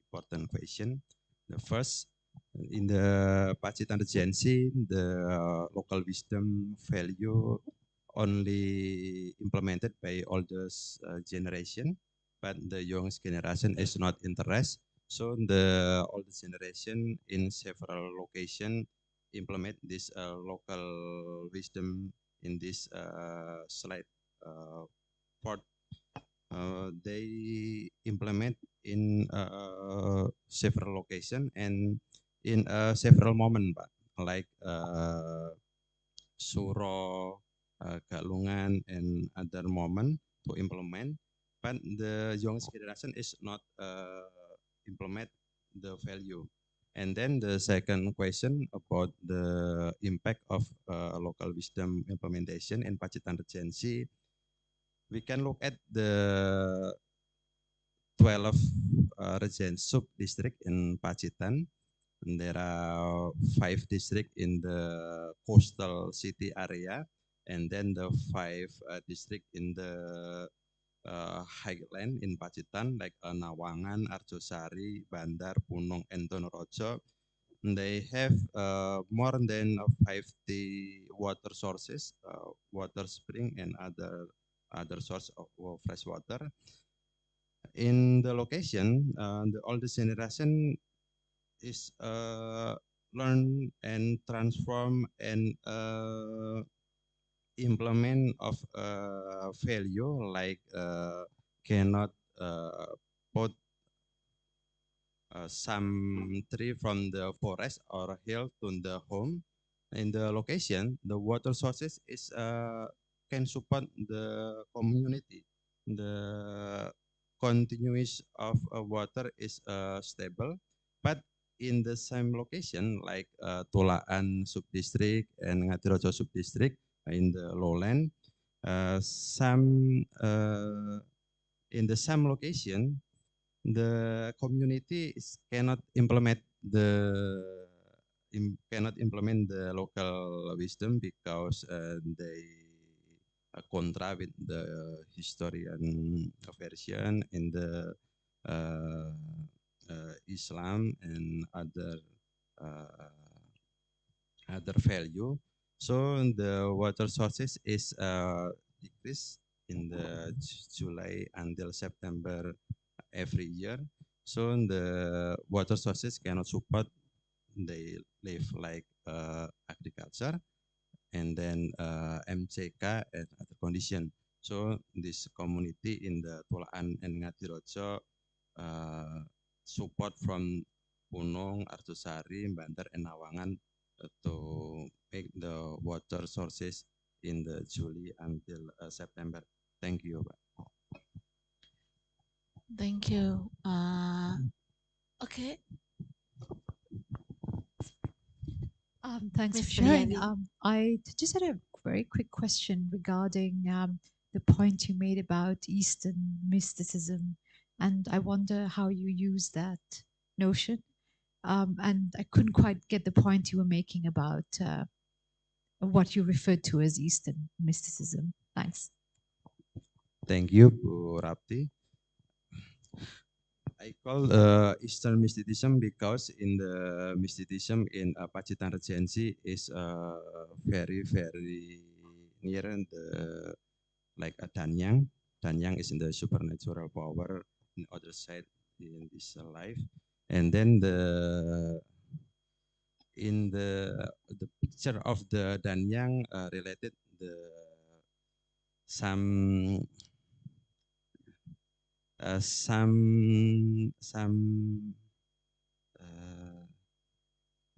important question. The first, in the Pacitan Regency, the local wisdom value only implemented by oldest generation, but the youngest generation is not interested. So the oldest generation in several locations implement this local wisdom in this slide part. They implement in several locations and in several moments, Pak, like Suro, Galungan, and other moment to implement. But the youngest generation is not implement the value. And then the second question about the impact of local wisdom implementation in Pacitan Regency, we can look at the 12 Regency sub-district in Pacitan. And there are 5 districts in the coastal city area, and then the 5 districts in the highland in Pacitan, like Nawangan, Arjosari, Bandar, Punong, and Donorojo. They have more than 50 water sources, water spring, and other source of fresh water. In the location, the oldest generation is learn and transform and implement of value like cannot put some tree from the forest or hill to the home. In the location, the water sources is can support the community. The continuous of water is stable, but in the same location like Tulaan subdistrict and Ngatirojo subdistrict in the lowland, some in the same location, the community cannot implement the local wisdom because they contra with the historian version in the Islam and other value. So the water sources is decreased in the July until September every year. So the water sources cannot support. They live like agriculture and then MCK and other condition. So this community in the Tulaan and Ngatirojo support from Punong, Arjosari, Bandar, and Nawangan to make the water sources in the July until September. Thank you, Pak. Thank you. Okay. Thanks Miss for sharing. Priyaji. I just had a very quick question regarding the point you made about Eastern mysticism, and I wonder how you use that notion. And I couldn't quite get the point you were making about what you referred to as Eastern mysticism. Thanks. Thank you, Bu Rapti. I call Eastern mysticism because in the mysticism in Pacitan Regency is very near the like a Danyang. Danyang is in the supernatural power in other side in this life, and then the picture of the Danyang related the some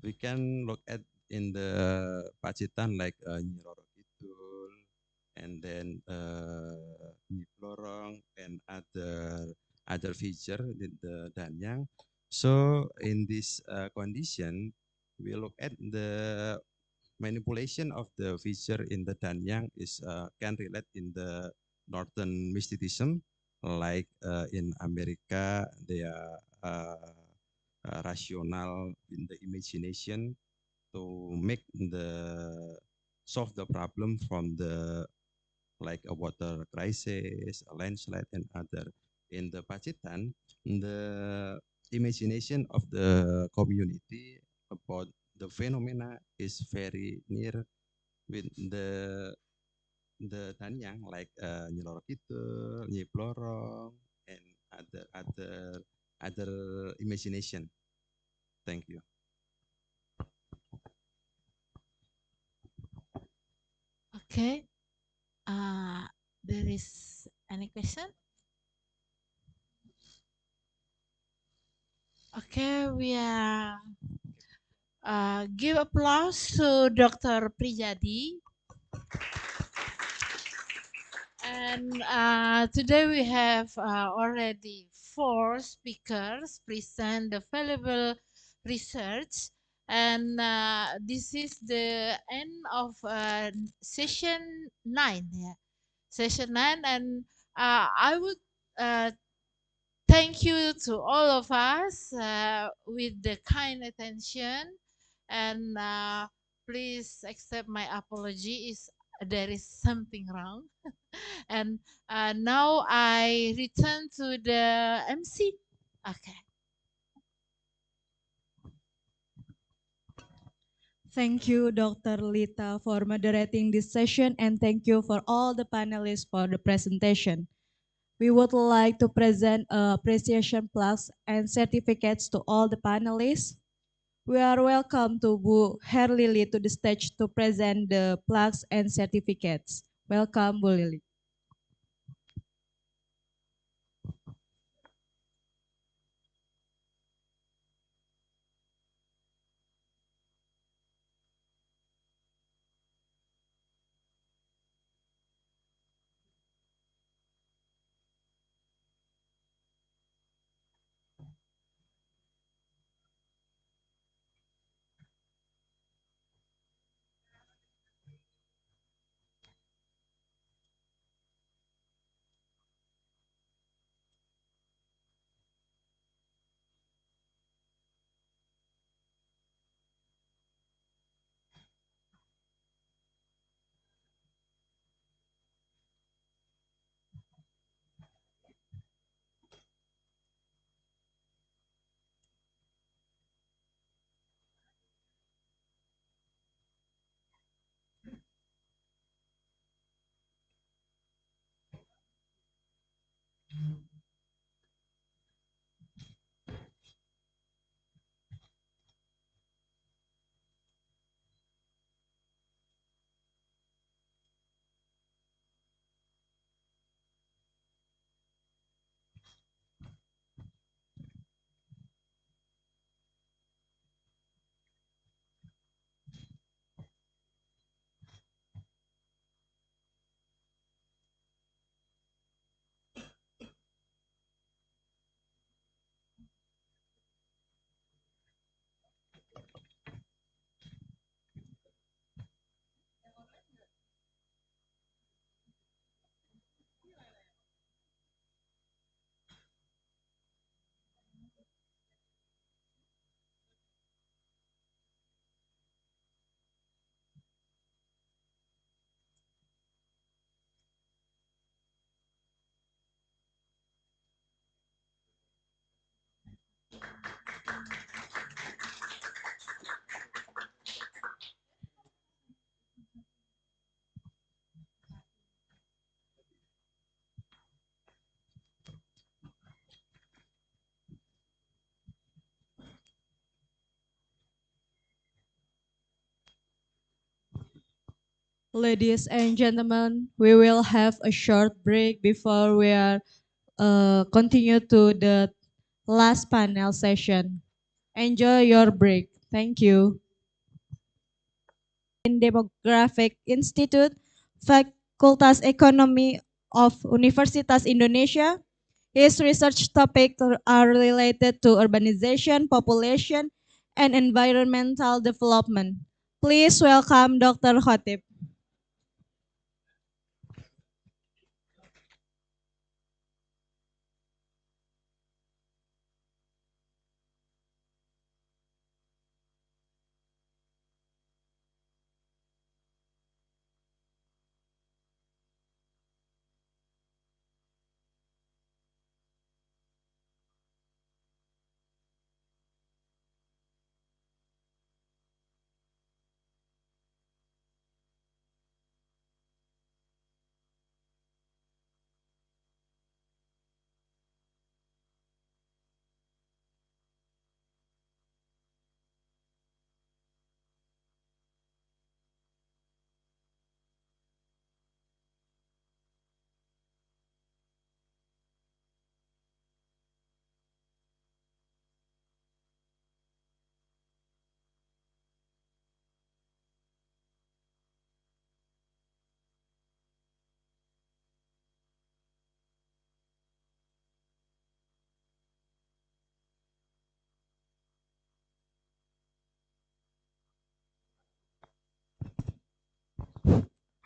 we can look at in the Pacitan like Nyi Roro Kidul, and then Nyi Blorong and other feature in the Danyang. So in this condition, we look at the manipulation of the feature in the Danyang is can relate in the Northern mysticism, like in America they are rational in the imagination to make the solve the problem from the like a water crisis, a landslide, and other. In the Pacitan, the imagination of the community about the phenomena is very near with the Danyang, like Nyi Loro Kidul, Nyi Blorong, and other imagination. Thank you. Okay. There is any question? Okay, we are give applause to Dr. Prijadi. And today we have already 4 speakers present the valuable research, and this is the end of session 9. Yeah, session 9, and I would thank you to all of us with the kind attention, and please accept my apology if there is something wrong. And now I return to the MC. Okay. Thank you, Dr. Lita, for moderating this session, and thank you for all the panelists for the presentation. We would like to present appreciation plaques and certificates to all the panelists. We are welcome to Bu Herlili to the stage to present the plaques and certificates. Welcome, Bu Lili. Ladies and gentlemen, we will have a short break before we are continue to the last panel session. Enjoy your break. Thank you. In Demographic Institute, Fakultas Ekonomi of Universitas Indonesia. His research topics are related to urbanization, population, and environmental development. Please welcome Dr. Khotib.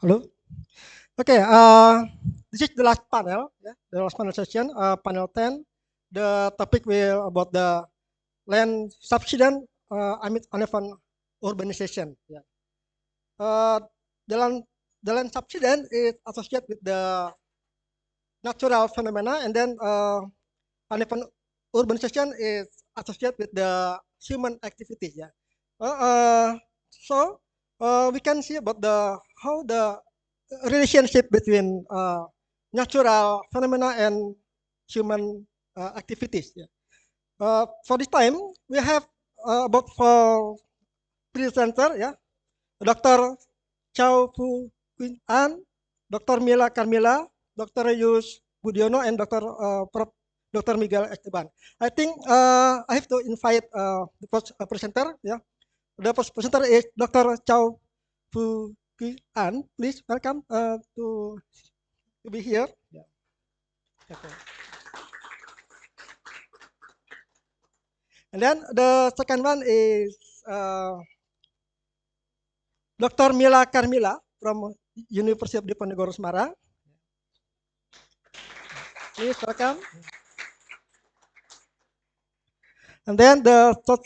Hello. Okay. This is the last panel. Yeah, the last panel session. Panel 10. The topic will about the land subsidence amid uneven urbanization. Yeah. The land subsidence is associated with the natural phenomena, and then uneven urbanization is associated with the human activity. Yeah. So we can see about the how the relationship between natural phenomena and human activities. Yeah. For this time, we have about four presenter. Yeah, Dr. Chow Fu Queen An, Dr. Mila Carmila, Dr. Yus Budiono, and Dr. Miguel Esteban. I think I have to invite the first presenter. Yeah, the first presenter is Dr. Chow Fu Queen An. Please welcome to be here. Yeah. Okay. And then the second one is Dr. Mila Carmila from University of Diponegoro Semarang. Please welcome. And then the third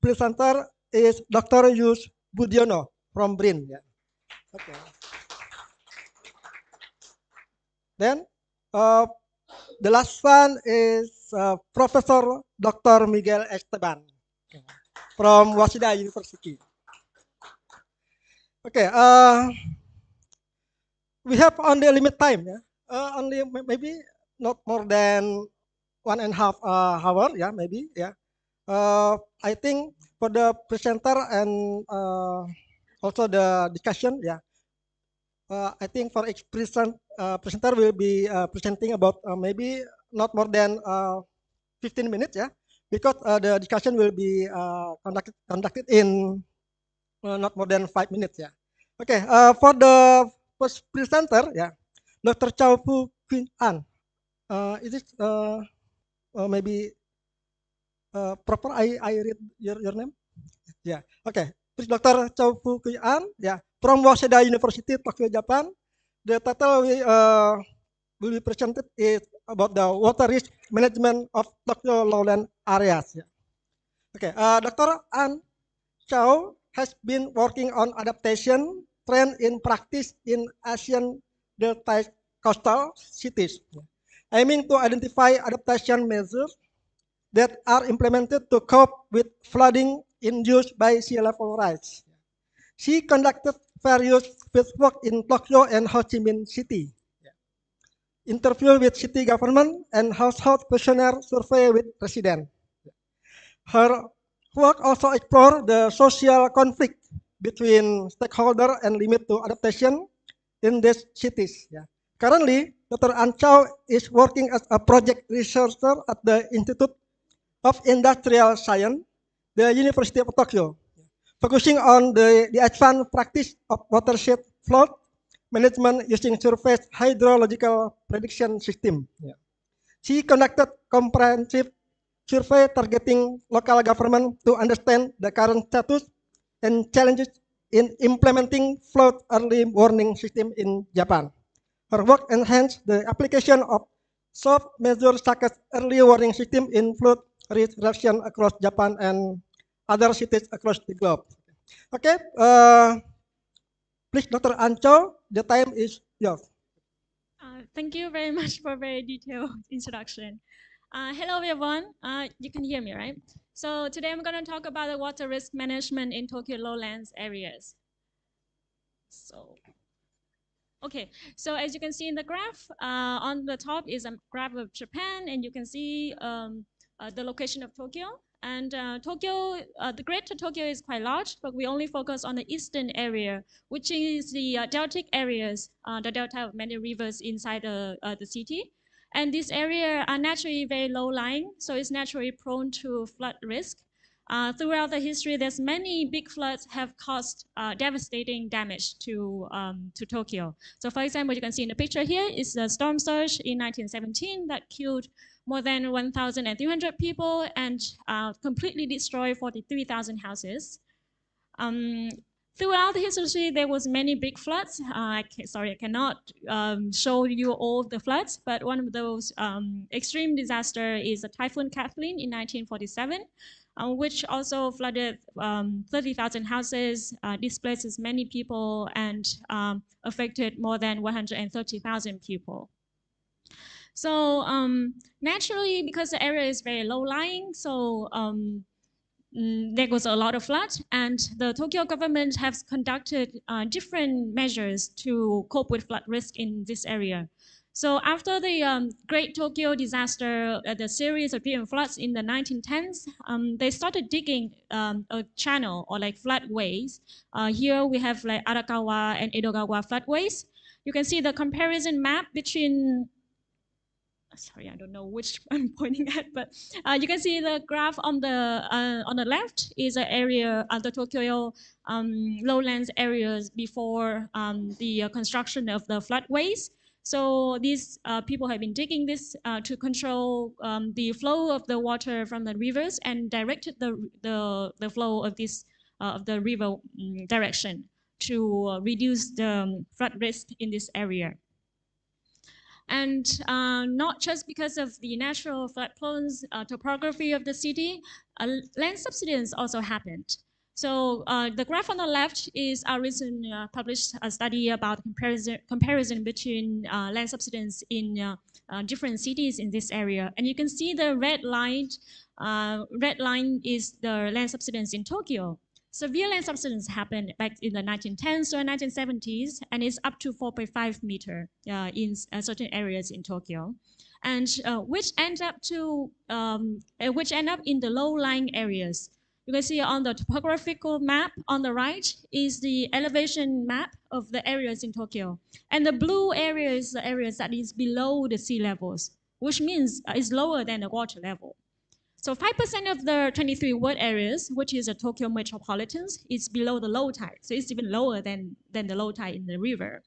presenter is Dr. Yus Budiono from BRIN. Yeah. Okay. Then the last one is Professor Dr. Miguel Esteban from Waseda University. Okay. We have only a limit time. Yeah. Only maybe not more than 1.5 hour. Yeah, maybe. Yeah. I think for the presenter and also the discussion. Yeah. I think for each presenter will be presenting about maybe not more than 15 minutes, yeah, because the discussion will be conducted in not more than 5 minutes, yeah. Okay, for the first presenter, yeah, Dr. Chow Fu Queen An. Is it maybe proper? I read your name. Yeah. Okay. Please, Dr. Chow Fu Queen An. Yeah, from Waseda University, Tokyo, Japan. The title will be presented is about the water risk management of Tokyo lowland areas. Yeah. Okay, Dr. An Chow has been working on adaptation trend in practice in Asian delta coastal cities, aiming to identify adaptation measures that are implemented to cope with flooding induced by sea level rise. She conducted various fieldwork in Tokyo and Ho Chi Minh City, interview with city government, and household questionnaire survey with residents. Her work also explored the social conflict between stakeholder and limit to adaptation in these cities. Yeah. Currently, Dr. Anchao is working as a project researcher at the Institute of Industrial Science, the University of Tokyo, focusing on the advanced practice of watershed flood management using surface hydrological prediction system. Yeah. She conducted comprehensive survey targeting local government to understand the current status and challenges in implementing flood early warning system in Japan. Her work enhanced the application of soft measures such as early warning system in flood reduction across Japan and other cities across the globe. Okay, please, Dr. Ancho, the time is yours. Thank you very much for a very detailed introduction. Hello, everyone. You can hear me, right? So today I'm going to talk about the water risk management in Tokyo lowlands areas. Okay, so as you can see in the graph, on the top is a graph of Japan, and you can see the location of Tokyo. And Tokyo, the greater Tokyo is quite large, but we only focus on the eastern area, which is the deltic areas, the delta of many rivers inside the city. And this area are naturally very low-lying, so it's naturally prone to flood risk. Throughout the history, there's many big floods have caused devastating damage to Tokyo. So for example, you can see in the picture here is the storm surge in 1917 that killed more than 1,300 people and completely destroyed 43,000 houses. Throughout the history, there was many big floods. I cannot show you all the floods, but one of those extreme disaster is the Typhoon Kathleen in 1947. Which also flooded 30,000 houses, displaced many people, and affected more than 130,000 people. So naturally, because the area is very low-lying, so there was a lot of flood, and the Tokyo government has conducted different measures to cope with flood risk in this area. So after the Great Tokyo disaster, the series of different floods in the 1910s, they started digging a channel or like floodways. Here we have like Arakawa and Edogawa floodways. You can see the comparison map between, sorry, I don't know which I'm pointing at, but you can see the graph on the left is an area of the Tokyo lowlands areas before the construction of the floodways. So these people have been digging this to control the flow of the water from the rivers and directed the flow of this of the river direction to reduce the flood risk in this area. And not just because of the natural flood-prone topography of the city, land subsidence also happened. So the graph on the left is our recent published study about comparison between land subsidence in different cities in this area. And you can see the red line is the land subsidence in Tokyo. Severe land subsidence happened back in the 1910s or 1970s, and it's up to 4.5 meter in certain areas in Tokyo, and which end up in the low-lying areas. You can see on the topographical map on the right is the elevation map of the areas in Tokyo, and the blue area is the areas that is below the sea levels, which means it's lower than the water level. So 5% of the 23 ward areas, which is the Tokyo metropolitans, is below the low tide. So it's even lower than the low tide in the river.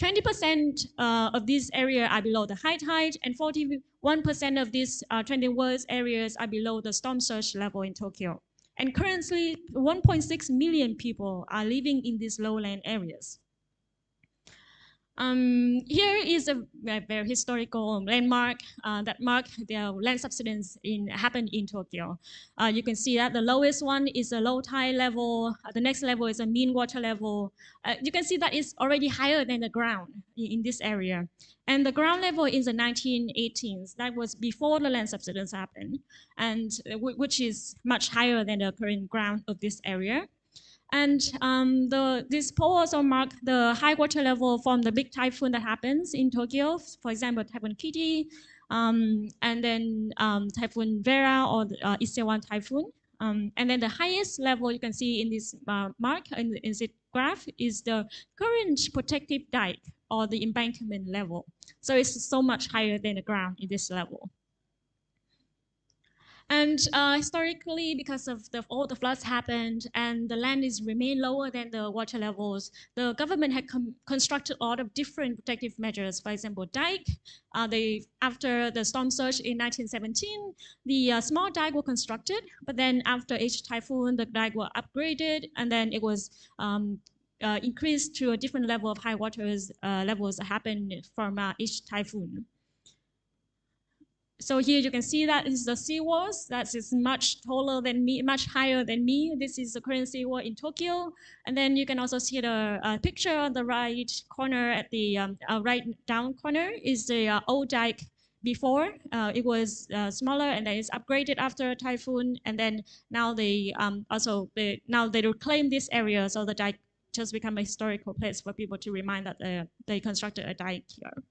20% of this area are below the high tide, and 41% of these 20 wards areas are below the storm surge level in Tokyo. And currently, 1.6 million people are living in these lowland areas. Here is a very historical landmark that marked the land subsidence happened in Tokyo. You can see that the lowest one is a low tide level. The next level is a mean water level. You can see that it's already higher than the ground in this area. And the ground level is the 1918s. That was before the land subsidence happened, and which is much higher than the current ground of this area. And this pole also marks the high water level from the big typhoon that happens in Tokyo. For example, Typhoon Kitty, and then Typhoon Vera or the Seorang typhoon. And then the highest level you can see in this mark in this graph is the current protective dike or the embankment level. So it's so much higher than the ground in this level. And historically, because of all the floods happened and the land is remain lower than the water levels, the government had constructed a lot of different protective measures. For example, dike. After the storm surge in 1917, the small dike were constructed, but then after each typhoon, the dike were upgraded, and then it was increased to a different level of high waters levels that happened from each typhoon. So here you can see that is the seawalls. That is much taller than me, much higher than me. This is the current seawall in Tokyo. And then you can also see the picture on the right corner at the right down corner is the old dike before. It was smaller and then it's upgraded after a typhoon. And then now they now they reclaim this area. So the dike just become a historical place for people to remind that they constructed a dike here.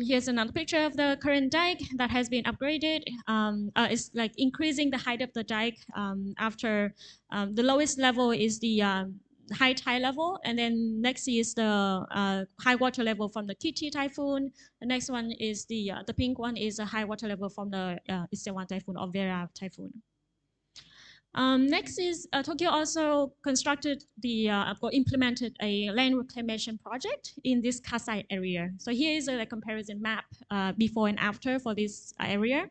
Here's another picture of the current dike that has been upgraded. It's like increasing the height of the dike after the lowest level is the high tide level, and then next is the high water level from the Kitty typhoon. The next one is the pink one is a high water level from the Seorang typhoon or Vera typhoon. Next is Tokyo also constructed implemented a land reclamation project in this Kasai area. So here is a comparison map before and after for this area.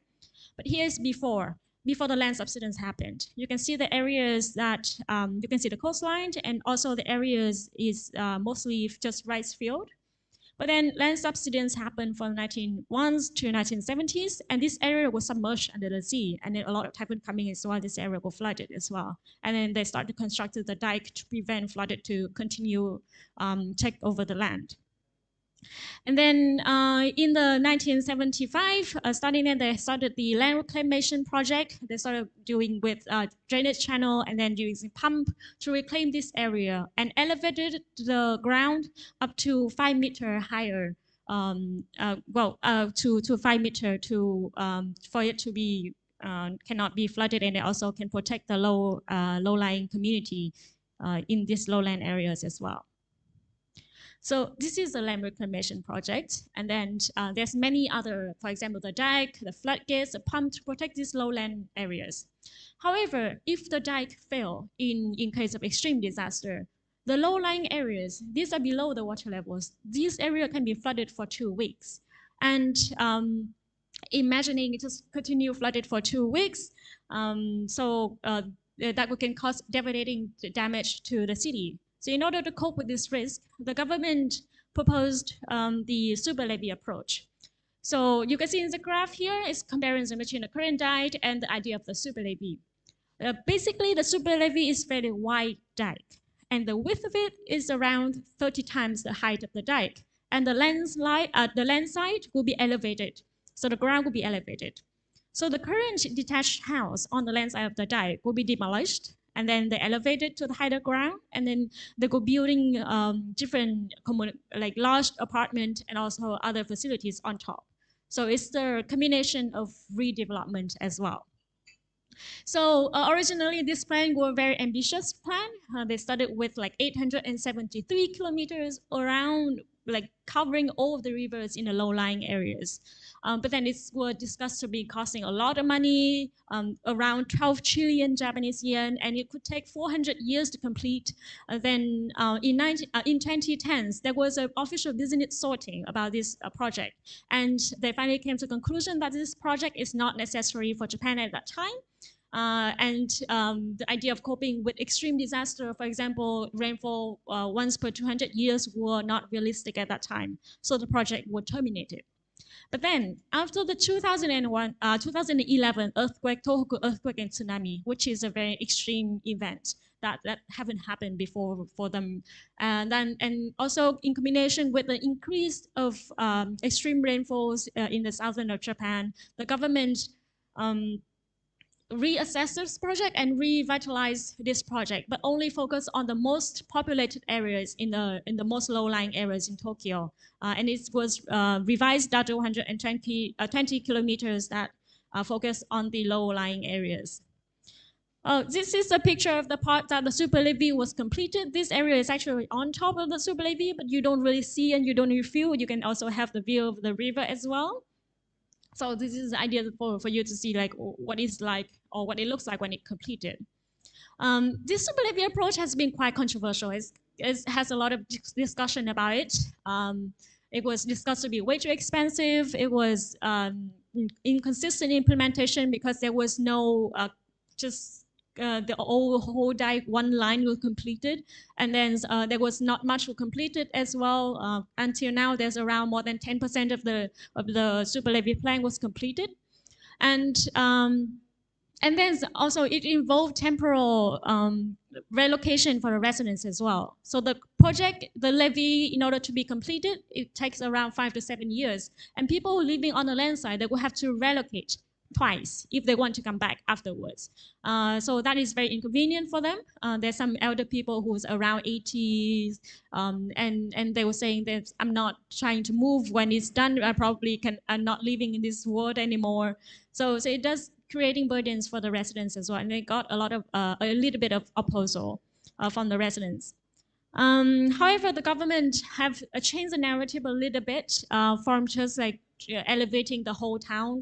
But here is before the land subsidence happened. You can see the areas that you can see the coastline, and also the areas is mostly just rice field. But then land subsidence happened from 1901s to 1970s, and this area was submerged under the sea, and then a lot of typhoon coming as well. This area was flooded as well, and then they started to construct the dike to prevent flooded to continue take over the land. And then in the 1975, starting then they started the land reclamation project. They started doing with drainage channel and then using pump to reclaim this area and elevated the ground up to 5 meters higher. To 5 meters for it to be cannot be flooded, and it also can protect the low-lying community in these lowland areas as well. So this is the land reclamation project, and then there's many other, for example, the dike, the floodgates, the pump to protect these lowland areas. However, if the dike fail in case of extreme disaster, the low-lying areas, these are below the water levels. These areas can be flooded for 2 weeks. And imagining it just continue flooded for 2 weeks, that can cause devastating damage to the city. So in order to cope with this risk, the government proposed the super levy approach. So you can see in the graph here is comparison between the current dike and the idea of the super levy. Basically, the super levy is very wide dike, and the width of it is around 30 times the height of the dike. And the land side will be elevated, so the ground will be elevated. So the current detached house on the land side of the dike will be demolished, and then they elevate it to the higher ground, and then they go building different like large apartment and also other facilities on top. So it's the combination of redevelopment as well. So originally this plan was a very ambitious plan. They started with like 873 kilometers around, like covering all of the rivers in the low-lying areas. But then it was discussed to be costing a lot of money, around 12 trillion Japanese yen, and it could take 400 years to complete. Then in 2010s, there was an official business sorting about this project. And they finally came to the conclusion that this project is not necessary for Japan at that time. The idea of coping with extreme disaster, for example, rainfall once per 200 years, were not realistic at that time. So the project was terminated. But then after the 2011 earthquake, Tohoku earthquake and tsunami, which is a very extreme event that haven't happened before for them. And also in combination with the increase of extreme rainfalls in the southern of Japan, the government reassess this project and revitalize this project, but only focus on the most populated areas in the most low-lying areas in Tokyo. And it was revised down to 120 20 kilometers that focus on the low-lying areas. This is a picture of the part that the super levee was completed. This area is actually on top of the super levee, but you don't really see and you don't really feel. You can also have the view of the river as well. So this is the idea for you to see like what it's like or what it looks like when it's completed. This super levee approach has been quite controversial. It has a lot of discussion about it. It was discussed to be way too expensive. It was inconsistent implementation because there was no the whole one line was completed, and then there was not much completed as well. Until now, there's around more than 10% of the super levee plan was completed, and then also it involved temporal relocation for the residents as well. So the project, the levee, in order to be completed, it takes around 5 to 7 years. And people living on the land side, they will have to relocate twice if they want to come back afterwards. So that is very inconvenient for them. There's some elder people who's around 80s, and they were saying that I'm not trying to move when it's done. I'm not living in this world anymore. So it does creating burdens for the residents as well, and they got a little bit of opposal from the residents. However, the government have changed the narrative a little bit from just like elevating the whole town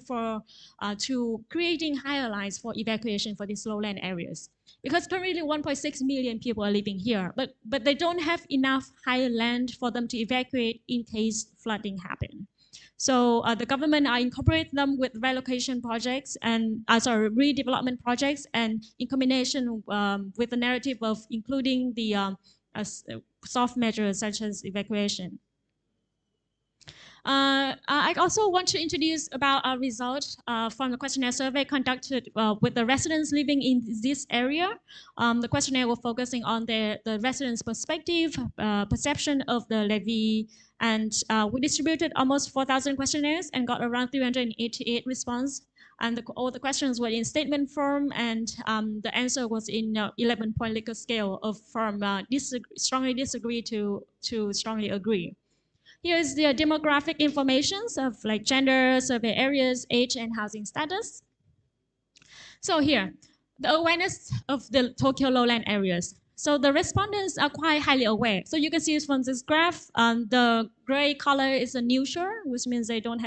to creating higher lines for evacuation for these lowland areas. Because currently 1.6 million people are living here, but they don't have enough higher land for them to evacuate in case flooding happen. So the government incorporate them with relocation projects and redevelopment projects, and in combination with the narrative of including the soft measures such as evacuation. I also want to introduce about a result from the questionnaire survey conducted with the residents living in this area. The questionnaire was focusing on the residents' perspective, perception of the levee, and we distributed almost 4,000 questionnaires and got around 388 responses. And all the questions were in statement form, and the answer was in 11-point Likert scale from strongly disagree to strongly agree. Here is the demographic information of like gender, survey areas, age, and housing status. So here, the awareness of the Tokyo lowland areas. So the respondents are quite highly aware. So you can see from this graph, the gray color is a neutral, which means they don't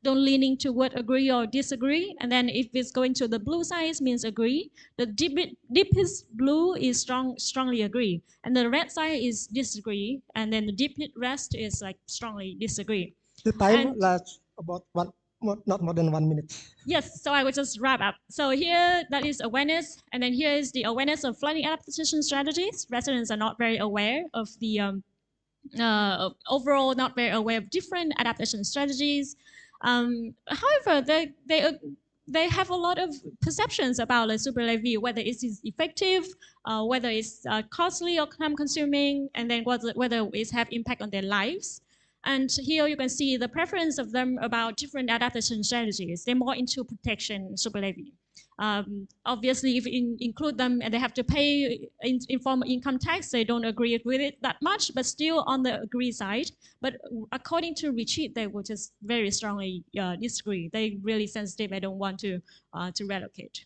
leaning toward agree or disagree. And then if it's going to the blue side, means agree. The deepest blue is strongly agree, and the red side is disagree. And then the deepest rest is like strongly disagree. The time lasts about not more than 1 minute. Yes, so I will just wrap up. So here, that is awareness, and then here is the awareness of flooding adaptation strategies. Residents are not very aware of the overall, not very aware of different adaptation strategies. However, they have a lot of perceptions about the super levee, whether it is effective, whether it's costly or time-consuming, and then whether it have impact on their lives. And here you can see the preference of them about different adaptation strategies. They're more into protection super levee. Obviously, if you include them and they have to pay in form of income tax, they don't agree with it that much, but still on the agree side. But according to retreat, they will just very strongly disagree. They're really sensitive. They don't want to relocate.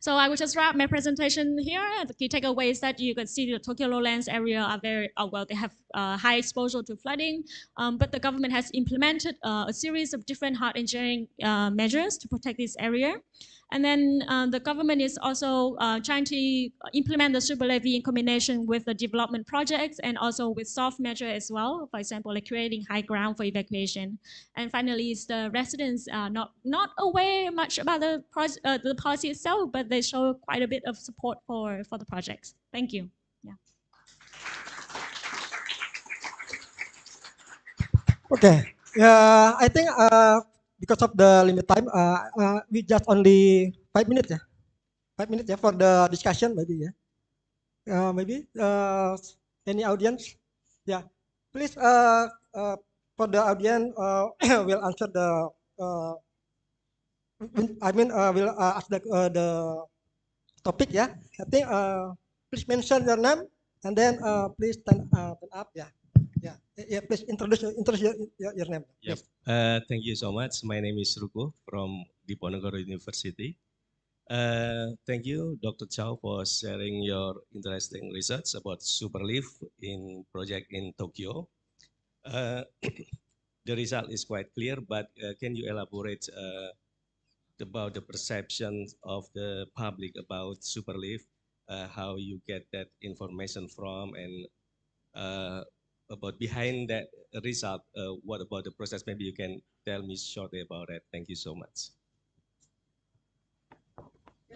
So I will just wrap my presentation here. The key takeaway is that you can see the Tokyo lowlands area are very, well, they have high exposure to flooding, but the government has implemented a series of different hard engineering measures to protect this area. And then the government is also trying to implement the super levee in combination with the development projects and also with soft measure as well. For example, like creating high ground for evacuation. And finally, is the residents are not aware much about the policy itself, but they show quite a bit of support for the projects. Thank you. Yeah. Okay. I think because of the limit time, we just only 5 minutes. 5 minutes for the discussion, maybe. Maybe any audience? Yeah. Please, for the audience, we'll answer the. We'll ask the topic. Yeah. I think. Please mention your name and then please turn up. Yeah. Yeah, please introduce your name. Yep. Thank you so much. My name is Ruko from Diponegoro University. Thank you, Dr. Chow, for sharing your interesting research about superleaf in project in Tokyo. The result is quite clear, but can you elaborate about the perception of the public about superleaf, how you get that information from, and about behind that result, what about the process? Maybe you can tell me shortly about that. Thank you so much.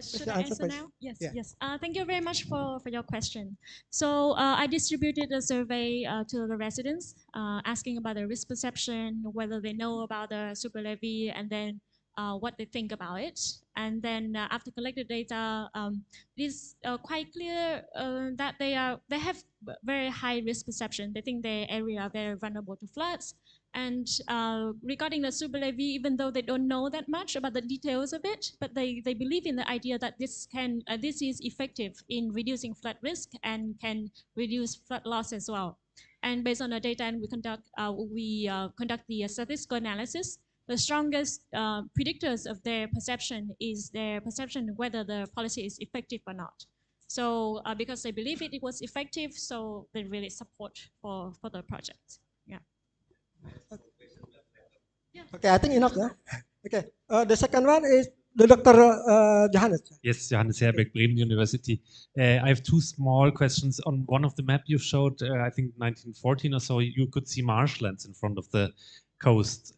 Should I answer now? Yes, yes. Thank you very much for your question. So I distributed a survey to the residents asking about their risk perception, whether they know about the super levy, and then what they think about it. And then after collected data, it is quite clear that they have very high risk perception. They think their area are very vulnerable to floods. And regarding the super levy, even though they don't know that much about the details of it, but they believe in the idea that this is effective in reducing flood risk and can reduce flood loss as well. And based on the data, and we conduct the statistical analysis. The strongest predictors of their perception is their perception whether the policy is effective or not. So because they believe it was effective, so they really support for the project. Yeah. Okay, I think enough. Yeah. Okay. The second one is the Dr. Johannes. Yes, Johannes Herbeck, Bremen University. I have two small questions. On one of the map you showed, I think 1914 or so, you could see marshlands in front of the coast.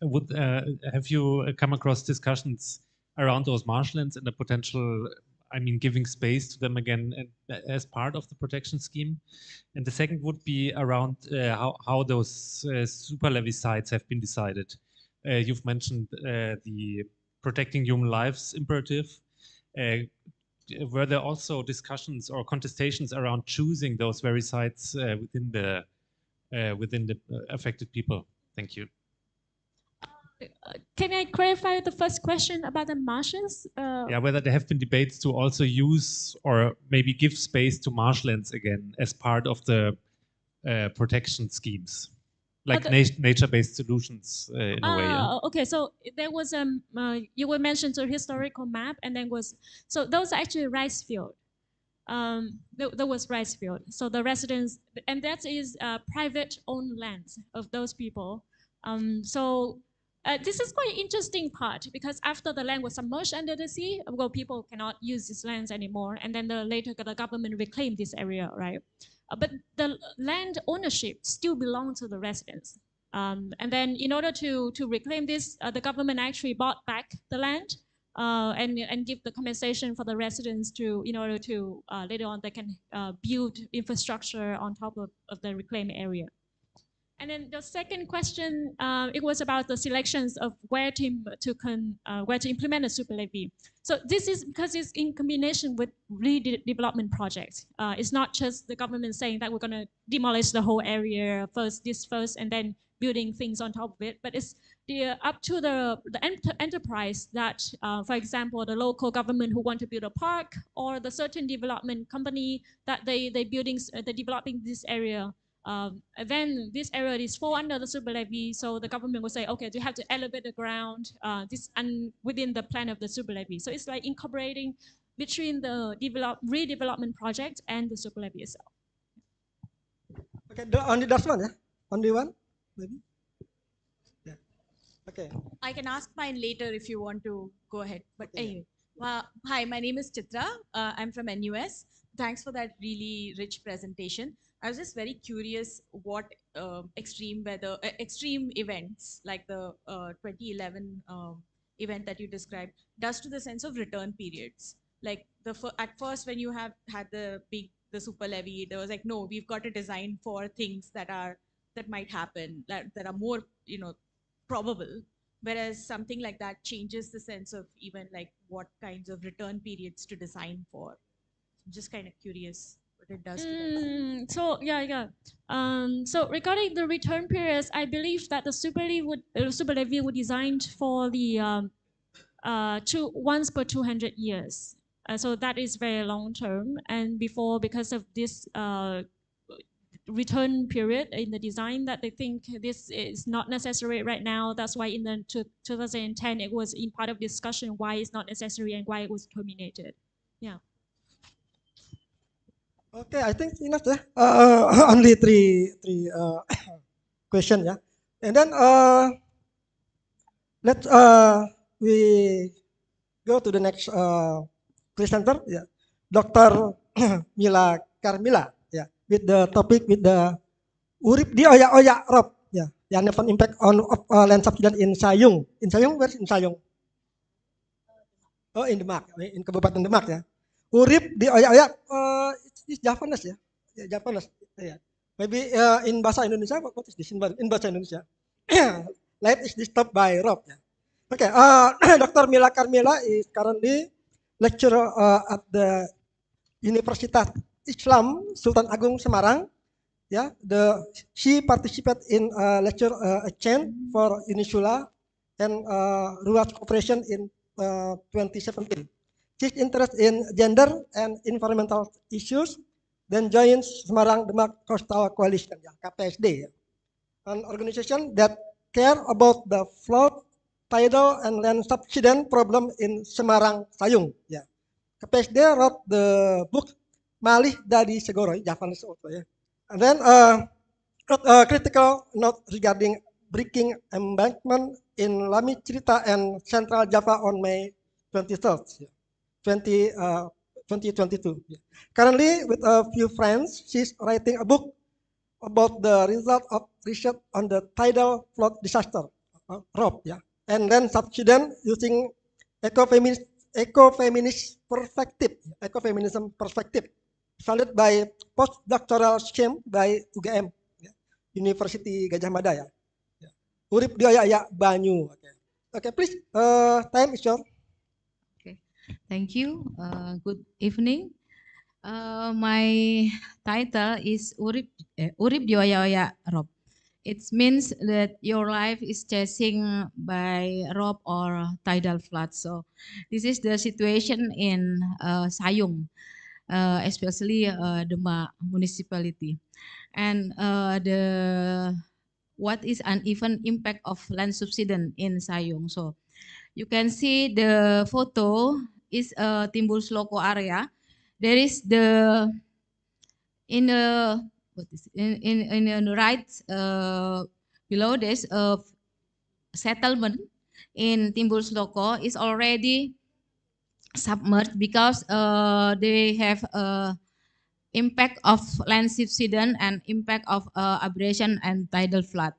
Have you come across discussions around those marshlands and the potential, I mean, giving space to them again as part of the protection scheme? And the second would be around how those super levy sites have been decided. You've mentioned the protecting human lives imperative. Were there also discussions or contestations around choosing those very sites within the affected people? Thank you. Can I clarify the first question about the marshes? Yeah, whether there have been debates to also use or maybe give space to marshlands again as part of the protection schemes, like nature-based solutions in a way. Yeah? Okay, so there was you were mentioned a historical map, and then so those are actually rice field. There was rice field. So the residents, and that is private owned lands of those people. So this is quite interesting part, because after the land was submerged under the sea, well, people cannot use these lands anymore, and then later the government reclaimed this area, right? But the land ownership still belonged to the residents. And then in order to reclaim this, the government actually bought back the land and give the compensation for the residents in order to later on they can build infrastructure on top of the reclaimed area. And then the second question, it was about the selections of where to implement a super levy. So this is because it's in combination with redevelopment projects. It's not just the government saying that we're going to demolish the whole area first, and then building things on top of it. But it's up to the enterprise that, for example, the local government who want to build a park, or the certain development company that they're developing this area. Then this area is fall under the super levy, so the government will say, okay, you have to elevate the ground within the plan of the super levy. So it's like incorporating between the redevelopment project and the super levy itself. Okay, only that one, yeah? Only one, maybe? Yeah. Okay. I can ask mine later if you want to go ahead. But anyway, hi, my name is Chitra. I'm from NUS. Thanks for that really rich presentation. I was just very curious what extreme events like the 2011 event that you described does to the sense of return periods. Like at first when you had the super levy, there was like, no, we've got to design for things that might happen, that are more probable. Whereas something like that changes the sense of even like what kinds of return periods to design for. I'm just kind of curious what it does to that. So so regarding the return periods, I believe that the super levy would designed for the once per 200 years. So that is very long term. And because of this return period in the design that they think this is not necessary right now. That's why in the 2010 it was in part of discussion why it's not necessary and why it was terminated. Yeah. Okay, I think enough. Only three question. Yeah, and then let's we go to the next presenter. Yeah, Dr. Mila Carmila. Yeah, with the topic with the urip di oya-oya Rob. Yeah, the uneven impact on land subsidence in Sayung. In Sayung, where's in Sayung? Oh, in Demak, in Kabupaten Demak ya. Urip di oya-oya, it's Javanese ya, Javanese. Yeah. Maybe in bahasa Indonesia, what is this in bahasa Indonesia? Life is disturbed by Rob. Yeah. Okay, Dr. Mila Carmila is currently lecturer at the Universitas Islam Sultan Agung Semarang. Yeah, she participated in lecture exchange for Unisula and rural cooperation in 2017. She's interested in gender and environmental issues, then joins Semarang Demak Coastal Coalition, ya, KPSD, ya, an organization that care about the flood, tidal, and land subsidence problem in Semarang Sayung. Ya. KPSD wrote the book Malih dari Segoro, Javanese also, ya. And then wrote a critical note regarding breaking embankment in Lami Cerita and Central Java on May 23rd, 2022. Currently, with a few friends, she's writing a book about the result of research on the tidal flood disaster, ROP, yeah, and then subsidence using ecofeminism perspective, funded by postdoctoral scheme by UGM, yeah, University Gajah Mada, ya. Urip di oya banyu. Okay, please. Time is yours. Okay, thank you. Good evening. My title is Urip di oya Rob. It means that your life is chasing by rob or tidal flood. So this is the situation in Sayung, especially Demak municipality, and what is uneven impact of land subsidence in Sayung. So you can see the photo is Timbul Sloko area. There is the in the in the right below this settlement in Timbul Sloko is already submerged because they have impact of land subsidence and impact of abrasion and tidal flood.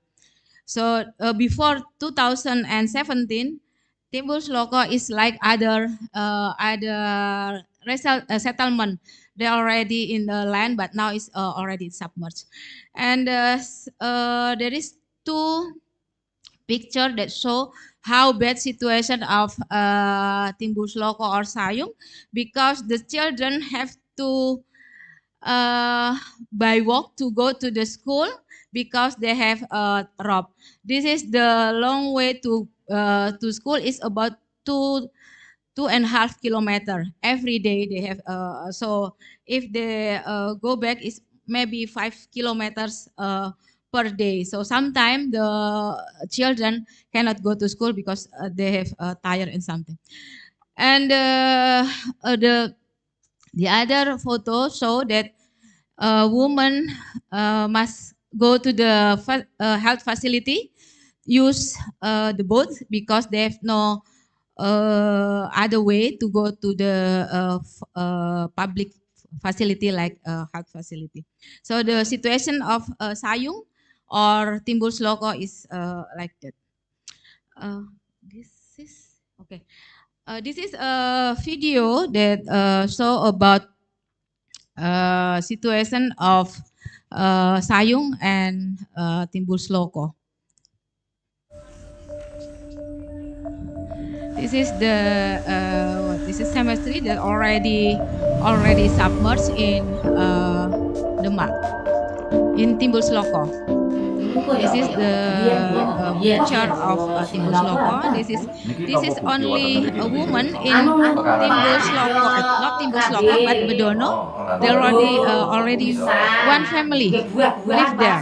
So before 2017, Timbul Sloko is like other settlement. They're already in the land, but now it's already submerged. And there is two picture that show how bad situation of Timbul Sloko or Sayung, because the children have to by walk to go to the school because they have a rope. This is the long way to school. Is about 2.5 kilometers every day. They have so if they go back is maybe 5 kilometers per day. So sometimes the children cannot go to school because they have tired and something. And the other photo show that a woman must go to the health facility, use the boat because they have no other way to go to the public facility like health facility. So the situation of Sayung or Timbul Sloko is like that. This is okay. This is a video that show about situation of Sayung and Timbul Sloko. This is the this is cemetery that already submerged in Demak, in Timbul Sloko. This is the picture of Timbul Sloko. This is only a woman in Timbul Sloko, not Timbul Sloko, but Bedono. They already one family live there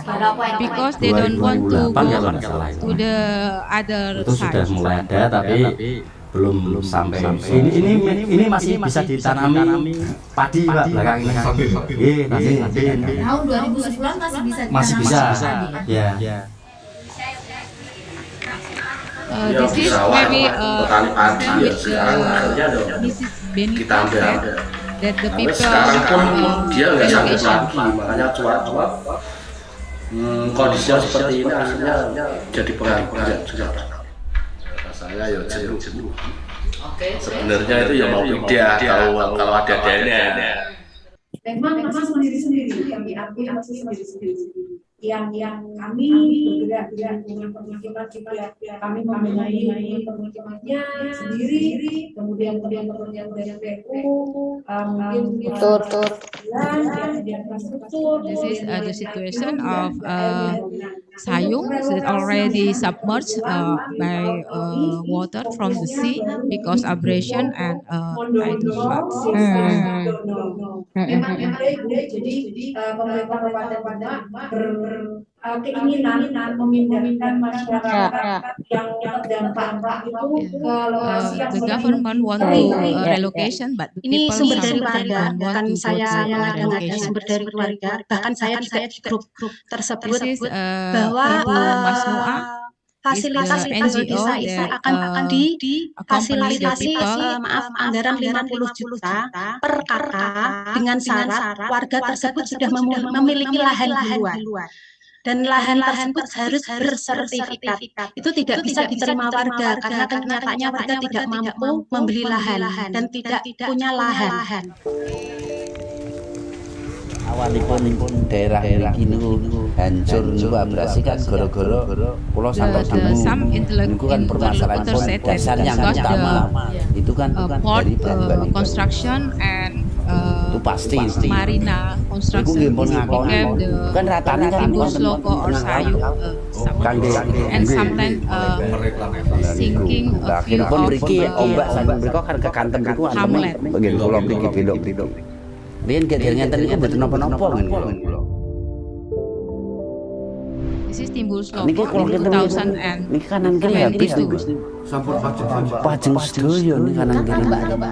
because they don't want to go to the other itu side. sudah mulai ada tapi belum sampai sini. Ini masih bisa ditanami padi Pak belakang ini. Tahun 2010 masih bisa Ya. This is maybe Mrs. Benita said that the people sekarang pun dia nggak sanggup lagi, makanya cuaca kondisinya seperti ini akhirnya jadi pengangguran juga. Saya ya jenuh. Sebenarnya itu ya mau pindah kalau ada dana. Memang masih sendiri-sendiri, kami akui masih sendiri-sendiri. Yang kami bergerak dengan permukiman kami membenahi permukimannya sendiri, kemudian permukiman dari PU, mungkin This is the situation of Sayung that already submerged by water from the sea because abrasion and tidal floods. Memang jadi pemerintah kabupaten keinginan memindahkan masyarakat yang terdampak itu ke lokasi yang The government want to relocation, but the ini people sumber dari sometimes keluarga, don't want bukan to go saya to mengatakan relocation. sumber dari keluarga, bahkan saya juga di grup tersebut This is bahwa Mas Noah fasilitas desa itu akan difasilitasi anggaran 50 juta per kakak dengan syarat warga tersebut sudah memiliki lahan di luar. Dan lahan tersebut harus bersertifikat. Itu tidak bisa diterima warga karena kenyataannya warga tidak mampu membeli lahan dan tidak punya lahan. Awalipun daerah iki niku hancur niku abrasi kan gara-gara kula sampai niku kan permasalahan dasar yang utama itu kan port dari construction and itu pasti marina construction became the kan ratanya kan Timbul Sloko or Sayung and sometimes sinking a few of ombak saking mriku kan kekantem mriku hamlet. bagian kula mriki belok-belok Rian ngeten niku mboten napa-napa kula. This is Timbul Sloko 2000 and niki kanan kiri habis niku. Sampun pajeng sedaya niki kanan kiri.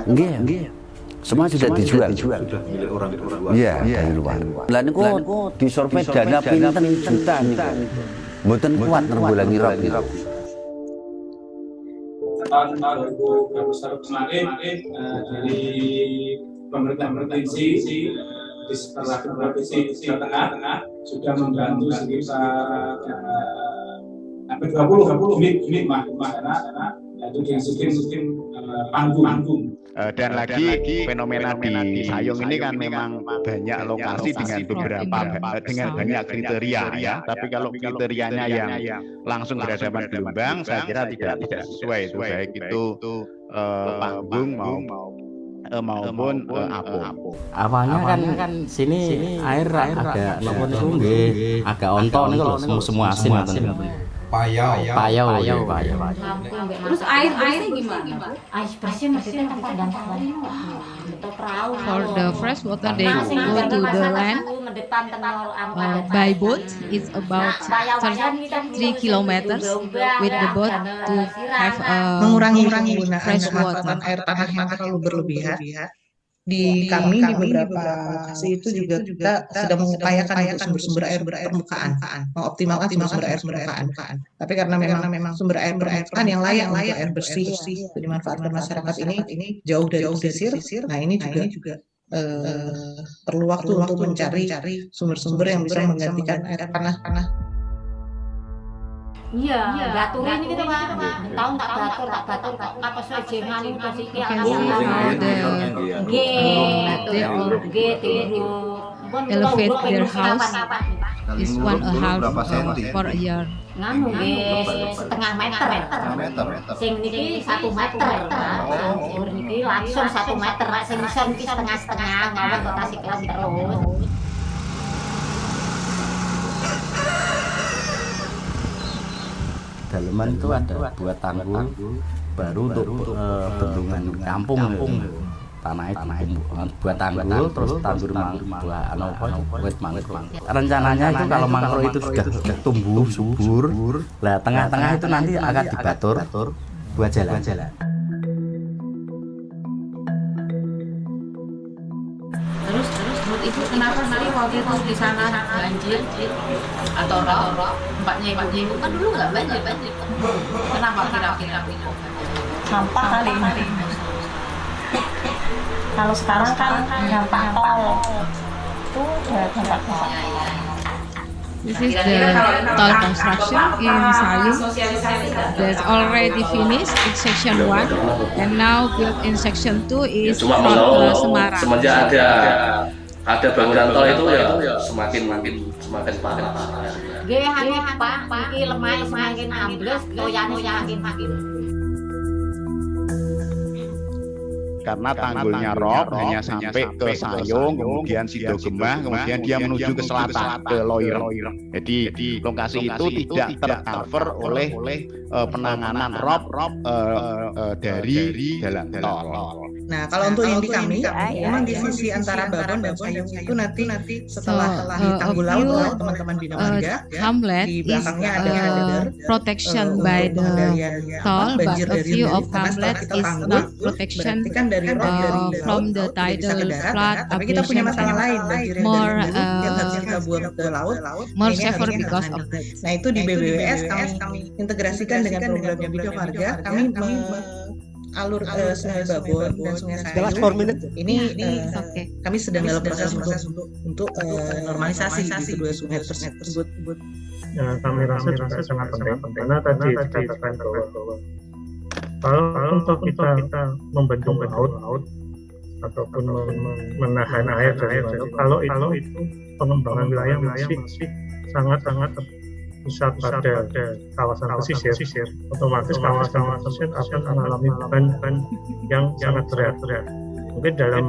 Nggih. Semua sudah dijual. Sudah milik orang luar. Iya, dari luar. Lah niku disurvei dana pinten juta niku. Mboten kuat nanggulangi rop. Tahun 2021 kemarin dari pemerintah provinsi di setelah provinsi Jawa Tengah sudah membantu sekitar hampir 20 unit rumah yaitu dengan sistem panggung. Dan lagi fenomena di Sayung ini kan memang banyak lokasi dengan banyak kriteria ya. Tapi kalau kriterianya yang langsung berhadapan gelombang, saya kira tidak sesuai itu, baik itu panggung maupun apung. Awalnya kan sini air agak nopo niku nggih, agak ontok niku lho semua asin ngoten. Payau. Terus air bersih gimana? Air bersih maksudnya tempat dampak For the fresh water they go to the land by boat. It's about 3 kilometers with the boat to have mengurangi fresh water. air tanah yang terlalu berlebihan. Di kami di beberapa lokasi itu juga kita sedang mengupayakan untuk sumber-sumber air permukaan, mengoptimalkan sumber air permukaan. Tapi karena memang sumber air permukaan yang layak untuk air bersih dimanfaatkan masyarakat ini jauh dari pesisir. Nah ini juga perlu waktu untuk mencari sumber-sumber yang bisa menggantikan air tanah. Iya, baturan gitu Pak. Tahun tak batur apa sejengan itu sih elevate their house is 1.5 for a year. Nganu setengah meter. Sing niki 1 meter. Niki langsung 1 meter. Sing isor niki setengah ngawon kok tasik terus. pedalaman itu ada buat tanggul baru untuk bendungan kampung tanah itu buat tanggul terus tanggul buat mangrove. Rencananya itu kalau mangrove itu sudah tumbuh subur, lah tengah-tengah itu nanti akan dibatur buat jalan-jalan. Terus menurut Ibu kenapa sih waktu itu di sana banjir atau rob? Tempatnya Ibu kan dulu nggak banjir. Kenapa kira-kira? Sampah kali ini. Kalau sekarang kan gampang tol. Itu ya gampang tol. This is the toll construction in Sayung that's already finished in section 1 and now built in section 2 is Cuma from kalau Semarang. semenjak ada bangunan tol itu ya semakin parah. Nggih hanya Pak, iki lemah semakin ambles, toyane semakin. Karena tanggulnya rob hanya sampai ke Sayung, kemudian Sidogembah, kemudian dia menuju ke selatan ke Loir. Jadi lokasi itu tidak tercover oleh penanganan rob dari jalan tol. Nah, kalau untuk yang di kami, memang di sisi antara Babon dan Sayung itu nanti setelah di tanggul laut oleh teman-teman Bina Marga, Hamlet di is belakangnya ada protection by the toll, but a view of Hamlet is not protection from the tidal flood tapi kita punya masalah lain, more yang harus kita buang ke laut, more safer because of that. Nah, itu di BBWS kami integrasikan dengan programnya Bina Marga, kami alur Sungai Babon dan Sungai Sayung. Ini kami sedang dalam proses untuk normalisasi di kedua sungai tersebut. Ya, kami rasa juga sangat penting karena tadi dikatakan bahwa kalau untuk kita membendung laut ataupun menahan air dari laut, kalau itu pengembangan wilayah masih sangat pusat pada kawasan pesisir, otomatis kawasan pesisir akan mengalami beban yang sangat berat. Mungkin dalam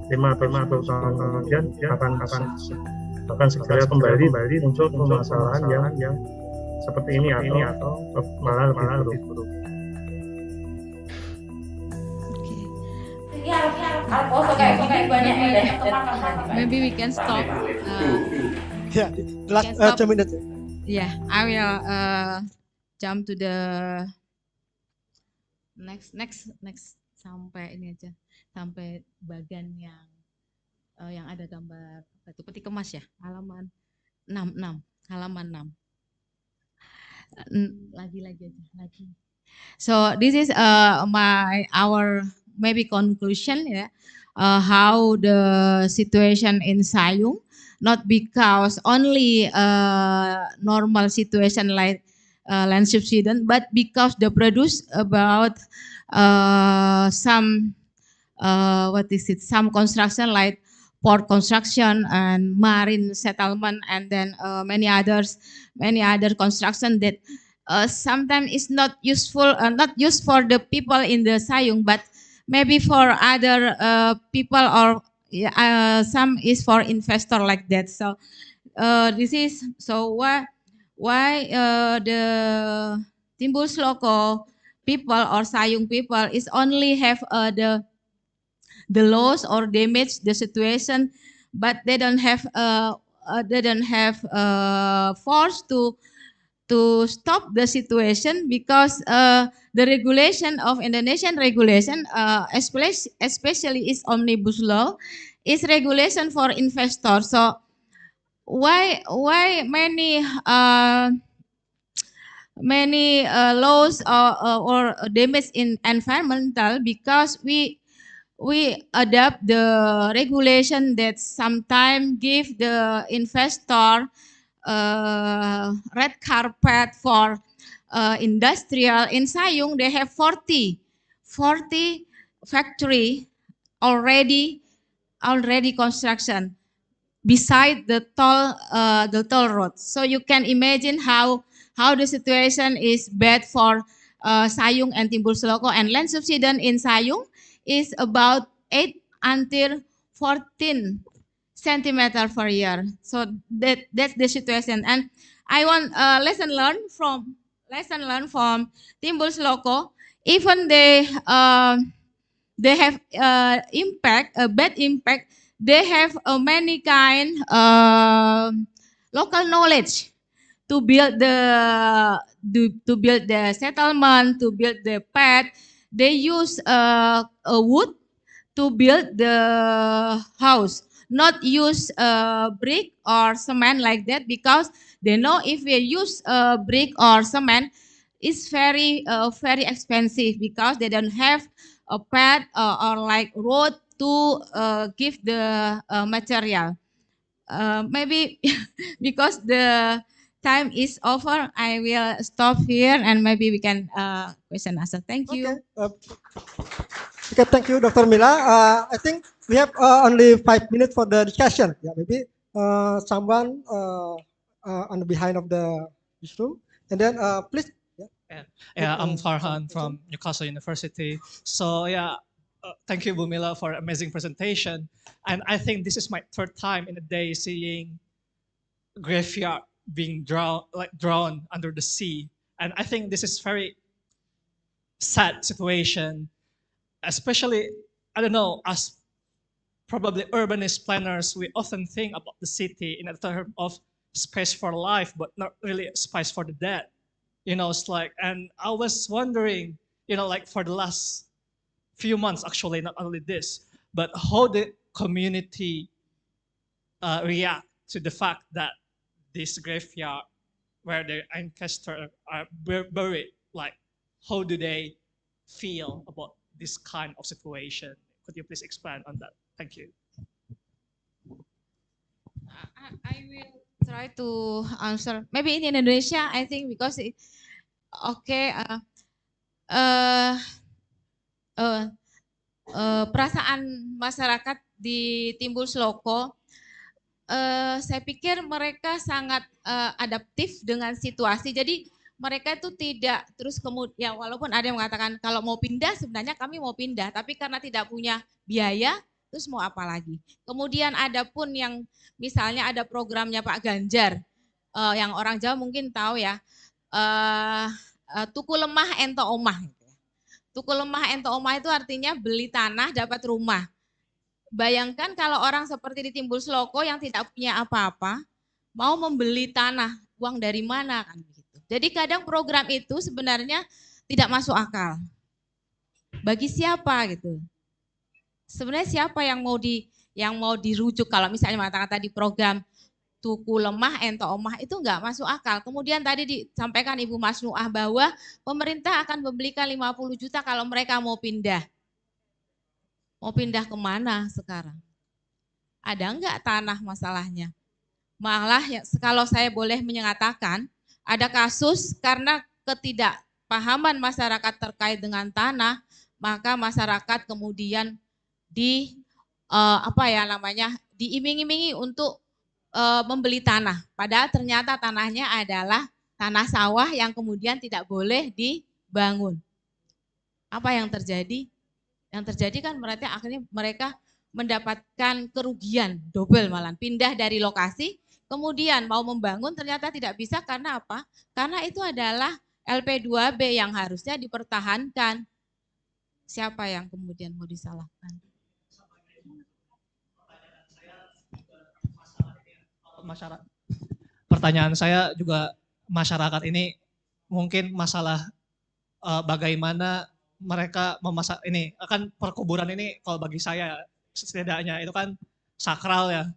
5 atau 10 tahun kemudian akan segera kembali muncul permasalahan yang seperti ini atau malah lebih buruk. Maybe we can stop. Yeah, last 2 minutes. Yeah, I will jump to the next sampai ini aja, sampai bagian yang ada gambar batu peti kemas ya, halaman 6 halaman 6. Lagi. So this is our maybe conclusion ya, how the situation in Sayung. Not because only normal situation like land subsidence, but because they produce about some some construction like port construction and marine settlement, and then many other construction that sometimes is not useful, not used for the people in the Sayung, but maybe for other people, or some is for investor like that. So this is why the Timbul Sloko people or Sayung people is only have the loss or damage the situation, but they don't have force to stop the situation, because the regulation of Indonesian regulation, especially is omnibus law, is regulation for investors. So why many laws or damage in environmental, because we adopt the regulation that sometimes give the investor red carpet for industrial. In Sayung, they have 40 factory already construction beside the toll road. So you can imagine how the situation is bad for Sayung and Timbul Sloko. And land subsidence in Sayung is about 8 until 14 centimeter per year. So that's the situation. And I want lesson learned from lesson learned from Timbul Sloko, even they have impact, a bad impact. They have many kind local knowledge to build to build the settlement, to build the path. They use a wood to build the house, not use brick or cement like that, because they know if we use brick or cement, it's very expensive because they don't have a path or like road to give the material. Maybe because the time is over, I will stop here and maybe we can question answer. Thank you. Okay, thank you, Dr. Mila. I think we have only 5 minutes for the discussion. Yeah, maybe someone on the behind of this room, and then please. Yeah, I'm Farhan from Newcastle University. So yeah, thank you, Bumila, for amazing presentation. And I think this is my third time in a day seeing graveyard being drawn under the sea. And I think this is very sad situation, especially, I don't know, as probably urbanist planners, we often think about the city in a term of space for life, but not really space for the dead. You know, it's like, and I was wondering, you know, like for the last few months, actually, not only this, but how the community react to the fact that this graveyard where the ancestors are buried, like how do they feel about this kind of situation? Could you please expand on that? Thank you. I will try to answer. Maybe in Indonesia, I think because okay, perasaan masyarakat di Timbul Sloko, saya pikir mereka sangat adaptif dengan situasi. Jadi mereka itu tidak terus kemudian, ya walaupun ada yang mengatakan kalau mau pindah, sebenarnya kami mau pindah, tapi karena tidak punya biaya, terus mau apa lagi. Kemudian ada pun yang misalnya ada programnya Pak Ganjar, yang orang Jawa mungkin tahu ya, tuku lemah ento omah. Tuku lemah ento omah itu artinya beli tanah dapat rumah. Bayangkan kalau orang seperti di Timbul Sloko yang tidak punya apa-apa, mau membeli tanah, uang dari mana kan begitu. Jadi kadang program itu sebenarnya tidak masuk akal. Bagi siapa gitu? Sebenarnya siapa yang mau dirujuk kalau misalnya mengatakan tadi program tuku lemah ento omah itu enggak masuk akal. Kemudian tadi disampaikan Ibu Mas Nuah bahwa pemerintah akan membelikan 50 juta kalau mereka mau pindah. Mau pindah kemana sekarang? Ada enggak tanah masalahnya? Malah kalau saya boleh menyatakan, ada kasus karena ketidakpahaman masyarakat terkait dengan tanah, maka masyarakat kemudian diiming-imingi untuk membeli tanah. Padahal ternyata tanahnya adalah tanah sawah yang kemudian tidak boleh dibangun. Apa yang terjadi? Yang terjadi kan akhirnya mereka mendapatkan kerugian double malah, pindah dari lokasi, kemudian mau membangun ternyata tidak bisa karena apa? Karena itu adalah LP2B yang harusnya dipertahankan. Siapa yang kemudian mau disalahkan? Pertanyaan saya juga masyarakat ini mungkin masalah bagaimana mereka memasak ini akan perkuburan ini kalau bagi saya setidaknya itu kan sakral ya.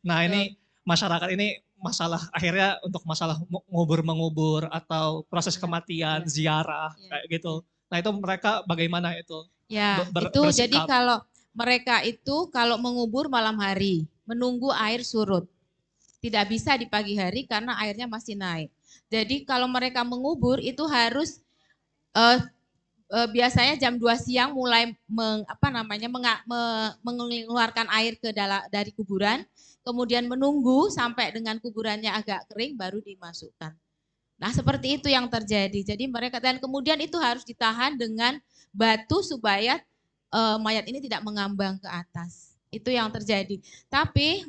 Nah ini masyarakat ini masalah akhirnya untuk masalah mengubur atau proses kematian, ziarah kayak gitu. Nah itu mereka bagaimana itu? Ya itu jadi kalau mereka itu kalau mengubur malam hari menunggu air surut. Tidak bisa di pagi hari karena airnya masih naik. Jadi kalau mereka mengubur itu harus biasanya jam 2 siang mulai mengeluarkan air dari kuburan, kemudian menunggu sampai dengan kuburannya agak kering baru dimasukkan. Nah seperti itu yang terjadi. Jadi mereka dan kemudian itu harus ditahan dengan batu supaya mayat ini tidak mengambang ke atas. Itu yang terjadi. Tapi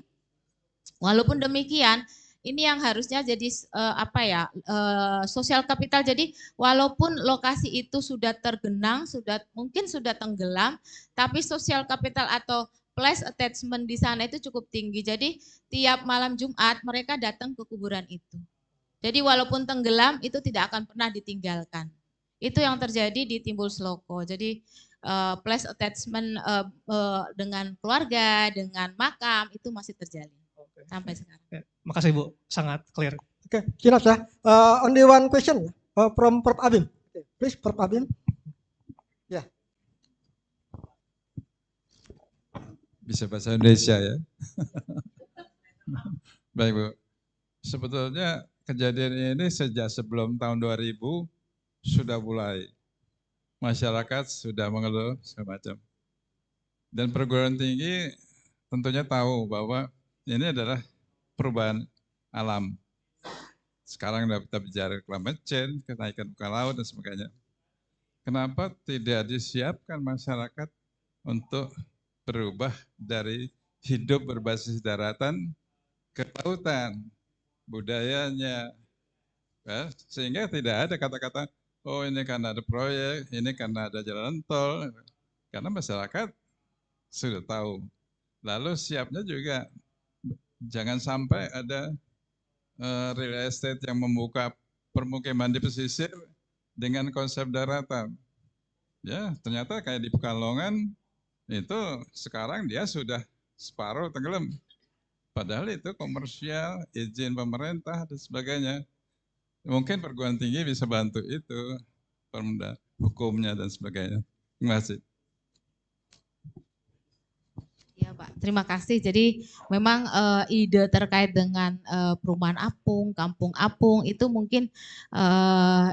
walaupun demikian, ini yang harusnya jadi apa ya, sosial kapital. Jadi walaupun lokasi itu sudah tergenang, mungkin sudah tenggelam, tapi sosial kapital atau place attachment di sana itu cukup tinggi. Jadi tiap malam Jumat mereka datang ke kuburan itu. Jadi walaupun tenggelam itu tidak akan pernah ditinggalkan. Itu yang terjadi di Timbul Sloko. Jadi place attachment dengan keluarga, dengan makam itu masih terjalin sampai sekarang. Makasih Bu, sangat clear. Okay, enough ya. Only one question from Prof. Abim. Okay, please, Prof. Abim. Ya. Yeah. Bisa bahasa Indonesia ya. Baik Bu, sebetulnya kejadian ini sejak sebelum tahun 2000 sudah mulai. Masyarakat sudah mengeluh segala macam. Dan perguruan tinggi tentunya tahu bahwa ini adalah perubahan alam. Sekarang kita bicara climate change, kenaikan muka laut dan sebagainya. Kenapa tidak disiapkan masyarakat untuk berubah dari hidup berbasis daratan ke lautan, budayanya, ya, sehingga tidak ada kata-kata, oh ini karena ada proyek, ini karena ada jalan tol, karena masyarakat sudah tahu. Lalu siapnya juga, jangan sampai ada real estate yang membuka permukiman di pesisir dengan konsep daratan. Ya, ternyata kayak di Pekalongan, itu sekarang dia sudah separuh tenggelam. Padahal itu komersial, izin pemerintah dan sebagainya. Mungkin perguruan tinggi bisa bantu itu, perda hukumnya dan sebagainya. Terima kasih. Ya Pak, terima kasih. Jadi memang ide terkait dengan perumahan apung, kampung apung itu mungkin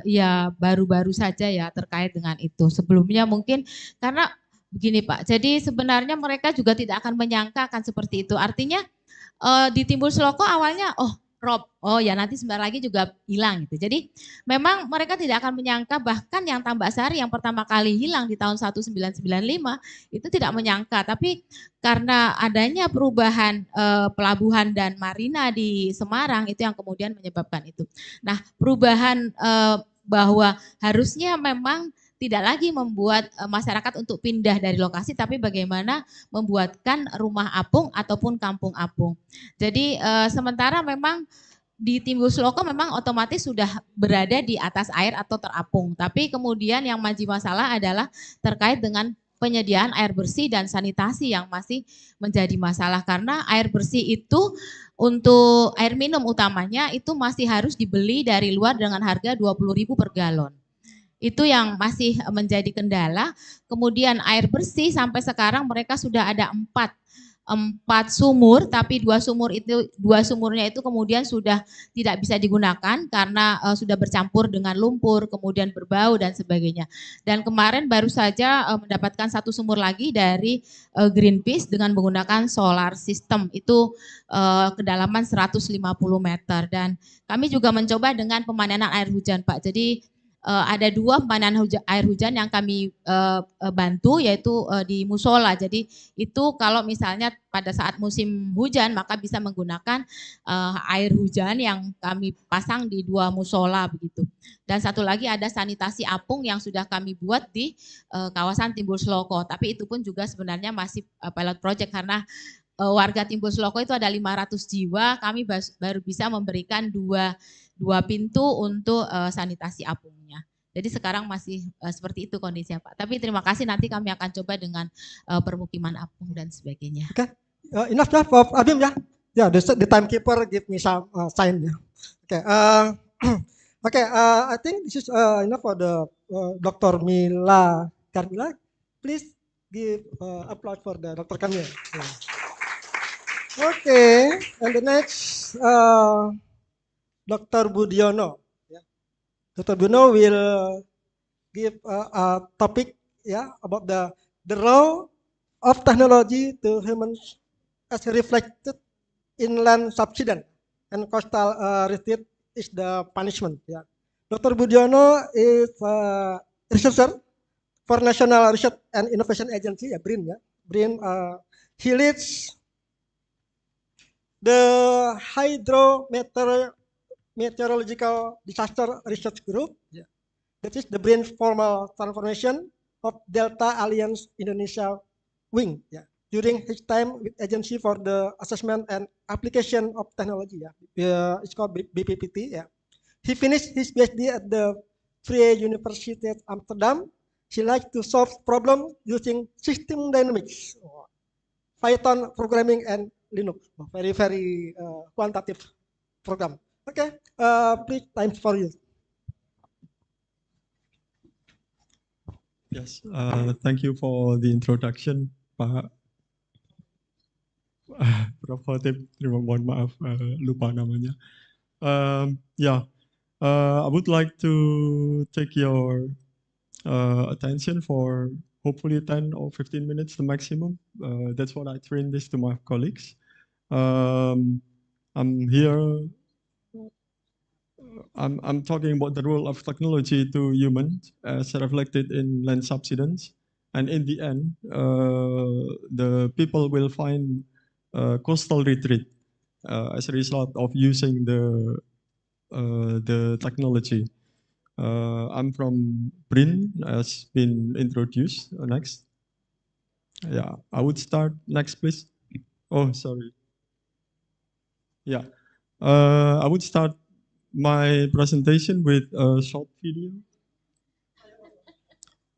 ya baru-baru saja ya terkait dengan itu. Sebelumnya mungkin karena begini Pak, jadi sebenarnya mereka juga tidak akan menyangka akan seperti itu. Artinya di Timbul Sloko awalnya rob, oh ya nanti sebentar lagi juga hilang gitu. Jadi memang mereka tidak akan menyangka, bahkan yang Tambak Sari yang pertama kali hilang di tahun 1995 itu tidak menyangka. Tapi karena adanya perubahan pelabuhan dan marina di Semarang itu yang kemudian menyebabkan itu. Nah perubahan bahwa harusnya memang tidak lagi membuat masyarakat untuk pindah dari lokasi, tapi bagaimana membuatkan rumah apung ataupun kampung apung. Jadi sementara memang di Timbul Sloko memang otomatis sudah berada di atas air atau terapung. Tapi kemudian yang menjadi masalah adalah terkait dengan penyediaan air bersih dan sanitasi yang masih menjadi masalah. Karena air bersih itu untuk air minum utamanya itu masih harus dibeli dari luar dengan harga 20.000 per galon. Itu yang masih menjadi kendala. Kemudian air bersih sampai sekarang mereka sudah ada 4 sumur, tapi 2 sumurnya itu kemudian sudah tidak bisa digunakan karena sudah bercampur dengan lumpur, kemudian berbau dan sebagainya. Dan kemarin baru saja mendapatkan 1 sumur lagi dari Greenpeace dengan menggunakan solar system, itu kedalaman 150 meter. Dan kami juga mencoba dengan pemanenan air hujan Pak. Jadi ada 2 pemanenan air hujan yang kami bantu, yaitu di musola. Jadi itu kalau misalnya pada saat musim hujan maka bisa menggunakan air hujan yang kami pasang di 2 musola begitu. Dan satu lagi ada sanitasi apung yang sudah kami buat di kawasan Timbul Sloko. Tapi itu pun juga sebenarnya masih pilot project karena warga Timbul Sloko itu ada 500 jiwa. Kami baru bisa memberikan 2 pintu untuk sanitasi apungnya. Jadi sekarang masih seperti itu kondisinya Pak. Tapi terima kasih, nanti kami akan coba dengan permukiman apung dan sebagainya. Oke, enough ya Prof. Abim ya. Ya, the timekeeper give me some sign ya. Oke, I think this is enough for the Dr. Mila Carmila. Please give applause for the Dr. Carmila. Okay, and the next Dr. Budiono. Dr. Budiono will give a topic about the role of technology to humans as reflected in land subsidence and coastal retreat is the punishment. Yeah. Dr. Budiono is a researcher for National Research and Innovation Agency, BRIN. Yeah. BRIN. He leads the Hydrometeorological Disaster Research Group, that is the brain formal transformation of Delta Alliance Indonesia Wing, during his time with Agency for the Assessment and Application of Technology, it's called BPPT. He finished his PhD at the Vrije University of Amsterdam. He likes to solve problems using system dynamics, Python programming, and Linux. Very quantitative program. Okay, please, time for you. Yes, thank you for the introduction, Pak Prof. Khotib. Mohon maaf, lupa namanya. I would like to take your attention for hopefully 10 or 15 minutes, the maximum. That's what I train this to my colleagues. I'm here. I'm talking about the role of technology to humans as reflected in land subsidence. And in the end, the people will find coastal retreat as a result of using the technology. I'm from BRIN, as been introduced. Next. Yeah, I would start. Next, please. Oh, sorry. Yeah, I would start my presentation with a short video.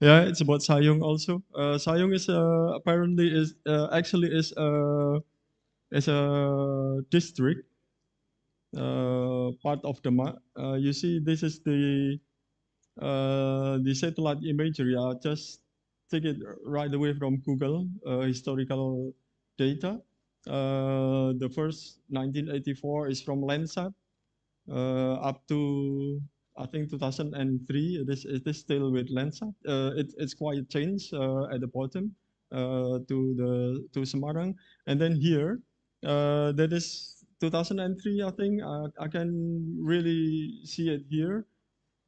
Yeah, it's about Sayong also. Sayong is apparently actually is a district, part of the map. You see, this is the satellite imagery. I just take it right away from Google historical data. The first 1984 is from Landsat up to I think 2003. It is still with Landsat. It's quite changed at the bottom to Semarang, and then here that is 2003. I think I can really see it here.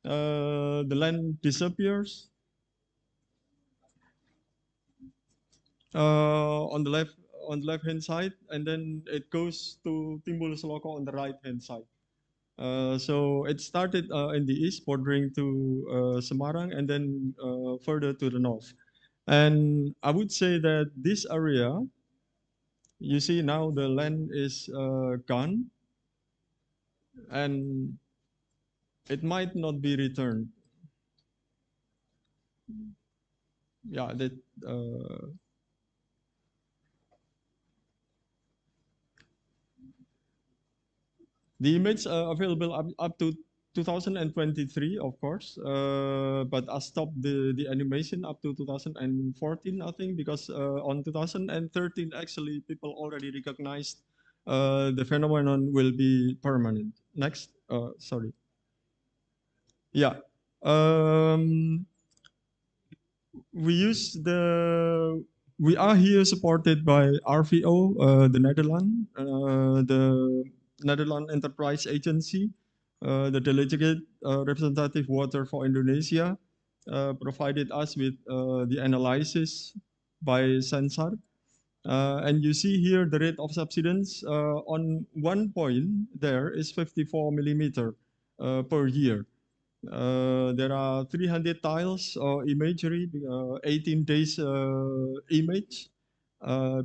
The land disappears on the left hand side, and then it goes to Timbul Seloko on the right hand side. So it started in the east, bordering to Semarang, and then further to the north. And I would say that this area, you see now the land is gone, and it might not be returned. Yeah, that. The image available up to 2023, of course, but I stopped the animation up to 2014, I think, because on 2013, actually, people already recognized the phenomenon will be permanent. Next, sorry. Yeah. We are here supported by RVO, the Netherlands, the Netherlands Enterprise Agency, the delegate representative water for Indonesia, provided us with the analysis by Sensor. And you see here the rate of subsidence on one point there is 54 millimeter per year. There are 300 tiles imagery, 18 days image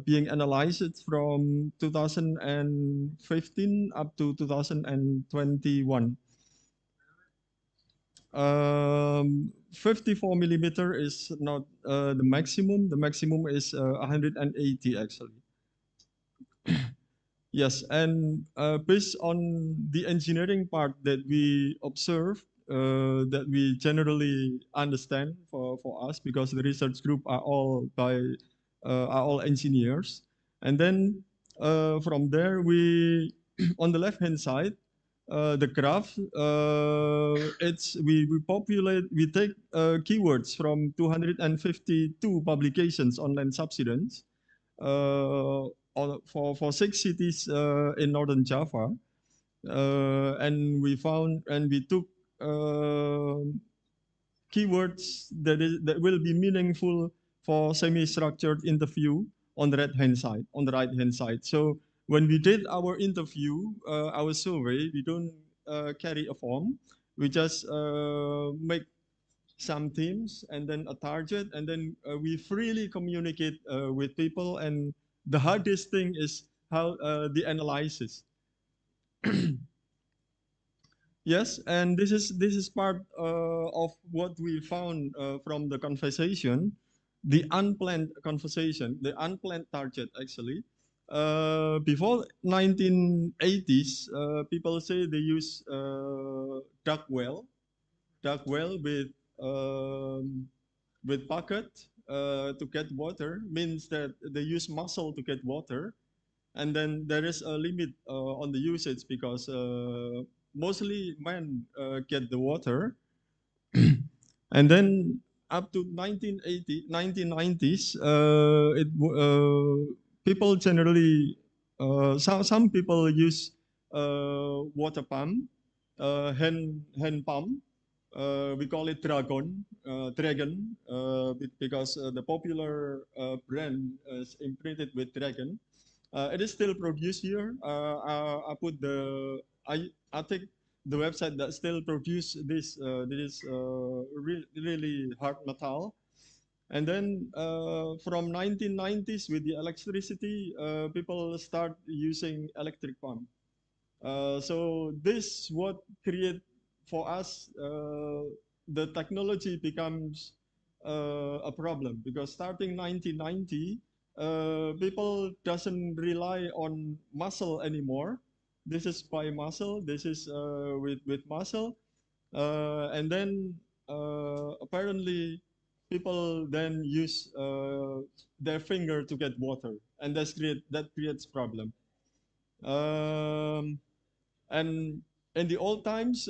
being analyzed from 2015 up to 2021. 54 millimeter is not the maximum. The maximum is 180 actually. Yes, and based on the engineering part that we observe, that we generally understand for us, because the research group are all engineers, and then from there we on the left hand side the graph, we take keywords from 252 publications on land subsidence for 6 cities in northern Java, and we took keywords that will be meaningful for semi-structured interview on the right hand side. So when we did our interview, our survey, we don't carry a form. We just make some themes and then a target, and then we freely communicate with people. And the hardest thing is how the analysis. Yes, and this is part of what we found from the conversation, the unplanned conversation, the unplanned target actually. Before 1980s, people say they use duck well with bucket to get water, means that they use muscle to get water. And then there is a limit on the usage because mostly men get the water. And then up to 1990s, people generally, some people use water pump, hand pump. We call it Dragon, because the popular brand is imprinted with Dragon. It is still produced here. I put I think the website that still produce this. This is really hard metal. And then from 1990s with the electricity, people start using electric pump. So this what create for us the technology becomes a problem, because starting 1990, people doesn't rely on muscle anymore. This is by muscle. This is with muscle, and then apparently people then use their finger to get water, and that creates problem. And in the old times,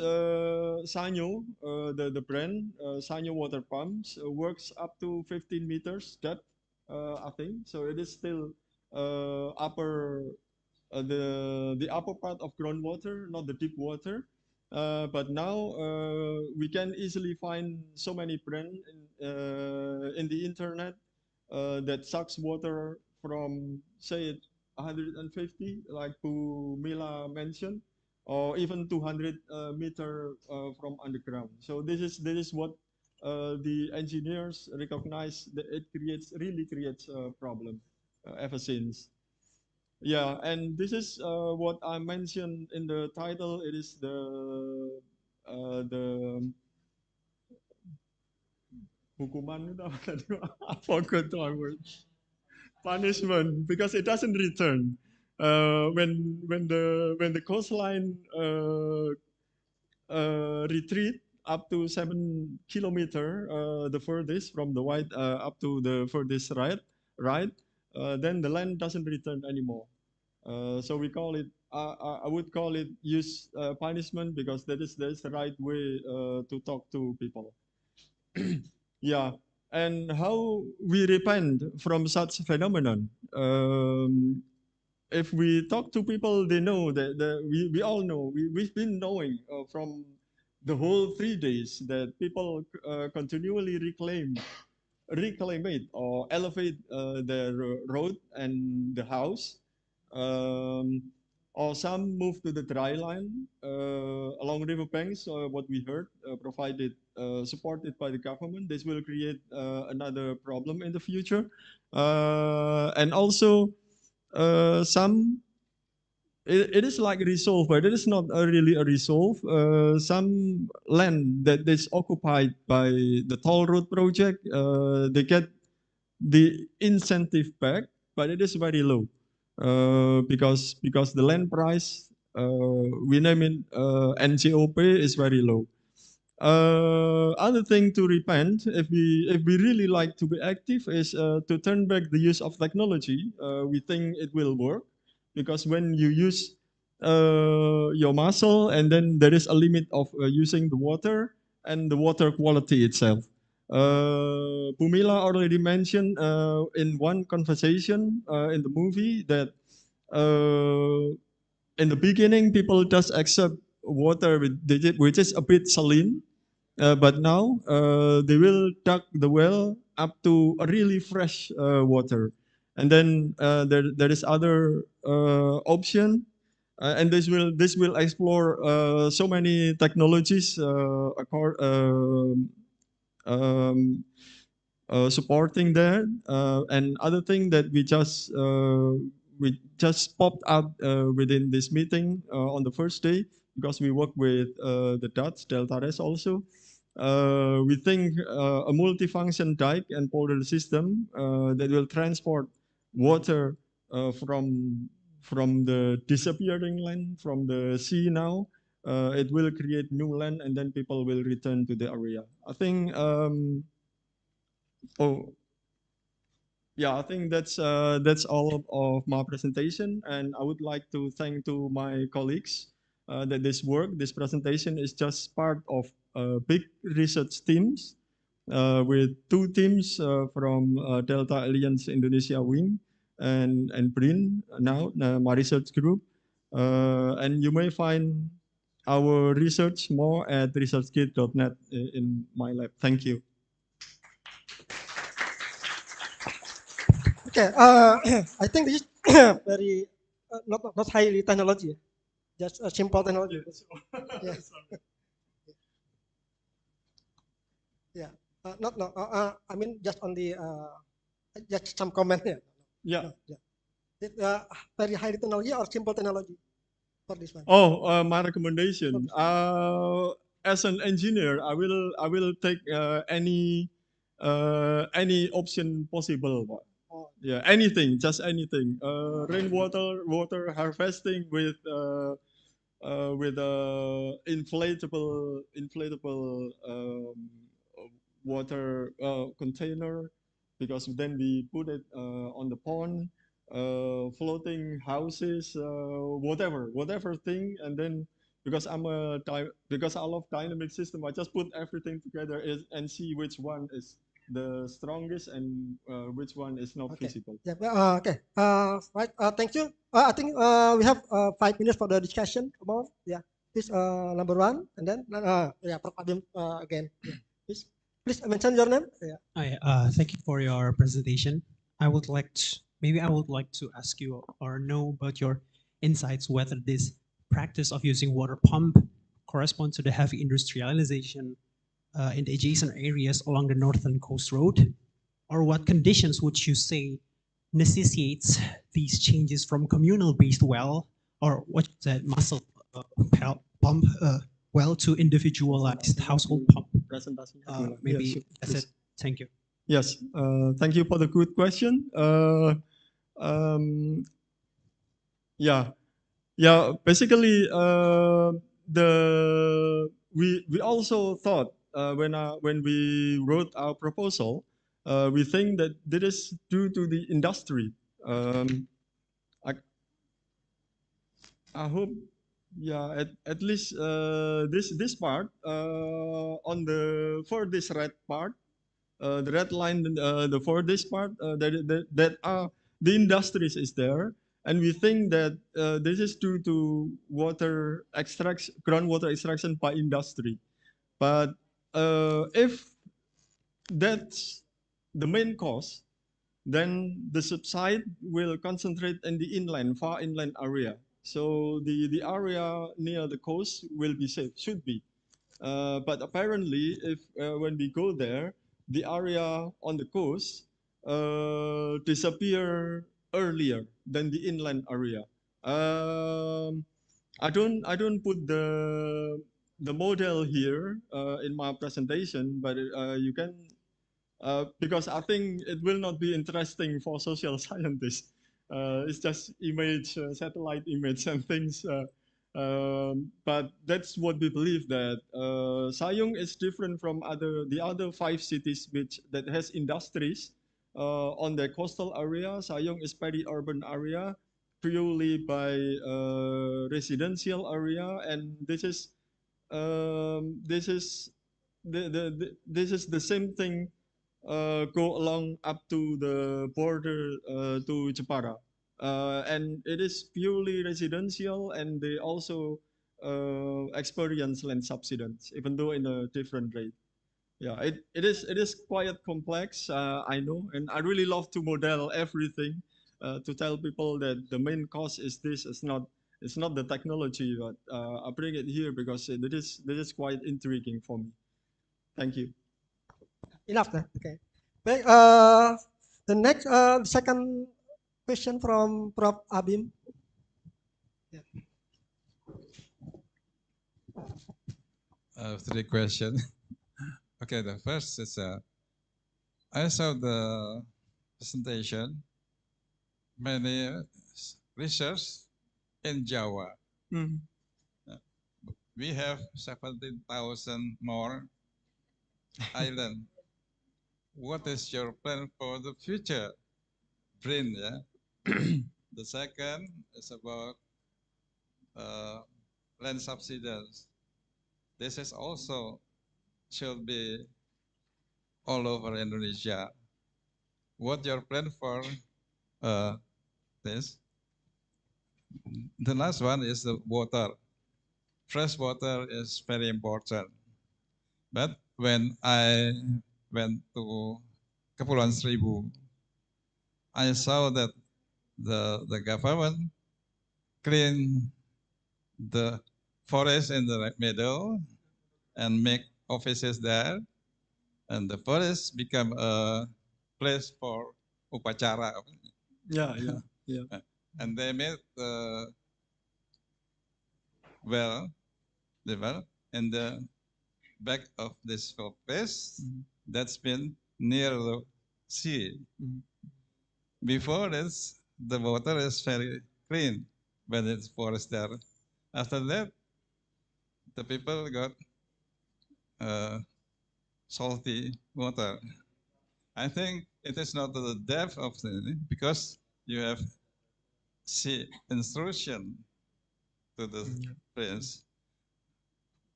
Sanyo, the brand, Sanyo water pumps works up to 15 meters depth, I think. So it is still upper, the upper part of groundwater, not the deep water. But now we can easily find so many brands in the internet that sucks water from, say, 150, like Mila mentioned, or even 200 meter from underground. So this is what the engineers recognize, that it really creates a problem ever since. Yeah, and this is what I mentioned in the title. It is the hukuman itu apa tadi? I forgot the word. Punishment, because it doesn't return. When the coastline retreat up to 7 kilometer, the furthest from the white up to the furthest right, then the land doesn't return anymore. So we call it. I would call it use punishment, because that is the right way to talk to people. Yeah, and how we repent from such phenomenon. If we talk to people, they know that we all know, we've been knowing from the whole 3 days that people continually reclaim it or elevate their road and the house. Or some move to the dry line along riverbanks, what we heard, provided supported by the government. This will create another problem in the future. And also some, it is like resolve, but it is not really a resolve. Some land that is occupied by the toll road project, they get the incentive back, but it is very low because the land price, we name it NCOP, is very low. Other thing to repent, if we really like to be active, is to turn back the use of technology. We think it will work, because when you use your muscle, and then there is a limit of using the water and the water quality itself. Bumila already mentioned in one conversation in the movie that in the beginning people just accept water which is a bit saline, but now they will dug the well up to a really fresh water. And then there is other option, and this will explore so many technologies supporting that, and other thing that we just popped up within this meeting on the first day, because we work with the Dutch Deltares also. We think a multifunction dike and polder system that will transport water from the disappearing land, from the sea now. It will create new land, and then people will return to the area. I think. I think that's all of my presentation, and I would like to thank to my colleagues that this presentation is just part of big research teams with two teams from Delta Alliance Indonesia Wing and BRIN now, my research group, and you may find our research more at researchkit.net in my lab. Thank you. Okay, I think this is very not highly technology, just a simple technology. Yeah. Yeah. I mean, just on the just some comment here. Yeah. No, yeah. Very high technology or simple technology for this one? Oh, my recommendation. As an engineer, I will take any option possible. Yeah, anything, just anything. Water harvesting with inflatable water container, because then we put it on the pond, floating houses, whatever thing, and then because because I love dynamic system, I just put everything together and see which one is the strongest and which one is not feasible. Yeah. Okay. Right. Thank you. I think we have 5 minutes for the discussion about this number one, and then again. Yeah. Please mention your name. Yeah. Hi. Thank you for your presentation. I would like to ask you or know about your insights whether this practice of using water pump corresponds to the heavy industrialization in the adjacent areas along the northern coast road, or what conditions would you say necessitates these changes from communal-based well, or what that muscle pump well, to individualized household pump? Maybe that's it. Thank you. Yes, thank you for the good question. Basically, we also thought when we wrote our proposal, we think that this is due to the industry. I hope, at least this part on the furthest red part, the red line, the furthest part, that are the industries is there, and we think that this is due to water extraction, groundwater extraction by industry. But if that's the main cause, then the subside will concentrate in the inland, far inland area. So the area near the coast will be safe, should be. But apparently, if when we go there, the area on the coast disappear earlier than the inland area. I don't put the model here in my presentation, but you can. Because I think it will not be interesting for social scientists. It's just image, satellite image and things. But that's what we believe, that Sayong is different from the other 5 cities that has industries on the coastal area. Sayong is peri-urban area, purely by residential area, and this is the same thing. Go along up to the border to Jepara, and it is purely residential, and they also experience land subsidence, even though in a different rate. Yeah, it is quite complex. I know, and I really love to model everything to tell people that the main cause is this. It's not the technology, but I bring it here because it is quite intriguing for me. Thank you. Enough then. Okay. Baik, the next second question from Prof. Abim. Three questions. Okay, the first is I saw the presentation, many research in Java. Mhm. We have 17,000 more island. What is your plan for the future? Brain, yeah. The second is about land subsidies. This is also should be all over Indonesia. What your plan for this? The last one is the water. Fresh water is very important. But when I went to Kepulauan Seribu, I saw that the government clean the forest in the middle and make offices there, and the forest become a place for upacara. Yeah, yeah, yeah. And they made the well in the back of this place that's been near the sea. Before this, the water is very clean when it's forest there. After that, the people got salty water. I think it is not the depth of the because you have sea instruction to the prince.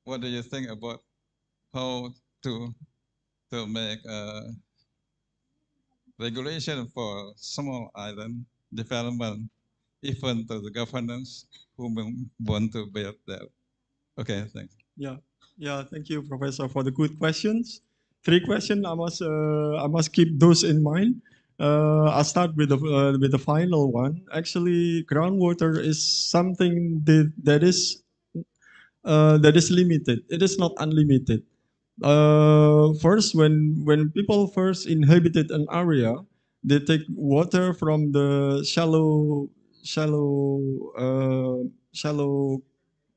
What do you think about how to make a regulation for small island development, even to the governance who want to build there? Okay, thanks. Yeah, yeah. Thank you, Professor, for the good questions. Three questions. I must keep those in mind. I'll start with the final one. Actually, groundwater is something that is limited. It is not unlimited. First, when people first inhabited an area, they take water from the shallow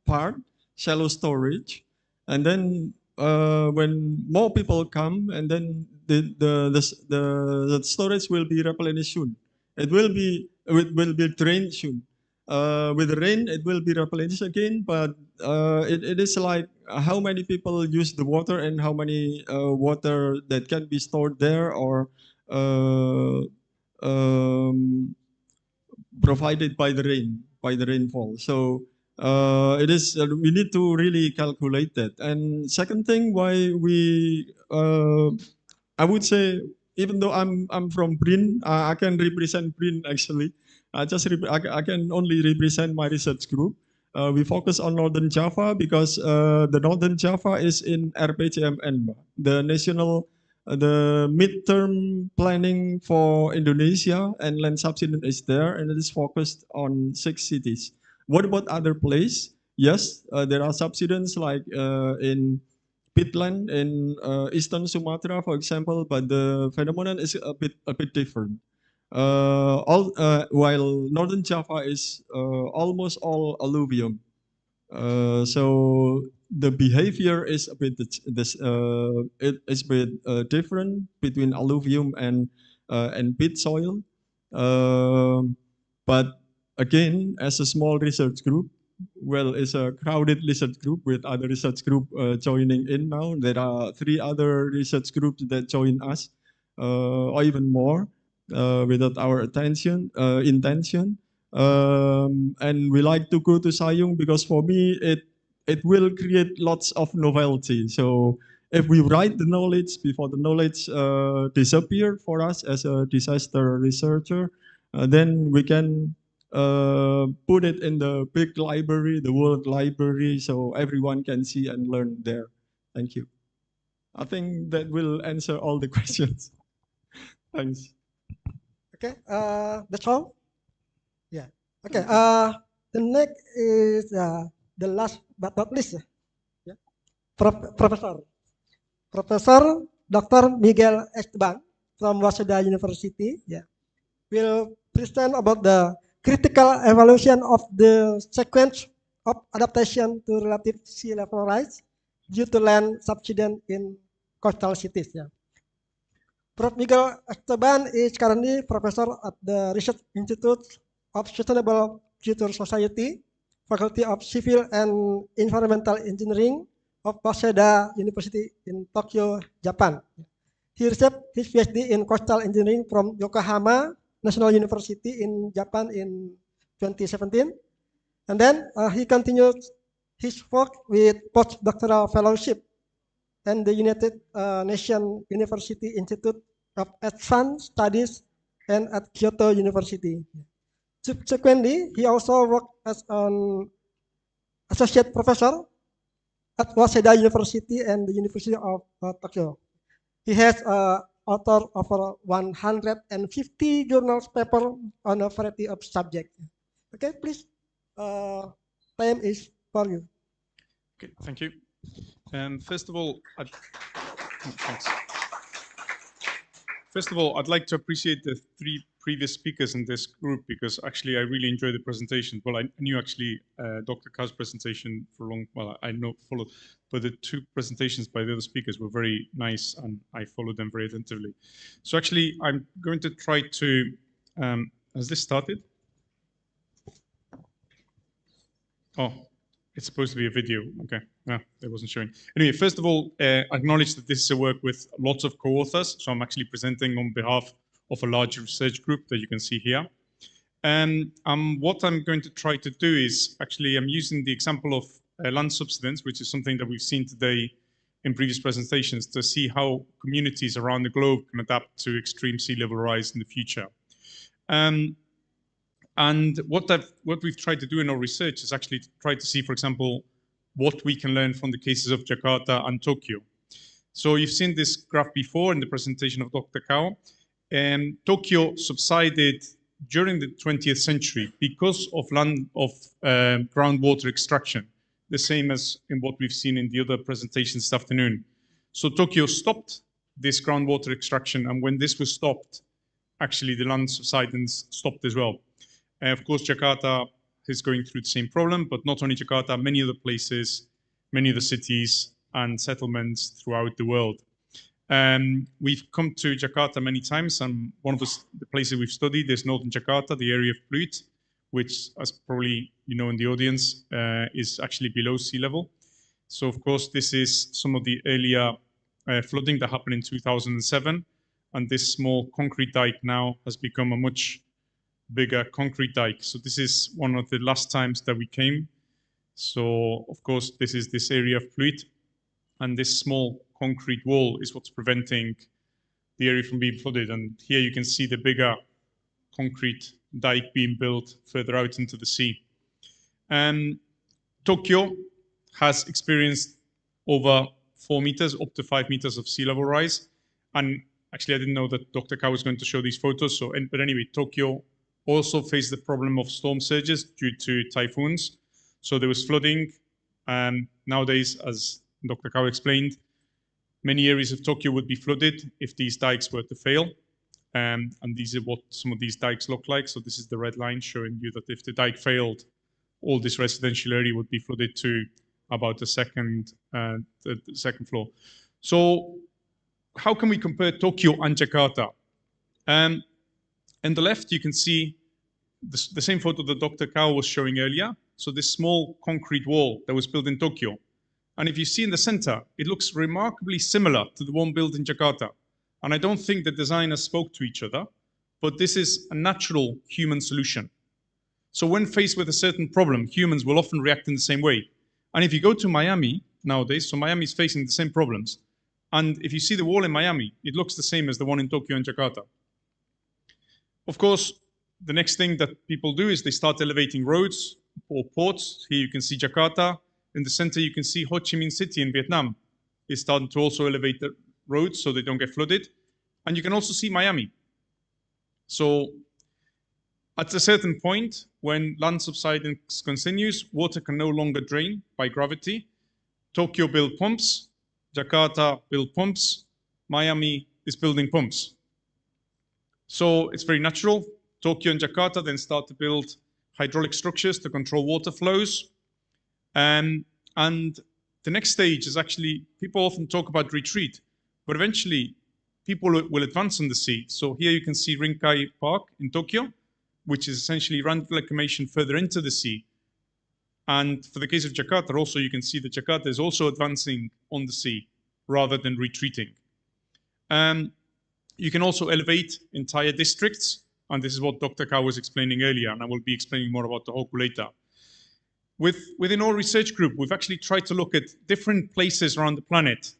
part, shallow storage, and then when more people come, and then the storage will be replenished soon. It will be drained soon. With the rain, it will be replenished again, but it is like how many people use the water and how many water that can be stored there or uh, um, provided by the rainfall. So we need to really calculate that. And second thing, why I would say, even though I'm from BRIN, I can represent BRIN actually. I can only represent my research group. We focus on Northern Java because the Northern Java is in RPJMN, the national, the midterm planning for Indonesia, and land subsidence is there, and it is focused on 6 cities. What about other places? Yes, there are subsidence like in peatland in eastern Sumatra, for example, but the phenomenon is a bit different. While northern Java is almost all alluvium, so the behavior is a bit it is a bit different between alluvium and peat soil. Um, but again, as a small research group, well, it's a crowded research group with other research group joining in now. There are 3 other research groups that join us, or even more, without our intention. And we like to go to Sayung because for me it will create lots of novelty. So if we write the knowledge before the knowledge disappear for us as a disaster researcher, then we can put it in the big library, the world library, so everyone can see and learn there. Thank you. I think that will answer all the questions. Thanks. Okay, that's all. Yeah. Okay. The next is the last but not least. Yeah. Professor Dr. Miguel Esteban from Waseda University. Yeah. Will present about the critical evaluation of the sequence of adaptation to relative sea level rise due to land subsidence in coastal cities. Yeah. Prof. Miguel Esteban is currently professor at the Research Institute of Sustainable Future Society, Faculty of Civil and Environmental Engineering of Waseda University in Tokyo, Japan. He received his PhD in coastal engineering from Yokohama National University in Japan in 2017. And then he continued his work with postdoctoral fellowship and the United Nations University Institute of Advanced Studies and at Kyoto University. Subsequently, he also worked as an associate professor at Waseda University and the University of Tokyo. He has authored over 150 journals paper on a variety of subjects. Okay, please. Time is for you. Okay, thank you. First of all, thanks. First of all, I'd like to appreciate the three previous speakers in this group because actually I really enjoyed the presentation. Well, I knew actually Dr. Kao's presentation for a long, well, I know followed, but the two presentations by the other speakers were very nice and I followed them very attentively. So actually, I'm going to try to, has this started? Oh, it's supposed to be a video. Okay, no, it wasn't showing. Anyway, first of all, acknowledge that this is a work with lots of co-authors. So I'm actually presenting on behalf of a large research group that you can see here. What I'm going to try to do is actually I'm using the example of land subsidence, which is something that we've seen today in previous presentations, to see how communities around the globe can adapt to extreme sea level rise in the future. And what we've tried to do in our research is actually to try to see, for example, what we can learn from the cases of Jakarta and Tokyo. So you've seen this graph before in the presentation of Dr. Kao. Tokyo subsided during the 20th century because of groundwater extraction, the same as in what we've seen in the other presentations this afternoon. So Tokyo stopped this groundwater extraction, and when this was stopped, actually the land subsidence stopped as well. Of course, Jakarta is going through the same problem, but not only Jakarta, many other places, many other cities and settlements throughout the world. We've come to Jakarta many times, and one of the places we've studied is northern Jakarta, the area of Pluit, which, as probably you know in the audience, is actually below sea level. So, of course, this is some of the earlier flooding that happened in 2007, and this small concrete dike now has become a much bigger concrete dike. So this is one of the last times that we came. So of course, this is this area of Pluit, and this small concrete wall is what's preventing the area from being flooded. And here you can see the bigger concrete dike being built further out into the sea. Tokyo has experienced over 4 meters, up to 5 meters of sea level rise. And actually, I didn't know that Dr. Kao was going to show these photos. But anyway, Tokyo also faced the problem of storm surges due to typhoons. So there was flooding. Nowadays, as Dr. Kao explained, many areas of Tokyo would be flooded if these dikes were to fail. And these are what some of these dikes look like. So this is the red line showing you that if the dike failed, all this residential area would be flooded to about the second floor. So how can we compare Tokyo and Jakarta? On the left, you can see the same photo that Dr. Kao was showing earlier. So this small concrete wall that was built in Tokyo. And if you see in the center, it looks remarkably similar to the one built in Jakarta. And I don't think the designers spoke to each other, but this is a natural human solution. So when faced with a certain problem, humans will often react in the same way. And if you go to Miami nowadays, so Miami is facing the same problems. And if you see the wall in Miami, it looks the same as the one in Tokyo and Jakarta. Of course, the next thing that people do is they start elevating roads or ports. Here you can see Jakarta. In the center, you can see Ho Chi Minh City in Vietnam. is starting to also elevate the roads so they don't get flooded. And you can also see Miami. So at a certain point, when land subsidence continues, water can no longer drain by gravity. Tokyo built pumps, Jakarta built pumps, Miami is building pumps. So it's very natural. Tokyo and Jakarta then start to build hydraulic structures to control water flows. And the next stage is actually, people often talk about retreat, but eventually people will advance on the sea. So here you can see Rinkai Park in Tokyo, which is essentially land reclamation further into the sea. And for the case of Jakarta, also you can see that Jakarta is also advancing on the sea rather than retreating. You can also elevate entire districts, and this is what Dr. Kao was explaining earlier, and I will be explaining more about the Hoku later. Within our research group, we've actually tried to look at different places around the planet,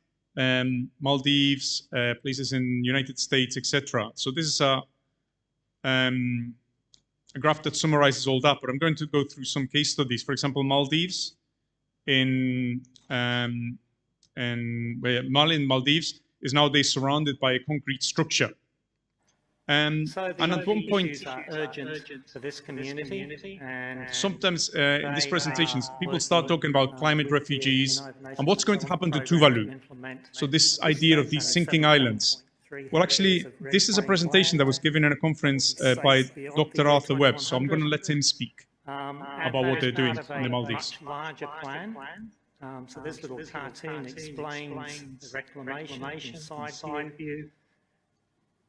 Maldives, places in United States, etc. So this is a graph that summarizes all that, but I'm going to go through some case studies. For example, Maldives, Maldives is nowadays surrounded by a concrete structure. So and at one point, issues are urgent for this community, and sometimes in these presentations, people start talking about climate refugees and what's going to happen to Tuvalu. So this idea of these sinking islands. Well, actually, this is a presentation that was given in a conference by Dr. Arthur Webb, so I'm going to let him speak about what they're doing in the Maldives. Much larger plan. So this little cartoon explains the reclamation side view.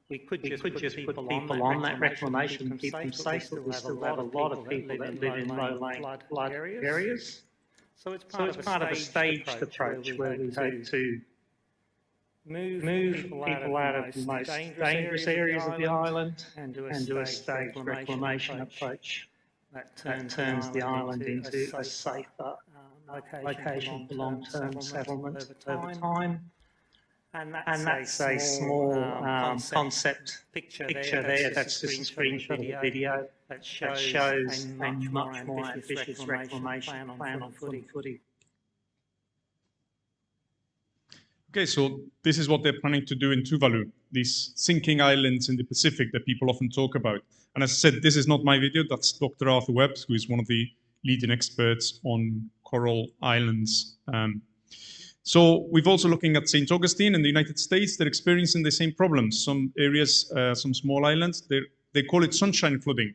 We could just put people on that reclamation and keep them safe, but we still have a lot of people that live in low-lying flood areas. So it's part of a staged approach where we hope to move people out of the most dangerous areas of the island and do a staged reclamation approach that turns the island into a safer location for long-term settlement over time. And that's a small concept picture there. That's just a screenshot of the video that shows a much more ambitious reclamation plan on footy. Okay, so this is what they're planning to do in Tuvalu, these sinking islands in the Pacific that people often talk about. And as I said, this is not my video, that's Dr. Arthur Webb, who is one of the leading experts on coral islands. So we've also looking at St. Augustine in the United States. They're experiencing the same problems. Some areas, some small islands, they call it sunshine flooding.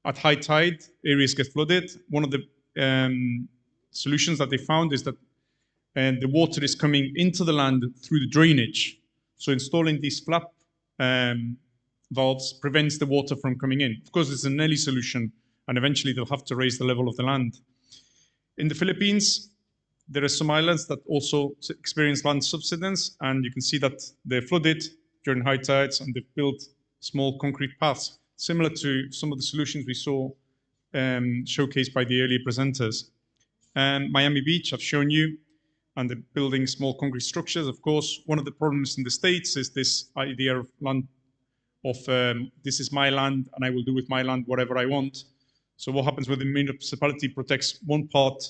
At high tide, areas get flooded. One of the solutions that they found is that the water is coming into the land through the drainage. So installing these flap valves prevents the water from coming in. Of course, it's an early solution, and eventually they'll have to raise the level of the land. In the Philippines, there are some islands that also experience land subsidence, and you can see that they're flooded during high tides, and they've built small concrete paths, similar to some of the solutions we saw showcased by the earlier presenters. And Miami Beach, I've shown you, and they're building small concrete structures. Of course, one of the problems in the States is this idea of land, this is my land, and I will do with my land whatever I want. So what happens when the municipality protects one part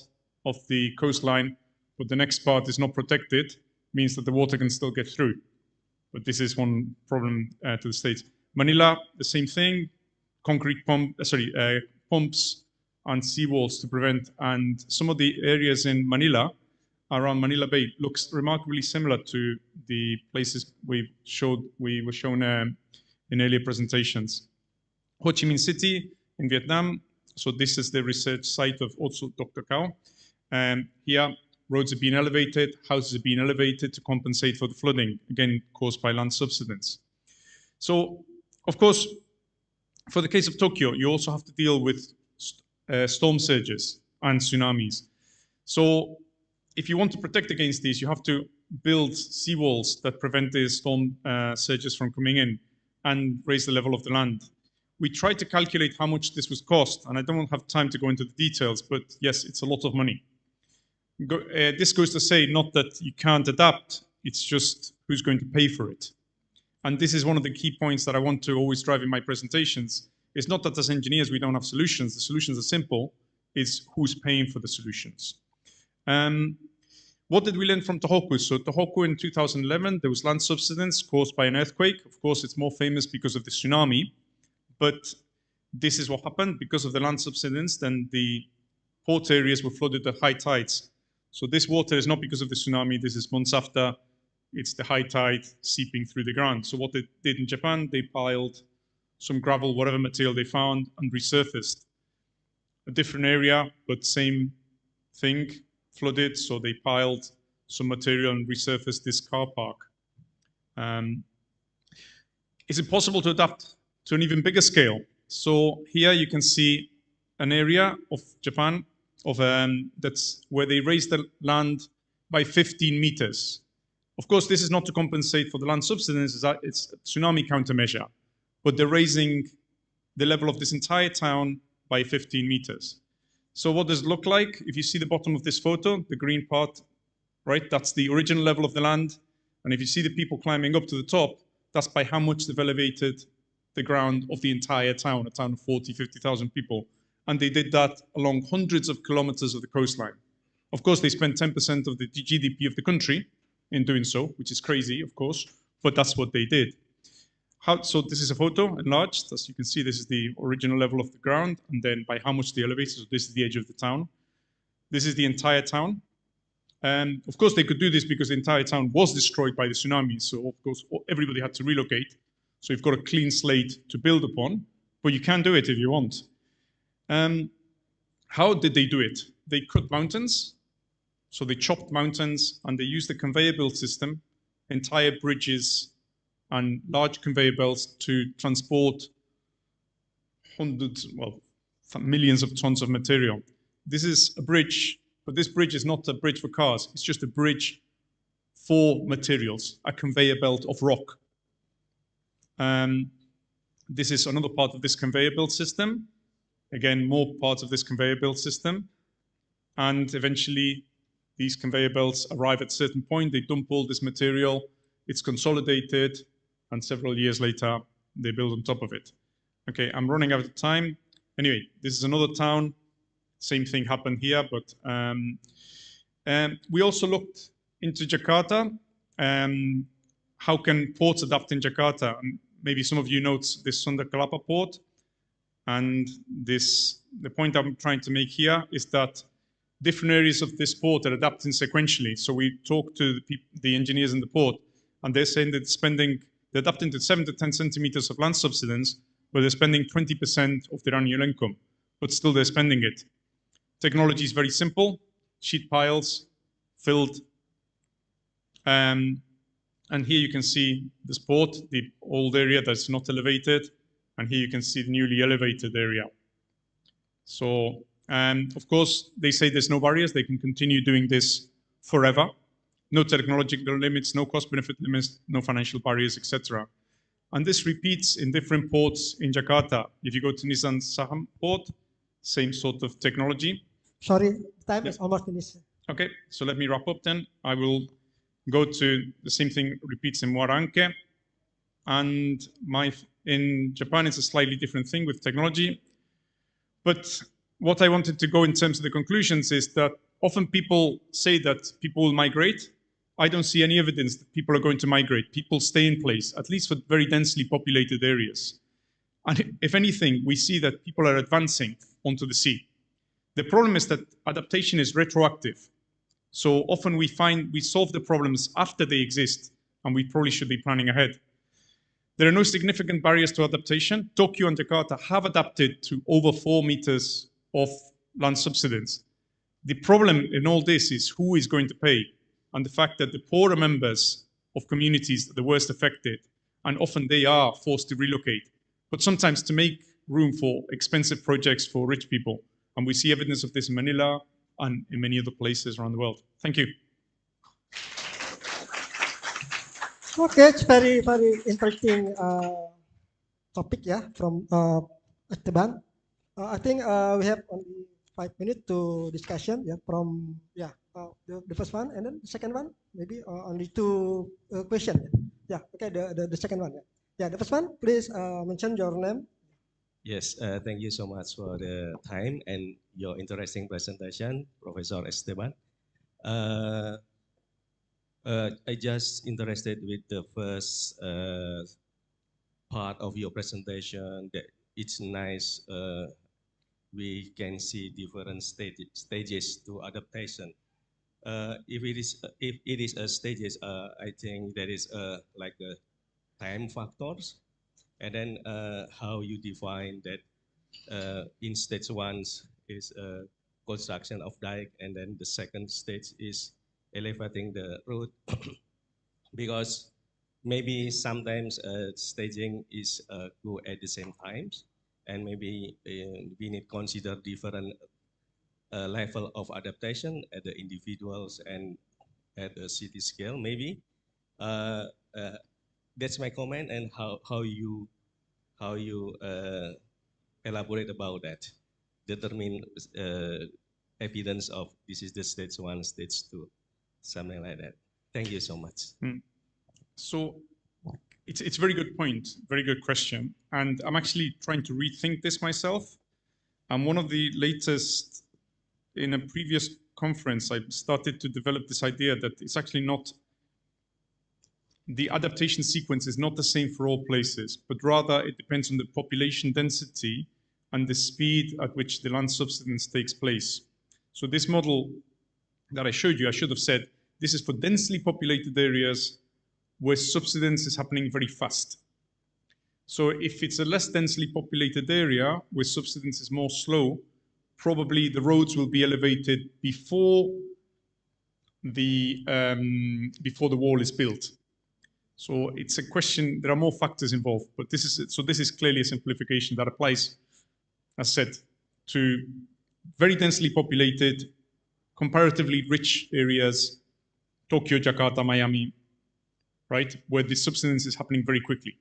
of the coastline, but the next part is not protected, means that the water can still get through. But this is one problem to the States. Manila, the same thing, concrete pumps and seawalls to prevent. And some of the areas in Manila, around Manila Bay, looks remarkably similar to the places we were shown in earlier presentations. Ho Chi Minh City in Vietnam. So this is the research site of also Dr. Kao. Here, roads have been elevated, houses have been elevated to compensate for the flooding, again, caused by land subsidence. So, of course, for the case of Tokyo, you also have to deal with storm surges and tsunamis. So, if you want to protect against these, you have to build seawalls that prevent the storm surges from coming in and raise the level of the land. We tried to calculate how much this would cost, and I don't have time to go into the details, but yes, it's a lot of money. This goes to say not that you can't adapt, it's just who's going to pay for it. And this is one of the key points that I want to always drive in my presentations. It's not that as engineers we don't have solutions. The solutions are simple. It's who's paying for the solutions. What did we learn from Tohoku? So Tohoku in 2011, there was land subsidence caused by an earthquake. Of course, it's more famous because of the tsunami, but this is what happened. Because of the land subsidence, then the port areas were flooded at high tides. So this water is not because of the tsunami, this is months after. It's the high tide seeping through the ground. So what they did in Japan, they piled some gravel, whatever material they found, and resurfaced. A different area, but same thing, flooded, so they piled some material and resurfaced this car park. Is it possible to adapt to an even bigger scale? So here you can see an area of Japan that's where they raised the land by 15 meters. Of course, this is not to compensate for the land subsidence, it's a tsunami countermeasure, but they're raising the level of this entire town by 15 meters. So what does it look like? If you see the bottom of this photo, the green part, right, that's the original level of the land. And if you see the people climbing up to the top, that's by how much they've elevated the ground of the entire town, a town of 40, 50,000 people. And they did that along hundreds of kilometers of the coastline. Of course, they spent 10% of the GDP of the country in doing so, which is crazy, of course, but that's what they did. So this is a photo enlarged. As you can see, this is the original level of the ground, and then by how much they elevated, so this is the edge of the town. This is the entire town. And of course, they could do this because the entire town was destroyed by the tsunami, so of course, everybody had to relocate. So you've got a clean slate to build upon, but you can do it if you want. How did they do it? They cut mountains. So they chopped mountains and they used the conveyor belt system, entire bridges and large conveyor belts to transport millions of tons of material. This is a bridge, but this bridge is not a bridge for cars. It's just a bridge for materials, a conveyor belt of rock. This is another part of this conveyor belt system. Again, more parts of this conveyor belt system. And eventually, these conveyor belts arrive at a certain point, they dump all this material, it's consolidated, and several years later, they build on top of it. Okay, I'm running out of time. Anyway, this is another town. Same thing happened here, but we also looked into Jakarta. How can ports adapt in Jakarta? And maybe some of you know this Sunda Kelapa port. And the point I'm trying to make here is that different areas of this port are adapting sequentially. So we talked to the engineers in the port, and they're saying that they're adapting to 7 to 10 centimeters of land subsidence, but they're spending 20% of their annual income, but still they're spending it. Technology is very simple, sheet piles, filled. And here you can see this port, the old area that's not elevated, and here you can see the newly elevated area. So, of course, they say there's no barriers. They can continue doing this forever. No technological limits, no cost-benefit limits, no financial barriers, etc. And this repeats in different ports in Jakarta. If you go to Nissan Saham port, same sort of technology. Sorry, time is almost finished. Okay, so let me wrap up then. I will go to the same thing repeats in Muaranke. And in Japan, it's a slightly different thing with technology. But what I wanted to go in terms of the conclusions is that often people say that people will migrate. I don't see any evidence that people are going to migrate. People stay in place, at least for very densely populated areas. And if anything, we see that people are advancing onto the sea. The problem is that adaptation is retroactive. So often we solve the problems after they exist, and we probably should be planning ahead. There are no significant barriers to adaptation. Tokyo and Jakarta have adapted to over 4 meters of land subsidence. The problem in all this is who is going to pay, and the fact that the poorer members of communities are the worst affected, and often they are forced to relocate, but sometimes to make room for expensive projects for rich people. And we see evidence of this in Manila and in many other places around the world. Thank you. Okay, it's very, very interesting topic, yeah, from Esteban. I think we have only 5 minutes to discussion, yeah, from, yeah, the first one, and then the second one, maybe only 2 questions. Yeah, okay, the second one, yeah. Yeah, the first one, please mention your name. Yes, thank you so much for the time and your interesting presentation, Professor Esteban. I just interested with the first part of your presentation. That it's nice. We can see different stages to adaptation. If it is a stages, I think there is like a time factors, and then how you define that. In stage one is construction of dike, and then the second stage is elevating the road, because maybe sometimes staging is go at the same times, and maybe we need consider different level of adaptation at the individuals and at the city scale. Maybe uh, uh, that's my comment, and how you elaborate about that, determine evidence of this is the stage one, stage two, something like that. Thank you so much. So it's a very good point, very good question. And I'm actually trying to rethink this myself. And one of the latest, in a previous conference, I started to develop this idea that it's actually not, the adaptation sequence is not the same for all places, but rather it depends on the population density and the speed at which the land subsidence takes place. So this model that I showed you, I should have said, this is for densely populated areas where subsidence is happening very fast. So if it's a less densely populated area where subsidence is more slow, probably the roads will be elevated before the wall is built. So it's a question, there are more factors involved, but this is clearly a simplification that applies, as said, to very densely populated, comparatively rich areas, Tokyo, Jakarta, Miami, right, where the subsidence is happening very quickly.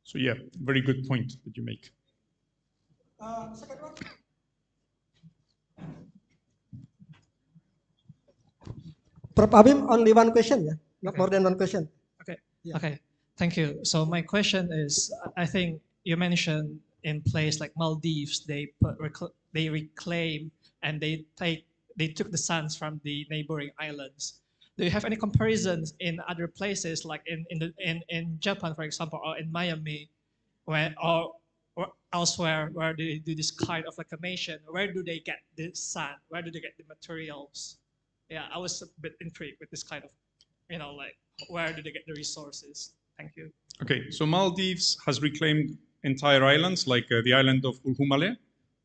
So yeah, very good point that you make. Second one. Prof. Abim, only one question, yeah? Not more than one question. Okay. Yeah. Okay. Thank you. So my question is, I think you mentioned in place like Maldives, they reclaim and they took the sands from the neighboring islands. Do you have any comparisons in other places, like in Japan, for example, or in Miami, or elsewhere where they do this kind of reclamation? Where do they get the sand? Where do they get the materials? Yeah, I was a bit intrigued with this kind of, like where do they get the resources? Thank you. Okay, so Maldives has reclaimed entire islands, like the island of Ulhumale.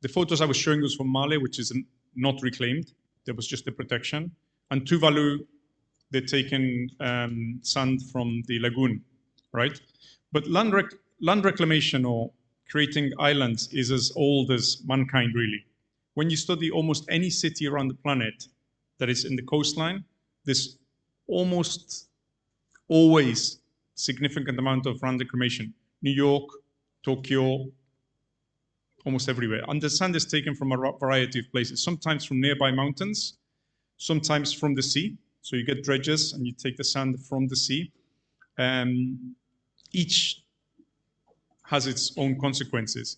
The photos I was showing was from Male, which is not reclaimed. There was just the protection. And Tuvalu, they're taking sand from the lagoon, right? But land reclamation or creating islands is as old as mankind, really. When you study almost any city around the planet that is in the coastline, there's almost always significant amount of land reclamation. New York, Tokyo, almost everywhere. And the sand is taken from a variety of places, sometimes from nearby mountains, sometimes from the sea. So you get dredges and you take the sand from the sea. Each has its own consequences.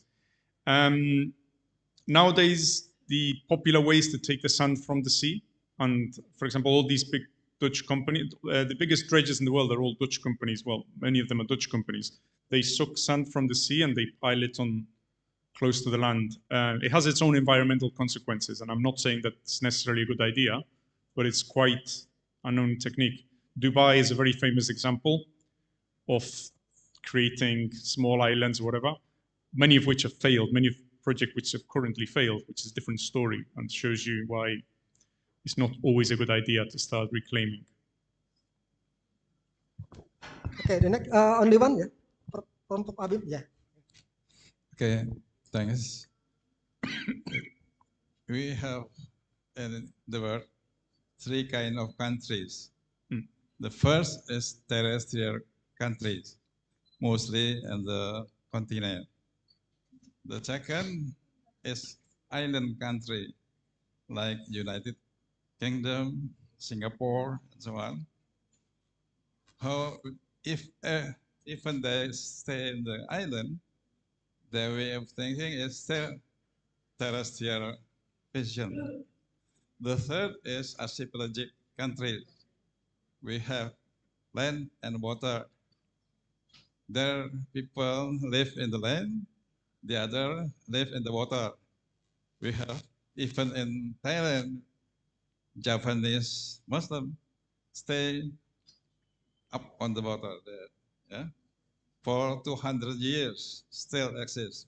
Nowadays, the popular ways to take the sand from the sea, and for example, all these big Dutch companies, the biggest dredges in the world are all Dutch companies. Well, many of them are Dutch companies. They suck sand from the sea and they pile it on close to the land. It has its own environmental consequences, and I'm not saying that's necessarily a good idea, but it's quite a known technique. Dubai is a very famous example of creating small islands or whatever, many of which have failed, many projects which have currently failed, which is a different story and shows you why it's not always a good idea to start reclaiming. Okay, the next, only one, yeah? From Abim, yeah. Okay, thanks. We have in the world three kind of countries. The first is terrestrial countries, mostly in the continent. The second is island country, like United Kingdom, Singapore, and so on. How, if even they stay in the island, their way of thinking is still terrestrial vision. The third is archipelagic countries, we have land and water. There people live in the land, the other live in the water. We have, even in Thailand, Japanese Muslim stay up on the water there, yeah? For 200 years, still exists.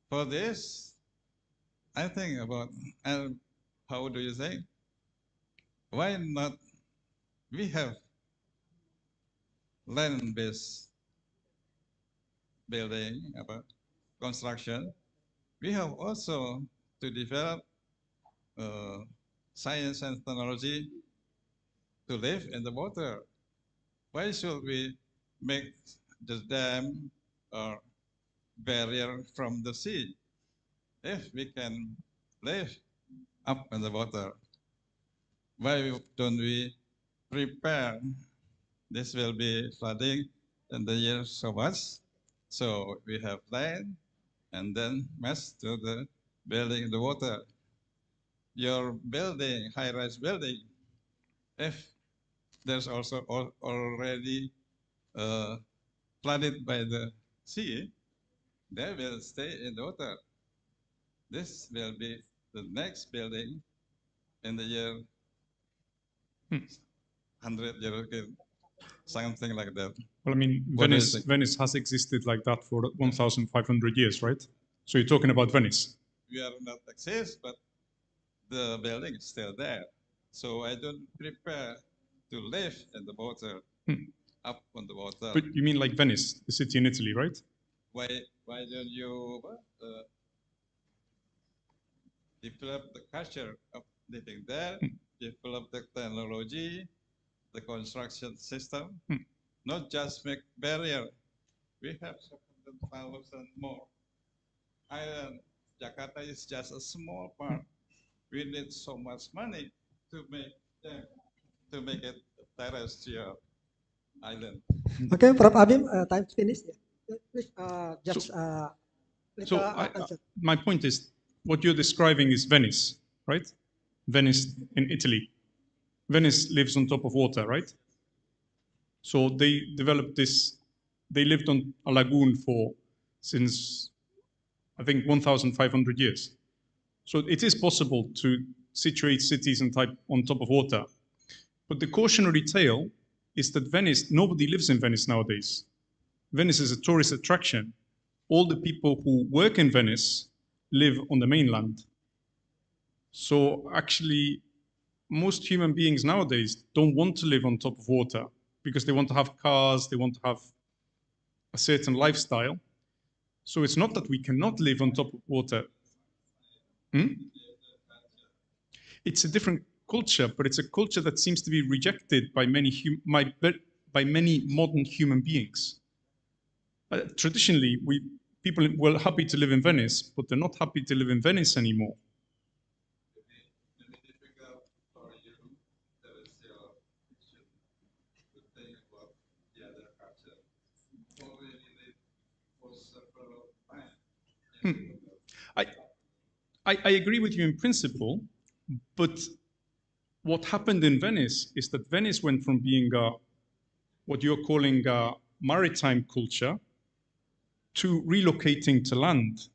For this, I think about, and how do you think? Why not we have land-based building, about construction? We have also to develop science and technology to live in the water. Why should we make the dam or barrier from the sea if we can live up in the water? Why don't we prepare? This will be flooding in the year so much. So we have land and then mesh to the building in the water. Your building, high-rise building, if there's also already flooded by the sea, they will stay in the water. This will be the next building in the year 100 years ago, something like that. Well, I mean, What do you think? Venice has existed like that for 1,500 years, right? So you're talking about Venice. We are not exist, but the building is still there. So I don't prepare to live in the water, up on the water. But you mean like Venice, the city in Italy, right? Why don't you develop the culture of living there, develop the technology, the construction system, not just make barrier. We have 700,000 more. Island, Jakarta is just a small part. We need so much money to make them, to make it a terrestrial island. Okay, Prof. Abim, time's finished. Yeah. Please, just my point is, what you're describing is Venice, right? Venice in Italy. Venice lives on top of water, right? So they developed this, they lived on a lagoon since, I think, 1,500 years. So it is possible to situate cities on top of water. But the cautionary tale is that Venice, nobody lives in Venice nowadays. Venice is a tourist attraction. All the people who work in Venice live on the mainland. So actually, most human beings nowadays don't want to live on top of water because they want to have cars, they want to have a certain lifestyle. So it's not that we cannot live on top of water. It's a different culture, but it's a culture that seems to be rejected by many modern human beings. Traditionally, people were happy to live in Venice, but they're not happy to live in Venice anymore. I agree with you in principle, but what happened in Venice is that Venice went from being what you're calling a maritime culture to relocating to land.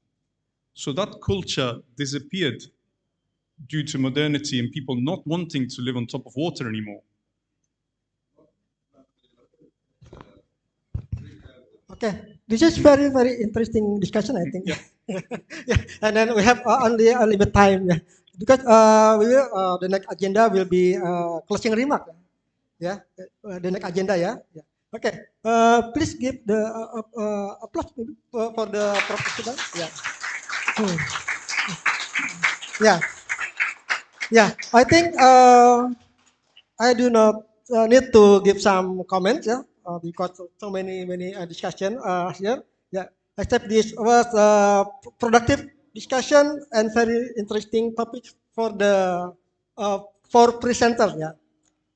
So that culture disappeared due to modernity and people not wanting to live on top of water anymore. Okay, this is very, very interesting discussion, I think. Yeah. Yeah. And then we have only a limited time, yeah. Because the next agenda will be closing remark. Yeah, the next agenda, yeah. Yeah. Okay, please give the applause for the professor. Yeah. Yeah. Yeah, I think I do not need to give some comments, yeah, because so many discussion here. Yeah, except this was productive discussion and very interesting topic for the for presenters. Yeah,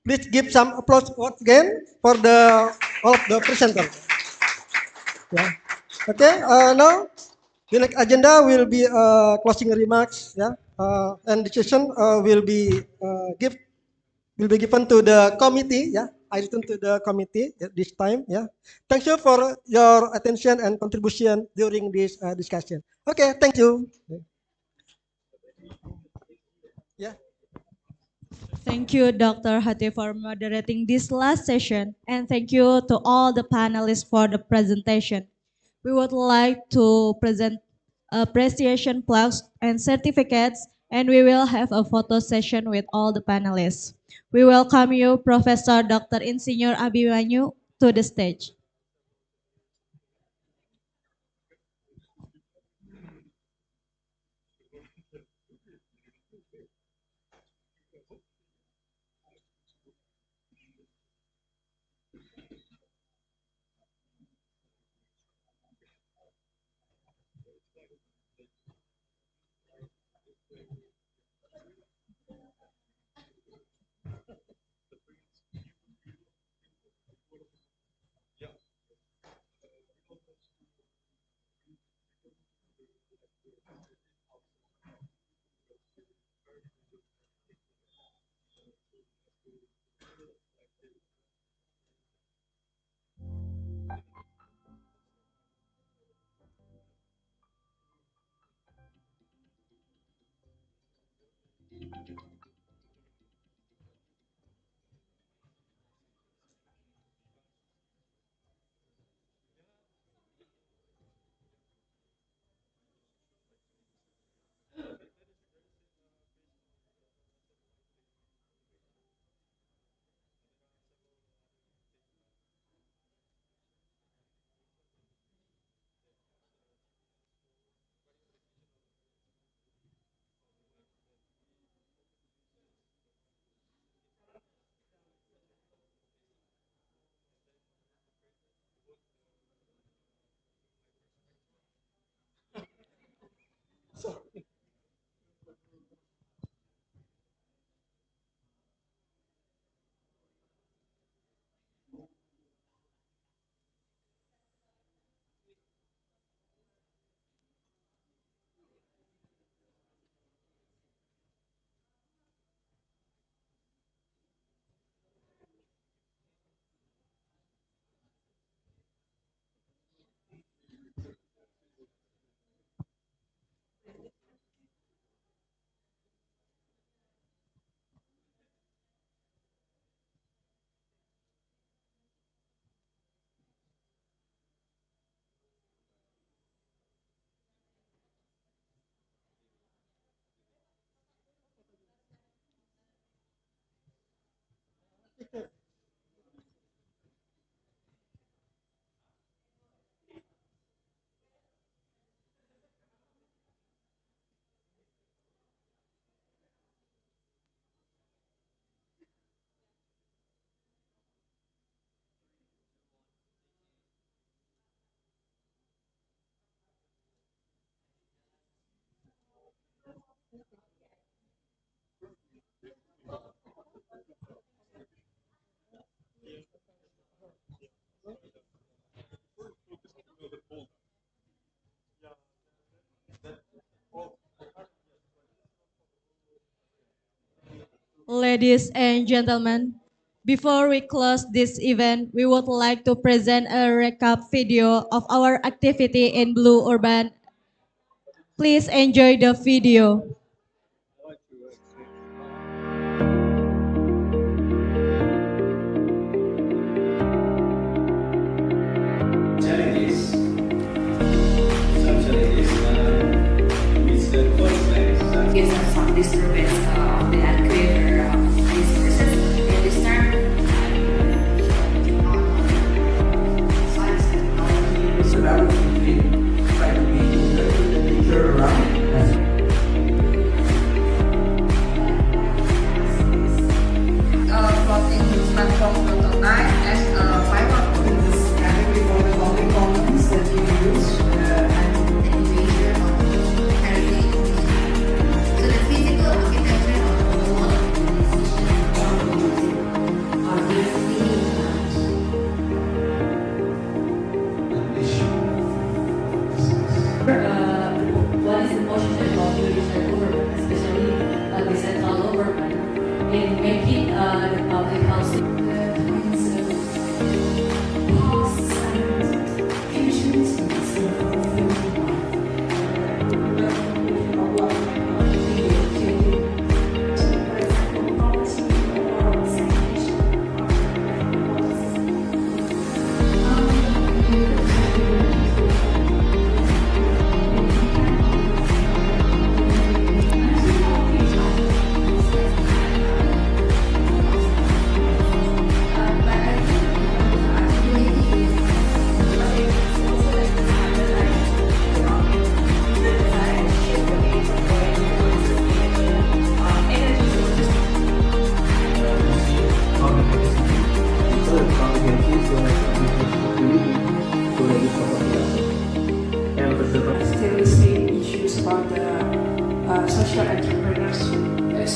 please give some applause once again for all of the presenters. Yeah. Okay. Now the next agenda will be closing remarks. Yeah, and the session will be give will be given to the committee. Yeah, I return to the committee at this time. Yeah, thank you for your attention and contribution during this discussion. Okay, thank you. Yeah. Thank you, Dr. Hati, for moderating this last session, and thank you to all the panelists for the presentation. We would like to present appreciation plaques and certificates, and we will have a photo session with all the panelists. We welcome you, Professor Dr. Insinyur Abimanyu, to the stage. Ladies and gentlemen, before we close this event, we would like to present a recap video of our activity in BlueUrban. Please enjoy the video. Challenges. Some challenges with the constraints. Gives us some disturbance of the adequate resources. In this term, science and technology. So that would try to be good to the nature around us.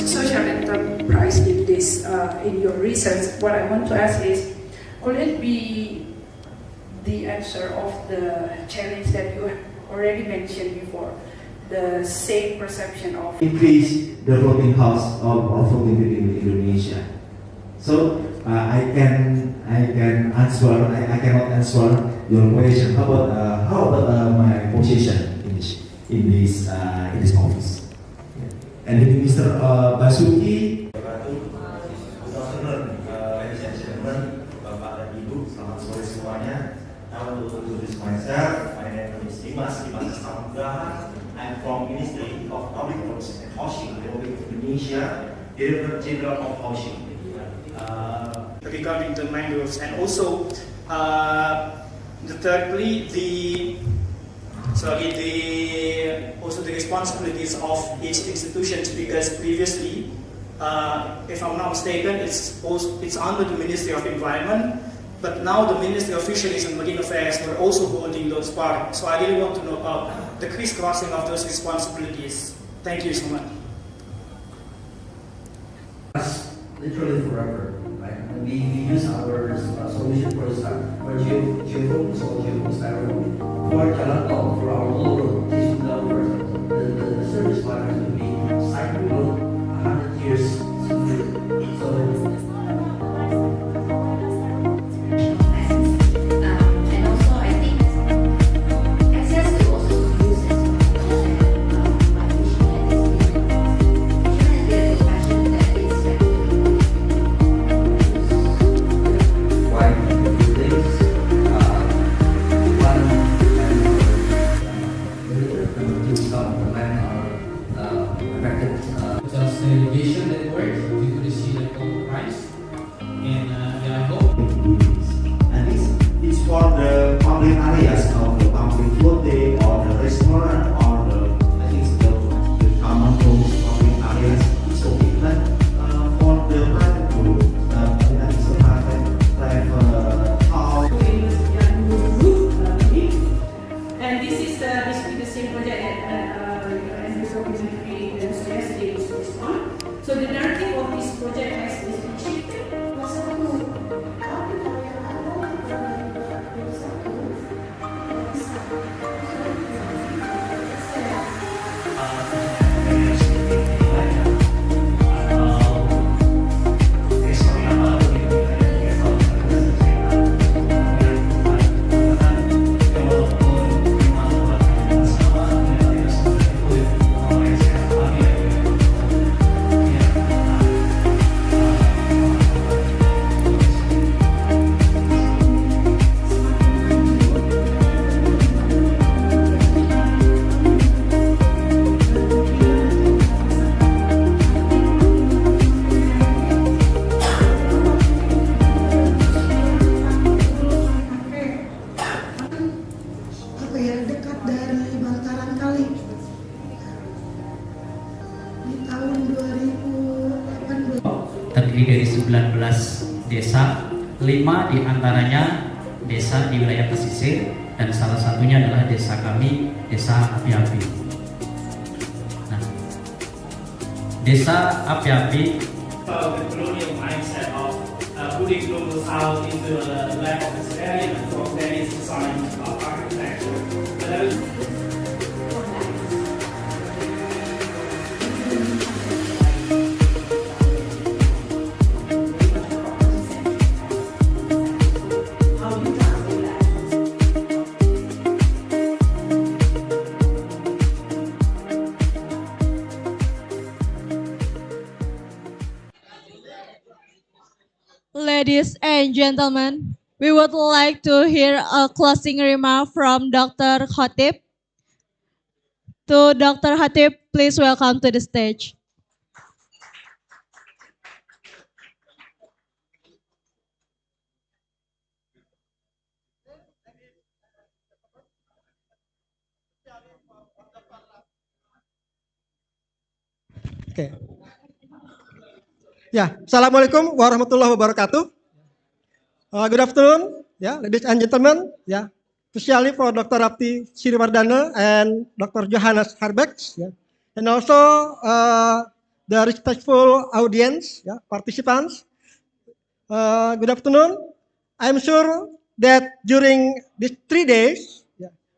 social enterprise in this in your research, what I want to ask is, could it be the answer of the challenge that you already mentioned before, the same perception of increase the floating cost of floating in Indonesia? So I cannot answer your question. How about my position in this office? And then Mr. Basuki. Good afternoon, ladies and gentlemen, Bapak dan Ibu, selamat sore semuanya. I want to introduce myself. My name is Dimas Samudra. I'm from Ministry of Public Works and Housing, Republic of Indonesia, Director General of Housing. Regarding the mangroves, and also thirdly the responsibilities of each institutions, because previously, if I'm not mistaken, it's under the Ministry of Environment, but now the Ministry of Fisheries and Marine Affairs were also holding those parts. So I really want to know about the crisscrossing of those responsibilities. Thank you so much. Literally forever. We use our solution for geofocus or geostyrofoam for Jakarta, for our whole road. This will the service line has to be cyclable 100 years. terdiri dari 19 desa, 5 diantaranya desa di wilayah pesisir, dan salah satunya adalah desa kami, desa api-api. Nah, desa api-api the colonial mindset of putting global south into the lap of this area for various design of architecture. Ladies and gentlemen, we would like to hear a closing remark from Dr. Khatib. To Dr. Khatib, please welcome to the stage. Oke. Ya, Assalamualaikum warahmatullahi wabarakatuh. Good afternoon, ladies and gentlemen. Especially for Dr. Rapti Siriwardana and Dr. Johannes Herbeck, and also the respectful audience, participants. Good afternoon. I'm sure that during these 3 days,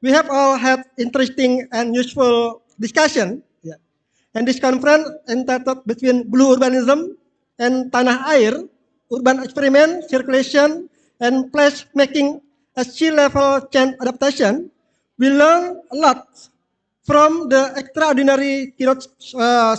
we have all had interesting and useful discussion. And this conference entitled between Blue Urbanism and Tanah Air, Urban Experiment, Circulation, and Placemaking a Sea Level Change Adaptation, we learn a lot from the extraordinary keynote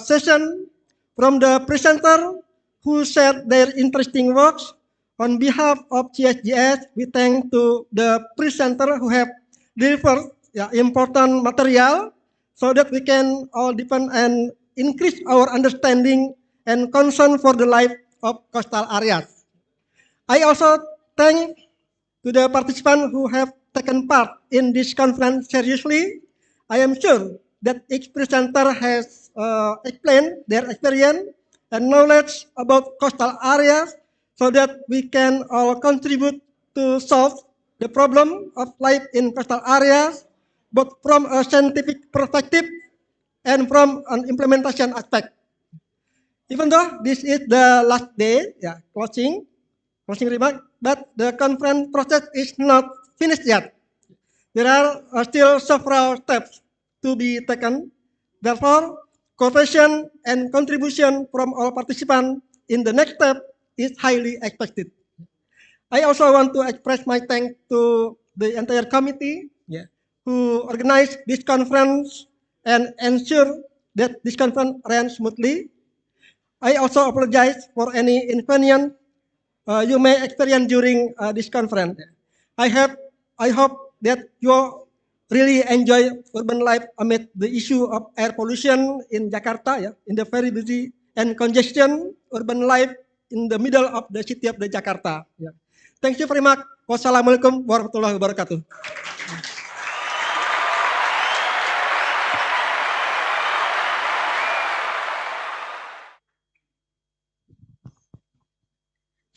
session from the presenter who shared their interesting works. On behalf of CSGS, we thank to the presenter who have delivered important material so that we can all deepen and increase our understanding and concern for the life of coastal areas. I also thank to the participants who have taken part in this conference seriously. I am sure that each presenter has explained their experience and knowledge about coastal areas so that we can all contribute to solve the problem of life in coastal areas, both from a scientific perspective and from an implementation aspect. Even though this is the last day, closing remark, but the conference process is not finished yet. There are still several steps to be taken. Therefore, cooperation and contribution from all participants in the next step is highly expected. I also want to express my thanks to the entire committee who organized this conference and ensure that this conference ran smoothly. I also apologize for any inconvenience you may experience during this conference. I hope that you really enjoy urban life amid the issue of air pollution in Jakarta, in the very busy and congestion urban life in the middle of the city of the Jakarta. Thank you very much. Wassalamualaikum warahmatullahi wabarakatuh.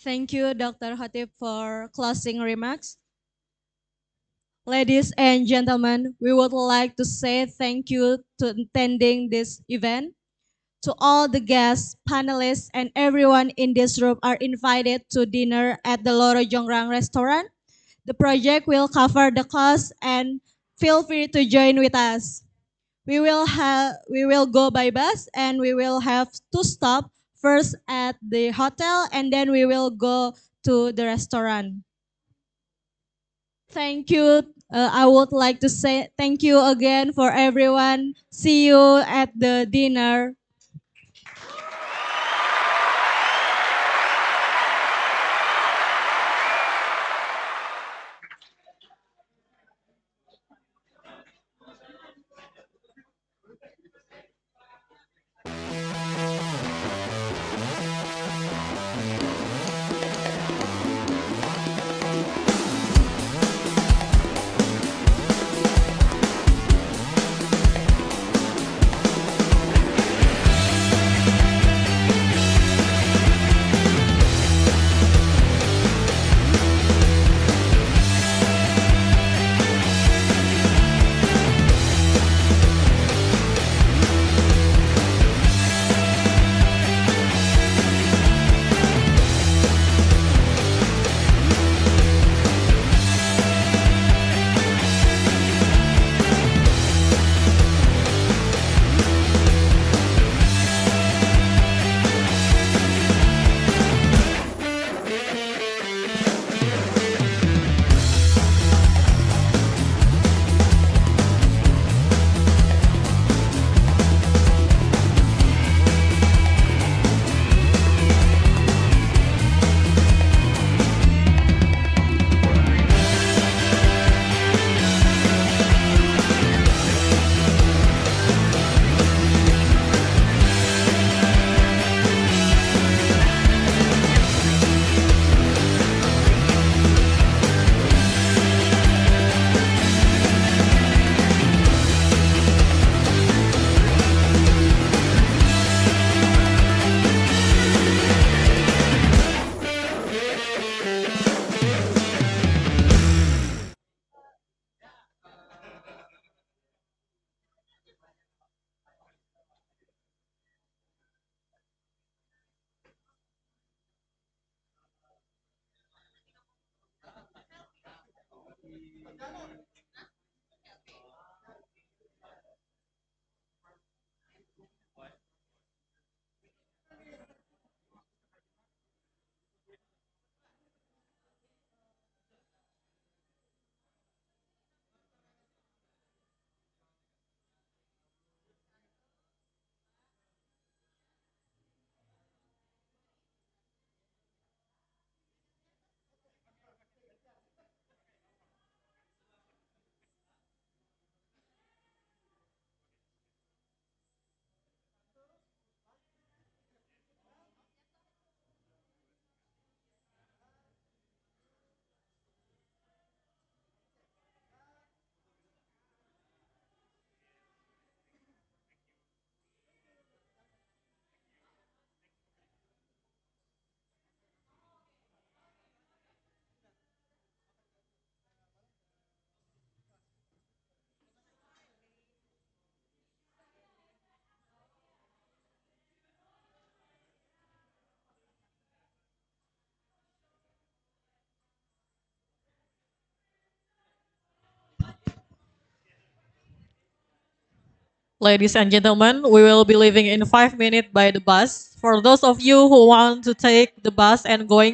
Thank you, Dr. Hatip, for closing remarks. Ladies and gentlemen, we would like to say thank you to attending this event. To all the guests, panelists, and everyone in this room are invited to dinner at the Loro Jongrang restaurant. The project will cover the cost and feel free to join with us. We will go by bus and we will have to stop first at the hotel and then we will go to the restaurant. Thank you. I would like to say thank you again for everyone. See you at the dinner. Ladies and gentlemen, we will be leaving in 5 minutes by the bus. For those of you who want to take the bus and going